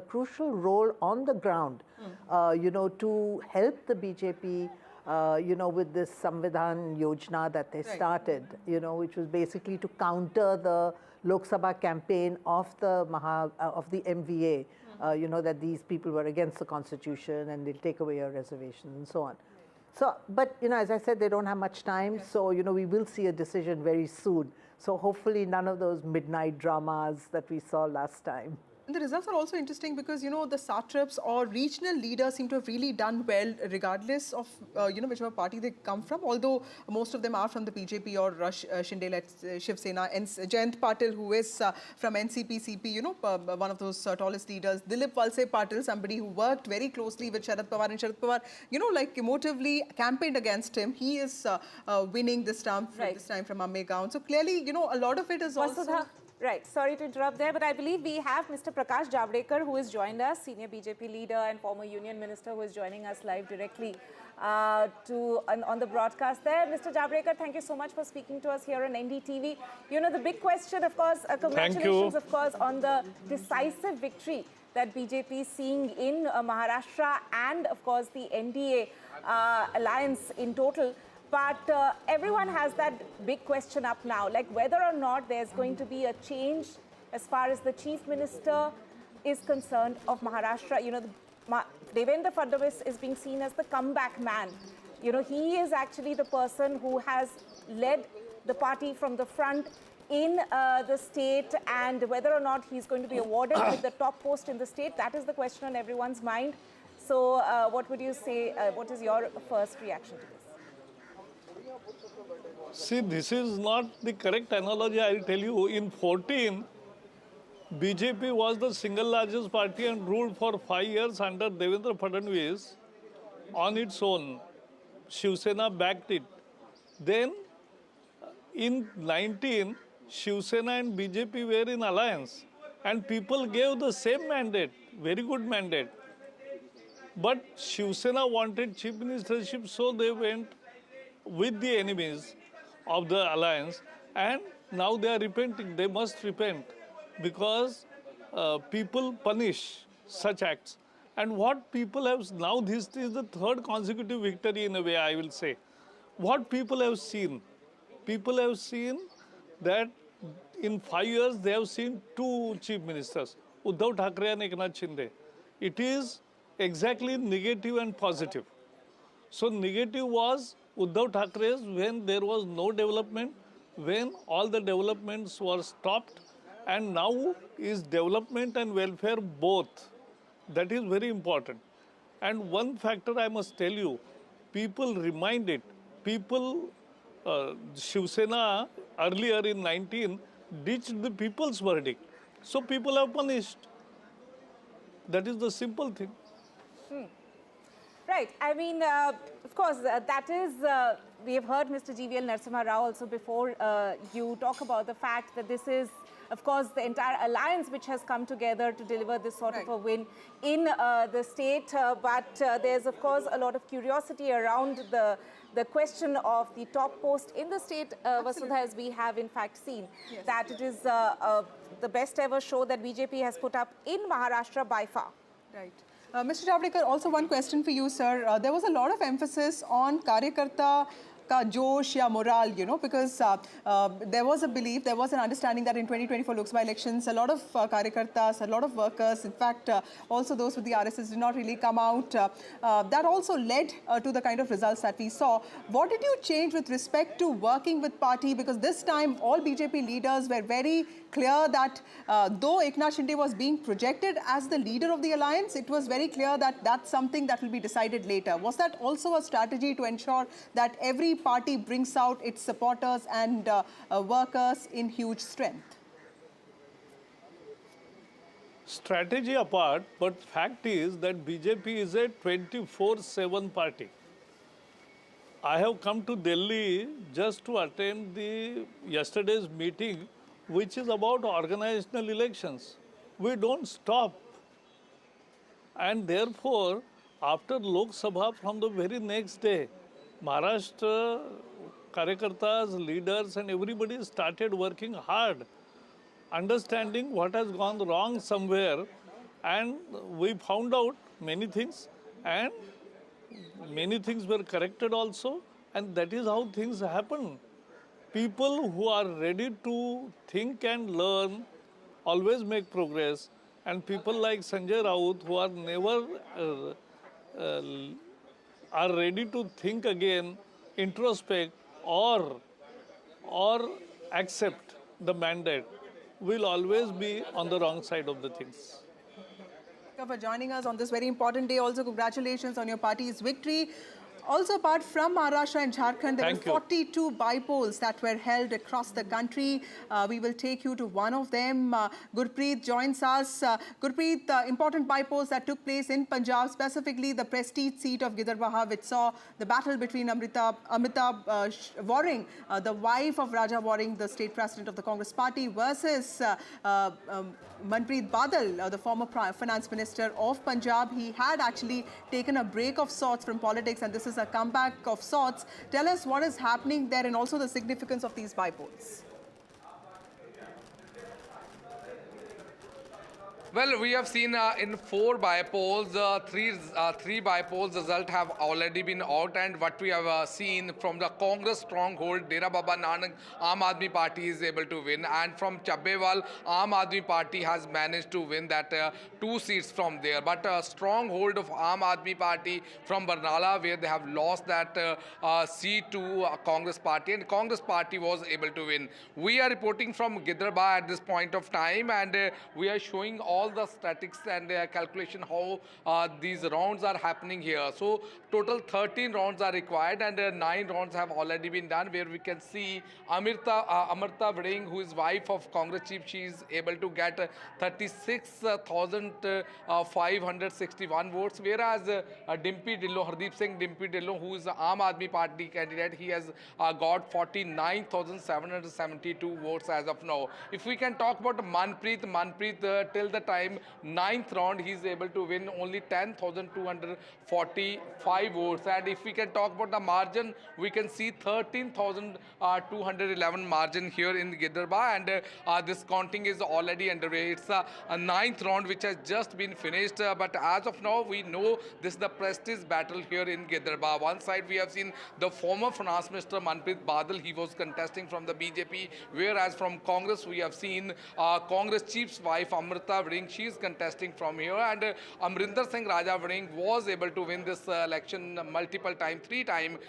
Speaker 5: crucial role on the ground, you know, to help the BJP, you know, with this Samvidhan Yojana that they started, you know, which was basically to counter the Lok Sabha campaign of the MVA, you know, that these people were against the constitution and they'll take away your reservation and so on. So, but, you know, as I said, they don't have much time. So, you know, we will see a decision very soon. So hopefully none of those midnight dramas that we saw last time.
Speaker 34: And the results are also interesting because, you know, the satraps or regional leaders seem to have really done well regardless of, you know, whichever party they come from, although most of them are from the BJP or Shinde-led Shiv Sena. And Jayant Patil, who is from NCP-CP, you know, one of those tallest leaders. Dilip Valse Patil, somebody who worked very closely with Sharad Pawar, and Sharad Pawar, you know, like emotively campaigned against him. He is winning this time from Ammegaon. So clearly, you know, a lot of it is also...
Speaker 19: Right, sorry to interrupt there, but I believe we have Mr. Prakash Javadekar, who has joined us, senior BJP leader and former union minister, who is joining us live directly on the broadcast there. Mr. Javadekar, thank you so much for speaking to us here on NDTV. You know, the big question, of course, congratulations, of course, on the decisive victory that BJP is seeing in Maharashtra and, of course, the NDA alliance in total. But everyone has that big question up now, like whether or not there's going to be a change as far as the chief minister is concerned of Maharashtra. You know, Devendra Fadnavis is being seen as the comeback man. You know, he is actually the person who has led the party from the front in the state, and whether or not he's going to be awarded with the top post in the state, that is the question on everyone's mind. So what would you say, what is your first reaction to this?
Speaker 6: See, this is not the correct analogy. I will tell you, in 14, BJP was the single largest party and ruled for 5 years under Devendra Fadnavis on its own. Shiv Sena backed it. Then, in 19, Shiv Sena and BJP were in alliance, and people gave the same mandate, very good mandate. But Shiv Sena wanted chief ministership, so they went with the enemies of the alliance, and now they are repenting. They must repent, because people punish such acts. And what people have now, this is the third consecutive victory in a way, I will say. What people have seen that in 5 years they have seen 2 chief ministers, Uddhav Thackeray and Eknath Shinde. It is exactly negative and positive. So negative was Uddhav Thackeray's when there was no development, when all the developments were stopped, and now is development and welfare both. That is very important. And one factor I must tell you, people remind it. People, Shiv Sena earlier in 19 ditched the people's verdict. So people have punished. That is the simple thing.
Speaker 19: Right. I mean, of course, that is, we have heard Mr. GVL Narasimha Rao also before you talk about the fact that this is, of course, the entire alliance which has come together to deliver this sort of a win in the state. But there's, of course, a lot of curiosity around the question of the top post in the state, Vasudha, as we have in fact seen, that it is the best ever show that BJP has put up in Maharashtra by far.
Speaker 34: Right. Mr. Javadekar, also one question for you, sir. There was a lot of emphasis on Karyakarta ka josh ya morale, you know, because there was a belief, there was an understanding that in 2024 Lok Sabha elections, a lot of Karyakartas, a lot of workers, in fact, also those with the RSS did not really come out. That also led to the kind of results that we saw. What did you change with respect to working with party? Because this time, all BJP leaders were very clear that though Eknath Shinde was being projected as the leader of the alliance, it was very clear that that's something that will be decided later. Was that also a strategy to ensure that every party brings out its supporters and workers in huge strength?
Speaker 6: strategy apart, but fact is that BJP is a 24/7 party. I have come to Delhi just to attend the yesterday's meeting, which is about organizational elections. We don't stop. And therefore, after Lok Sabha, from the very next day, Maharashtra Karyakartas, leaders and everybody started working hard, understanding what has gone wrong somewhere, and we found out many things, and many things were corrected also, and that is how things happen. People who are ready to think and learn always make progress, and people like Sanjay Raut who are never are ready to think again, introspect, or accept the mandate, will always be on the wrong side of the things.
Speaker 34: For joining us on this very important day. Also, congratulations on your party's victory. Also, apart from Maharashtra and Jharkhand, there were 42 bypolls that were held across the country. We will take you to one of them. Gurpreet joins us. Gurpreet, important bypolls that took place in Punjab, specifically the prestige seat of Gidarbaha, which saw the battle between Amrita Waring, the wife of Raja Waring, the state president of the Congress party, versus Manpreet Badal, the former finance minister of Punjab. He had actually taken a break of sorts from politics, and this is a comeback of sorts. Tell us what is happening there and also the significance of these bypolls.
Speaker 8: Well, we have seen in 4 bypolls, three bypolls result have already been out, and what we have seen from the Congress stronghold, Dera Baba Nanak, Aam Aadmi Party is able to win, and from Chabbewal, Aam Aadmi Party has managed to win that 2 seats from there. But stronghold of Aam Aadmi Party from Barnala, where they have lost that seat to Congress Party, and Congress Party was able to win. We are reporting from Gidarba at this point of time, and we are showing all the statistics and calculation how these rounds are happening here. So total 13 rounds are required, and 9 rounds have already been done, where we can see Amarta Varing, who is wife of Congress chief, she is able to get 36,561 votes, whereas Dimpy Dhillon, Hardeep Singh Dimpy Dhillon, who is the Aam Aadmi Party candidate, he has got 49,772 votes as of now. If we can talk about Manpreet till the time 9th round, he is able to win only 10,245 votes. And if we can talk about the margin, we can see 13,211 margin here in Gidarba, and this counting is already underway. It's a 9th round which has just been finished, but as of now, we know this is the prestige battle here in Gidarba. One side we have seen the former finance minister Manpreet Badal, he was contesting from the BJP, whereas from Congress we have seen Congress chief's wife Amrita Varing, she is contesting from here, and Amrinder Singh Raja Varing was able to win this election multiple times, 3 times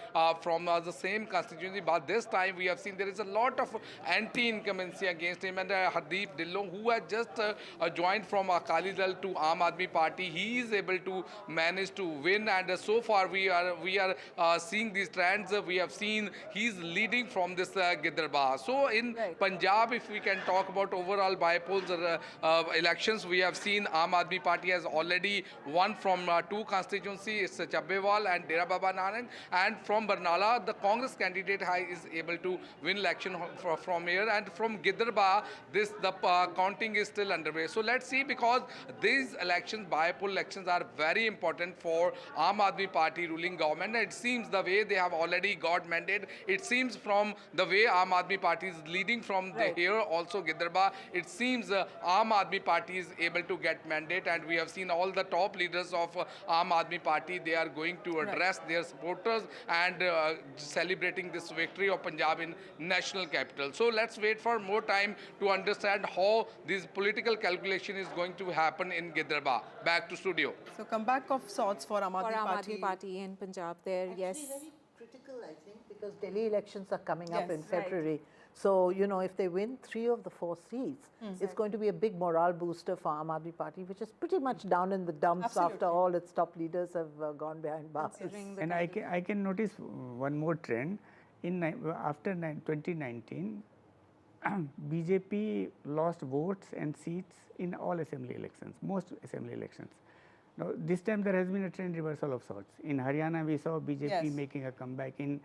Speaker 8: from the same constituency, but this time we have seen there is a lot of anti-incumbency against him, and Hardeep Dhillon, who has just joined from Akali Dal to Aam Aadmi Party, he is able to manage to win, and so far we are seeing these trends. We have seen he is leading from this Gidarba. So in Punjab, if we can talk about overall bypolls elections, we have seen Aam Aadmi Party has already won from 2 constituencies, it's Chabbewal and Dera Baba Nanak, and from Barnala, the Congress candidate is able to win election from here, and from Gidarba, the counting is still underway. So let's see, because these elections, bypoll elections, are very important for Aam Aadmi Party ruling government. It seems the way they have already got mandate, it seems from the way Aam Aadmi Party is leading from here, also Gidarba, it seems Aam Aadmi Party is able to get mandate, and we have seen all the top leaders of Aam Aadmi Party, they are going to address their supporters and celebrating this victory of Punjab in national capital. So let's wait for more time to understand how this political calculation is going to happen in Gidarba. Back to studio.
Speaker 34: So comeback of sorts for Aam
Speaker 19: Aadmi Party in Punjab there, yes.
Speaker 5: Very critical, I think, because Delhi elections are coming up in February. So, you know, if they win 3 of the 4 seats, it's going to be a big morale booster for Aam Aadmi Party, which is pretty much down in the dumps after all its top leaders have gone behind bars.
Speaker 20: And I can notice one more trend. After 2019, BJP lost votes and seats in all assembly elections, most assembly elections. Now, this time there has been a trend reversal of sorts. In Haryana, we saw BJP making a comeback in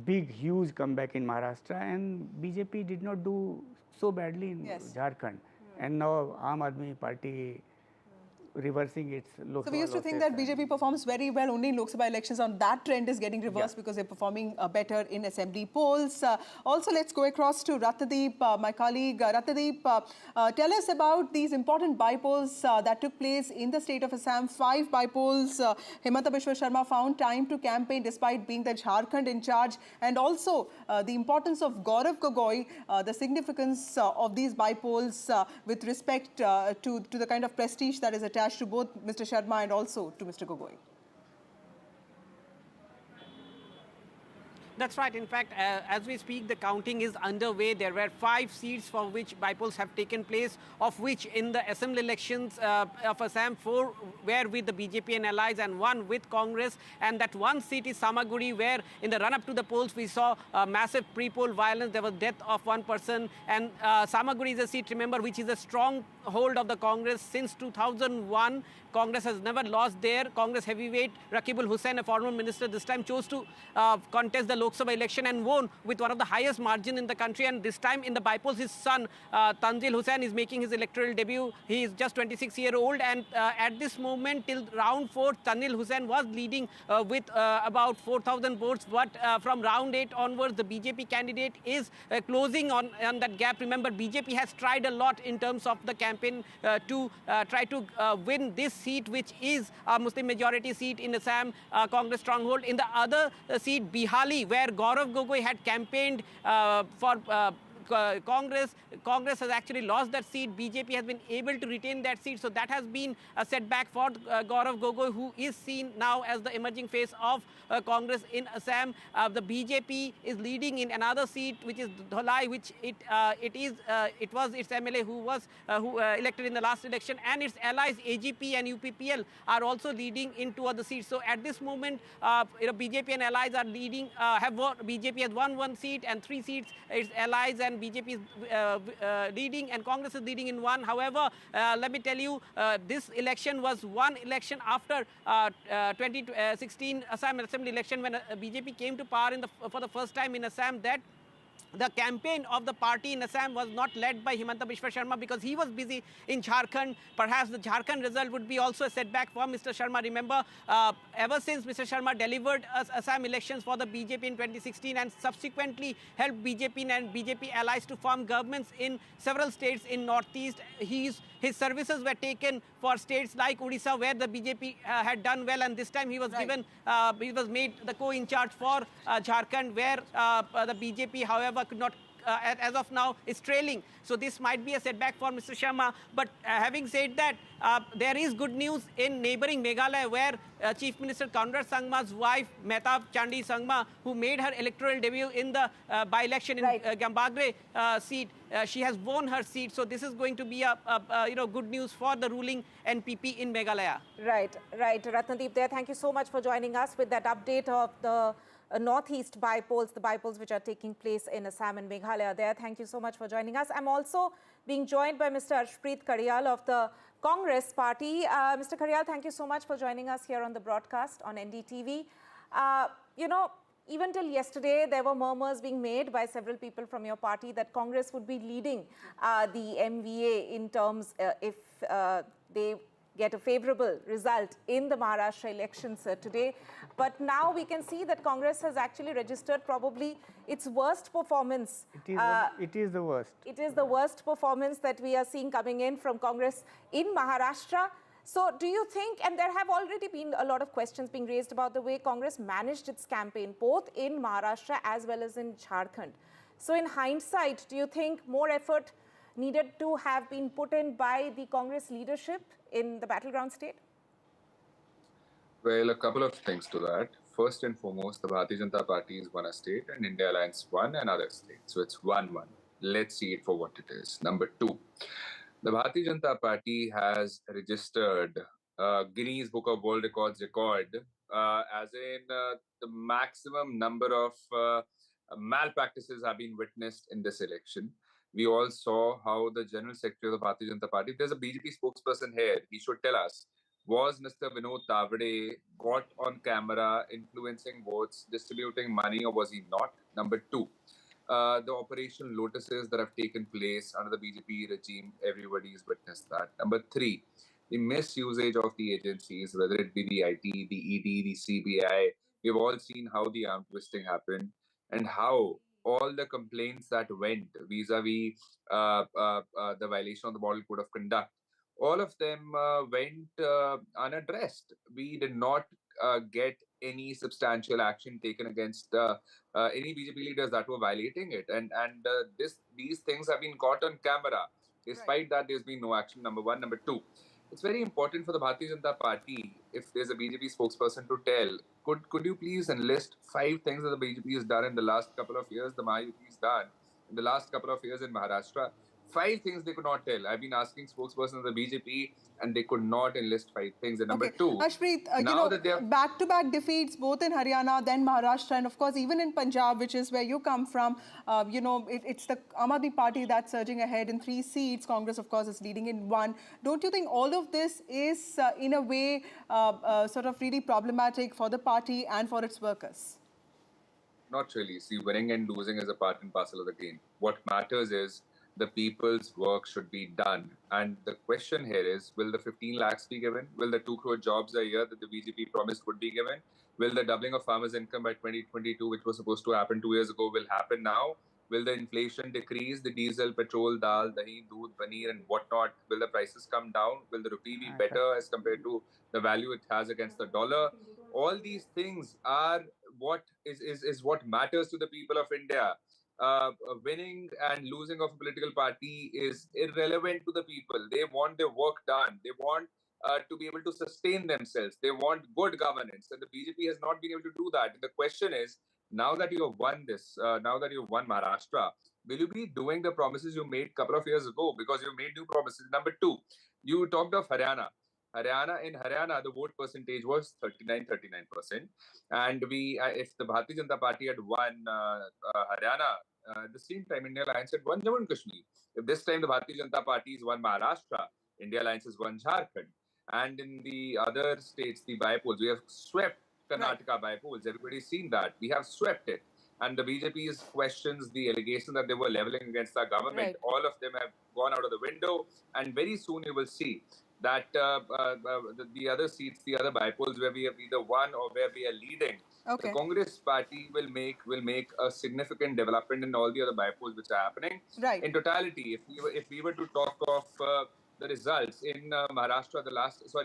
Speaker 20: big, huge comeback in Maharashtra, and BJP did not do so badly in Jharkhand. And now Aam Aadmi Party reversing its Lok Sabha
Speaker 34: So we used to think
Speaker 20: losses
Speaker 34: that BJP performs very well only in Lok Sabha elections, and that trend is getting reversed because they're performing better in assembly polls. Also, let's go across to Ratnadeep, my colleague. Ratnadeep, tell us about these important bypolls that took place in the state of Assam. 5 bypolls. Himanta Biswa Sharma found time to campaign despite being the Jharkhand in charge, and also the importance of Gaurav Gogoi, the significance of these bypolls with respect to the kind of prestige that is attached to both Mr. Sharma and also to Mr. Gogoi.
Speaker 3: That's right. In fact, as we speak, the counting is underway. There were 5 seats for which bypolls have taken place, of which in the assembly elections of Assam, 4 were with the BJP and allies and 1 with Congress. And that 1 seat is Samaguri, where in the run-up to the polls, we saw massive pre-poll violence. There was death of 1 person. And Samaguri is a seat, remember, which is a strong hold of the Congress since 2001. Congress has never lost there. Congress heavyweight Rakibul Hussain, a former minister, this time chose to contest the Lok Sabha election and won with one of the highest margin in the country. And this time in the bypolls, his son, Tanzil Hussain, is making his electoral debut. He is just 26-year-old. And at this moment, till round 4, Tanzil Hussain was leading with about 4,000 votes. But from round 8 onwards, the BJP candidate is closing on that gap. Remember, BJP has tried a lot in terms of the campaign to try to win this seat, which is a Muslim majority seat in Assam, Congress stronghold. In the other seat, Bihali, where Gaurav Gogoi had campaigned for Congress has actually lost that seat. BJP has been able to retain that seat. So that has been a setback for Gaurav Gogoi, who is seen now as the emerging face of Congress in Assam. The BJP is leading in another seat, which is Dholai, which it was its MLA who was elected in the last election, and its allies AGP and UPPL are also leading in 2 other seats. So at this moment, BJP and allies are leading. BJP has won 1 seat and 3 seats. Its allies and BJP is leading, and Congress is leading in 1. However, let me tell you, this election was one election after 2016 Assam Assembly election, when BJP came to power for the first time in Assam, that the campaign of the party in Assam was not led by Himanta Biswa Sharma because he was busy in Jharkhand. Perhaps the Jharkhand result would be also a setback for Mr. Sharma. Remember, ever since Mr. Sharma delivered Assam elections for the BJP in 2016 and subsequently helped BJP and BJP allies to form governments in several states in Northeast, his services were taken for states like Odisha, where the BJP had done well, and this time he was he was made the co-in-charge for Jharkhand, where the BJP, however, could not, as of now, is trailing. So this might be a setback for Mr. Sharma. But having said that, there is good news in neighboring Meghalaya, where Chief Minister Conrad Sangma's wife, Mehtab Chandi Sangma, who made her electoral debut in the by-election in Gambagre seat, she has won her seat. So this is going to be a good news for the ruling NPP in Meghalaya.
Speaker 19: Right. Ratnadeep there, thank you so much for joining us with that update of the Northeast bypolls, the bypolls which are taking place in Assam and Meghalaya there. Thank you so much for joining us. I'm also being joined by Mr. Arshpreet Karyal of the Congress party. Mr. Karyal, thank you so much for joining us here on the broadcast on NDTV. Even till yesterday, there were murmurs being made by several people from your party that Congress would be leading the MVA in terms if they get a favorable result in the Maharashtra elections today. But now we can see that Congress has actually registered probably its worst performance.
Speaker 20: It is the worst.
Speaker 19: It is the worst performance that we are seeing coming in from Congress in Maharashtra. So do you think, and there have already been a lot of questions being raised about the way Congress managed its campaign, both in Maharashtra as well as in Jharkhand. So in hindsight, do you think more effort needed to have been put in by the Congress leadership in the battleground state?
Speaker 9: Well, a couple of things to that. First and foremost, the Bharatiya Janata Party is one state and India Alliance one another state. So it's 1-1. Let's see it for what it is. Number 2, the Bharatiya Janata Party has registered Guinness Book of World Records record as in the maximum number of malpractices have been witnessed in this election. We all saw how the General Secretary of the Bharatiya Janata Party, if there's a BJP spokesperson here, he should tell us, was Mr. Vinod Tavade caught on camera influencing votes, distributing money, or was he not? Number two, the Operation Lotuses that have taken place under the BJP regime, everybody's witnessed that. Number three, the misusage of the agencies, whether it be the IT, the ED, the CBI. We've all seen how the arm twisting happened and how all the complaints that went vis-a-vis the violation of the Model Code of Conduct, all of them went unaddressed. We did not get any substantial action taken against any BJP leaders that were violating it, and these things have been caught on camera. Despite that, there's been no action. Number one. Number two, it's very important for the Bharatiya Janata Party, if there's a BJP spokesperson, to tell, could you please enlist 5 things that the BJP has done in the last couple of years, the Mahayuti has done in the last couple of years in Maharashtra? 5 things they could not tell. I've been asking spokespersons of the BJP and they could not enlist 5 things. And number two,
Speaker 34: Harshpreet,
Speaker 9: now that they are
Speaker 34: back-to-back defeats both in Haryana, then Maharashtra, and of course even in Punjab, which is where you come from, it's the Aam Aadmi Party that's surging ahead in 3 seats. Congress, of course, is leading in 1. Don't you think all of this is, in a way, sort of really problematic for the party and for its workers?
Speaker 9: not really. See, winning and losing is a part and parcel of the game. What matters is the people's work should be done. And the question here is, will the 15 lakhs be given? Will the 2 crore jobs a year that the BJP promised would be given? Will the doubling of farmers' income by 2022, which was supposed to happen 2 years ago, will happen now? Will the inflation decrease? The diesel, petrol, dal, dahi, doodh, paneer and whatnot, will the prices come down? Will the rupee be better as compared to the value it has against the dollar? All these things are what is what matters to the people of India. Winning and losing of a political party is irrelevant to the people. They want their work done. They want to be able to sustain themselves. They want good governance. And the BJP has not been able to do that. And the question is, now that you have won this, now that you've won Maharashtra, will you be doing the promises you made a couple of years ago? Because you made new promises. Number two, you talked of Haryana. In Haryana, the vote percentage was 39%. And if the Bharatiya Janata Party had won Haryana, at the same time, India Alliance had won Jammu and Kashmir. If this time the Bharatiya Janata Party has won Maharashtra, India Alliance has won Jharkhand. And in the other states, the bypolls, we have swept Karnataka bypolls. Everybody's seen that. We have swept it. And the BJP's questions, the allegations that they were leveling against our government, all of them have gone out of the window. And very soon you will see that the other seats, the other bypolls where we have either won or where we are leading, the Congress party will make a significant development in all the other bypolls which are happening. In totality, if we were to talk of the results in Maharashtra,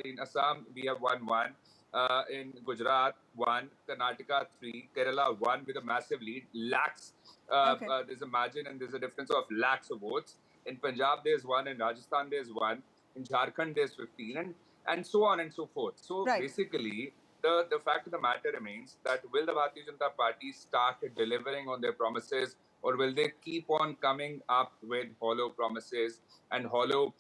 Speaker 9: in Assam, we have won 1. In Gujarat, 1. Karnataka, 3. Kerala, 1 with a massive lead. Lakhs. There's a margin and there's a difference of lakhs of votes. In Punjab, there's 1. In Rajasthan, there's 1. In Jharkhand, there's 15, and so on and so forth. So basically, the fact of the matter remains that will the Bharatiya Janata Party start delivering on their promises, or will they keep on coming up with hollow promises and hollow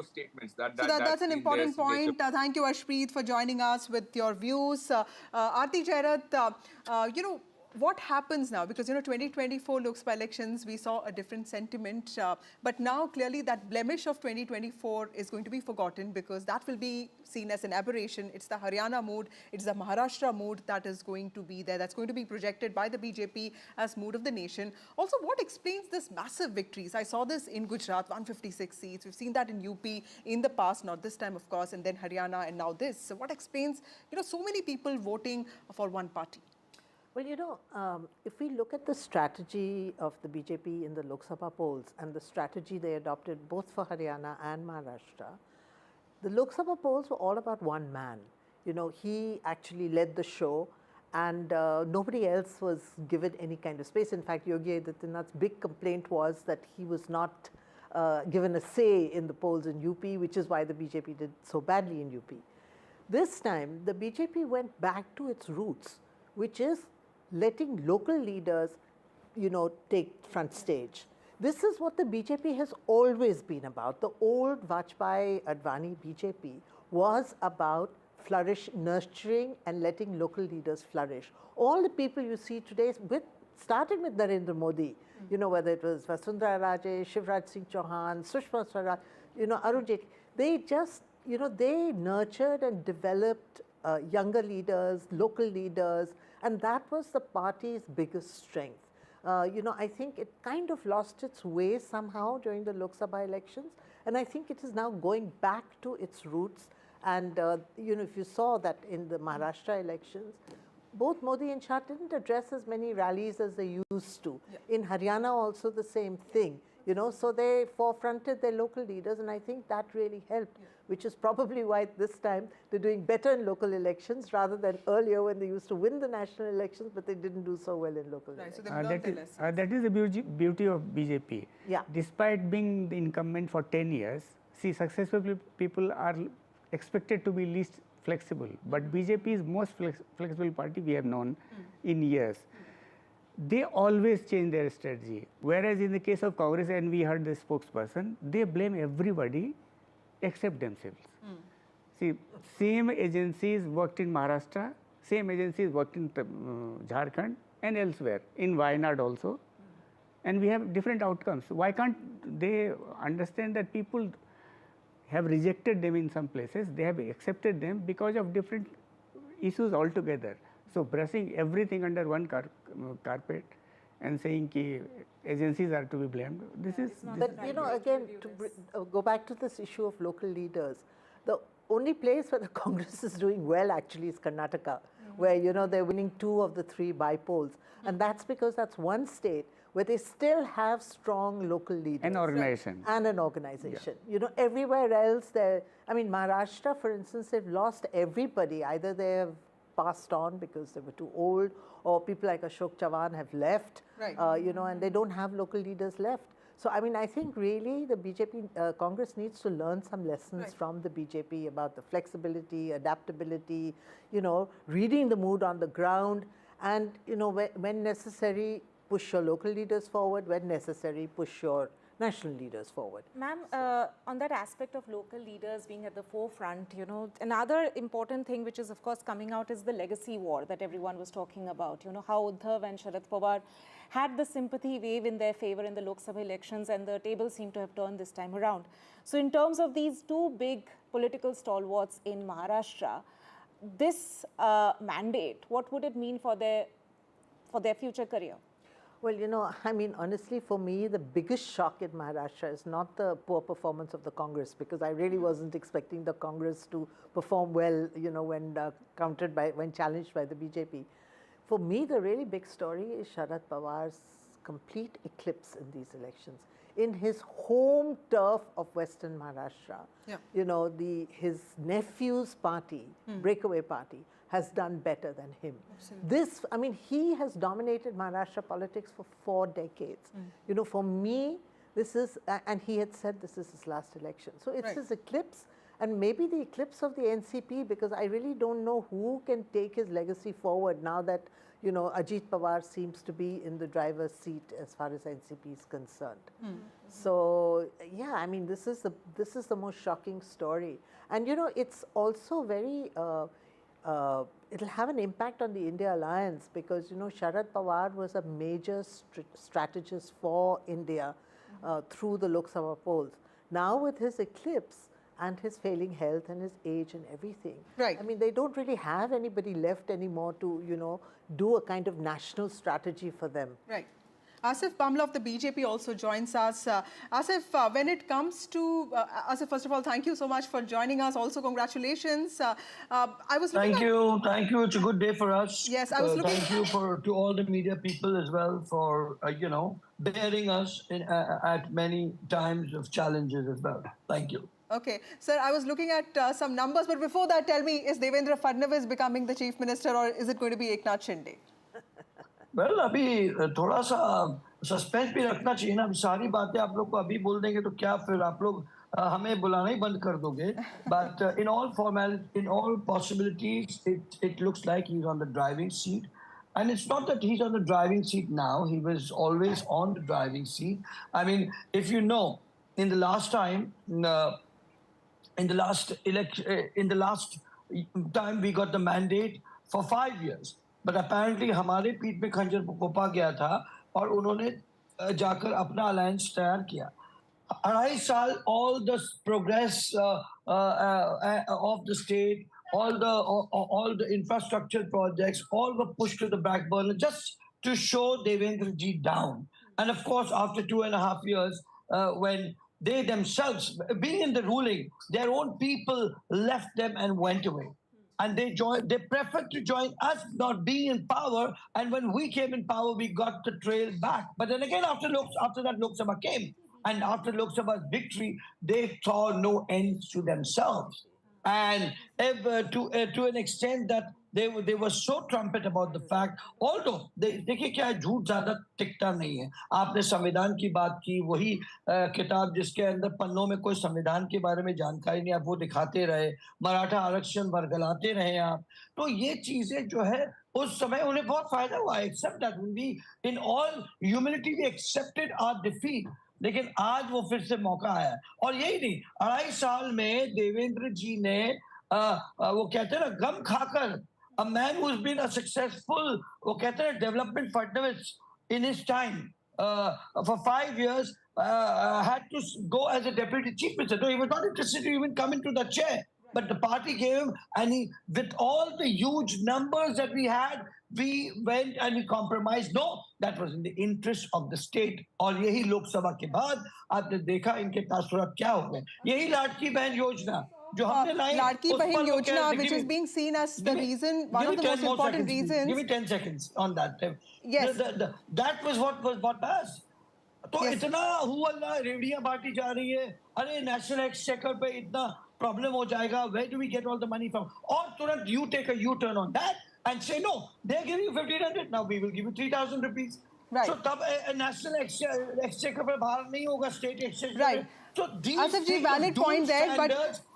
Speaker 9: statements?
Speaker 34: That's an important point. Thank you, Harshpreet, for joining us with your views. Aarti Jairat, what happens now? Because, 2024 Lok Sabha elections, we saw a different sentiment. But now, clearly, that blemish of 2024 is going to be forgotten because that will be seen as an aberration. It's the Haryana mood, it's the Maharashtra mood that is going to be there. That's going to be projected by the BJP as mood of the nation. Also, what explains this massive victories? I saw this in Gujarat, 156 seats. We've seen that in UP in the past, not this time, of course, and then Haryana and now this. So what explains, so many people voting for one party?
Speaker 5: Well, if we look at the strategy of the BJP in the Lok Sabha polls and the strategy they adopted both for Haryana and Maharashtra, the Lok Sabha polls were all about one man. He actually led the show and nobody else was given any kind of space. In fact, Yogi Adityanath's big complaint was that he was not given a say in the polls in UP, which is why the BJP did so badly in UP. This time, the BJP went back to its roots, which is letting local leaders, take front stage. This is what the BJP has always been about. The old Vajpayee-Advani BJP was about nurturing and letting local leaders flourish. All the people you see today with starting with Narendra Modi, you know, whether it was Vasundhara Raje, Shivraj Singh Chauhan, Sushma Swaraj, you know, Arun Jaitley, they just, you know, they nurtured and developed younger leaders, local leaders, and that was the party's biggest strength. You know, I think it kind of lost its way somehow during the Lok Sabha elections, and I think it is now going back to its roots. And, you know, if you saw that in the Maharashtra elections, both Modi and Shah didn't address as many rallies as they used to. Yeah. In Haryana also the same thing, you know, so they forefronted their local leaders, and I think that really helped, which is probably why this time they're doing better in local elections rather than earlier when they used to win the national elections, but they didn't do so well in local elections.
Speaker 20: So that is the beauty of BJP.
Speaker 5: Yeah.
Speaker 20: Despite being the incumbent for 10 years, see, successful people are expected to be least flexible, but BJP is most flexible party we have known in years. They always change their strategy. Whereas in the case of Congress, and we heard the spokesperson, they blame everybody except themselves. See, same agencies worked in Maharashtra, same agencies worked in Jharkhand and elsewhere, in Wayanad also, and we have different outcomes. Why can't they understand that people have rejected them in some places, they have accepted them because of different issues altogether. So brushing everything under one carpet and saying that agencies are to be blamed, this is...
Speaker 5: But you know, again, to go back to this issue of local leaders, the only place where the Congress is doing well actually is Karnataka, where, you know, they're winning 2 of the 3 bypolls. And that's because that's one state where they still have strong local leaders.
Speaker 20: An organization.
Speaker 5: And an organization. Yeah. You know, everywhere else, I mean, Maharashtra, for instance, they've lost everybody. Either they have passed on because they were too old, or people like Ashok Chavan have left, you know, and they don't have local leaders left. So, I mean, I think really the BJP, Congress needs to learn some lessons from the BJP about the flexibility, adaptability, you know, reading the mood on the ground, and, you know, when necessary, push your local leaders forward, when necessary, push your national leaders forward.
Speaker 19: Ma'am, on that aspect of local leaders being at the forefront, you know, another important thing which is of course coming out is the legacy war that everyone was talking about. You know, how Uddhav and Sharad Pawar had the sympathy wave in their favor in the Lok Sabha elections, and the tables seem to have turned this time around. So in terms of these 2 big political stalwarts in Maharashtra, this mandate, what would it mean for their future career?
Speaker 5: Well, you know, I mean, honestly, for me, the biggest shock in Maharashtra is not the poor performance of the Congress, because I really wasn't expecting the Congress to perform well, you know, when challenged by the BJP. For me, the really big story is Sharad Pawar's complete eclipse in these elections. In his home turf of Western Maharashtra, you know, his nephew's party, breakaway party, has done better than him. Absolutely. I mean, he has dominated Maharashtra politics for 4 decades. You know, for me, this is, and he had said this is his last election. So it's his eclipse, and maybe the eclipse of the NCP, because I really don't know who can take his legacy forward now that, you know, Ajit Pawar seems to be in the driver's seat as far as NCP is concerned. So, yeah, I mean, this is the most shocking story. And, you know, it's also very... it'll have an impact on the India alliance, because, you know, Sharad Pawar was a major strategist for India through the Lok Sabha polls. Now with his eclipse and his failing health and his age and everything, I mean, they don't really have anybody left anymore to, you know, do a kind of national strategy for them.
Speaker 34: Right. Asif Pamla of the BJP also joins us. Asif, when it comes to, Asif, first of all, thank you so much for joining us. Also, congratulations. I was
Speaker 10: thank you. It's a good day for us.
Speaker 34: Yes, I was looking.
Speaker 10: Thank you to all the media people as well for, you know, bearing us at many times of challenges as well. Thank you.
Speaker 34: Okay, sir, I was looking at some numbers, but before that, tell me, is Devendra Fadnavis becoming the chief minister, or is it going to be Eknath Shinde?
Speaker 10: Well अभी थोड़ा सा suspense भी रखना चाहिए ना. सारी बातें आप लोग को अभी बोल देंगे तो क्या फिर आप लोग हमें बुलाना ही बंद कर दोगे. But in all possibilities, it looks like he's on the driving seat. And it's not that he's on the driving seat now. He was always on the driving seat. I mean, if you know, in the last time, in the last time we got the mandate for 5 years. But apparently हमारे पीठ में खंजर घोंपा गया था और उन्होंने जाकर अपना अलायंस तैयार किया। 2.5 साल all the progress of the state, all the infrastructure projects, all were pushed to the back burner just to show Devendra ji down. And of course, after 2.5 years, when they themselves, being in the ruling, their own people left them and went away. And they preferred to join us not being in power. And when we came in power, we got the trail back. But then again, after that, Lok Sabha came. And after Lok Sabha's victory, they saw no end to themselves. And to an extent that they were so trumpet about the fact, although देखिए क्या झूठ ज्यादा टिकता नहीं है। आपने संविधान की बात की, वही किताब जिसके अंदर पन्नों में कोई संविधान के बारे में जानकारी नहीं, आप वो दिखाते रहे, मराठा आरक्षण वर्गलाते रहे आप, तो ये चीजें जो है उस समय उन्हें बहुत फायदा हुआ। Accept that we in all humility we accepted our defeat. लेकिन आज वो फिर से मौका आया और यही नहीं, 2.5 साल में देवेंद्र जी ने वो कहते हैं ना गम खाकर, a man who's been a successful, वो कहते हैं development Fadnavis in his time for 5 years had to go as a deputy chief minister. No, he was not interested to even come into the chair. But the party gave him, and he, with all the huge numbers that we had, we went and we compromised. No, that was in the interest of the state. और यही लोकसभा के बाद आपने देखा इनके तासुरात क्या हो गए। यही लाडकी बहन योजना जो हमने लाई,
Speaker 34: लाडकी बहन योजना, which is being seen as the reason, one of the most important reasons.
Speaker 10: Give me 10 seconds on that.
Speaker 34: Yes.
Speaker 10: That was what was bought by us. तो इतना हुआ रेवड़ियां बांटी जा रही है, अरे नेशनल एक्सचेकर पे इतना प्रॉब्लम हो जाएगा, where do we get all the money from? और तुरंत you take a U-turn on that and say no, they're giving you 1,500, now we will give you 3,000 rupees.
Speaker 34: Right.
Speaker 10: So तब national exchequer पे भार नहीं होगा, state exchequer.
Speaker 34: Right.
Speaker 10: So these
Speaker 34: Asif ji, valid point there, but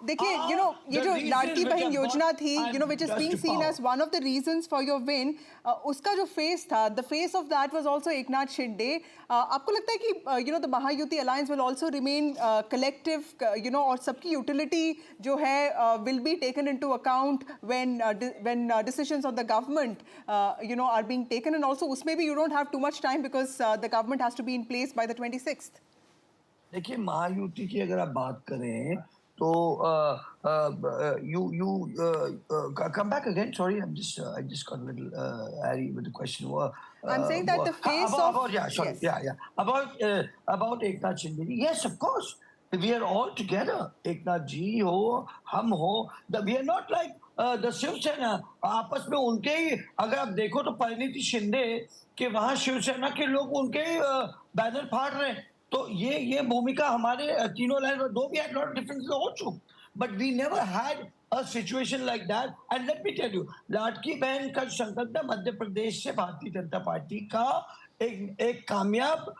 Speaker 34: देखिए, you know, ये जो लाडकी बहन योजना थी, you know, which is being seen as one of the reasons for your win, उसका जो face था, the face of that was also Eknath Shinde. आपको लगता है कि you know the Mahayuti alliance will also remain collective, you know, और सबकी utility जो है will be taken into account when decisions of the government you know are being taken, and also उसमें भी you don't have too much time because the government has to be in place by the 26th.
Speaker 10: देखिए महायुति की अगर आप बात करें तो you come back again. Sorry, I just got a little airy with the question.
Speaker 34: I'm saying that the face
Speaker 10: about Eknath Shinde. Yes, of course. We are all together. Eknath ji ho, हम हो. We are not like the Shiv Sena. आपस में उनके ही अगर आप देखो तो परिणीति शिंदे के वहाँ शिव सेना के लोग उनके बैनर फाड़ रहे हैं. तो ये भूमिका हमारे तीनों लाइन में, though we had a lot of differences also, but we never had a situation like that. And let me tell you, लाडकी बहन का संकल्प था मध्य प्रदेश से भारतीय जनता पार्टी का एक कामयाब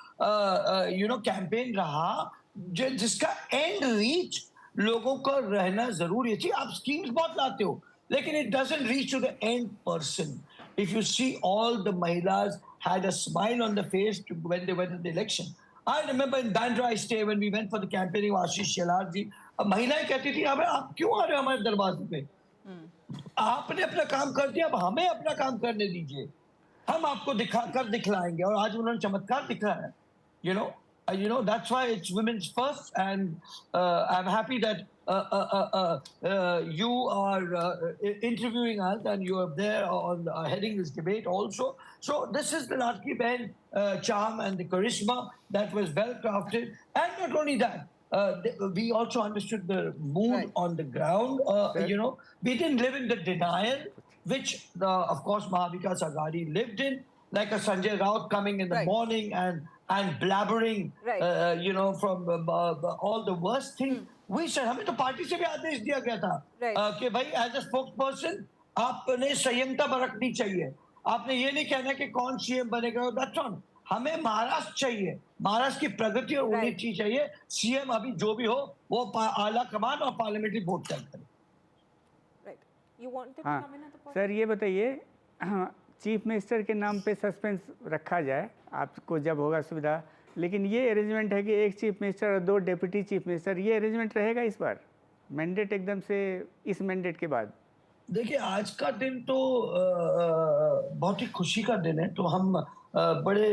Speaker 10: you know कैंपेन रहा जिसका एंड रीच लोगों को रहना जरूरी है। आप स्कीम्स बहुत लाते हो लेकिन it doesn't reach to the end person. If you see, all the mahilas had a smile on the face when they went to the election. I remember in Bandra I stay when we went for the campaigning of Ashish Shelar ji, महिलाएं कहती थी आप क्यों आ रहे हो हमारे दरवाजे पे? आपने अपना काम कर दिया, अब हमें अपना काम करने दीजिए, हम आपको दिखलाएंगे। और आज उन्होंने चमत्कार दिखाया। You know that's why it's women's first, and I'm happy that you are interviewing us and you are there on heading this debate also. So this is the Ladki Behan charm and the charisma that was well crafted. And not only that, we also understood the mood on the ground. You know, we didn't live in the denial, which of course Mahavikas Aghadi lived in, like a Sanjay Raut coming in the morning and blabbering, you know, from all the worst thing. We said, हमें तो party से भी आदेश दिया गया था कि भाई as a spokes person आपने संयमता बरतनी चाहिए। आपने ये नहीं कहना कि कौन सीएम बनेगा, दैट्स ऑन। हमें महाराष्ट्र चाहिए, महाराष्ट्र की प्रगति और उन्नति चाहिए। सीएम अभी जो भी हो वो आला कमान और पार्लियामेंट्री वोट तय करे।
Speaker 20: सर ये बताइए, चीफ मिनिस्टर के नाम पे सस्पेंस रखा जाए, आपको जब होगा सुविधा, लेकिन ये अरेंजमेंट है कि एक चीफ मिनिस्टर और 2 डेप्यूटी चीफ मिनिस्टर, ये अरेंजमेंट रहेगा इस बार मैंडेट एकदम से इस मैंडेट के बाद?
Speaker 10: देखिए आज का दिन तो बहुत ही खुशी का दिन है, तो हम बड़े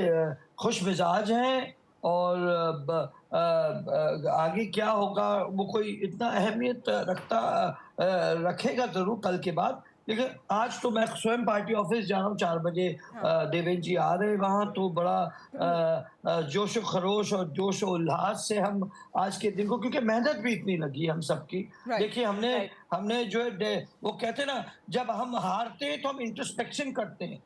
Speaker 10: खुश मिजाज हैं और आगे क्या होगा वो कोई इतना अहमियत रखेगा जरूर कल के बाद, लेकिन आज तो मैं स्वयं पार्टी ऑफिस जा रहा हूँ 4 बजे। देवेंद्र जी आ रहे वहाँ, तो बड़ा जोश खरोश और जोश उल्लास से हम आज के दिन को, क्योंकि मेहनत भी इतनी लगी हम सबकी। देखिए हमने जो है वो कहते हैं ना, जब हम हारते हैं तो हम इंट्रोस्पेक्शन करते हैं।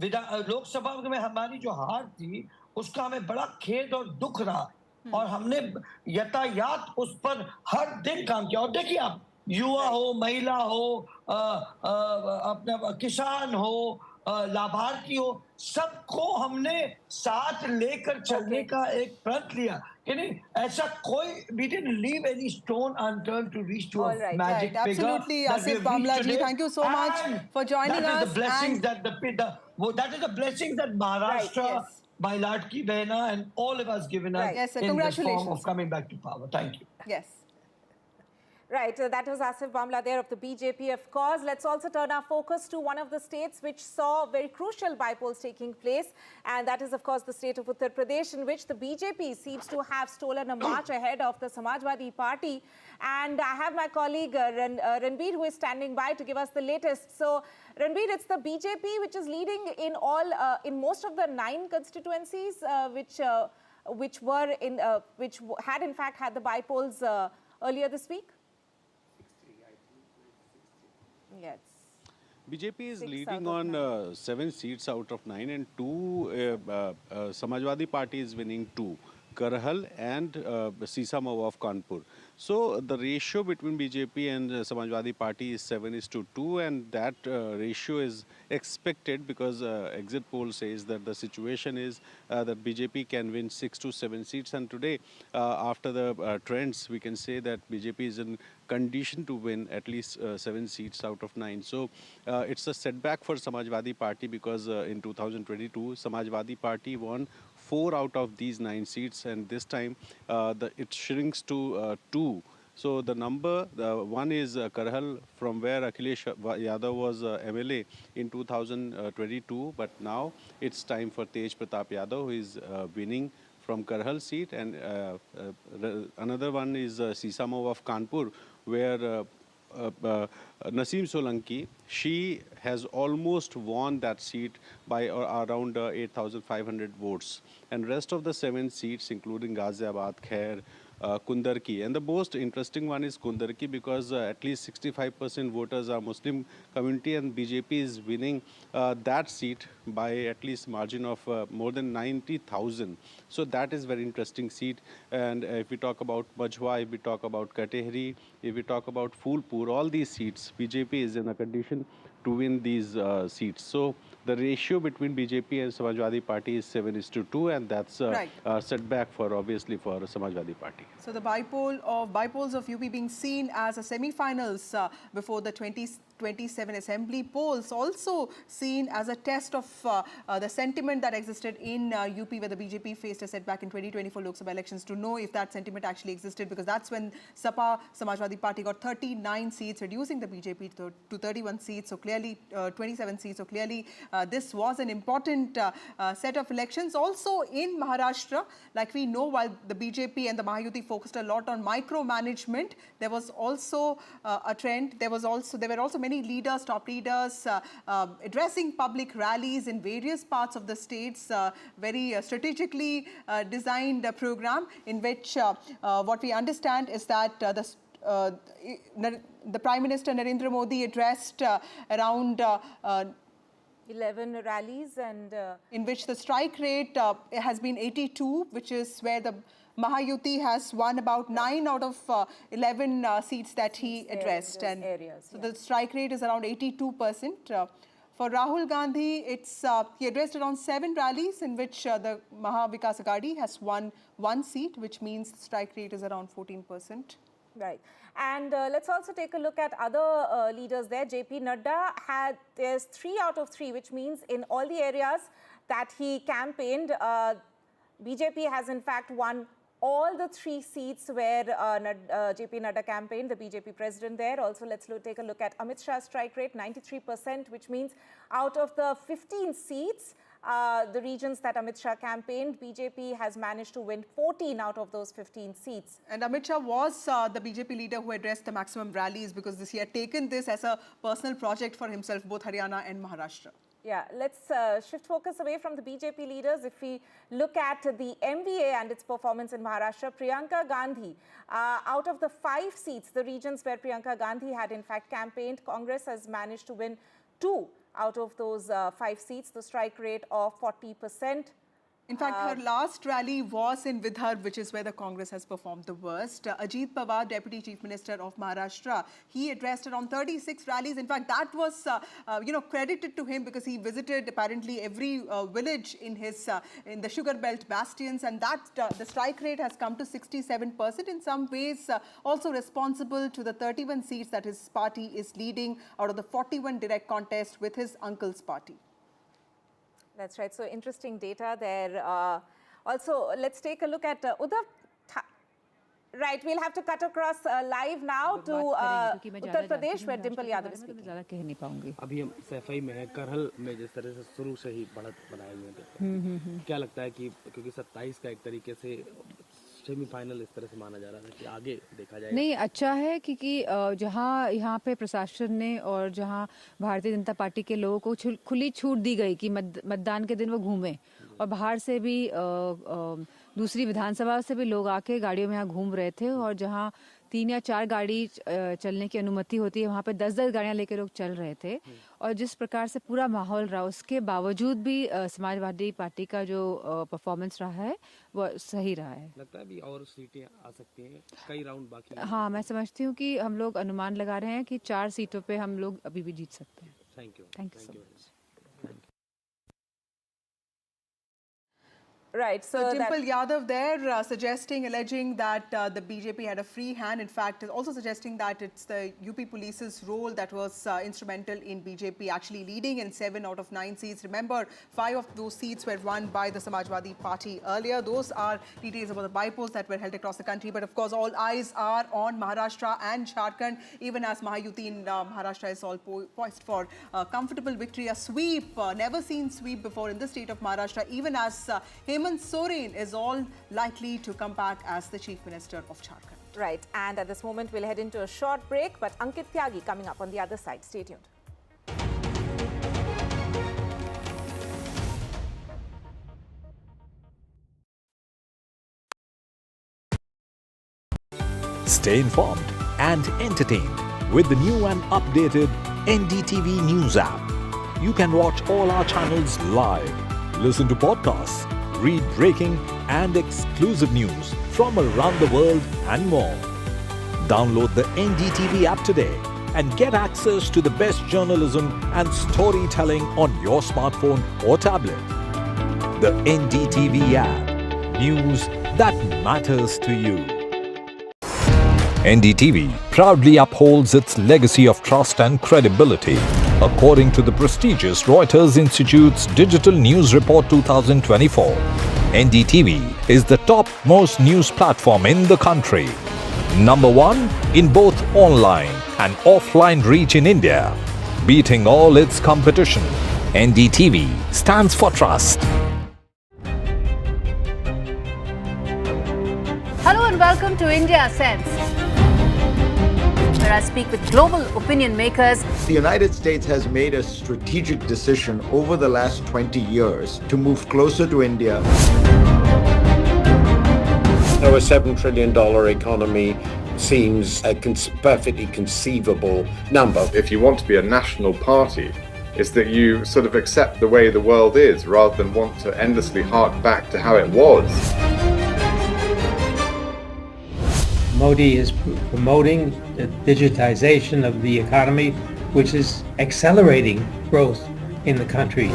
Speaker 10: लोकसभा में हमारी जो हार थी उसका हमें बड़ा खेद और दुख रहा, और हमने यातायात उस पर हर दिन काम किया। और देखिए आप, युवा हो, महिला हो, अपना किसान हो, लाभार्थी हो, सबको हमने साथ लेकर चलने का एक प्रण लिया कि नहीं, ऐसा कोई we didn't leave any stone unturned to reach to a magic figure.
Speaker 34: Absolutely, Asif Bamla ji, thank you so much for joining us.
Speaker 10: That is the blessings that the blessings that Maharashtra, my Latki Behna, and all of us given us in the form of coming back to power. Thank you.
Speaker 34: Yes.
Speaker 19: Right, that was Asif Bamla there of the BJP, of course. Let's also turn our focus to one of the states which saw very crucial bypolls taking place, and that is, of course, the state of Uttar Pradesh, in which the BJP seems to have stolen a march ahead of the Samajwadi Party. And I have my colleague Ranbir, who is standing by to give us the latest. So, Ranbir, it's the BJP which is leading in in most of the 9 constituencies which had in fact had the bypolls earlier this week. Yes.
Speaker 12: BJP is leading on 7 seats out of 9, and 2 Samajwadi Party is winning 2, Karhal and Sisamau of Kanpur. So the ratio between BJP and Samajwadi Party is 7:2, and that ratio is expected because exit poll says that the situation is that BJP can win 6 to 7 seats, and today after the trends we can say that BJP is in condition to win at least 7 seats out of 9. So it's a setback for Samajwadi Party because in 2022 Samajwadi Party won 4 out of these 9 seats, and this time it shrinks to 2. So the number, one is Karhal, from where Akhilesh Yadav was MLA in 2022, but now it's time for Tej Pratap Yadav, who is winning from Karhal seat, and another one is Sisamau of Kanpur, where Naseem Solanki, she has almost won that seat by around 8,500 votes. And rest of the 7 seats, including Ghaziabad, Khair, Kundarki. And the most interesting one is Kundarki because at least 65% voters are Muslim community, and BJP is winning that seat by at least margin of more than 90,000. So that is very interesting seat. And if we talk about Majhwa, if we talk about Katehri, if we talk about Phulpur, all these seats, BJP is in a condition to win these seats. So the ratio between BJP and Samajwadi Party is 7:2, and that's a setback for obviously for Samajwadi Party.
Speaker 34: So the bypolls of UP being seen as a semi-finals before the 2027 assembly polls, also seen as a test of the sentiment that existed in UP, where the BJP faced a setback in 2024 Lok Sabha elections, to know if that sentiment actually existed, because that's when Sapa Samajwadi Party got 39 seats, reducing the BJP to 31 seats, so clearly 27 seats. So clearly this was an important set of elections. Also in Maharashtra, like we know, while the BJP and the Mahayuti focused a lot on micromanagement, there was also a trend. There were also many leaders, top leaders, addressing public rallies in various parts of the states, very strategically designed program in which what we understand is that the Prime Minister Narendra Modi addressed around
Speaker 19: 11 rallies, and
Speaker 34: in which the strike rate has been 82, which is where the Mahayuti has won about 9 out of 11 seats that he addressed. And so the strike rate is around 82%. For Rahul Gandhi, he addressed around 7 rallies in which the Maha Vikas Aghadi has won 1 seat, which means the strike rate is around 14%.
Speaker 19: Right. And let's also take a look at other leaders there. JP Nadda there's 3 out of 3, which means in all the areas that he campaigned, BJP has in fact won all the 3 seats where JP Nadda campaigned, the BJP president there. Also, let's take a look at Amit Shah's strike rate, 93%, which means out of the 15 seats, the regions that Amit Shah campaigned, BJP has managed to win 14 out of those 15 seats.
Speaker 34: And Amit Shah was the BJP leader who addressed the maximum rallies because he had taken this as a personal project for himself, both Haryana and Maharashtra.
Speaker 19: Yeah, let's shift focus away from the BJP leaders. If we look at the MVA and its performance in Maharashtra, Priyanka Gandhi, out of the 5 seats, the regions where Priyanka Gandhi had in fact campaigned, Congress has managed to win 2 out of those 5 seats, the strike rate of 40%.
Speaker 34: In fact, her last rally was in Vidarbha, which is where the Congress has performed the worst. Ajit Pawar, Deputy Chief Minister of Maharashtra, he addressed around 36 rallies. In fact, that was, credited to him because he visited apparently every village in the sugar belt bastions, and that the strike rate has come to 67%. In some ways, also responsible to the 31 seats that his party is leading out of the 41 direct contest with his uncle's party.
Speaker 19: That's right. So interesting data there. Also, let's take a look at Uddhav. Right, we'll have to cut across live now to Uttar Pradesh, where Dimple Yadav is speaking.
Speaker 11: अभी हम सफाई में हैं, करहल में जिस तरह से शुरू से ही बढ़त बनाए हुए थे, क्या लगता है कि क्योंकि 27 का एक तरीके से सेमीफाइनल इस तरह से माना जा रहा था कि आगे देखा जाएगा?
Speaker 13: नहीं, अच्छा है क्योंकि जहां यहाँ पे प्रशासन ने और जहां भारतीय जनता पार्टी के लोगों को खुली छूट दी गई कि मतदान के दिन वो घूमें, और बाहर से भी दूसरी विधानसभा से भी लोग आके गाड़ियों में यहाँ घूम रहे थे, और जहां 3 या 4 गाड़ी चलने की अनुमति होती है वहाँ पे 10-10 गाड़ियाँ लेकर लोग चल रहे थे, और जिस प्रकार से पूरा माहौल रहा उसके बावजूद भी समाजवादी पार्टी का जो परफॉर्मेंस रहा है वो सही रहा है।
Speaker 11: लगता है अभी और सीटें आ सकती हैं, कई राउंड बाकी हैं।
Speaker 13: हाँ, मैं समझती हूँ कि हम लोग अनुमान लगा रहे हैं कि 4 सीटों पे हम लोग अभी भी जीत सकते हैं।
Speaker 11: Thank you
Speaker 13: so much.
Speaker 19: Right,
Speaker 34: so Dimple Yadav there alleging that the BJP had a free hand. In fact, also suggesting that it's the UP police's role that was instrumental in BJP actually leading in 7 out of 9 seats. Remember, 5 of those seats were won by the Samajwadi Party earlier. Those are details about the bypolls that were held across the country. But of course, all eyes are on Maharashtra and Jharkhand, even as Mahayuti in Maharashtra is all poised for a comfortable victory, a sweep, never seen sweep before in the state of Maharashtra, even as Hemant Soren is all likely to come back as the Chief Minister of Jharkhand.
Speaker 19: Right, and at this moment we'll head into a short break, but Ankit Tyagi coming up on the other side. Stay tuned.
Speaker 16: Stay informed and entertained with the new and updated NDTV News app. You can watch all our channels live, listen to podcasts, read breaking and exclusive news from around the world and more. Download the NDTV app today and get access to the best journalism and storytelling on your smartphone or tablet. The NDTV app. News that matters to you. NDTV proudly upholds its legacy of trust and credibility. According to the prestigious Reuters Institute's Digital News Report 2024, NDTV is the top-most news platform in the country. Number 1 in both online and offline reach in India, beating all its competition. NDTV stands for trust.
Speaker 14: Hello and welcome to India Sense, where I speak with global opinion makers.
Speaker 22: The United States has made a strategic decision over the last 20 years to move closer to India.
Speaker 23: Our $7 trillion economy seems a perfectly conceivable number.
Speaker 24: If you want to be a national party, it's that you sort of accept the way the world is rather than want to endlessly hark back to how it was.
Speaker 25: Modi is promoting the digitization of the economy, which is accelerating growth in the country.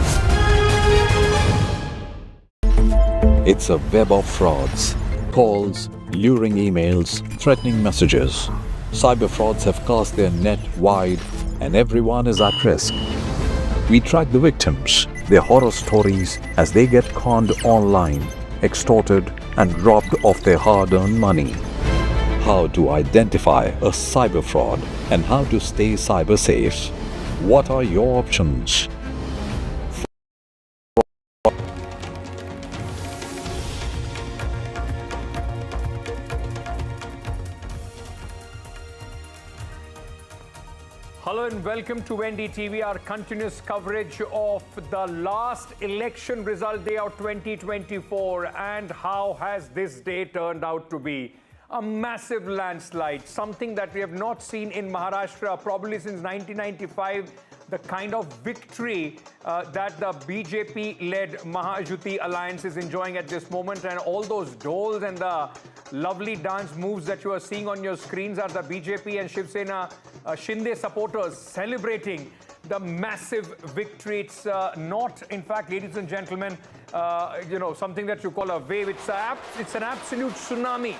Speaker 16: It's a web of frauds, calls, luring emails, threatening messages. Cyber frauds have cast their net wide and everyone is at risk. We track the victims, their horror stories as they get conned online, extorted and robbed of their hard-earned money. How to identify a cyber fraud and how to stay cyber safe. What are your options?
Speaker 2: Hello and welcome to NDTV, our continuous coverage of the last election result day of 2024. And how has this day turned out to be? A massive landslide, something that we have not seen in Maharashtra probably since 1995. The kind of victory that the BJP-led Mahajuti alliance is enjoying at this moment, and all those doles and the lovely dance moves that you are seeing on your screens are the BJP and Shiv Sena Shinde supporters celebrating the massive victory. It's not, in fact, ladies and gentlemen, something that you call a wave. It's an absolute tsunami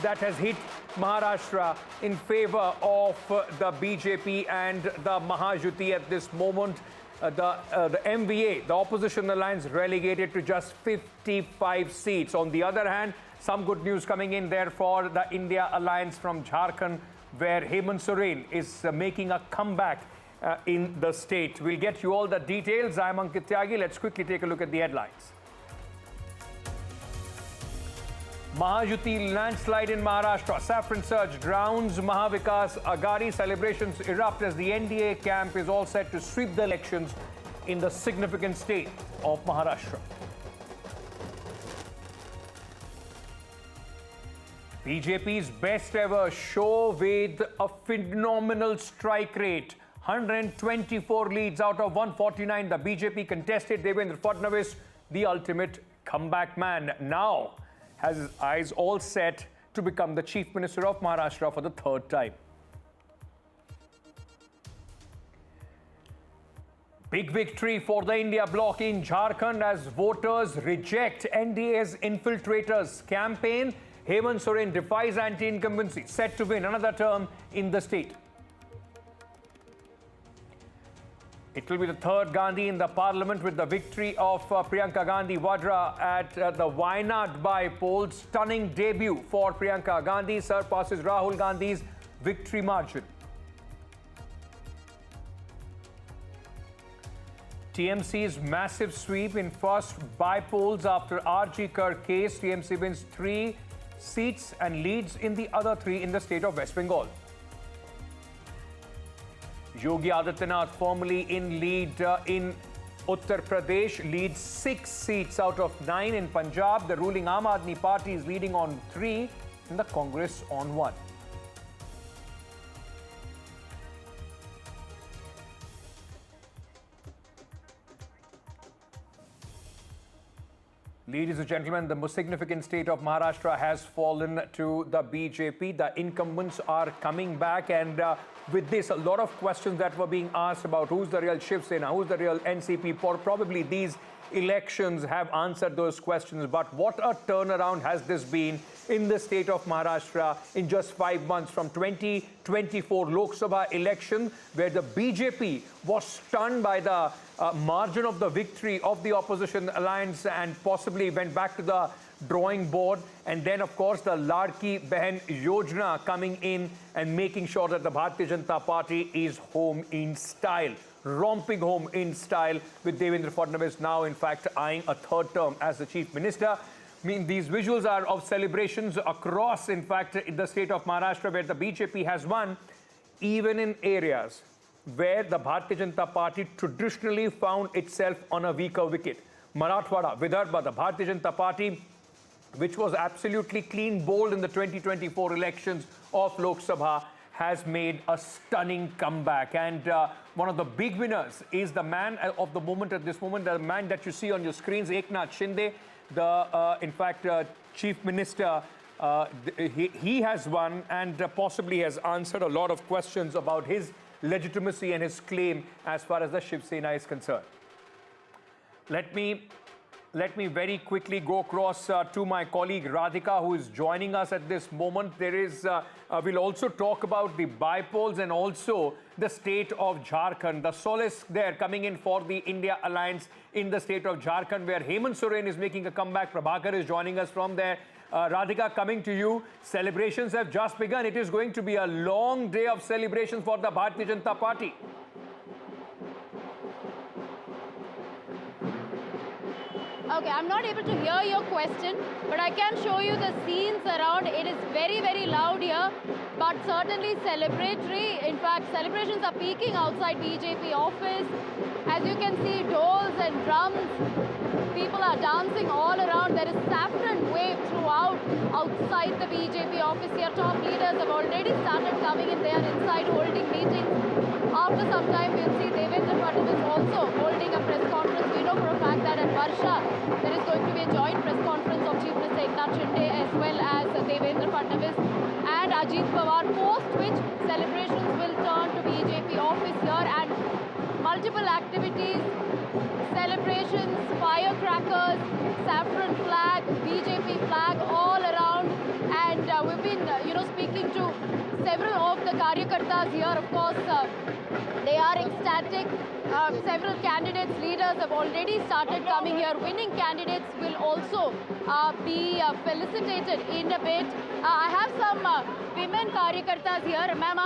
Speaker 2: that has hit Maharashtra in favor of the BJP and the Mahajuti at this moment. The MVA, the opposition alliance, relegated to just 55 seats. On the other hand, some good news coming in there for the India alliance from Jharkhand, where Hemant Soren is making a comeback in the state. We'll get you all the details. I'm Ankit Tyagi. Let's quickly take a look at the headlines. Mahajuti landslide in Maharashtra. Saffron surge drowns Mahavikas Aghadi. Celebrations erupt as the NDA camp is all set to sweep the elections in the significant state of Maharashtra. BJP's best ever show with a phenomenal strike rate. 124 leads out of 149. The BJP contested Devendra Fadnavis, the ultimate comeback man. Now has his eyes all set to become the Chief Minister of Maharashtra for the third time. Big victory for the India bloc in Jharkhand as voters reject NDA's infiltrators campaign. Hemant Soren defies anti-incumbency, set to win another term in the state. It will be the third Gandhi in the parliament with the victory of Priyanka Gandhi Vadra at the Wayanad bypolls. Stunning debut for Priyanka Gandhi, surpasses Rahul Gandhi's victory margin. TMC's massive sweep in first bypolls after RG Kar case. TMC wins 3 seats and leads in the other 3 in the state of West Bengal. Yogi Adityanath firmly in lead in Uttar Pradesh, leads 6 seats out of 9 in Punjab. The ruling Aam Aadmi Party is leading on 3 and the Congress on 1. Ladies and gentlemen, the most significant state of Maharashtra has fallen to the BJP. The incumbents are coming back, and with this, a lot of questions that were being asked about who's the real Shiv Sena, who's the real NCP, probably these elections have answered those questions. But what a turnaround has this been in the state of Maharashtra in just 5 months, from 2024 Lok Sabha election, where the BJP was stunned by the margin of the victory of the opposition alliance and possibly went back to the drawing board. And then, of course, the Ladki Behan Yojana coming in and making sure that the Bharatiya Janata Party is home in style, romping home in style, with Devendra Fadnavis now, in fact, eyeing a third term as the Chief Minister. I mean, these visuals are of celebrations across, in fact, in the state of Maharashtra, where the BJP has won, even in areas where the Bharatiya Janata Party traditionally found itself on a weaker wicket. Marathwada, Vidarbha, the Bharatiya Janata Party, which was absolutely clean bowled in the 2024 elections of Lok Sabha, has made a stunning comeback. And one of the big winners is the man of the moment at this moment, the man that you see on your screens, Eknath Shinde, the, Chief Minister. He has won and possibly has answered a lot of questions about his legitimacy and his claim as far as the Shiv Sena is concerned. Let me very quickly go across to my colleague Radhika, who is joining us at this moment. There is, we'll also talk about the bypolls and also the state of Jharkhand. The solace there coming in for the India alliance in the state of Jharkhand, where Hemant Soren is making a comeback. Prabhakar is joining us from there. Radhika, coming to you, celebrations have just begun. It is going to be a long day of celebrations for the Bharatiya Janata Party.
Speaker 4: Okay, I'm not able to hear your question, but I can show you the scenes around. It is very, very loud here, but certainly celebratory. In fact, celebrations are peaking outside BJP office. As you can see, doors and drums. People are dancing all around. There is saffron wave throughout outside the BJP office here. Top leaders have already started coming in. They are inside holding meetings. After some time, we'll see Devendra Fadnavis also holding a press conference. We know for a fact that at Varsha, there is going to be a joint press conference of Chief Minister Eknath Shinde as well as Devendra Fadnavis and Ajit Pawar, post which celebrations will turn to BJP office here and multiple activities, celebrations, firecrackers, saffron flag, BJP flag all around. And we've been, speaking to several of the Karyakartas here. Of course, they are ecstatic. Several candidates, leaders have already started coming here. Winning candidates will also be felicitated in a bit. I have some women Karyakartas here. Ma'am,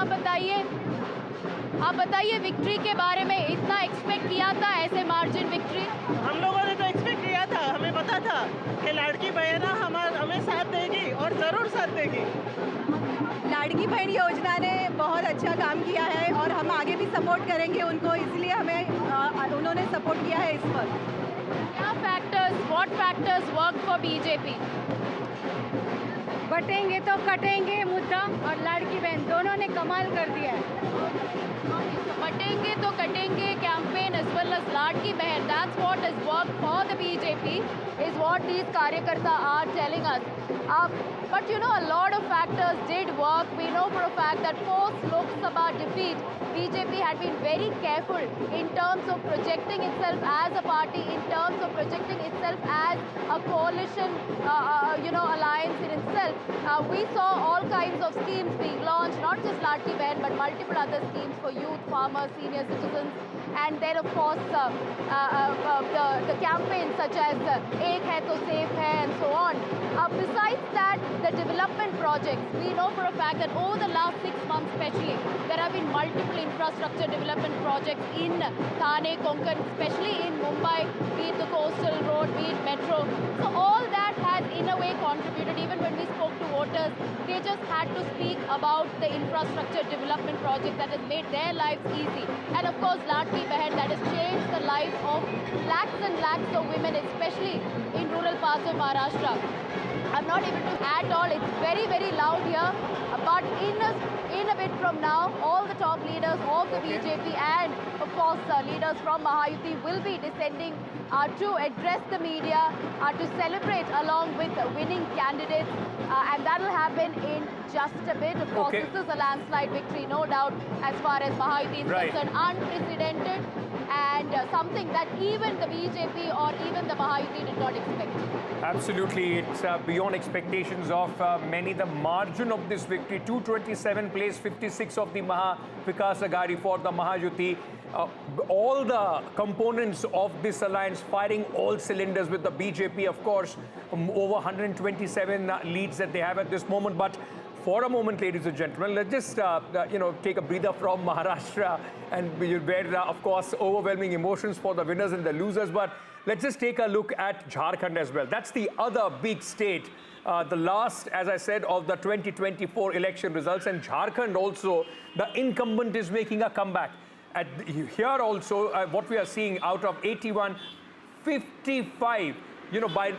Speaker 4: आप बताइए victory के बारे में इतना expect किया था ऐसे margin victory?
Speaker 7: हम लोगों ने तो एक्सपेक्ट किया था, हमें पता था कि लाड़की बहन हमें साथ देगी और ज़रूर साथ देगी।
Speaker 34: लाड़की बहन योजना ने बहुत अच्छा काम किया है और हम आगे भी सपोर्ट करेंगे उनको, इसलिए उन्होंने सपोर्ट किया है इस पर।
Speaker 4: क्या factors, what factors work for BJP?
Speaker 15: बटेंगे तो कटेंगे मुद्दा और लाड़की बहन दोनों ने कमाल कर दिया है।
Speaker 4: बटेंगे तो कटेंगे campaign as well as Ladki Behan, that's what has worked for the BJP, is what these Karyakarta are telling us. But a lot of factors did work. We know for a fact that post Lok Sabha defeat, BJP had been very careful in terms of projecting itself as a party, in terms of projecting itself as a coalition, alliance in itself. We saw all kinds of schemes being launched, not just Ladki Behan, but multiple other schemes for youth, farmers, senior citizens, and then of course the campaigns such as Ek Hai To Safe Hai and so on. Besides that, the development projects, we know for a fact that over the last 6 months especially, there have been multiple infrastructure development projects in Thane, Konkan, especially in Mumbai, be it the coastal road, be it metro. So all that has in a way contributed. Even when we spoke to voters, they just had to speak about the infrastructure development project that has made their lives easy. And of course, Ladki Behan, that has changed the lives of lakhs and lakhs of women, especially in rural parts of Maharashtra. I'm not able to at all. It's very, very loud here. But in a bit from now, all the top leaders of the BJP and, of course, leaders from Mahayuti will be descending to address the media, to celebrate along with winning candidates. And that will happen in just a bit. Of course, this is a landslide victory, no doubt, as far as Mahayuti is concerned. Unprecedented and something that even the BJP or even the Mahayuti did not expect.
Speaker 2: Absolutely, it's beyond expectations of many. The margin of this victory, 227 place 56 of the Maha Vikas Aghadi for the Mahayuti. All the components of this alliance firing all cylinders with the BJP, of course, over 127 leads that they have at this moment. But for a moment, ladies and gentlemen, let's just take a breather from Maharashtra, and where of course overwhelming emotions for the winners and the losers. But let's just take a look at Jharkhand as well. That's the other big state, the last, as I said, of the 2024 election results. And Jharkhand also, the incumbent is making a comeback. Here also, what we are seeing out of 81, 55. By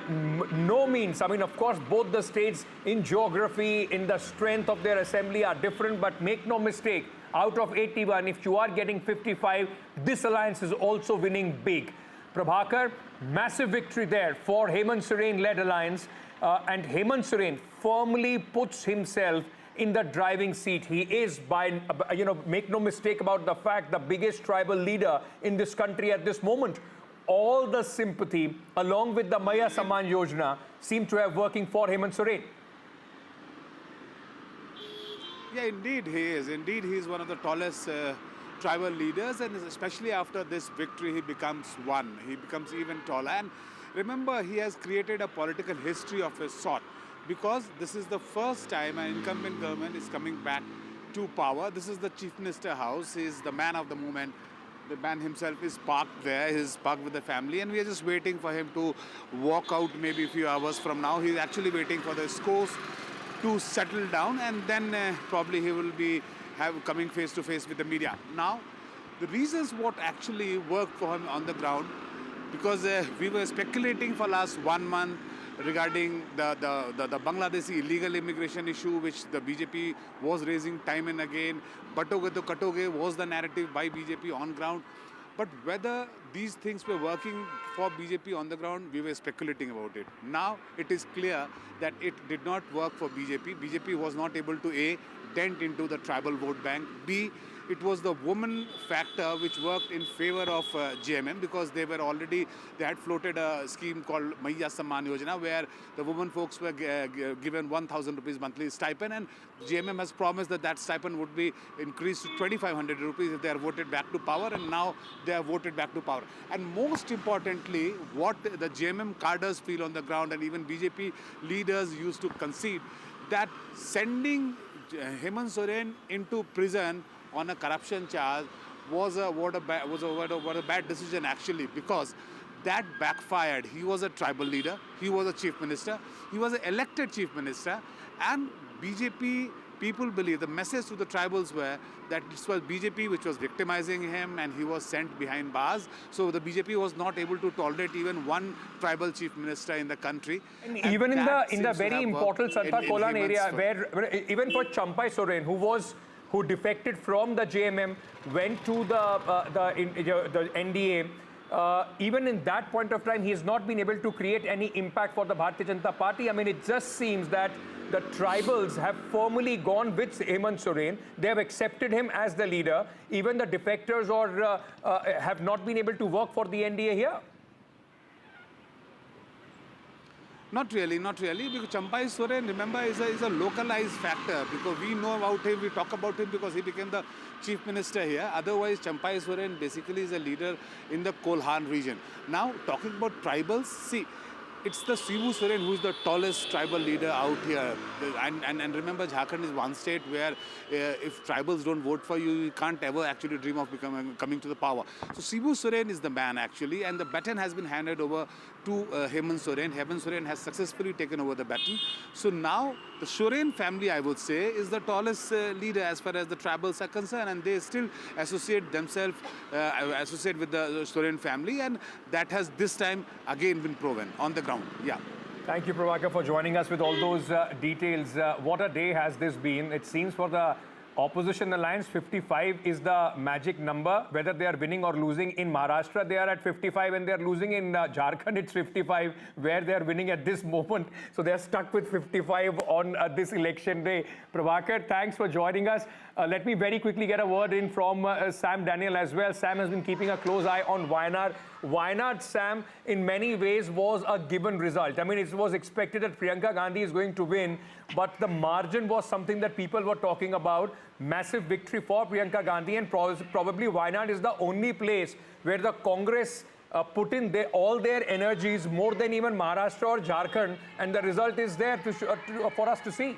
Speaker 2: no means, I mean, of course, both the states in geography, in the strength of their assembly are different, but make no mistake, out of 81, if you are getting 55, this alliance is also winning big. Prabhakar, massive victory there for Hemant Soren-led alliance, and Hemant Soren firmly puts himself in the driving seat. He is, make no mistake about the fact, the biggest tribal leader in this country at this moment. All the sympathy, along with the Maya Saman Yojana, seem to have working for Hemant Soren.
Speaker 17: Yeah, indeed he is. Indeed, he is one of the tallest tribal leaders, and especially after this victory, he becomes one. He becomes even taller. And remember, he has created a political history of his sort. because this is the first time an incumbent government is coming back to power. This is the Chief Minister house. He is the man of the moment. The man himself is parked there. He's parked with the family, and we are just waiting for him to walk out maybe a few hours from now. He's actually waiting for the scores to settle down, and then probably he will be coming face to face with the media. Now, the reasons what actually worked for him on the ground, because we were speculating for last 1 month regarding the Bangladeshi illegal immigration issue, which the BJP was raising time and again. Batoge to Katoge was the narrative by BJP on ground. But whether these things were working for BJP on the ground, we were speculating about it. Now it is clear that it did not work for BJP. BJP was not able to A, dent into the tribal vote bank, B, it was the woman factor which worked in favor of JMM, because they had floated a scheme called Maiya Samman Yojana, where the women folks were given 1,000 rupees monthly stipend, and JMM has promised that stipend would be increased to 2,500 rupees if they are voted back to power, and now they are voted back to power. And most importantly, what the JMM cadres feel on the ground, and even BJP leaders used to concede, that sending Hemant Soren into prison on a corruption charge was a bad decision actually, because that backfired. He was a tribal leader, he was a chief minister, he was an elected chief minister, and BJP people believe, the message to the tribals were that it was BJP which was victimizing him and he was sent behind bars. So the BJP was not able to tolerate even one tribal chief minister in the country.
Speaker 2: And even in the very important Santa Kolan area, where even for Champai Soren, who defected from the JMM, went to the NDA, even in that point of time, he has not been able to create any impact for the Bharatiya Janata Party. I mean, it just seems that the tribals have firmly gone with Hemant Soren. They have accepted him as the leader. Even the defectors have not been able to work for the NDA here.
Speaker 17: Not really, because Champai Soren, remember, is a localized factor, because we know about him, we talk about him because he became the chief minister here. Otherwise, Champai Soren basically is a leader in the Kolhan region. Now, talking about tribals, see, it's the Shibu Soren who is the tallest tribal leader out here. And remember, Jharkhand is one state where if tribals don't vote for you, you can't ever actually dream of coming to the power. So Shibu Soren is the man actually, and the baton has been handed over to Hemant Soren. Hemant Soren has successfully taken over the baton. So now the Soren family, I would say, is the tallest leader as far as the tribals are concerned, and they still associate themselves with the Soren family, and that has this time again been proven on the ground. Yeah.
Speaker 2: Thank you, Prabhakar, for joining us with all those details. What a day has this been. It seems for the opposition alliance, 55 is the magic number. Whether they are winning or losing in Maharashtra, they are at 55, and they are losing in Jharkhand, it's 55, where they are winning at this moment. So they are stuck with 55 on this election day. Prabhakar, thanks for joining us. Let me very quickly get a word in from Sam Daniel as well. Sam has been keeping a close eye on Wayanad. Wayanad, Sam, in many ways was a given result. I mean, it was expected that Priyanka Gandhi is going to win, but the margin was something that people were talking about. Massive victory for Priyanka Gandhi, and probably Wayanad is the only place where the Congress put in all their energies more than even Maharashtra or Jharkhand, and the result is there for us to see.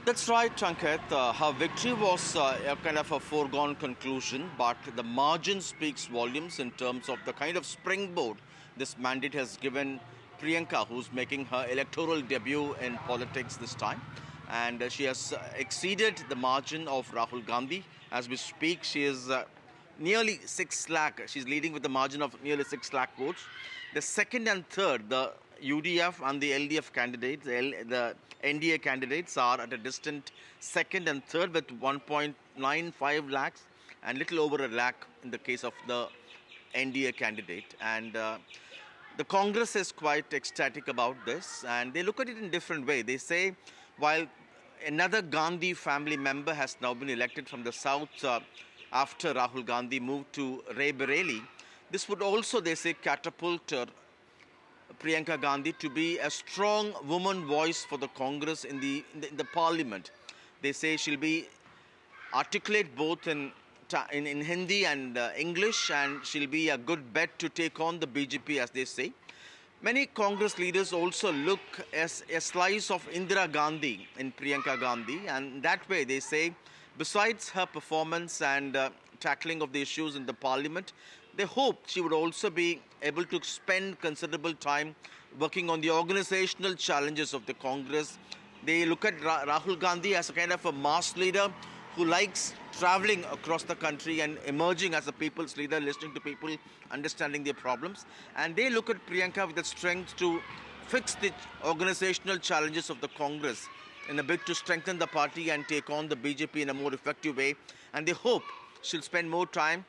Speaker 1: That's right, Ankit. Her victory was a kind of a foregone conclusion, but the margin speaks volumes in terms of the kind of springboard this mandate has given Priyanka, who's making her electoral debut in politics this time. And she has exceeded the margin of Rahul Gandhi. As we speak, she is nearly 6 lakh. She's leading with the margin of nearly 6 lakh votes. The second and third, the UDF and the LDF candidates, the NDA candidates are at a distant second and third with 1.95 lakhs and little over a lakh in the case of the NDA candidate. And the Congress is quite ecstatic about this, and they look at it in a different way. They say, while another Gandhi family member has now been elected from the south after Rahul Gandhi moved to Raebareli, this would also, they say, catapult Priyanka Gandhi to be a strong woman voice for the Congress in the parliament. They say she'll be articulate both in in Hindi and English, and she'll be a good bet to take on the BJP, as they say. Many Congress leaders also look as a slice of Indira Gandhi in Priyanka Gandhi, and that way they say, besides her performance and tackling of the issues in the parliament, they hope she would also be able to spend considerable time working on the organizational challenges of the Congress. They look at Rahul Gandhi as a kind of a mass leader who likes traveling across the country and emerging as a people's leader, listening to people, understanding their problems. And they look at Priyanka with the strength to fix the organizational challenges of the Congress in a bid to strengthen the party and take on the BJP in a more effective way. And they hope she'll spend more time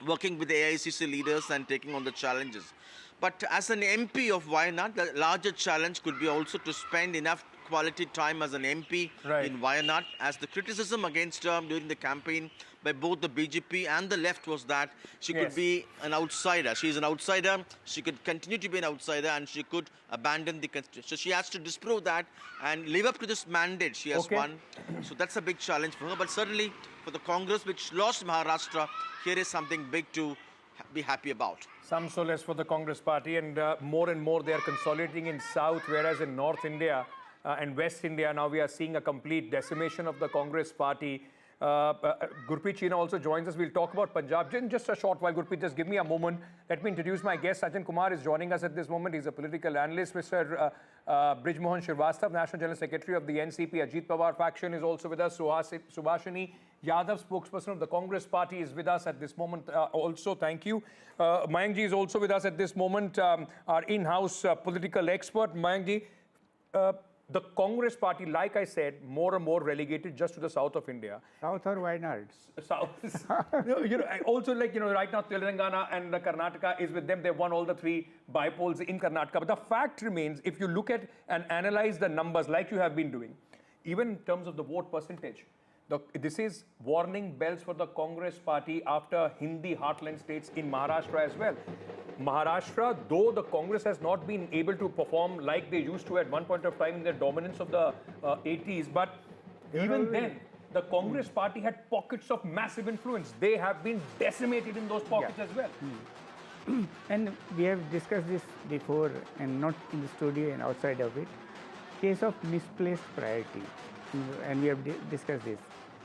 Speaker 1: working with the AICC leaders and taking on the challenges. But as an MP of Wayanad, the larger challenge could be also to spend enough quality time as an MP in Wayanad, as the criticism against her during the campaign by both the BJP and the left was that she could be an outsider. She is an outsider. She could continue to be an outsider, and she could abandon the constitution. So she has to disprove that and live up to this mandate she has won. So that's a big challenge for her. But certainly for the Congress, which lost Maharashtra, here is something big to be happy about.
Speaker 2: Some solace for the Congress party, and more they are consolidating in South, whereas in North India and West India, now we are seeing a complete decimation of the Congress party. Gurpreet China also joins us. We'll talk about Punjab in just a short while. Gurpreet, just give me a moment. Let me introduce my guest. Sajjan Kumar is joining us at this moment. He's a political analyst. Mr. Brijmohan Shrivastava, National General Secretary of the NCP. Ajit Pawar faction is also with us. Subhashini Yadav, spokesperson of the Congress party, is with us at this moment also. Thank you. Mayankji is also with us at this moment, our in-house political expert. Mayankji, the Congress party, like I said, more and more relegated just to the south of India.
Speaker 20: South or Wayanad?
Speaker 2: South. Also, right now, Telangana and Karnataka is with them. They've won all the 3 bypolls in Karnataka. But the fact remains, if you look at and analyze the numbers like you have been doing, even in terms of the vote percentage, this is warning bells for the Congress party after Hindi heartland states in Maharashtra as well. Maharashtra, though the Congress has not been able to perform like they used to at one point of time in their dominance of the 80s, but even then, the Congress party had pockets of massive influence. They have been decimated in those pockets as well.
Speaker 20: And we have discussed this before, and not in the studio and outside of it. Case of misplaced priority, and we have discussed this.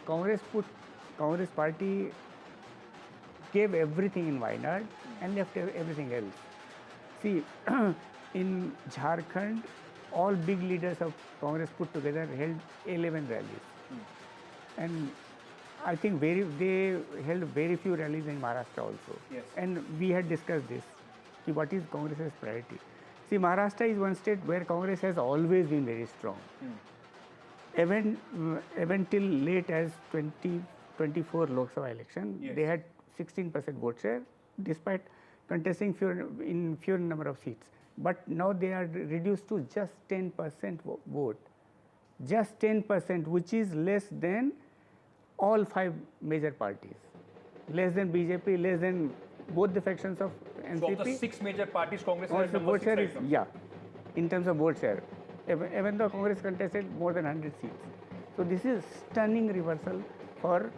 Speaker 20: Congress party gave everything in Wayanad and left everything else. See, in Jharkhand, all big leaders of Congress put together held 11 rallies. And I think they held very few rallies in Maharashtra also.
Speaker 2: Yes.
Speaker 20: And we had discussed this. See, what is Congress's priority? See, Maharashtra is one state where Congress has always been very strong. Even till late as 2024 Lok Sabha election, they had 16% vote share, despite contesting fewer number of seats. But now they are reduced to just 10% vote. Just 10%, which is less than all 5 major parties. Less than BJP, less than both the factions of NCP.
Speaker 2: So of the 6 major parties, Congress has
Speaker 20: vote share is, in terms of vote share. Even though Congress contested more than 100 seats. So this is stunning reversal for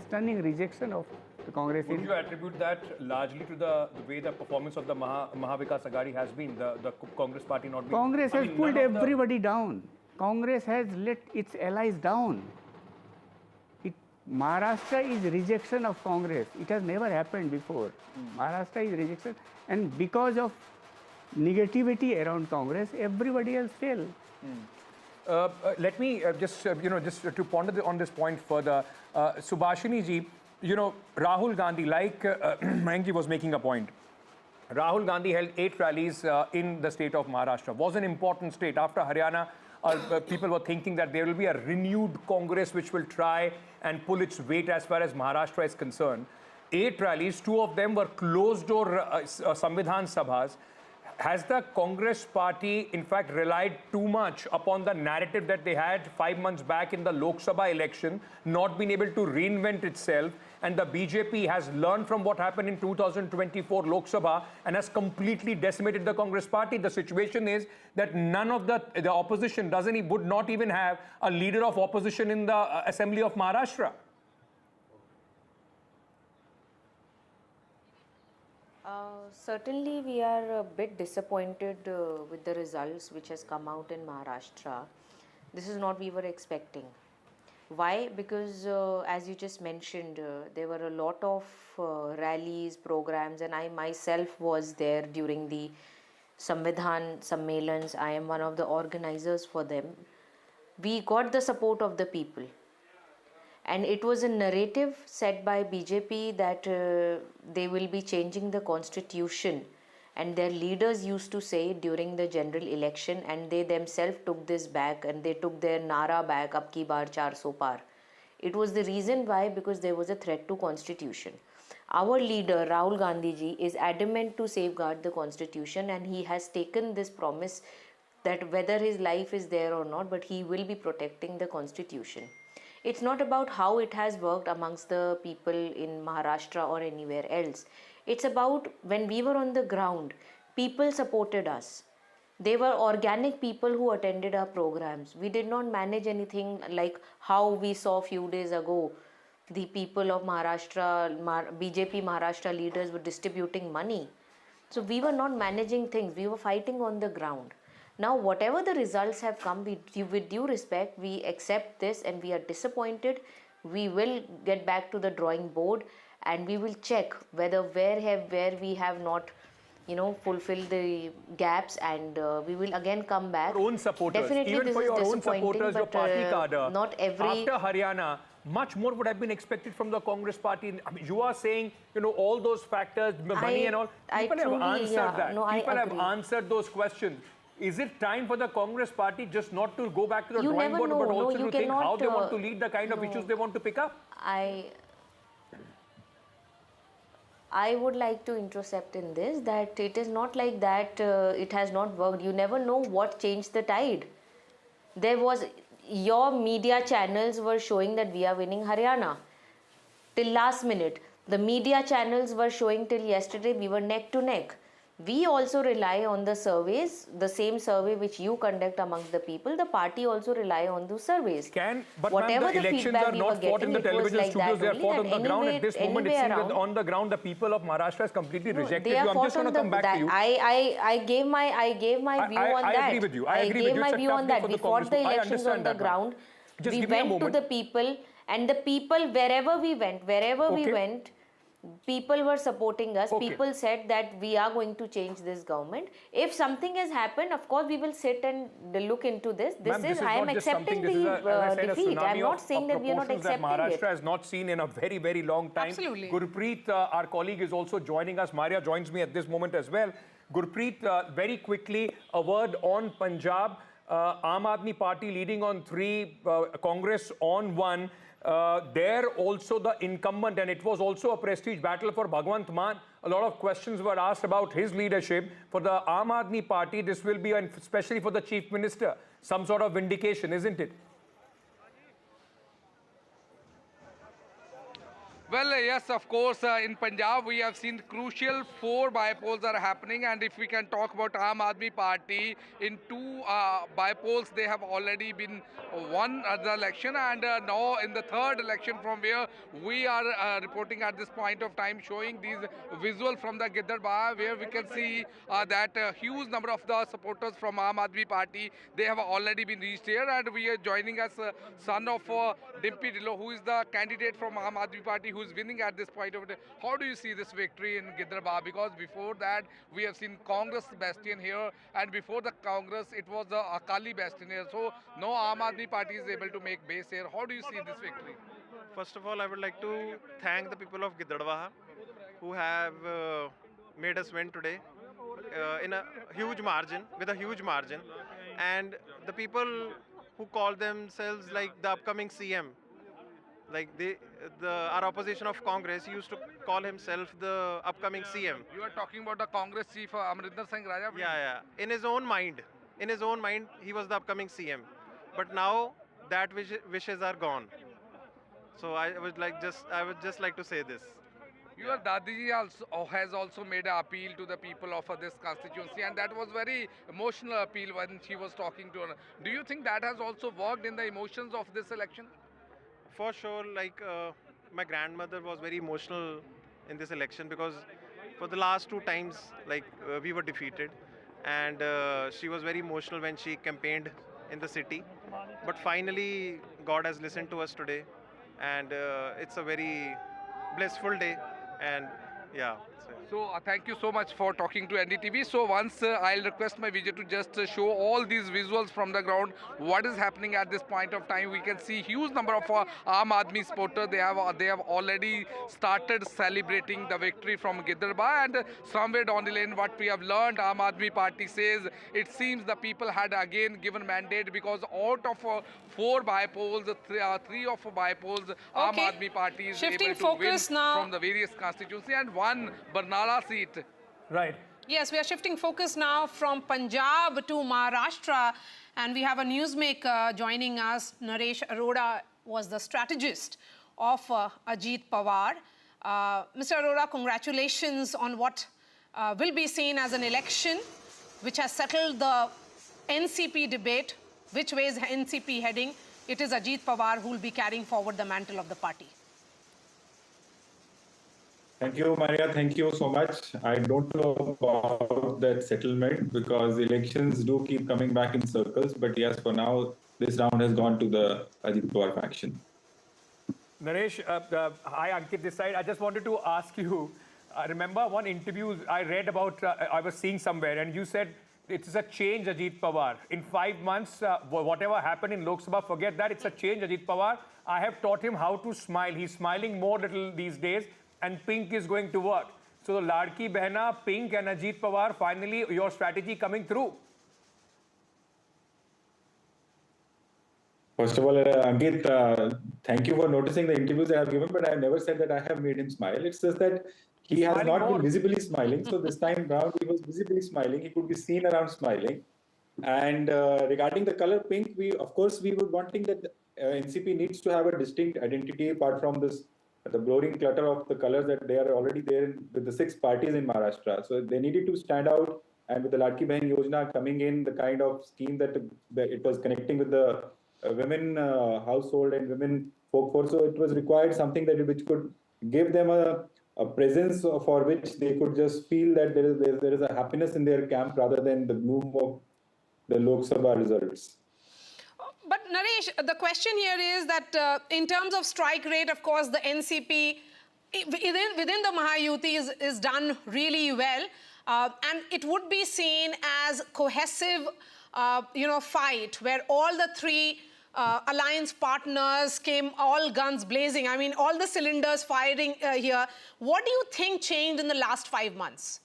Speaker 20: stunning rejection of the Congress.
Speaker 2: Would you attribute that largely to the way the performance of the Mahavikas Aghadi has been, the Congress party not being...
Speaker 20: Congress has pulled everybody down. Congress has let its allies down. Maharashtra is rejection of Congress. It has never happened before. Maharashtra is rejection, and because of negativity around Congress, everybody else failed.
Speaker 2: Let me just to ponder on this point further. Subhashini ji, Rahul Gandhi, like Mayankji was making a point. Rahul Gandhi held 8 rallies in the state of Maharashtra. Was an important state. After Haryana, people were thinking that there will be a renewed Congress which will try and pull its weight as far as Maharashtra is concerned. 8 rallies, 2 of them were closed-door Samvidhan Sabhas. Has the Congress party, in fact, relied too much upon the narrative that they had 5 months back in the Lok Sabha election, not been able to reinvent itself, and the BJP has learned from what happened in 2024 Lok Sabha and has completely decimated the Congress party? The situation is that none of the opposition would not even have a leader of opposition in the Assembly of Maharashtra.
Speaker 3: Certainly, we are a bit disappointed with the results which has come out in Maharashtra. This is not we were expecting. Why? Because as you just mentioned, there were a lot of rallies, programs, and I myself was there during the Samvidhan Sammelans. I am one of the organizers for them. We got the support of the people. And it was a narrative set by BJP that they will be changing the constitution. And their leaders used to say during the general election, and they themselves took this back and they took their Nara back, Ab ki baar 400 par. It was the reason why, because there was a threat to constitution. Our leader, Rahul Gandhi ji, is adamant to safeguard the constitution, and he has taken this promise that whether his life is there or not, but he will be protecting the constitution. It's not about how it has worked amongst the people in Maharashtra or anywhere else. It's about when we were on the ground, people supported us. They were organic people who attended our programs. We did not manage anything like how we saw a few days ago. The people of Maharashtra, BJP Maharashtra leaders were distributing money. So we were not managing things. We were fighting on the ground. Now, whatever the results have come, with due respect, we accept this and we are disappointed. We will get back to the drawing board and we will check whether where we have not, fulfilled the gaps, and we will again come back.
Speaker 2: Your own supporters,
Speaker 3: definitely
Speaker 2: even
Speaker 3: this
Speaker 2: for
Speaker 3: is
Speaker 2: your own
Speaker 3: disappointing,
Speaker 2: supporters, your
Speaker 3: but,
Speaker 2: party cadre,
Speaker 3: not every...
Speaker 2: after Haryana, much more would have been expected from the Congress party. I mean, you are saying, all those factors, money and all. People have answered that. People have answered those questions. Is it time for the Congress party just not to go back to the drawing board, but also to think how they want to lead, the kind of issues they want to pick up?
Speaker 3: I would like to intercept in this, that it is not like that it has not worked. You never know what changed the tide. Your media channels were showing that we are winning Haryana. Till last minute. The media channels were showing till yesterday we were neck to neck. We also rely on the surveys, the same survey which you conduct amongst the people. The party also rely on those surveys.
Speaker 2: But whatever the elections are not fought in the television studios, they are fought on the ground. At this moment, it seems that on the ground, the people of Maharashtra has completely rejected you. I'm just going to come back to you.
Speaker 3: I gave my view on that.
Speaker 2: I agree with you.
Speaker 3: I gave my view on that. We fought the elections on the ground. We went to the people, and the people, wherever we went, people were supporting us. People said that we are going to change this government. If something has happened, of course, we will sit and look into this. I am accepting the defeat. I am not saying that we are not accepting
Speaker 2: that Maharashtra has not seen in a very, very long time.
Speaker 34: Absolutely.
Speaker 2: Gurpreet, our colleague, is also joining us. Maria joins me at this moment as well. Gurpreet, very quickly, a word on Punjab. Aam Aadmi Party leading on 3, Congress on 1. There also the incumbent, and it was also a prestige battle for Bhagwant Mann. A lot of questions were asked about his leadership. For the Aam Aadmi Party, this will be, especially for the Chief Minister, some sort of vindication, isn't it?
Speaker 6: Well, yes, of course, in Punjab we have seen crucial 4 bypolls are happening, and if we can talk about Aam Aadmi Party, in 2 bypolls they have already been won the election, and now in the 3rd election from where we are reporting at this point of time, showing these visuals from the Giddarbah, where we can see that a huge number of the supporters from Aam Aadmi Party, they have already been reached here, and we are joining us son of Dimpy Dhillon, who is the candidate from Aam Aadmi Party, who is winning at this point of time. How do you see this victory in Giddarbah? Because before that, we have seen Congress bastion here, and before the Congress, it was the Akali bastion here. So, no Aam Aadmi Party is able to make base here. How do you see this victory?
Speaker 8: First of all, I would like to thank the people of Giddarbah who have made us win today in a huge margin, with a huge margin. And the people who call themselves like the upcoming CM, like our opposition of Congress used to call himself the upcoming CM.
Speaker 6: You are talking about the Congress chief Amrinder Singh Raja?
Speaker 8: Yeah. In his own mind, he was the upcoming CM. But now that wishes are gone. So I would just like to say this.
Speaker 6: Your Dadiji has also made an appeal to the people of this constituency, and that was very emotional appeal when she was talking to her. Do you think that has also worked in the emotions of this election?
Speaker 8: For sure, my grandmother was very emotional in this election, because For the last two times, we were defeated, and she was very emotional when she campaigned in the city. But finally, God has listened to us today, and it's a very blissful day. And yeah.
Speaker 6: So thank you so much for talking to NDTV. So once I'll request my Vijay to just show all these visuals from the ground. What is happening at this point of time? We can see huge number of Aam Aadmi supporters. They have already started celebrating the victory from Gidarba, and somewhere down the lane, what we have learned, Aam Aadmi Party says it seems the people had again given mandate, because out of 4 bypolls, three of bypolls, Aam Aadmi Party is
Speaker 34: Shifting
Speaker 6: able to win
Speaker 34: focus now.
Speaker 6: from the various constituency, and one Barnala seat.
Speaker 2: Right.
Speaker 34: Yes, we are shifting focus now from Punjab to Maharashtra, and we have a newsmaker joining us. Naresh Arora was the strategist of Ajit Pawar. Mr. Arora, congratulations on what will be seen as an election which has settled the NCP debate. Which way is NCP heading? It is Ajit Pawar who will be carrying forward the mantle of the party.
Speaker 5: Thank you, Maria. Thank you so much. I don't know about that settlement because elections do keep coming back in circles. But yes, for now, this round has gone to the Ajit Pawar faction.
Speaker 2: Naresh, hi Ankit this side. I just wanted to ask you, I remember one interview I read about, I was seeing somewhere, and you said it is a change, Ajit Pawar. In 5 months, whatever happened in Lok Sabha, forget that. It's a change, Ajit Pawar. I have taught him how to smile. He's smiling more little these days, and pink is going to work. So the Ladki Behna, pink and Ajit Pawar, finally your strategy coming through.
Speaker 5: First of all, Ankit, thank you for noticing the interviews I have given, but I have never said that I have made him smile. It's just that he has not been visibly smiling. So this time round, he was visibly smiling. He could be seen around smiling. And regarding the color pink, we were wanting that NCP needs to have a distinct identity apart from this, the blurring clutter of the colors that they are already there with the 6 parties in Maharashtra. So they needed to stand out. And with the Ladki Behan Yojana coming in, the kind of scheme that it was connecting with the women household and women workforce, so it was required something that which could give them a presence for which they could just feel that there is a happiness in their camp rather than the gloom of the Lok Sabha results.
Speaker 34: But Naresh, the question here is that in terms of strike rate, of course, the NCP within the Mahayuti is done really well, and it would be seen as cohesive, fight where all the 3 alliance partners came all guns blazing. I mean, all the cylinders firing here. What do you think changed in the last 5 months?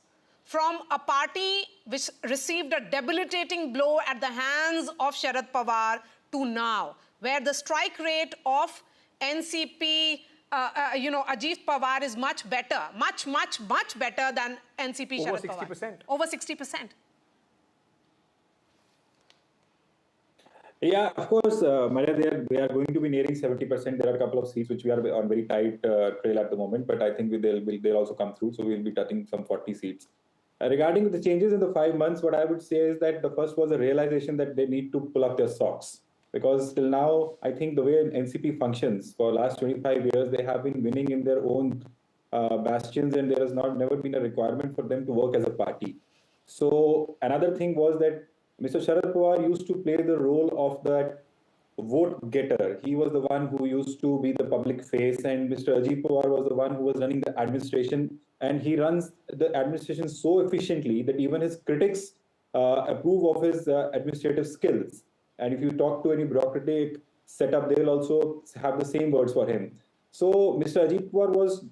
Speaker 34: From a party which received a debilitating blow at the hands of Sharad Pawar to now, where the strike rate of NCP, Ajit Pawar is much better, much better than NCP Sharad Pawar. Over 60%. Over 60%.
Speaker 5: Yeah, of course, Maria, they are going to be nearing 70%. There are a couple of seats which we are on very tight trail at the moment, but I think they'll also come through. So we'll be touching some 40 seats. Regarding the changes in the 5 months, what I would say is that the first was a realization that they need to pull up their socks. Because till now, I think the way NCP functions for the last 25 years, they have been winning in their own bastions, and there has never been a requirement for them to work as a party. So another thing was that Mr. Sharad Pawar used to play the role of that vote getter. He was the one who used to be the public face, and Mr. Ajit Pawar was the one who was running the administration. And he runs the administration so efficiently that even his critics approve of his administrative skills. And if you talk to any bureaucratic setup, they will also have the same words for him. So Mr. Ajit Pawar was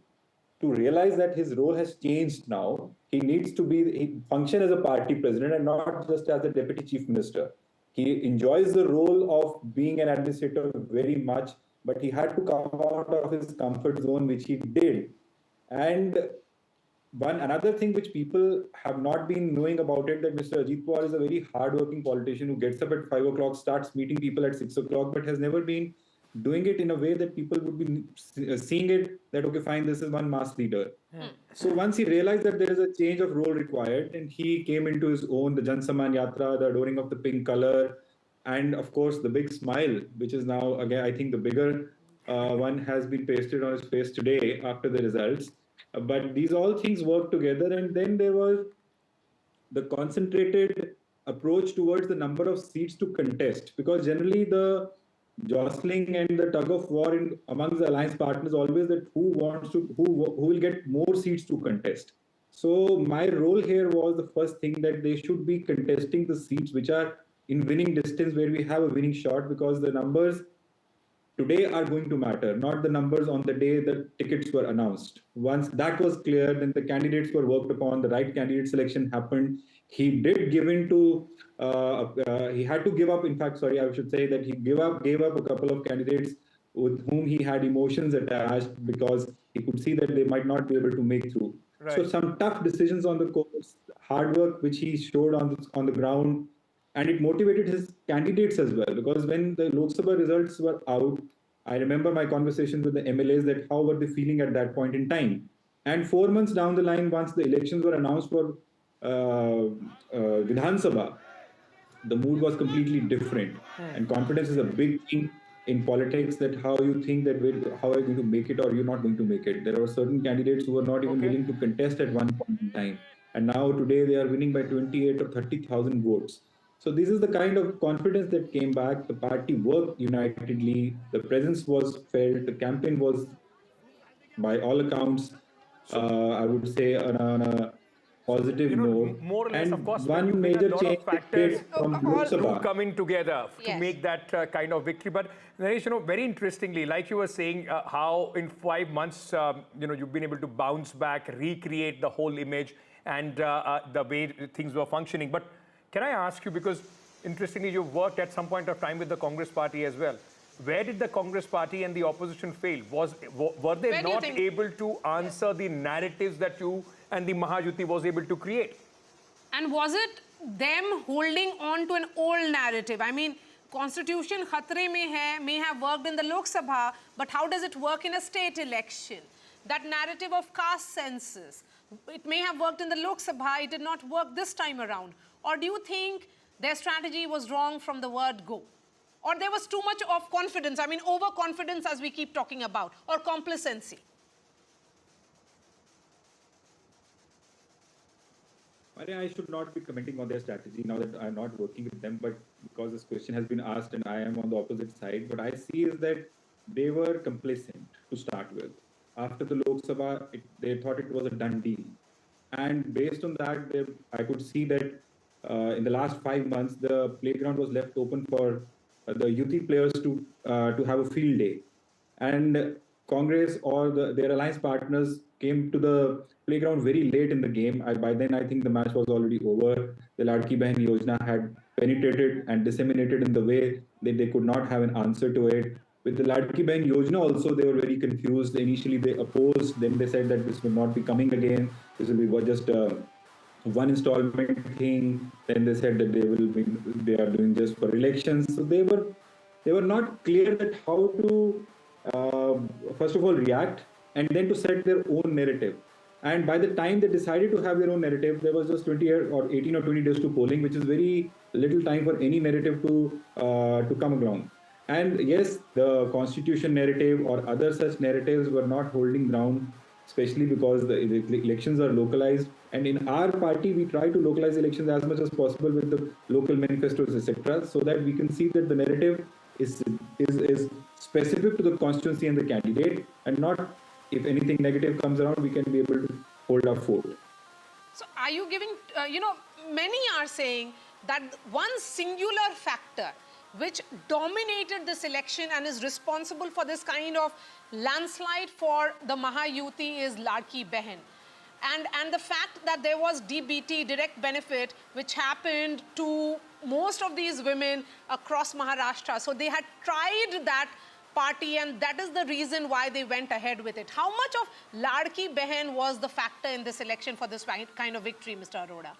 Speaker 5: to realize that his role has changed now. He needs to function as a party president and not just as a deputy chief minister. He enjoys the role of being an administrator very much, but he had to come out of his comfort zone, which he did. And another thing which people have not been knowing about it, that Mr. Ajit Pawar is a very hardworking politician who gets up at 5 o'clock, starts meeting people at 6 o'clock, but has never been doing it in a way that people would be seeing it that, okay, fine, this is one mass leader. So once he realized that there is a change of role required, and he came into his own, the Jan Samman Yatra, the adoring of the pink color, and of course the big smile, which is now, again, I think the bigger one has been pasted on his face today after the results. But these all things work together, and then there was the concentrated approach towards the number of seats to contest, because generally the jostling and the tug of war amongst the alliance partners always that who will get more seats to contest. So my role here was the first thing that they should be contesting the seats which are in winning distance, where we have a winning shot, because the numbers today are going to matter, not the numbers on the day the tickets were announced. Once that was clear, then the candidates were worked upon, the right candidate selection happened. He did give in to, he had to give up, in fact, sorry, I should say that he gave up a couple of candidates with whom he had emotions attached, because he could see that they might not be able to make through. Right. So some tough decisions on the course, hard work which he showed on the ground, and it motivated his candidates as well, because when the Lok Sabha results were out, I remember my conversations with the MLAs that how were they feeling at that point in time. And 4 months down the line, once the elections were announced for Vidhan Sabha, the mood was completely different. And confidence is a big thing in politics, that how you think that how are you going to make it or you're not going to make it. There were certain candidates who were not even willing to contest at one point in time. And now today they are winning by 28 or 30,000 votes. So this is the kind of confidence that came back. The party worked unitedly. The presence was felt. The campaign was, by all accounts, I would say, on a positive note.
Speaker 2: More or less,
Speaker 5: and
Speaker 2: of course,
Speaker 5: one major change
Speaker 2: factors
Speaker 5: from Lok Sabha
Speaker 2: coming together to make that kind of victory. But Naresh, very interestingly, like you were saying, how in 5 months, you've been able to bounce back, recreate the whole image and the way things were functioning. But can I ask you, because interestingly, you worked at some point of time with the Congress party as well. Where did the Congress party and the opposition fail? Were they not able to answer the narratives that you and the Mahayuti was able to create?
Speaker 9: And was it them holding on to an old narrative? I mean, Constitution khatre mein hai, may have worked in the Lok Sabha, but how does it work in a state election? That narrative of caste census, it may have worked in the Lok Sabha, it did not work this time around. Or do you think their strategy was wrong from the word go? Or there was too much of confidence, I mean overconfidence as we keep talking about, or complacency?
Speaker 5: I should not be commenting on their strategy now that I'm not working with them, but because this question has been asked and I am on the opposite side, what I see is that they were complacent to start with. After the Lok Sabha, they thought it was a done deal. And based on that, I could see that in the last 5 months, the playground was left open for the youth players to have a field day. And Congress or their alliance partners came to the playground very late in the game. By then, I think the match was already over. The Ladki Behan Yojana had penetrated and disseminated in the way that they could not have an answer to it. With the Ladki Behan Yojana also, they were very confused. Initially, they opposed. Then they said that this will not be coming again. This will be just one installment thing. Then they said that they are doing just for elections. So they were not clear that how to first of all react and then to set their own narrative. And by the time they decided to have their own narrative, there was just 20 or 18 or 20 days to polling, which is very little time for any narrative to come along. And yes, the constitution narrative or other such narratives were not holding ground, especially because the elections are localized. And in our party, we try to localize elections as much as possible with the local manifestos, etc., so that we can see that the narrative is specific to the constituency and the candidate, and not if anything negative comes around, we can be able to hold our fort.
Speaker 9: So are you giving, many are saying that one singular factor which dominated this election and is responsible for this kind of landslide for the Mahayuti is Ladki Behan. And the fact that there was DBT, direct benefit, which happened to most of these women across Maharashtra. So they had tried that party, and that is the reason why they went ahead with it. How much of Ladki Behan was the factor in this election for this kind of victory, Mr. Arora?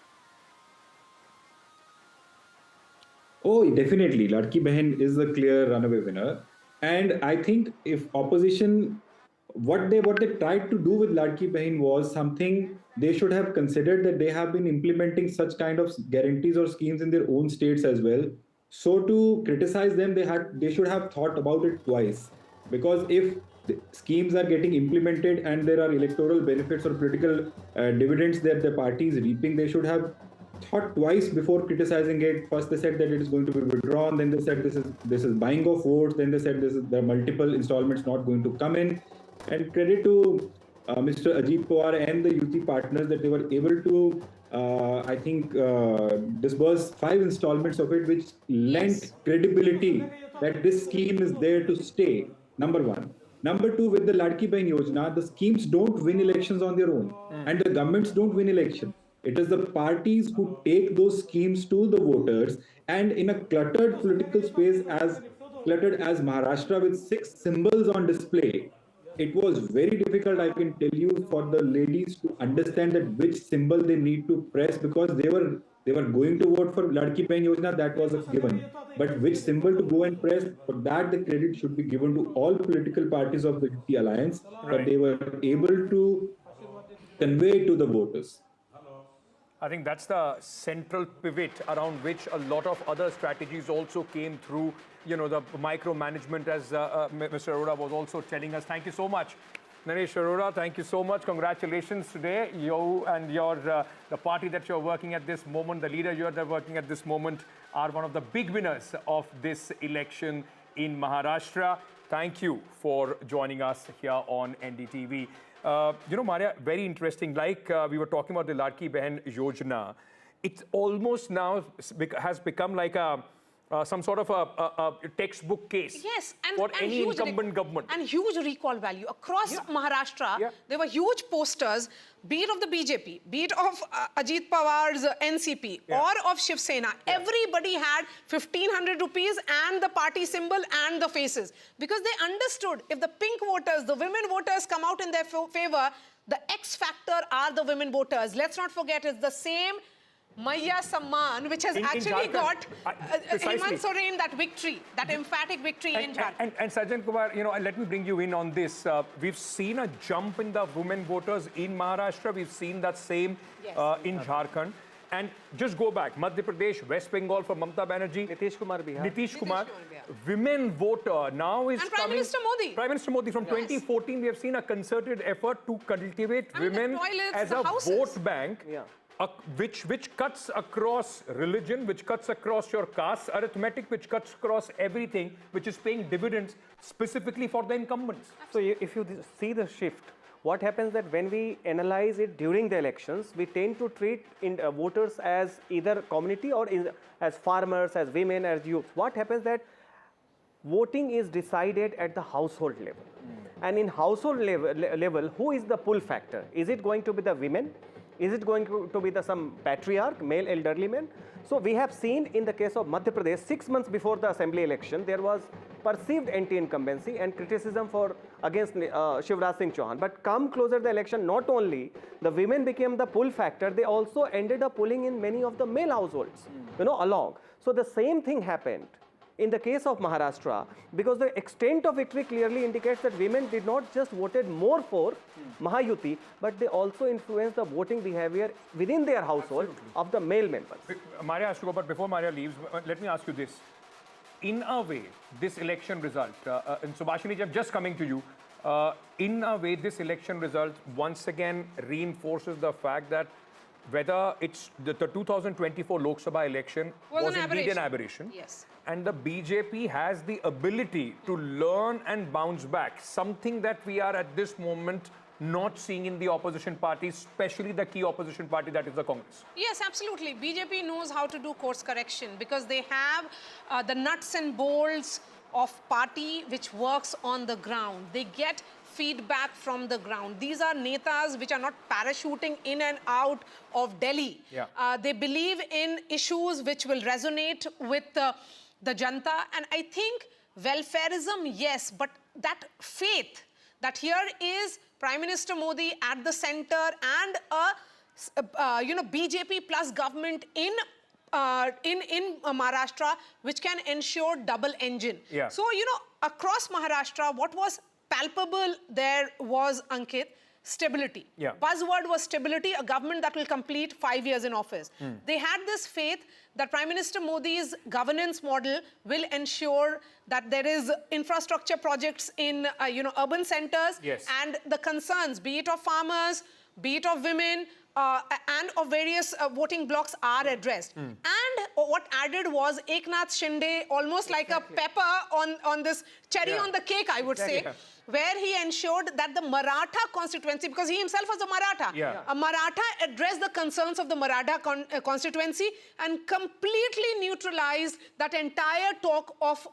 Speaker 5: Oh, definitely. Ladki Behan is the clear runaway winner. And I think if opposition, what they tried to do with Ladki Behan was something they should have considered, that they have been implementing such kind of guarantees or schemes in their own states as well. So to criticize them, they should have thought about it twice. Because if the schemes are getting implemented and there are electoral benefits or political dividends that the party is reaping, they should have thought twice before criticizing it. First they said that it is going to be withdrawn, then they said this is buying of votes, then they said there are multiple installments not going to come in. And credit to Mr. Ajit Pawar and the UT partners that they were able to I think disburse 5 installments of it, which lent credibility that this scheme is there to stay, number one. Number two, with the Ladki Bahin Yojana, the schemes don't win elections on their own and the governments don't win elections. It is the parties who take those schemes to the voters, and in a cluttered political space as cluttered as Maharashtra with 6 symbols on display, it was very difficult, I can tell you, for the ladies to understand that which symbol they need to press, because they were going to vote for Ladki Bahin Yojana, that was a given. But which symbol to go and press, for that the credit should be given to all political parties of the UT alliance, that they were able to convey to the voters.
Speaker 2: I think that's the central pivot around which a lot of other strategies also came through. You know, the micromanagement, as Mr. Arora was also telling us. Thank you so much. Naresh Arora, thank you so much. Congratulations today. You and the party that you're working at this moment, the leader you're working at this moment, are one of the big winners of this election in Maharashtra. Thank you for joining us here on NDTV. You know, Maria, very interesting. Like we were talking about the Ladki Bahin Yojana, it almost now has become like some sort of a textbook case for any incumbent government.
Speaker 9: And huge recall value. Across Maharashtra, there were huge posters, be it of the BJP, be it of Ajit Pawar's NCP, or of Shiv Sena. Everybody had 1,500 rupees and the party symbol and the faces. Because they understood, if the pink voters, the women voters come out in their favor, the X factor are the women voters. Let's not forget, it's the same Maya Samman, which has actually got Hemant Soren that victory, that emphatic victory in Jharkhand.
Speaker 2: And Sajjan Kumar, you know, let me bring you in on this. We've seen a jump in the women voters in Maharashtra. We've seen that same in Jharkhand. And just go back, Madhya Pradesh, West Bengal for Mamata Banerjee.
Speaker 10: Nitish Kumar Bihar.
Speaker 2: Nitish Kumar. Women voter now is
Speaker 9: and Prime Minister Modi.
Speaker 2: Prime Minister Modi. From 2014, we have seen a concerted effort to cultivate women as a vote bank. Which cuts across religion, which cuts across your caste arithmetic, which cuts across everything, which is paying dividends specifically for the incumbents.
Speaker 10: So if you see the shift, what happens that when we analyze it during the elections, we tend to treat voters as either community or as farmers, as women, as youth. What happens that voting is decided at the household level. And in household level, who is the pull factor? Is it going to be the women? Is it going to be some patriarch, male elderly men? So we have seen in the case of Madhya Pradesh, 6 months before the assembly election, there was perceived anti-incumbency and criticism against Shivraj Singh Chauhan. But come closer to the election, not only the women became the pull factor, they also ended up pulling in many of the male households, you know, along. So the same thing happened in the case of Maharashtra, because the extent of victory clearly indicates that women did not just voted more for Mahayuti, but they also influenced the voting behavior within their household of the male members.
Speaker 2: Maria has to go, but before Maria leaves, let me ask you this. In a way, this election result, and Subhashini, I'm just coming to you, in a way, this election result once again reinforces the fact that whether it's the 2024 Lok Sabha election was indeed an aberration.
Speaker 9: Yes.
Speaker 2: And the BJP has the ability to learn and bounce back, something that we are at this moment not seeing in the opposition parties, especially the key opposition party, that is the Congress.
Speaker 9: Yes, absolutely. BJP knows how to do course correction because they have the nuts and bolts of party which works on the ground. They get feedback from the ground. These are netas which are not parachuting in and out of Delhi. They believe in issues which will resonate with the Janta. And I think welfareism, yes, but that faith that here is Prime Minister Modi at the center and a BJP plus government in Maharashtra, which can ensure double engine. So, across Maharashtra, what was palpable there was, Ankit, stability.
Speaker 2: Yeah.
Speaker 9: Buzzword was stability, a government that will complete 5 years in office. They had this faith that Prime Minister Modi's governance model will ensure that there is infrastructure projects in urban centers,
Speaker 2: Yes.
Speaker 9: and the concerns, be it of farmers, be it of women, and of various voting blocks are addressed. And what added was Eknath Shinde, almost like a pepper on this cherry on the cake, I would say, where he ensured that the Maratha constituency, because he himself was a Maratha, a Maratha addressed the concerns of the Maratha constituency and completely neutralized that entire talk of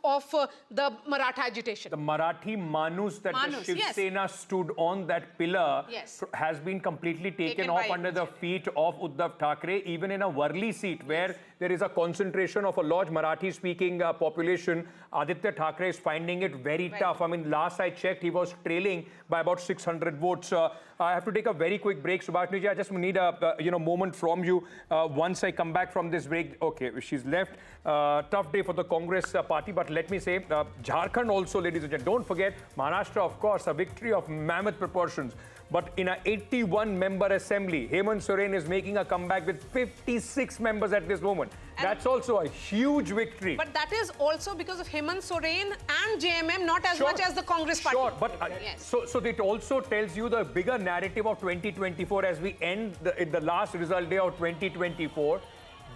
Speaker 9: the Maratha agitation.
Speaker 2: The Marathi Manus that the Shiv Sena stood on, that pillar, has been completely taken off under the feet of Uddhav Thackeray, even in a Worli seat where there is a concentration of a large Marathi-speaking population. Aditya Thackeray is finding it very tough. I mean, last I checked, he was trailing by about 600 votes. I have to take a very quick break. Subhashini ji, I just need a moment from you. Once I come back from this break, okay, she's left. Tough day for the Congress party, but let me say, Jharkhand also, ladies and gentlemen. Don't forget, Maharashtra, of course, a victory of mammoth proportions. But in an 81-member assembly, Hemant Soren is making a comeback with 56 members at this moment. And that's also a huge victory.
Speaker 9: But that is also because of Hemant Soren and JMM, not as much as the Congress party.
Speaker 2: Sure, but so it also tells you the bigger narrative of 2024 as we end the last result day of 2024.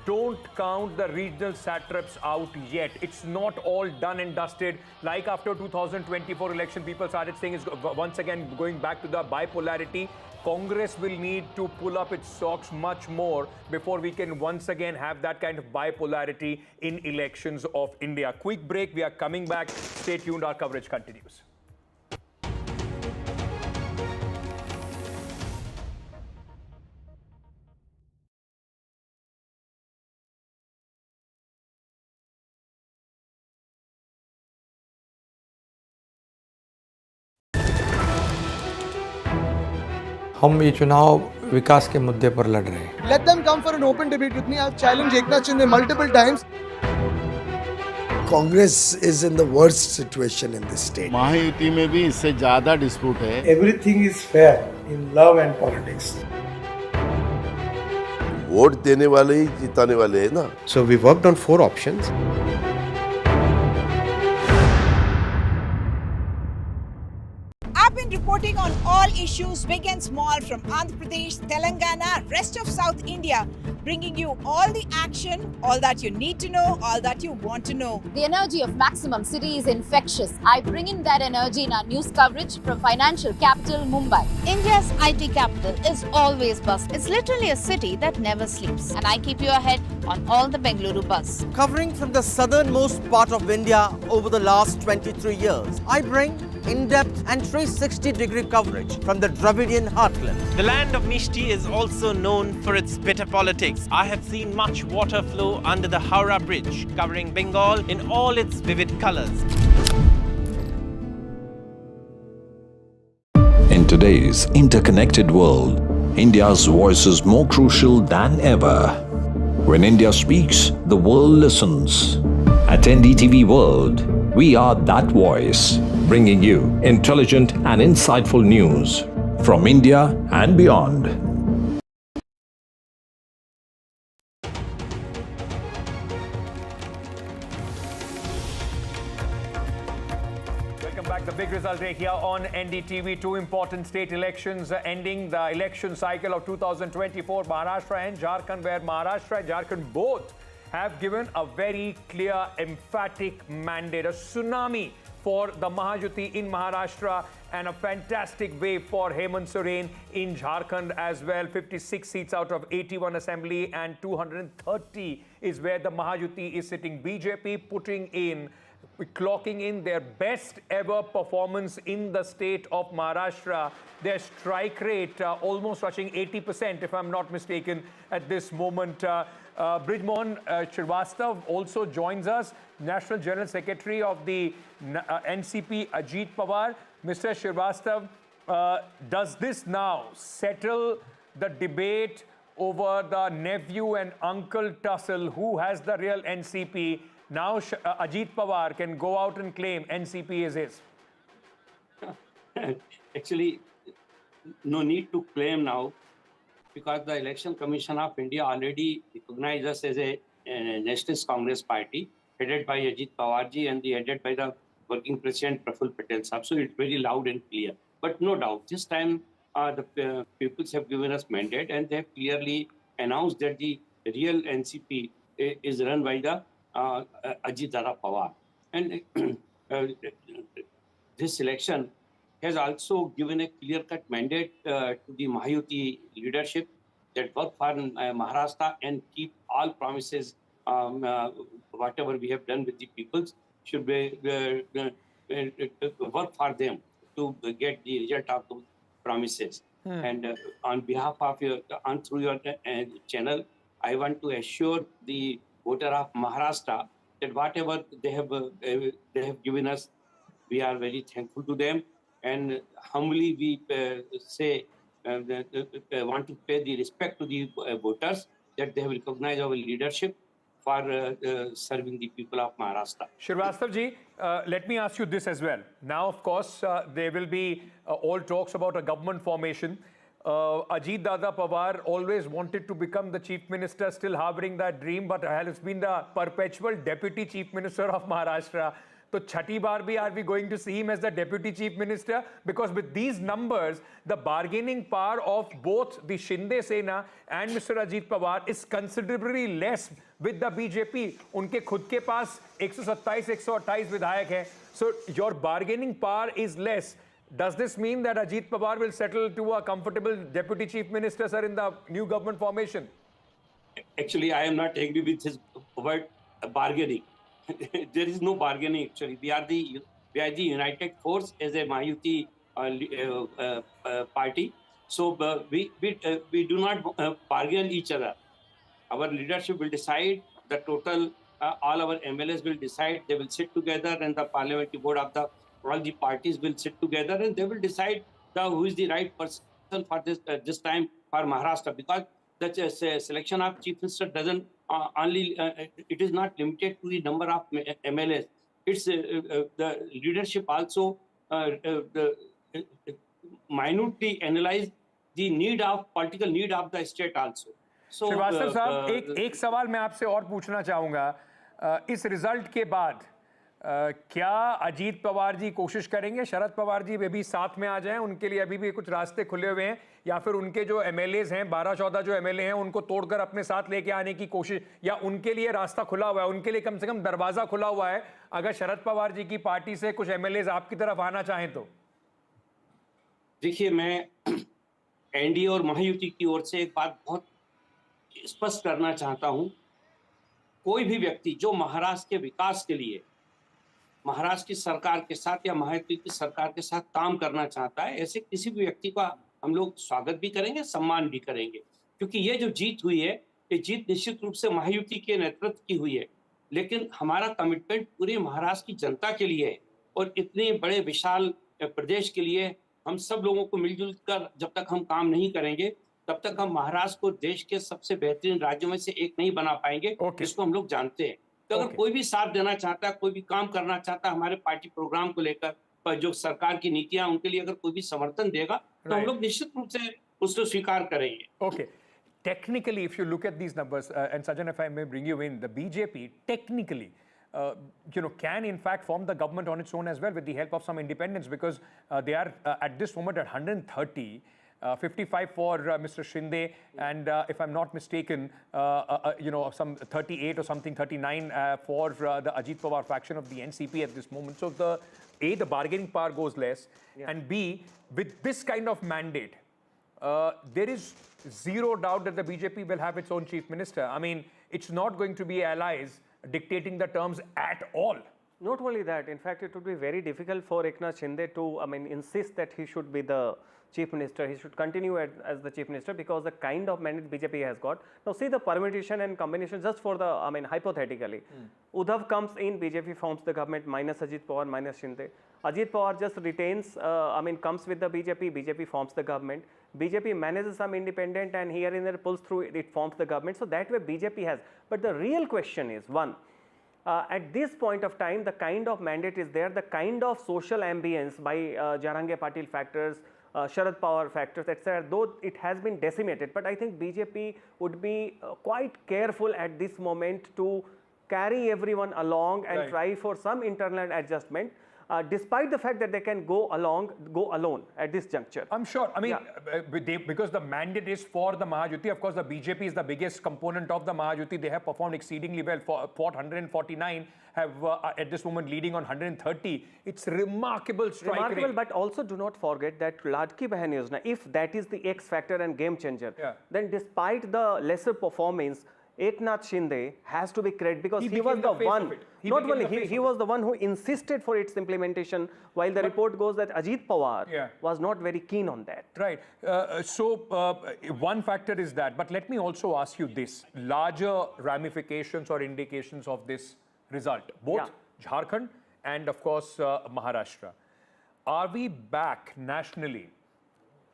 Speaker 2: Don't count the regional satraps out yet. It's not all done and dusted. Like after 2024 election, people started saying it's once again going back to the bipolarity. Congress will need to pull up its socks much more before we can once again have that kind of bipolarity in elections of India. Quick break. We are coming back. Stay tuned. Our coverage continues.
Speaker 11: हम ये चुनाव विकास के मुद्दे पर लड़ रहे हैं.
Speaker 12: Let them come for an open debate with me. I've challenged Eknath Shinde multiple times.
Speaker 13: Congress is in the worst situation in this state.
Speaker 18: Mahayuti में भी इससे ज़्यादा dispute है.
Speaker 11: Everything is fair in love and politics.
Speaker 18: Vote देने वाले ही जिताने वाले हैं ना.
Speaker 19: So we worked on 4 options.
Speaker 21: I've been reporting on all issues, big and small, from Andhra Pradesh, Telangana, rest of South India, bringing you all the action, all that you need to know, all that you want to know.
Speaker 26: The energy of Maximum City is infectious. I bring in that energy in our news coverage from financial capital, Mumbai.
Speaker 27: India's IT capital is always buzz. It's literally a city that never sleeps. And I keep you ahead on all the Bengaluru buzz.
Speaker 28: Covering from the southernmost part of India over the last 23 years, I bring in-depth and 360-degree coverage from the Dravidian heartland.
Speaker 29: The land of Mishti is also known for its bitter politics. I have seen much water flow under the Howrah Bridge, covering Bengal in all its vivid colors.
Speaker 16: In today's interconnected world, India's voice is more crucial than ever. When India speaks, the world listens. At NDTV World, we are that voice, bringing you intelligent and insightful news from India and beyond.
Speaker 2: Welcome back. The big result day here on NDTV. 2 important state elections ending the election cycle of 2024, Maharashtra and Jharkhand, where Maharashtra and Jharkhand both have given a very clear, emphatic mandate, a tsunami for the Mahayuti in Maharashtra and a fantastic wave for Hemant Soren in Jharkhand as well. 56 seats out of 81 assembly and 230 is where the Mahayuti is sitting. BJP clocking in their best ever performance in the state of Maharashtra. Their strike rate almost touching 80%, if I'm not mistaken, at this moment. Brijmohan Srivastava also joins us, National General Secretary of the NCP, Ajit Pawar. Mr. Srivastava, does this now settle the debate over the nephew and uncle tussle? Who has the real NCP? Now Ajit Pawar can go out and claim NCP is his.
Speaker 30: Actually,
Speaker 1: no need to claim now, because the Election Commission of India already recognized us as a Nationalist Congress party, headed by Ajit Pawarji and headed by the working president Praful Patel. So it's very loud and clear. But no doubt, this time the peoples have given us mandate, and they have clearly announced that the real NCP is run by the Ajit Dada Pawar. And this election has also given a clear-cut mandate to the Mahayuti leadership that work for Maharashtra and keep all promises, whatever we have done with the peoples, should be work for them to get the result of those promises. And on behalf of through your channel, I want to assure the voter of Maharashtra that whatever they have given us, we are very thankful to them, and humbly we say want to pay the respect to the voters that they have recognized our leadership for serving the people of Maharashtra.
Speaker 2: Shrivastava ji, let me ask you this as well. Now, of course, there will be all talks about a government formation. Ajit Dada Pawar always wanted to become the chief minister, still harboring that dream, but has been the perpetual deputy chief minister of Maharashtra. So, chhati baar bhi, are we going to see him as the deputy chief minister? Because with these numbers, the bargaining power of both the Shinde Sena and Mr. Ajit Pawar is considerably less with the BJP. Unke khud ke paas 127-128 vidhayak hai. So, your bargaining power is less. Does this mean that Ajit Pawar will settle to a comfortable deputy chief minister, sir, in the new government formation?
Speaker 1: Actually, I am not agree with his word bargaining. There is no bargaining. Actually, we are the united force as a Mahayuti party. So we do not bargain each other. Our leadership will decide the total. All our MLAs will decide. They will sit together, and the parliamentary board of all the parties will sit together, and they will decide who is the right person for this time for Maharashtra. Because the selection of chief minister doesn't only it is not limited to the number of MLAs. It's the leadership also minutely analyze the political need of the state also. So,
Speaker 2: Srivastava साहब, एक सवाल मैं आपसे और पूछना चाहूँगा. इस result के बाद क्या अजीत पवार जी कोशिश करेंगे शरद पवार जी भी साथ में आ जाएं? उनके लिए अभी भी कुछ रास्ते खुले हुए हैं, या फिर उनके जो एमएलएज हैं 12-14 जो एमएलए हैं उनको तोड़कर अपने साथ लेके आने की कोशिश, या उनके लिए रास्ता खुला हुआ है, उनके लिए कम से कम दरवाजा खुला हुआ है अगर शरद पवार जी की पार्टी से कुछ एमएलएज आपकी तरफ आना चाहें तो?
Speaker 1: देखिए, मैं एनडीए और महायुति की ओर से एक बात बहुत स्पष्ट करना चाहता हूं. कोई भी व्यक्ति जो महाराष्ट्र के विकास के लिए महाराष्ट्र की सरकार के साथ या महायुति की सरकार के साथ काम करना चाहता है, ऐसे किसी भी व्यक्ति का हम लोग स्वागत भी करेंगे, सम्मान भी करेंगे. क्योंकि ये जो जीत हुई है, ये जीत निश्चित रूप से महायुति के नेतृत्व की हुई है, लेकिन हमारा कमिटमेंट पूरे महाराष्ट्र की जनता के लिए है. और इतने बड़े विशाल प्रदेश के लिए हम सब लोगों को मिलजुल कर जब तक हम काम नहीं करेंगे, तब तक हम महाराष्ट्र को देश के सबसे बेहतरीन राज्यों में से एक नहीं बना पाएंगे. इसको हम लोग जानते हैं. तो अगर कोई भी साथ देना चाहता है, कोई भी काम करना चाहता है हमारे पार्टी प्रोग्राम को लेकर, पर जो सरकार की नीतियां उनके लिए अगर कोई भी समर्थन देगा तो हम लोग निश्चित रूप से उसको स्वीकार करेंगे.
Speaker 2: Okay. Technically, if you look at these numbers, and Sajan, if I may bring you in, the BJP technically, can in fact form the government on its own as well with the help of some independents, because they are at this moment at 130. 55 for Mr. Shinde, and if I'm not mistaken, some 38 or something, 39 for the Ajit Pawar faction of the NCP at this moment. So the bargaining power goes less, and B, with this kind of mandate, there is zero doubt that the BJP will have its own chief minister. I mean, it's not going to be allies dictating the terms at all.
Speaker 10: Not only that, in fact, it would be very difficult for Eknath Shinde to, insist that he should be the chief minister. He should continue as the chief minister, because the kind of mandate BJP has got. Now see the permutation and combination, just for the, hypothetically. Uddhav comes in, BJP forms the government minus Ajit Pawar, minus Shinde. Ajit Pawar just retains, comes with the BJP, BJP forms the government. BJP manages some independent, and here and there pulls through, it forms the government. So that way BJP has. But the real question is, one, at this point of time, the kind of mandate is there, the kind of social ambience by Jarange Patil factors, Sharad Pawar factors, etc., though it has been decimated. But I think BJP would be quite careful at this moment to carry everyone along and try for some internal adjustment. Despite the fact that they can go alone at this juncture.
Speaker 2: I'm sure. I mean, because the mandate is for the Mahajuti. Of course, the BJP is the biggest component of the Mahajuti. They have performed exceedingly well. Fought 149, have at this moment leading on 130. It's remarkable strike
Speaker 10: Remarkable,
Speaker 2: rate.
Speaker 10: but also do not forget that Ladki Behan Yojana, if that is the X factor and game changer, then despite the lesser performance, Eknath Shinde has to be credited because he was the one, not only he was the one who insisted for its implementation, while the report goes that Ajit Pawar was not very keen on that.
Speaker 2: Right. One factor is that, but let me also ask you this, larger ramifications or indications of this result, both Jharkhand and of course Maharashtra. Are we back nationally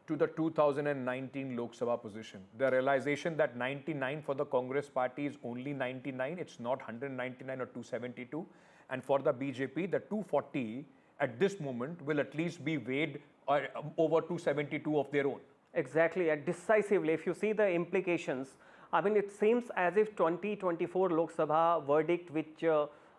Speaker 2: to the 2019 Lok Sabha position? The realization that 99 for the Congress party is only 99, it's not 199 or 272. And for the BJP, the 240 at this moment will at least be weighed over 272 of their own.
Speaker 10: Exactly, and decisively, if you see the implications, I mean, it seems as if 2024 Lok Sabha verdict, which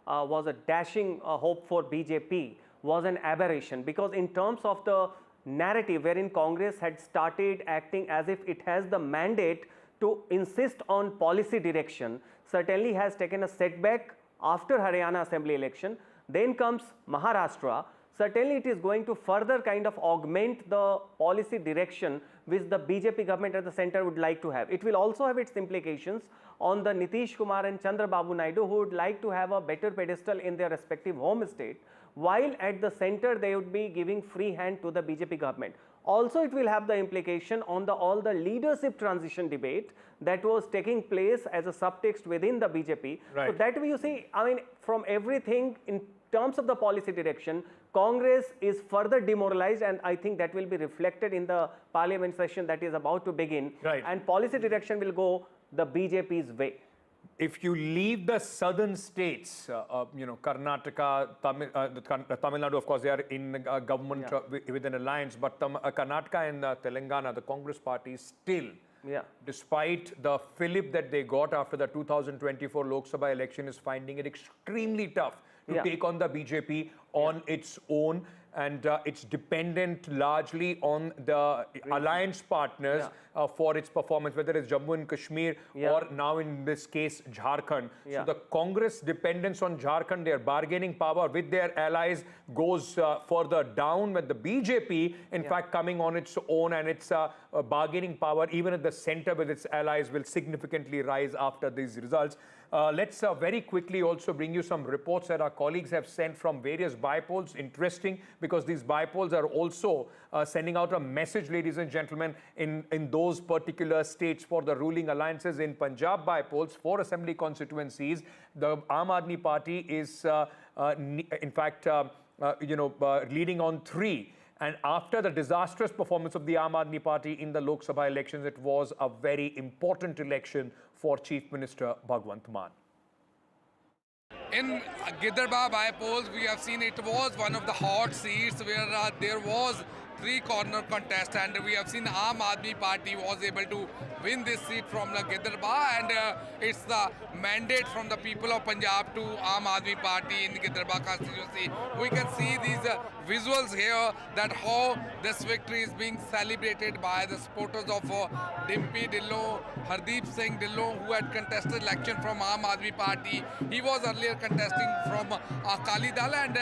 Speaker 10: was a dashing hope for BJP, was an aberration, because in terms of the narrative wherein Congress had started acting as if it has the mandate to insist on policy direction, certainly has taken a setback after Haryana Assembly election. Then comes Maharashtra. Certainly it is going to further kind of augment the policy direction which the BJP government at the center would like to have. It will also have its implications on the Nitish Kumar and Chandrababu Naidu, who would like to have a better pedestal in their respective home state, while at the center they would be giving free hand to the BJP government. Also, it will have the implication on all the leadership transition debate that was taking place as a subtext within the BJP. So that way you see, I mean, from everything in terms of the policy direction, Congress is further demoralized, and I think that will be reflected in the parliament session that is about to begin. And policy direction will go the BJP's way.
Speaker 2: If you leave the southern states, you know, Karnataka, Tamil Nadu, of course, they are in government with an alliance, but Karnataka and Telangana, the Congress party still, despite the fillip that they got after the 2024 Lok Sabha election, is finding it extremely tough to take on the BJP on its own. And it's dependent largely on the alliance partners for its performance, whether it's Jammu and Kashmir or now in this case Jharkhand. So the Congress dependence on Jharkhand, their bargaining power with their allies goes further down, with the BJP in fact coming on its own, and its bargaining power even at the center with its allies will significantly rise after these results. Let's very quickly also bring you some reports that our colleagues have sent from various bypolls. Interesting, because these bypolls are also sending out a message, ladies and gentlemen, in those particular states for the ruling alliances. In Punjab bypolls, 4 assembly constituencies, the Aam Aadmi Party is in fact leading on 3. And after the disastrous performance of the Aam Aadmi Party in the Lok Sabha elections, it was a very important election for Chief Minister Bhagwant Mann.
Speaker 6: In Giderba bypolls, we have seen it was one of the hot seats where there was 3-corner contest, and we have seen Aam Aadmi Party was able to win this seat from the Giderba, and it's the mandate from the people of Punjab to Aam Aadmi Party in Giderba constituency. We can see these visuals here that how this victory is being celebrated by the supporters of Dimpy Dhillon, Hardeep Singh Dhillon, who had contested election from Aam Aadmi Party. He was earlier contesting from Akali Dal, and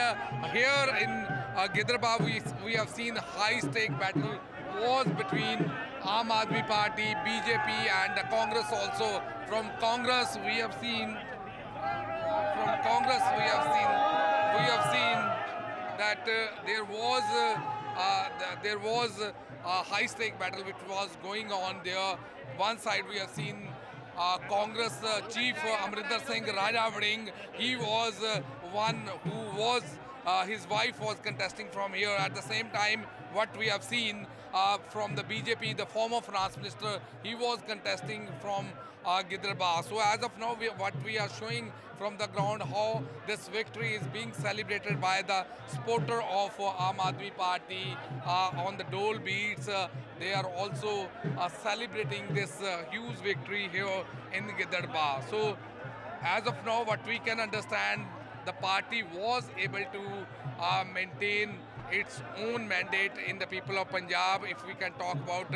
Speaker 6: here in Giderba we have seen high-stake battle was between Aam Aadmi Party, BJP and Congress also. From Congress we have seen that there was a high-stake battle which was going on there. One side we have seen Congress chief Amrinder Singh Rajawarding. He was one who was his wife was contesting from here. At the same time, what we have seen from the BJP, the former finance minister, he was contesting from Giderba. So as of now, what we are showing from the ground how this victory is being celebrated by the supporter of Aam Aadmi Party on the dole beats. They are also celebrating this huge victory here in Giddadbaha. So as of now, what we can understand, the party was able to maintain its own mandate in the people of Punjab. If we can talk about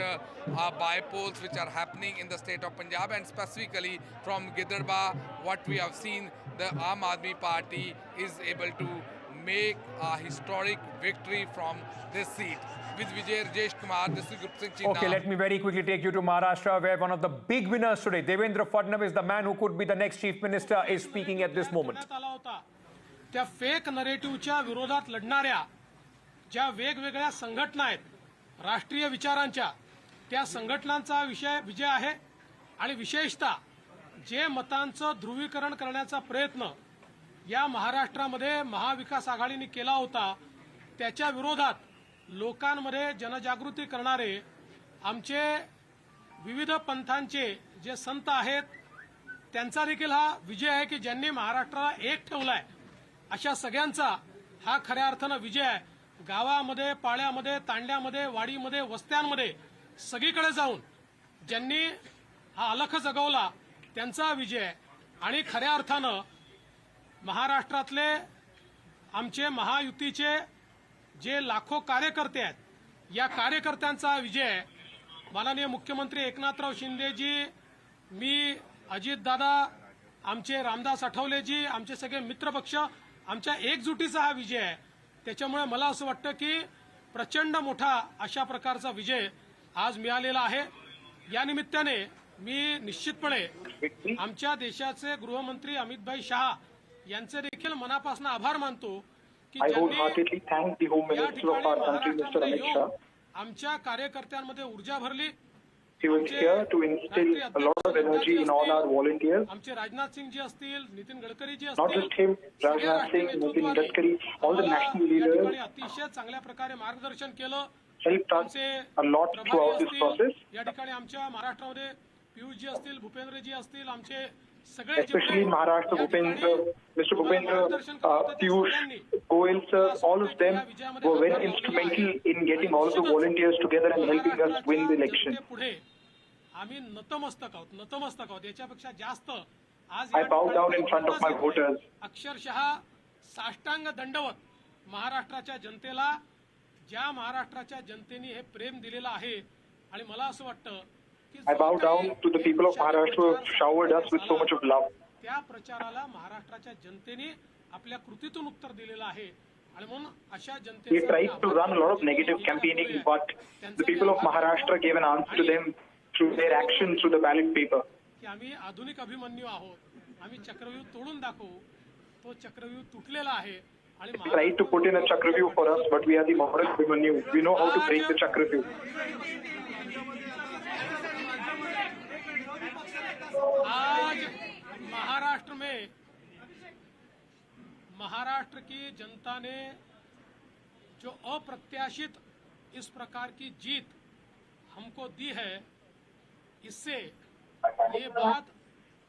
Speaker 6: bypolls which are happening in the state of Punjab, and specifically from Giddadbaha, what we have seen, the Aam Aadmi Party is able to make a historic victory from this seat. With Vijay Rajesh Kumar, this is Gupta Singh Chinna.
Speaker 2: Okay, let me very quickly take you to Maharashtra, where one of the big winners today, Devendra Fadnavis, the man who could be the next chief minister, is speaking at this moment.
Speaker 4: त्या fake नरेटिव्हच्या विरोधात लढणाऱ्या ज्या वेगवेगळ्या संघटना आहेत राष्ट्रीय विचारांच्या, त्या संघटनांचा विजय आहे. आणि विशेषतः जे मतांचं ध्रुवीकरण करण्याचा प्रयत्न या महाराष्ट्रामध्ये महाविकास आघाडीने केला होता, त्याच्या विरोधात लोकांमध्ये जनजागृती करणारे आमचे विविध पंथांचे जे संत आहेत, त्यांचा देखील हा विजय आहे की ज्यांनी महाराष्ट्राला एक ठेवलाय. अशा सगळ्यांचा हा खऱ्या अर्थानं विजय आहे. गावामध्ये, पाड्यामध्ये, तांड्यामध्ये, वाडीमध्ये, वस्त्यांमध्ये सगळीकडे जाऊन ज्यांनी हा अलख जगवला त्यांचा विजय आहे. आणि खऱ्या अर्थानं महाराष्ट्रातले आमचे महायुतीचे जे लाखो कार्यकर्ते आहेत, या कार्यकर्त्यांचा विजय आहे. माननीय मुख्यमंत्री एकनाथराव शिंदेजी, मी, अजितदादा, आमचे रामदास आठवलेजी, आमचे सगळे मित्रपक्ष, आमच्या एकजुटीचा हा विजय आहे. त्याच्यामुळे मला असं वाटतं की प्रचंड मोठा अशा प्रकारचा विजय आज मिळालेला आहे. या निमित्ताने मी निश्चितपणे आमच्या देशाचे गृहमंत्री अमितभाई शहा यांचे देखील मनापासून आभार मानतो की आमच्या कार्यकर्त्यांमध्ये ऊर्जा भरली.
Speaker 7: He was here to instill a lot of energy in all our volunteers.
Speaker 4: आमचे राजनाथ सिंह जी असतील, Nitin Gadkari ji
Speaker 7: Not just him, Rajnath Singh, Nitin Gadkari, all the national leaders
Speaker 4: अतिशय चांगल्या प्रकारे मार्गदर्शन केलं.
Speaker 7: helped us a lot throughout this process.
Speaker 4: या ठिकाणी आमच्या महाराष्ट्रामध्ये पियुष जी असतील, भूपेंद्रजी असतील, आमचे सगळे
Speaker 7: Especially Maharashtra, Mr. Bhupendra, Piyush, Goyal sir, all of them were very instrumental in getting all of the volunteers together and helping us win the election.
Speaker 4: आम्ही नतमस्तक आहोत. याच्यापेक्षा जास्त आज
Speaker 7: I bow down in front of my voters.
Speaker 4: अक्षरशः साष्टांग दंडवत महाराष्ट्राच्या जनतेला, ज्या महाराष्ट्राच्या जनतेने हे प्रेम दिलेलं आहे. आणि मला असं वाटतं की
Speaker 7: I bow down to the people of Maharashtra who have showered us with so much of love.
Speaker 4: त्या प्रचाराला महाराष्ट्राच्या जनतेने आपल्या कृतीतून उत्तर दिलेलं आहे. आणि म्हणून अशा जनतेने
Speaker 7: We tried to run a lot of negative campaigning, but the people of Maharashtra gave an answer to them through their action through the ballot paper.
Speaker 4: की आम्ही आधुनिक अभिमन्यू आहोत, आम्ही चक्रव्यूह तोडून दाखवू. तो चक्रव्यूह तुटलेला आहे. आणि
Speaker 7: We tried to put in a Chakravyuh for us, but we are the modern Abhimanyu. We know how to break the Chakravyuh.
Speaker 4: आज महाराष्ट्र में महाराष्ट्र की जनता ने जो अप्रत्याशित इस प्रकार की जीत हमको दी है, इससे ये बात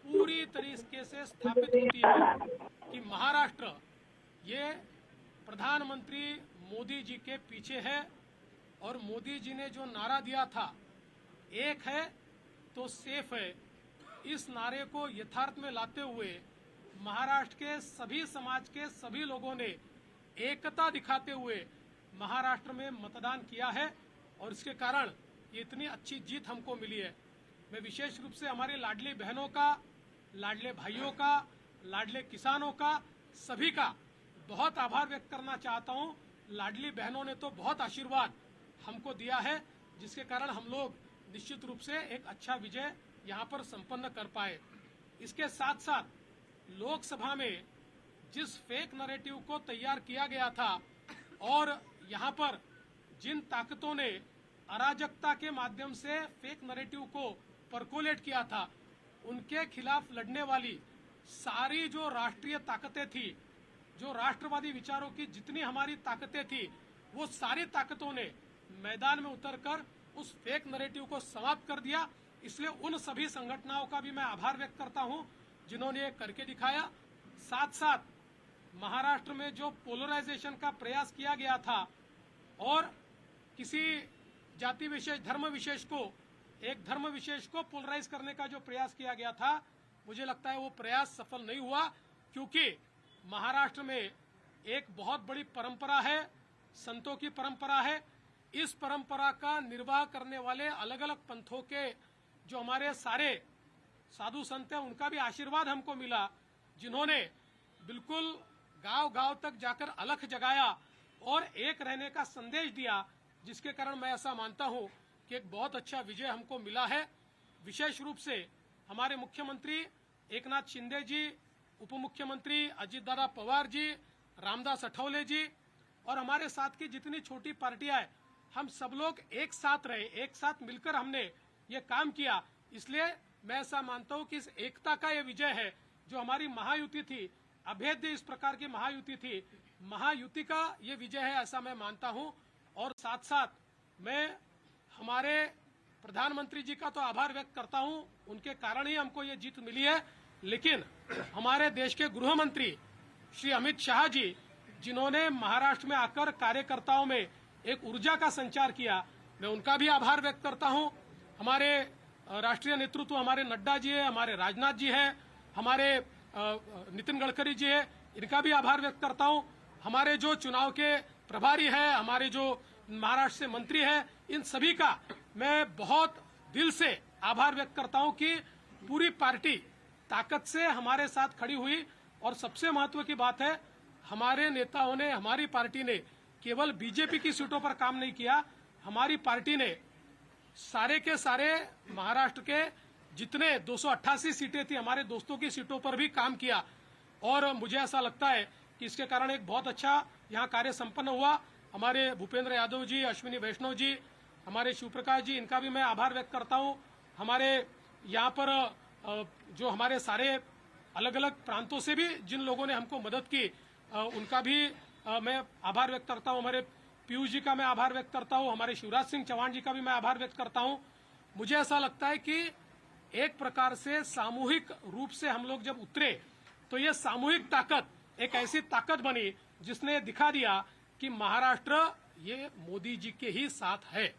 Speaker 4: पूरी तरीके से स्थापित होती है कि महाराष्ट्र ये प्रधानमंत्री मोदी जी के पीछे है. और मोदी जी ने जो नारा दिया था, एक है तो सेफ है, इस नारे को यथार्थ में लाते हुए महाराष्ट्र के सभी समाज के सभी लोगों ने एकता दिखाते हुए महाराष्ट्र में मतदान किया है. और इसके कारण ये इतनी अच्छी जीत हमको मिली है. मैं विशेष रूप से हमारे लाडली बहनों का, लाडले भाइयों का, लाडले किसानों का, सभी का बहुत आभार व्यक्त करना चाहता हूँ. लाडली बहनों ने तो बहुत आशीर्वाद हमको दिया है, जिसके कारण हम लोग निश्चित रूप से एक अच्छा विजय यहाँ पर संपन्न कर पाए. इसके साथ साथ लोकसभा में जिस फेक नैरेटिव को तैयार किया गया था और यहाँ पर जिन ताकतों ने अराजकता के माध्यम से फेक नैरेटिव को परकोलेट किया था, उनके खिलाफ लड़ने वाली सारी जो राष्ट्रीय ताकतें थी, जो राष्ट्रवादी विचारों की जितनी हमारी ताकतें थी, वो सारी ताकतों ने मैदान में उतरकर उस फेक नैरेटिव को समाप्त कर दिया. इसलिए उन सभी संगठनों का भी मैं आभार व्यक्त करता हूं जिन्होंने ये करके दिखाया. साथ साथ महाराष्ट्र में जो पोलराइजेशन का प्रयास किया गया था और किसी जाति विशेष धर्म विशेष को एक धर्म विशेष को पोलराइज करने का जो प्रयास किया गया था, मुझे लगता है वो प्रयास सफल नहीं हुआ, क्योंकि महाराष्ट्र में एक बहुत बड़ी परंपरा है, संतों की परंपरा है। इस परंपरा का निर्वाह करने वाले अलग अलग पंथों के जो हमारे सारे साधु संत हैं, उनका भी आशीर्वाद हमको मिला, जिन्होंने बिल्कुल गांव-गांव तक जाकर अलख जगाया और एक रहने का संदेश दिया, जिसके कारण मैं ऐसा मानता हूं कि एक बहुत अच्छा विजय हमको मिला है। विशेष रूप से हमारे मुख्यमंत्री एकनाथ शिंदे जी, उप मुख्यमंत्री अजित दादा पवार जी, रामदास अठौले जी और हमारे साथ की जितनी छोटी पार्टियां हैं, हम सब लोग एक साथ रहे, एक साथ मिलकर हमने ये काम किया। इसलिए मैं ऐसा मानता हूं कि इस एकता का ये विजय है। जो हमारी महायुति थी, अभेद्य इस प्रकार की महायुति थी, महायुति का ये विजय है, ऐसा मैं मानता हूं। और साथ साथ मैं हमारे प्रधानमंत्री जी का तो आभार व्यक्त करता हूं, उनके कारण ही हमको ये जीत मिली है। लेकिन हमारे देश के गृह मंत्री श्री अमित शाह जी, जिन्होंने महाराष्ट्र में आकर कार्यकर्ताओं में एक ऊर्जा का संचार किया, मैं उनका भी आभार व्यक्त करता हूं। हमारे राष्ट्रीय नेतृत्व हमारे नड्डा जी है, हमारे राजनाथ जी है, हमारे नितिन गडकरी जी है, इनका भी आभार व्यक्त करता हूं। हमारे जो चुनाव के प्रभारी है, हमारे जो महाराष्ट्र से मंत्री है, इन सभी का मैं बहुत दिल से आभार व्यक्त करता हूं कि पूरी पार्टी ताकत से हमारे साथ खड़ी हुई। और सबसे महत्व की बात है, हमारे नेताओं ने, हमारी पार्टी ने केवल बीजेपी की सीटों पर काम नहीं किया, हमारी पार्टी ने सारे के सारे महाराष्ट्र के जितने 288 सीटें थी, हमारे दोस्तों की सीटों पर भी काम किया। और मुझे ऐसा लगता है कि इसके कारण एक बहुत अच्छा यहाँ कार्य संपन्न हुआ। हमारे भूपेंद्र यादव जी, अश्विनी वैष्णव जी, हमारे शिवप्रकाश जी, इनका भी मैं आभार व्यक्त करता हूँ। हमारे यहाँ पर जो हमारे सारे अलग अलग प्रांतों से भी जिन लोगों ने हमको मदद की, उनका भी मैं आभार व्यक्त करता हूँ। हमारे पीयूष जी का मैं आभार व्यक्त करता हूँ, हमारे शिवराज सिंह चौहान जी का भी मैं आभार व्यक्त करता हूँ। मुझे ऐसा लगता है कि एक प्रकार से सामूहिक रूप से हम लोग जब उतरे, तो ये सामूहिक ताकत एक ऐसी ताकत बनी जिसने दिखा दिया कि महाराष्ट्र ये मोदी जी के ही साथ है।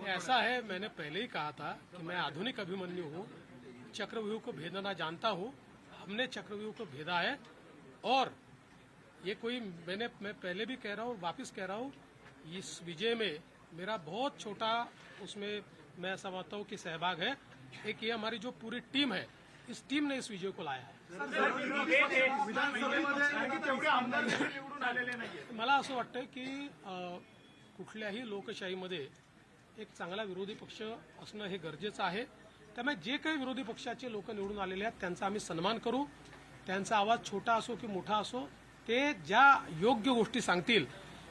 Speaker 4: ऐसा है, मैंने पहले ही कहा था कि मैं आधुनिक अभिमन्यु हूँ, चक्रव्यूह को भेदना जानता हूँ। हमने चक्रव्यूह को भेदा है और ये कोई मैं पहले भी कह रहा हूँ, वापस कह रहा हूँ, इस विजय में मेरा बहुत छोटा उसमें मैं ऐसा मानता हूँ कि सहभाग है। एक ये हमारी जो पूरी टीम है, इस टीम ने इस विजय को लाया है। मला असं वाटतं की कुठल्याही लोकशाहीमध्ये एक चांगला विरोधी पक्ष असणं हे गरजेचं आहे। त्यामुळे जे काही विरोधी पक्षाचे लोक निवडून आलेले आहेत त्यांचा आम्ही सन्मान करू। त्यांचा आवाज छोटा असो की मोठा असो, ते ज्या योग्य गोष्टी सांगतील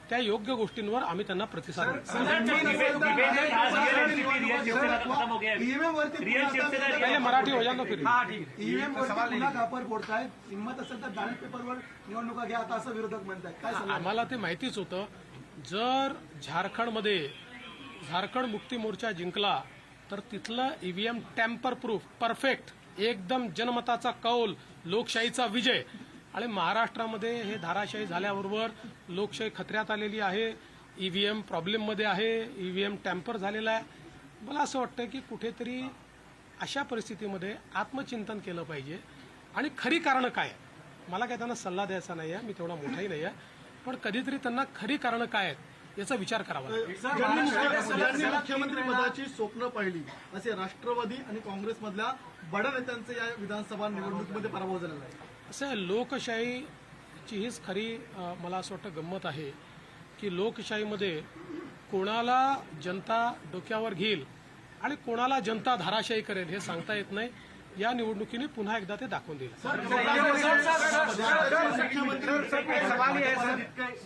Speaker 4: त्या योग्य गोष्टींवर आम्ही त्यांना प्रतिसाद देऊ। पहले मराठी हो जाना फिर आम्हाला ते माहितीच होतं, जर झारखंडमध्ये झारखंड मुक्ती मोर्चा जिंकला तर तिथलं ईव्हीएम टॅम्पर प्रूफ परफेक्ट एकदम जनमताचा कौल लोकशाहीचा विजय। आणि महाराष्ट्रामध्ये हे धाराशाही झाल्याबरोबर लोकशाही खतऱ्यात आलेली आहे, ईव्हीएम प्रॉब्लेममध्ये आहे, ईव्हीएम टॅम्पर झालेला आहे। मला असं वाटतं की कुठेतरी अशा परिस्थितीमध्ये आत्मचिंतन केलं पाहिजे आणि खरी कारणं काय आहेत। मला काय त्यांना सल्ला द्यायचा नाही आहे, मी तेवढा मोठाही नाही आहे, पण कधीतरी त्यांना खरी कारणं काय आहेत याचा विचार करावा लागेल।
Speaker 12: मुख्यमंत्री पदाची स्वप्न पाहिली असे राष्ट्रवादी आणि काँग्रेसमधल्या बड्या नेत्यांचे या विधानसभा निवडणुकीमध्ये पराभव झालेला आहे।
Speaker 4: असं लोकशाहीची हीच खरी मला असं वाटतं गंमत आहे की लोकशाहीमध्ये कोणाला जनता डोक्यावर घेईल आणि कोणाला जनता धाराशाही करेल हे सांगता येत नाही। या निवडणुकीने पुन्हा एकदा ते दाखवून दिलं।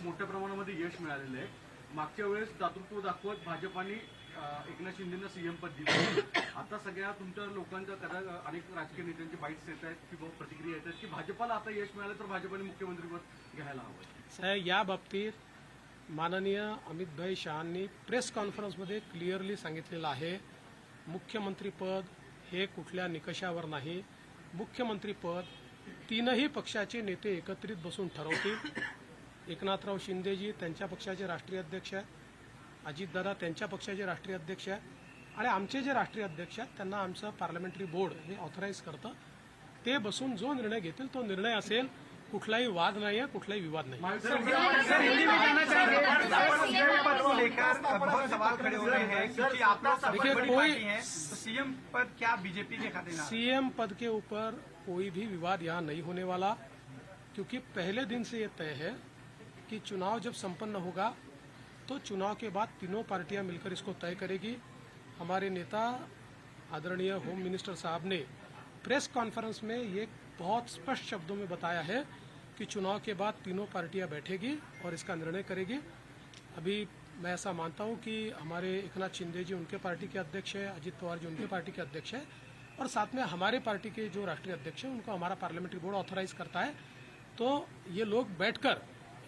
Speaker 3: मोठ्या प्रमाणामध्ये यश मिळालेलं आहे। मागच्या वेळेस दातृत्व दाखवत भाजपाने
Speaker 12: एकनाथ शिंदेना सीएम पद दिलं. आता सगळ्या तुमच्या लोकांच्या अनेक राजकीय नेत्यांचे बाईट्स येत आहेत किंवा प्रतिक्रिया येत आहेत की भाजपाला आता यश मिळालं तर भाजपाने मुख्यमंत्रीपद घ्यायला हवं.
Speaker 4: या बाबतीत माननीय अमितभाई शहांनी प्रेस कॉन्फरन्समध्ये क्लिअरली सांगितलेलं आहे, मुख्यमंत्रीपद हे कुठल्या निकषावर नाही. मुख्यमंत्रीपद तीनही पक्षाचे नेते एकत्रित बसून ठरवतील. एकनाथराव शिंदेजी त्यांच्या पक्षाचे राष्ट्रीय अध्यक्ष आहेत, अजितदादा त्यांच्या पक्षाचे राष्ट्रीय अध्यक्ष आहेत आणि आमचे जे राष्ट्रीय अध्यक्ष आहेत त्यांना आमचं पार्लमेंटरी बोर्ड हे ऑथराईज करतं. ते बसून जो निर्णय घेतील तो निर्णय असेल. कुठलाही वाद नाही आहे, कुठलाही विवाद नाही.
Speaker 12: सीएम पद क्या बीजेपी के खाते में?
Speaker 4: सीएम पद के ऊपर कोई भी विवाद यहाँ नहीं होने वाला, क्योंकि पहले दिन से ये तय है कि चुनाव जब संपन्न होगा तो चुनाव के बाद तीनों पार्टियां मिलकर इसको तय करेगी. हमारे नेता आदरणीय होम मिनिस्टर साहब ने प्रेस कॉन्फ्रेंस में ये बहुत स्पष्ट शब्दों में बताया है कि चुनाव के बाद तीनों पार्टियां बैठेगी और इसका निर्णय करेगी. अभी मैं ऐसा मानता हूं कि हमारे एकनाथ शिंदे जी उनके पार्टी के अध्यक्ष है, अजित पवार जी उनके पार्टी के अध्यक्ष है और साथ में हमारे पार्टी के जो राष्ट्रीय अध्यक्ष हैं उनको हमारा पार्लियामेंट्री बोर्ड ऑथराइज करता है. तो ये लोग बैठकर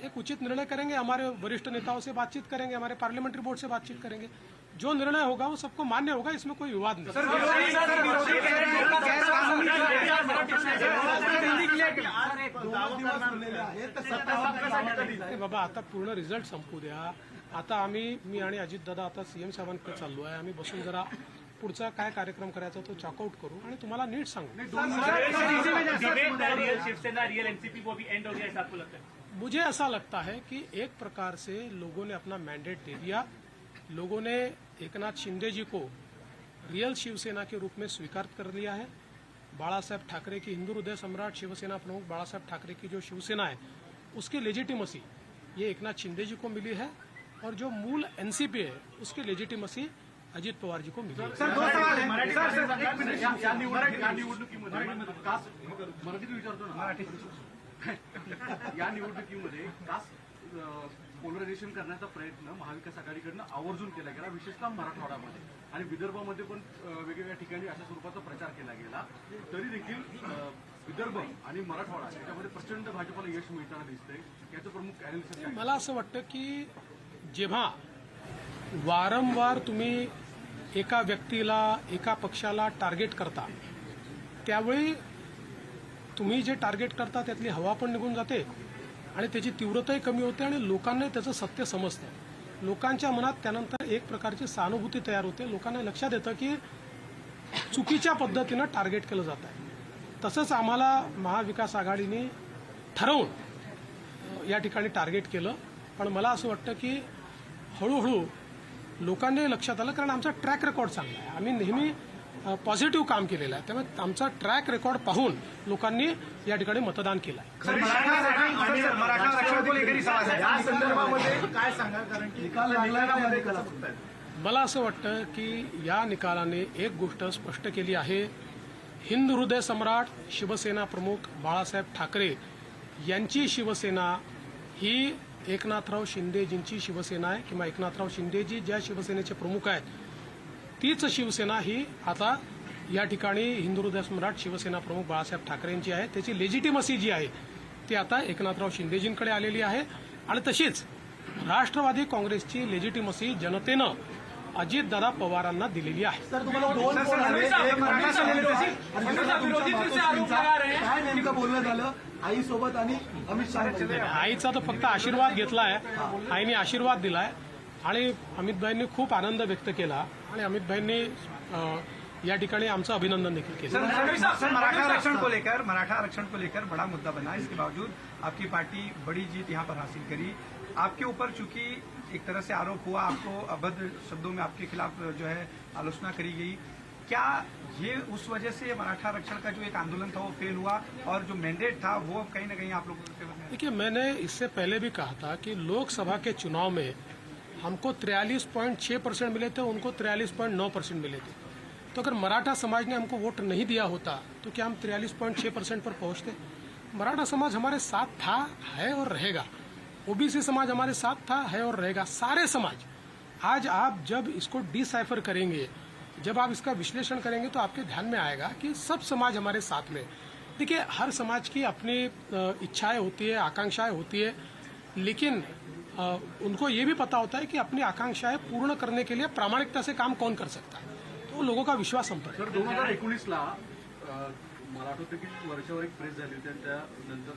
Speaker 4: एक उचित निर्णय करेंगे. हमारे वरिष्ठ नेताओं से बातचीत करेंगे, हमारे पार्लियामेंट्री बोर्ड से बातचीत करेंगे. जो निर्णय होगा वो सबको मान्य होगा, इसमें कोई विवाद नहीं. बाबा आता पूर्ण रिझल्ट संपू द्या. आता मी आणि अजितदादा आता सीएम साहेबांकडे चाललो आहे. आम्ही बसून जरा पुढचा काय कार्यक्रम करायचा तो चॉकआउट करू आणि तुम्हाला नीट सांगू. मुझे ऐसा लगता है कि एक प्रकार से लोगों ने अपना मैंडेट दे दिया. लोगों ने एकनाथ शिंदे जी को रियल शिवसेना के रूप में स्वीकार कर लिया है. बाळासाहेब ठाकरे की हिंदू हृदय सम्राट शिवसेना प्रमुख बाळासाहेब ठाकरे की जो शिवसेना है उसकी लेजिटिमसी ये एकनाथ शिंदे जी को मिली है और जो मूल एनसीपी है उसकी लेजिटिमसी अजित पवार जी को मिली है.
Speaker 12: या निवडणुकीमध्ये कास्ट पोलरायझेशन करण्याचा प्रयत्न महाविकास आघाडीकडनं आवर्जून केला गेला, विशेषतः मराठवाड्यामध्ये आणि विदर्भामध्ये पण वेगवेगळ्या ठिकाणी अशा स्वरूपाचा प्रचार केला गेला. तरी देखील विदर्भ आणि मराठवाडा याच्यामध्ये प्रचंड भाजपला यश मिळताना दिसतंय. याचं प्रमुख अॅनालिसिस काय?
Speaker 4: मला असं वाटतं की जेव्हा वारंवार तुम्ही एका व्यक्तीला एका पक्षाला टार्गेट करता त्यावेळी तुम्ही जे टार्गेट करता त्यातली हवा पण निघून जाते आणि त्याची तीव्रताही कमी होते आणि लोकांना त्याचं सत्य समजतं. लोकांच्या मनात त्यानंतर एक प्रकारची सहानुभूती तयार होते. लोकांना लक्षात येतं की चुकीच्या पद्धतीनं टार्गेट केलं जात आहे. तसंच आम्हाला महाविकास आघाडीने ठरवून या ठिकाणी टार्गेट केलं. पण मला असं वाटतं की हळूहळू लोकांनी लक्षात आलं, कारण आमचा ट्रॅक रेकॉर्ड चांगला आहे. आम्ही नेहमी पॉझिटिव्ह काम केलेलं आहे. त्यामुळे आमचा ट्रॅक रेकॉर्ड पाहून लोकांनी या ठिकाणी मतदान केलं आहे. मला असं वाटतं की या निकालाने एक गोष्ट स्पष्ट केली आहे. हिंदू हृदय सम्राट शिवसेना प्रमुख बाळासाहेब ठाकरे यांची शिवसेना ही एकनाथराव शिंदेजींची शिवसेना आहे किंवा एकनाथराव शिंदेजी ज्या शिवसेनेचे प्रमुख आहेत तीच शिवसेना ही आता या ठिकाणी हिंदू हृदय सम्राट शिवसेना प्रमुख बाळासाहेब ठाकरे यांची आहे. त्याची लेजिटिमसी जी आहे ती आता एकनाथराव शिंदेजींकडे आलेली आहे आणि तशीच राष्ट्रवादी काँग्रेसची लेजिटिमसी जनतेनं अजितदादा पवारांना दिलेली आहे.
Speaker 12: आईसोबत आणि अमित शहा
Speaker 4: आईचा तर फक्त आशीर्वाद घेतलाय. आईने आशीर्वाद दिलाय आणि अमितभाईंनी खूप आनंद व्यक्त केला आणि अमितभाईंनी या ठिकाणी आमचं अभिनंदन देखील केलं.
Speaker 3: मराठा आरक्षण को लेकर बड़ा मुद्दा बना. इसके बावजूद आपकी पार्टी बड़ी जीत यहाँ पर हासिल करी. आपके ऊपर चूंकि एक तरह से आरोप हुआ, आपको अभद्र शब्दों में आपके खिलाफ जो है आलोचना करी गई, क्या ये उस वजह से मराठा आरक्षण का जो एक आंदोलन था वो फेल हुआ और जो मैंडेट था वो कहीं ना कहीं आप लोगों को?
Speaker 4: देखिए, मैंने इससे पहले भी कहा था कि लोकसभा के चुनाव में हमको 43.6% मिले थे, उनको 43.9% मिले थे. तो अगर मराठा समाज ने हमको वोट नहीं दिया होता तो क्या हम 43.6% पर पहुंचते? मराठा समाज हमारे साथ था, है और रहेगा. ओबीसी समाज हमारे साथ था, है और रहेगा. सारे समाज आज आप जब इसको डिसाइफर करेंगे, जब आप इसका विश्लेषण करेंगे तो आपके ध्यान में आएगा कि सब समाज हमारे साथ में। देखिए, हर समाज की अपनी इच्छाएं होती है, आकांक्षाएं होती है, लेकिन उनको ये भी पता होता है कि अपनी आकांक्षाएं पूर्ण करने के लिए प्रामाणिकता से काम कौन कर सकता है, तो लोगों का विश्वास संपर्क।
Speaker 12: सर 2019ला मला आठवतं की वर्षावर एक प्रेस झाली होती, त्यानंतर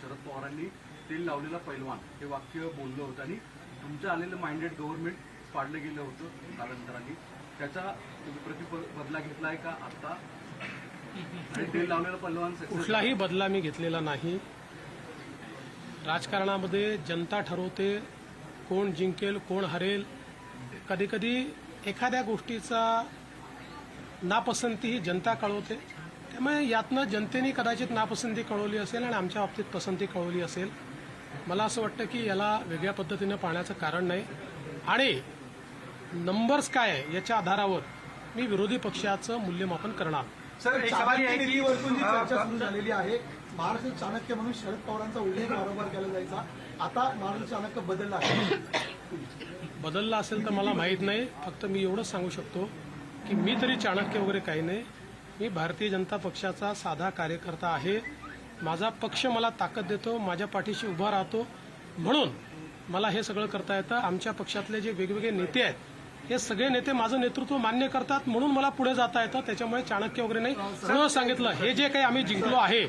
Speaker 12: शरद पवारांनी तेल लावलेला पैलवान हे वाक्य बोललं होतं आणि तुमचं आलेलं माइंडेड गव्हर्नमेंट पाडलं गेलं होतं कालांतराने, त्याचा बदला घेतलाय का आता? आणि तेल लावलेला पैलवान
Speaker 4: कुठलाही बदला मी घेतलेला नाही. राजकारणामध्ये जनता ठरवते कोण जिंकेल कोण हरेल. कधी कधी एखाद्या गोष्टीचा नापसंती ही जनता कळवते, त्यामुळे यातनं जनतेने कदाचित नापसंती कळवली असेल आणि आमच्या बाबतीत पसंती कळवली असेल. मला असं वाटतं की याला वेगळ्या पद्धतीनं पाहण्याचं कारण नाही. आणि नंबर्स काय आहे याच्या आधारावर मी विरोधी पक्षाचं मूल्यमापन करणार.
Speaker 3: सर, एक सवाल आहे की
Speaker 8: चर्चा सुरू झालेली आहे. महाराष्ट्र चाणक्य म्हणून शरद पवारांचा उल्लेख वारंवार केला जायचा, आता महाराष्ट्र चाणक्य बदलला आहे.
Speaker 4: बदलला असेल तर मला माहीत नाही. फक्त मी एवढंच सांगू शकतो की मी तरी चाणक्य वगैरे काही नाही. मी भारतीय जनता पक्षाचा साधा कार्यकर्ता आहे. माझा पक्ष मला ताकद देतो, माझ्या पाठीशी उभा राहतो, म्हणून मला हे सगळं करता येतं. आमच्या पक्षातले जे वेगवेगळे नेते आहेत हे सगळे नेते माझं नेतृत्व मान्य करतात, म्हणून मला पुढे जाता येतं. त्याच्यामुळे चाणक्य वगैरे नाही. म्हणून सांगितलं, हे जे काही आम्ही जिंकलो आहे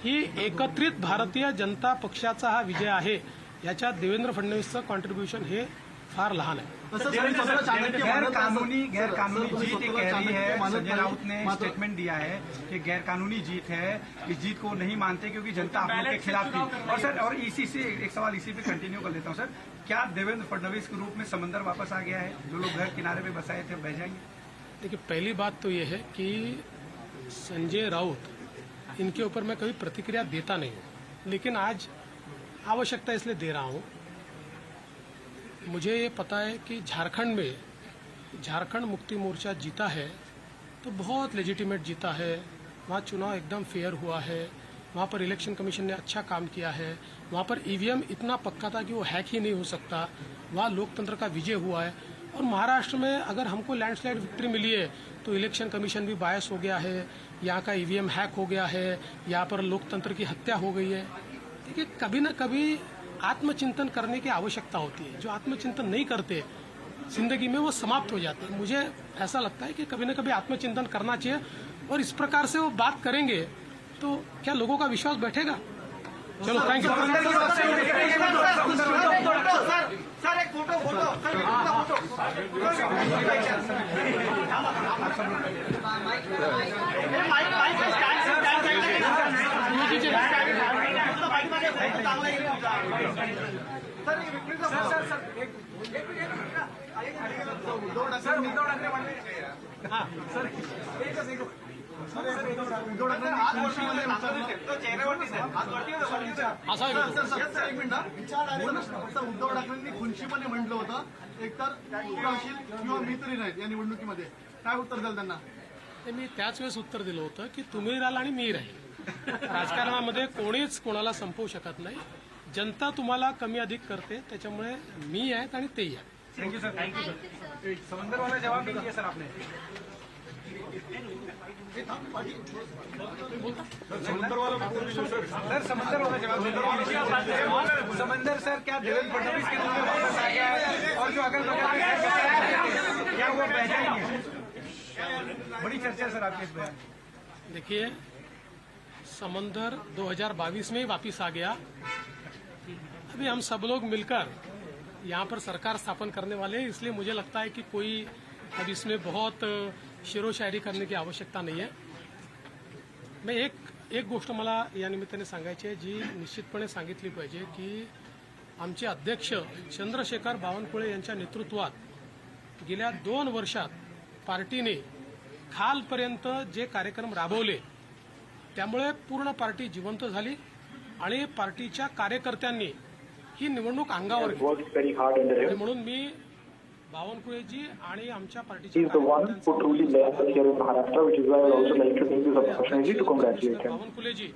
Speaker 4: ही एकत्रित भारतीय जनता पक्षाचा हा विजय आहे. याच्यात देवेंद्र फडणवीसचं कॉन्ट्रीब्युशन हे फार लहान है.
Speaker 3: गैरकानूनी जीत कह रही है. संजय राउत ने स्टेटमेंट दिया है कि गैरकानूनी जीत है, इस जीत को नहीं मानते क्योंकि जनता आप लोग के खिलाफ थी. और सर, और इसी से एक सवाल इसी पे कंटिन्यू कर लेता हूँ सर, क्या देवेंद्र फडणवीस के रूप में समंदर वापस आ गया है? जो लोग घर किनारे पे बसाए थे बह जाएंगे?
Speaker 4: देखिए, पहली बात तो ये है कि संजय राउत, इनके ऊपर मैं कभी प्रतिक्रिया देता नहीं हूँ, लेकिन आज आवश्यकता इसलिए दे रहा हूँ. मुझे ये पता है कि झारखंड में झारखंड मुक्ति मोर्चा जीता है तो बहुत लेजिटिमेट जीता है. वहाँ चुनाव एकदम फेयर हुआ है. वहाँ पर इलेक्शन कमीशन ने अच्छा काम किया है. वहाँ पर ईवीएम इतना पक्का था कि वो हैक ही नहीं हो सकता. वहाँ लोकतंत्र का विजय हुआ है. और महाराष्ट्र में अगर हमको लैंडस्लाइड विक्ट्री मिली है तो इलेक्शन कमीशन भी बायस हो गया है, यहाँ का ईवीएम हैक हो गया है, यहाँ पर लोकतंत्र की हत्या हो गई है. देखिए, कभी ना कभी आत्मचिंतन करने की आवश्यकता होती है. जो आत्मचिंतन नहीं करते जिंदगी में वो समाप्त हो जाते हैं. मुझे ऐसा लगता है कि कभी ना कभी आत्मचिंतन करना चाहिए, और इस प्रकार से वो बात करेंगे तो क्या लोगों का विश्वास बैठेगा? चलो, थैंक यू.
Speaker 3: सर, एक फोटो
Speaker 8: उद्धव ठाकरेंनी खुनशीपणे म्हटलं होतं, एकतर तू राहशील किंवा मी तरी राहील या निवडणुकीमध्ये. काय उत्तर द्याल त्यांना?
Speaker 4: मी त्याच वेळेस उत्तर दिलं होतं की तुम्ही राहाल आणि मी राहील. राजकारणामध्ये कोणीच कोणाला संपवू शकत नाही. जनता तुम्हाला कमी अधिक करते, त्याच्यामुळे मी आहेत आणि तेही आहेत.
Speaker 3: Thank you sir. Thank you sir. समंदर वाला जवाब नहीं दिया सर आपने. समंदर वाला जवाब. समंदर सर, क्या देवेंद्र फडणवीस के रूप में वापस आ गया है? और जो अगल बगल में क्या वो बह जाएंगे? बड़ी चर्चा सर आपके इस बयान.
Speaker 4: देखिए, समंदर 2022 में ही वापिस आ गया. अभी हम सब लोग मिलकर यहाँ पर सरकार स्थापन करने वाले हैं, इसलिए मुझे लगता है कि कोई अब इसमें बहुत शेरो शायरी करने की आवश्यकता नहीं है. मैं एक गोष्ट मला या निमित्ताने सांगायची आहे, जी निश्चितपणे सांगितली पाहिजे, की आमचे अध्यक्ष चंद्रशेखर बावनकुळे यांच्या नेतृत्वात गेल्या 2 वर्षात पार्टीने खालपर्यंत जे कार्यक्रम राबवले त्यामुळे पूर्ण पार्टी जिवंत झाली आणि पार्टीच्या कार्यकर्त्यांनी ही निवडणूक अंगावर घेतली. म्हणून मी बावनकुळेजी आणि आमच्या पार्टीच्या बावनकुळेजी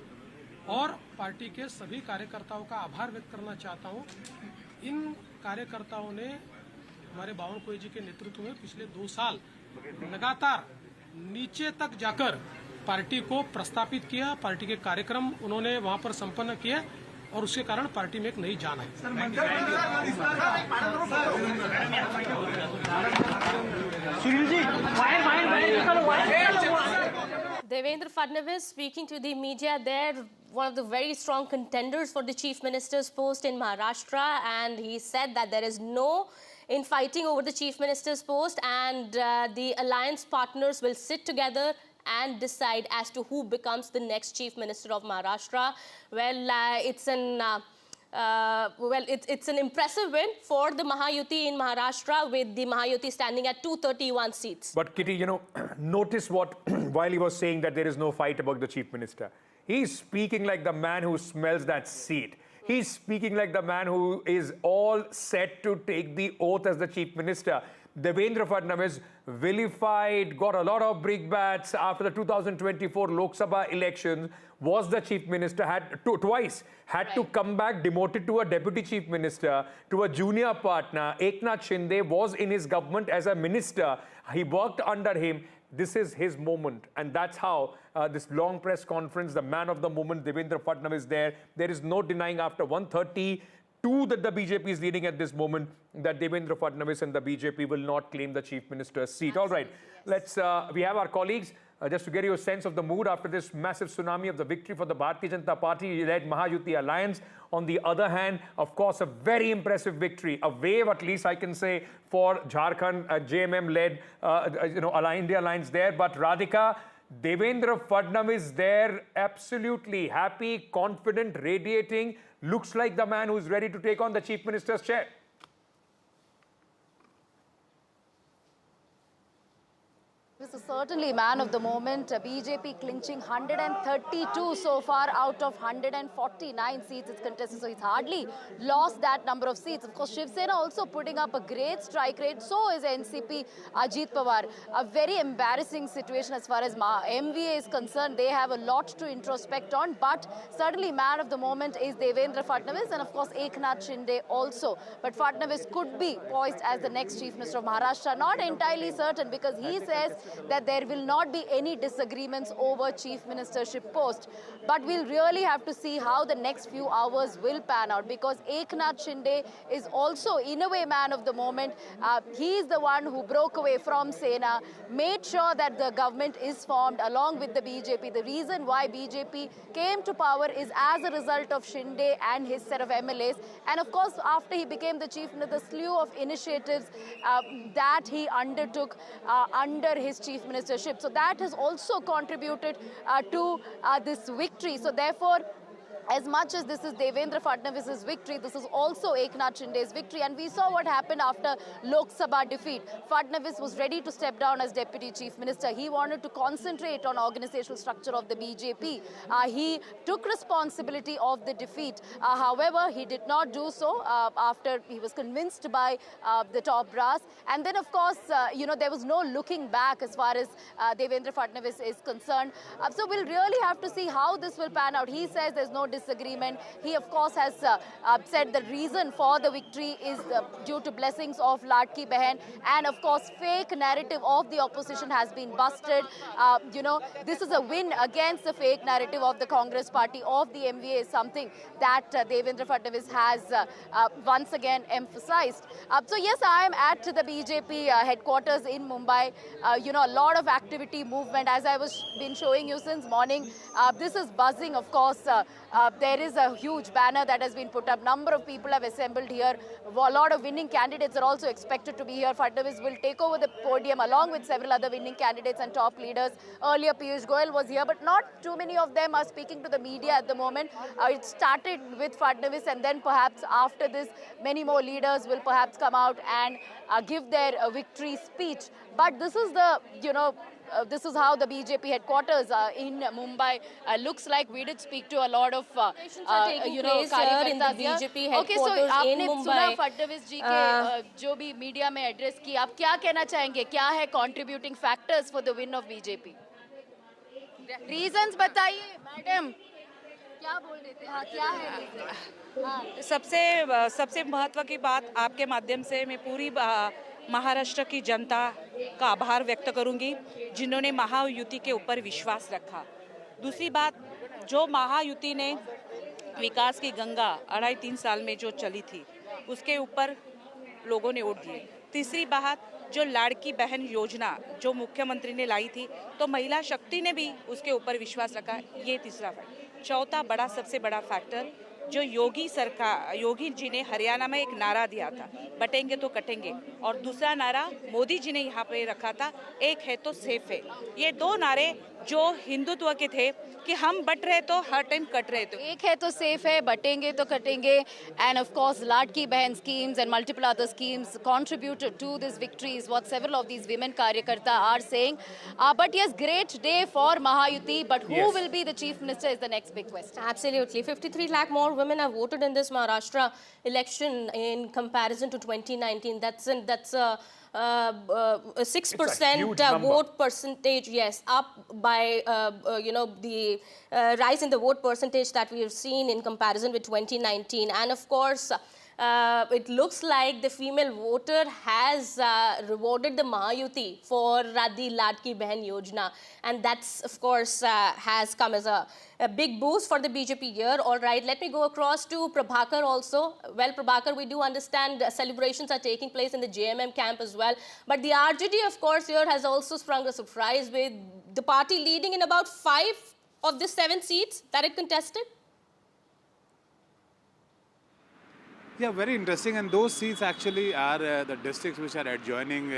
Speaker 4: और पार्टी के सभी कार्यकर्ताओं का आभार व्यक्त करना चाहता हूं. इन कार्यकर्ताओं ने हमारे बावनकुळे जी के नेतृत्व में पिछले 2 साल लगातार नीचे तक जाकर पार्टी को प्रस्थापित किया, पार्टी के कार्यक्रम उन्होंने वहां पर संपन्न किए और उसके कारण पार्टी में एक नई जान आई।
Speaker 5: Devendra Fadnavis speaking to the media there, one of the very strong contenders for the chief minister's post in Maharashtra, and he said that there is no infighting over the chief minister's post, and the alliance partners will sit together and decide as to who becomes the next chief minister of Maharashtra. Well, it's an impressive win for the Mahayuti in Maharashtra, with the Mahayuti standing at 231 seats.
Speaker 2: But Kitty, you know, notice what, while he was saying that there is no fight about the chief minister, he's speaking like the man who smells that seat. He's speaking like the man who is all set to take the oath as the chief minister. Devendra Fadnavis vilified, got a lot of brickbats after the 2024 Lok Sabha elections, was the chief minister, had to come back demoted to a deputy chief minister, to a junior partner. Eknath Shinde was in his government as a minister. He worked under him. This is his moment, and that's how this long press conference, the man of the moment, Devendra Fadnavis there. There is no denying after 132 that the BJP is leading at this moment, that Devendra Fadnavis and the BJP will not claim the chief minister's seat. Absolutely, all right, yes. Let's, we have our colleagues, just to get you a sense of the mood after this massive tsunami of the victory for the Bharatiya Janata Party-led Mahayuti alliance. On the other hand, of course, a very impressive victory, a wave at least I can say, for Jharkhand, JMM-led India alliance there. But Radhika, Devendra Fadnavis there, absolutely happy, confident, radiating, looks like the man who's ready to take on the chief minister's chair.
Speaker 26: This is certainly man of the moment. BJP clinching 132 so far out of 149 seats it's contested. So it's hardly lost that number of seats. Of course, Shiv Sena also putting up a great strike rate. So is NCP Ajit Pawar. A very embarrassing situation as far as MVA is concerned. They have a lot to introspect on. But certainly man of the moment is Devendra Fadnavis, and of course Eknath Shinde also. But Fadnavis could be poised as the next chief minister of Maharashtra. Not entirely certain, because he says that there will not be any disagreements over chief ministership post. But we'll really have to see how the next few hours will pan out, because Eknath Shinde is also in a way man of the moment. He is the one who broke away from Sena, made sure that the government is formed along with the BJP. The reason why BJP came to power is as a result of Shinde and his set of MLAs. And of course, after he became the chief minister, the slew of initiatives that he undertook under his chief ministership. So that has also contributed to this victory. So therefore, as much as this is Devendra Fadnavis' victory, this is also Eknath Shinde's victory. And we saw what happened after Lok Sabha defeat. Fadnavis was ready to step down as deputy chief minister. He wanted to concentrate on organizational structure of the BJP. He took responsibility of the defeat. However, he did not do so after he was convinced by the top brass. And then, of course, there was no looking back as far as Devendra Fadnavis is concerned. So we'll really have to see how this will pan out. He says there's no disagreement. He, of course, has said the reason for the victory is due to blessings of Ladki Behan, and of course fake narrative of the opposition has been busted. This is a win against the fake narrative of the Congress party, of the MVA, is something that Devendra Fadnavis has once again emphasized. So yes, I am at the BJP headquarters in Mumbai. A lot of activity, movement, as I was been showing you since morning. This is buzzing, of course. There is a huge banner that has been put up. Number of people have assembled here. A lot of winning candidates are also expected to be here. Fadnavis will take over the podium along with several other winning candidates and top leaders. Earlier, Piyush Goyal was here, but not too many of them are speaking to the media at the moment. It started with Fadnavis, and then perhaps after this, many more leaders will perhaps come out and give their victory speech. But this is the, this is how the BJP headquarters in Mumbai looks like. We did speak to a lot of,
Speaker 5: place here in the BJP headquarters
Speaker 26: okay, so
Speaker 5: in
Speaker 26: आपने
Speaker 5: Mumbai.
Speaker 26: सुना फडणवीस जी के जो भी media में address की, आप क्या कहना चाहेंगे? क्या है contributing factors for the win of BJP? Reasons बताइए, मैडम. क्या बोल रहे थे? हाँ, क्या है? हाँ।
Speaker 9: सबसे महत्व की बात आपके माध्यम से मैं पूरी महाराष्ट्र की जनता का आभार व्यक्त करूंगी जिन्होंने महायुति के ऊपर विश्वास रखा। दूसरी बात, जो महायुति ने विकास की गंगा 2.5-3 साल में जो चली थी उसके ऊपर लोगों ने वोट दिए। तीसरी बात, जो लाड़की बहन योजना जो मुख्यमंत्री ने लाई थी तो महिला शक्ति ने भी उसके ऊपर विश्वास रखा, ये तीसरा फैक्टर। चौथा बड़ा सबसे बड़ा फैक्टर जो योगी जी ने हरियाणा में एक नारा दिया था, बटेंगे तो कटेंगे, और दूसरा नारा मोदी जी ने यहाँ पे रखा था, एक है तो सेफ है। ये दो नारे जो हिंदुत्व के थे कि हम बट रहे तो हर टाइम कट रहे थे।
Speaker 26: एक है तो सेफ है, बटेंगे तो कटेंगे, and of course Ladki Behan schemes and multiple other schemes contributed to this victory is what several of these women karyakarta are saying. But yes, great day for Mahayuti, but who will be the chief minister is the next big question.
Speaker 5: Absolutely. 53 lakh more women have voted in this Maharashtra election in comparison to 2019. That's a 6% vote percentage, yes, up by, the rise in the vote percentage that we have seen in comparison with 2019. And of course, it looks like the female voter has rewarded the Mahayuti for the Ladki Behan Yojana. And that's, of course, has come as a big boost for the BJP here. All right, let me go across to Prabhakar also. Well, Prabhakar, we do understand celebrations are taking place in the JMM camp as well. But the RJD, of course, here has also sprung a surprise with the party leading in about 5 of the 7 seats that it contested.
Speaker 14: Yeah, very interesting. And those seats actually are the districts which are adjoining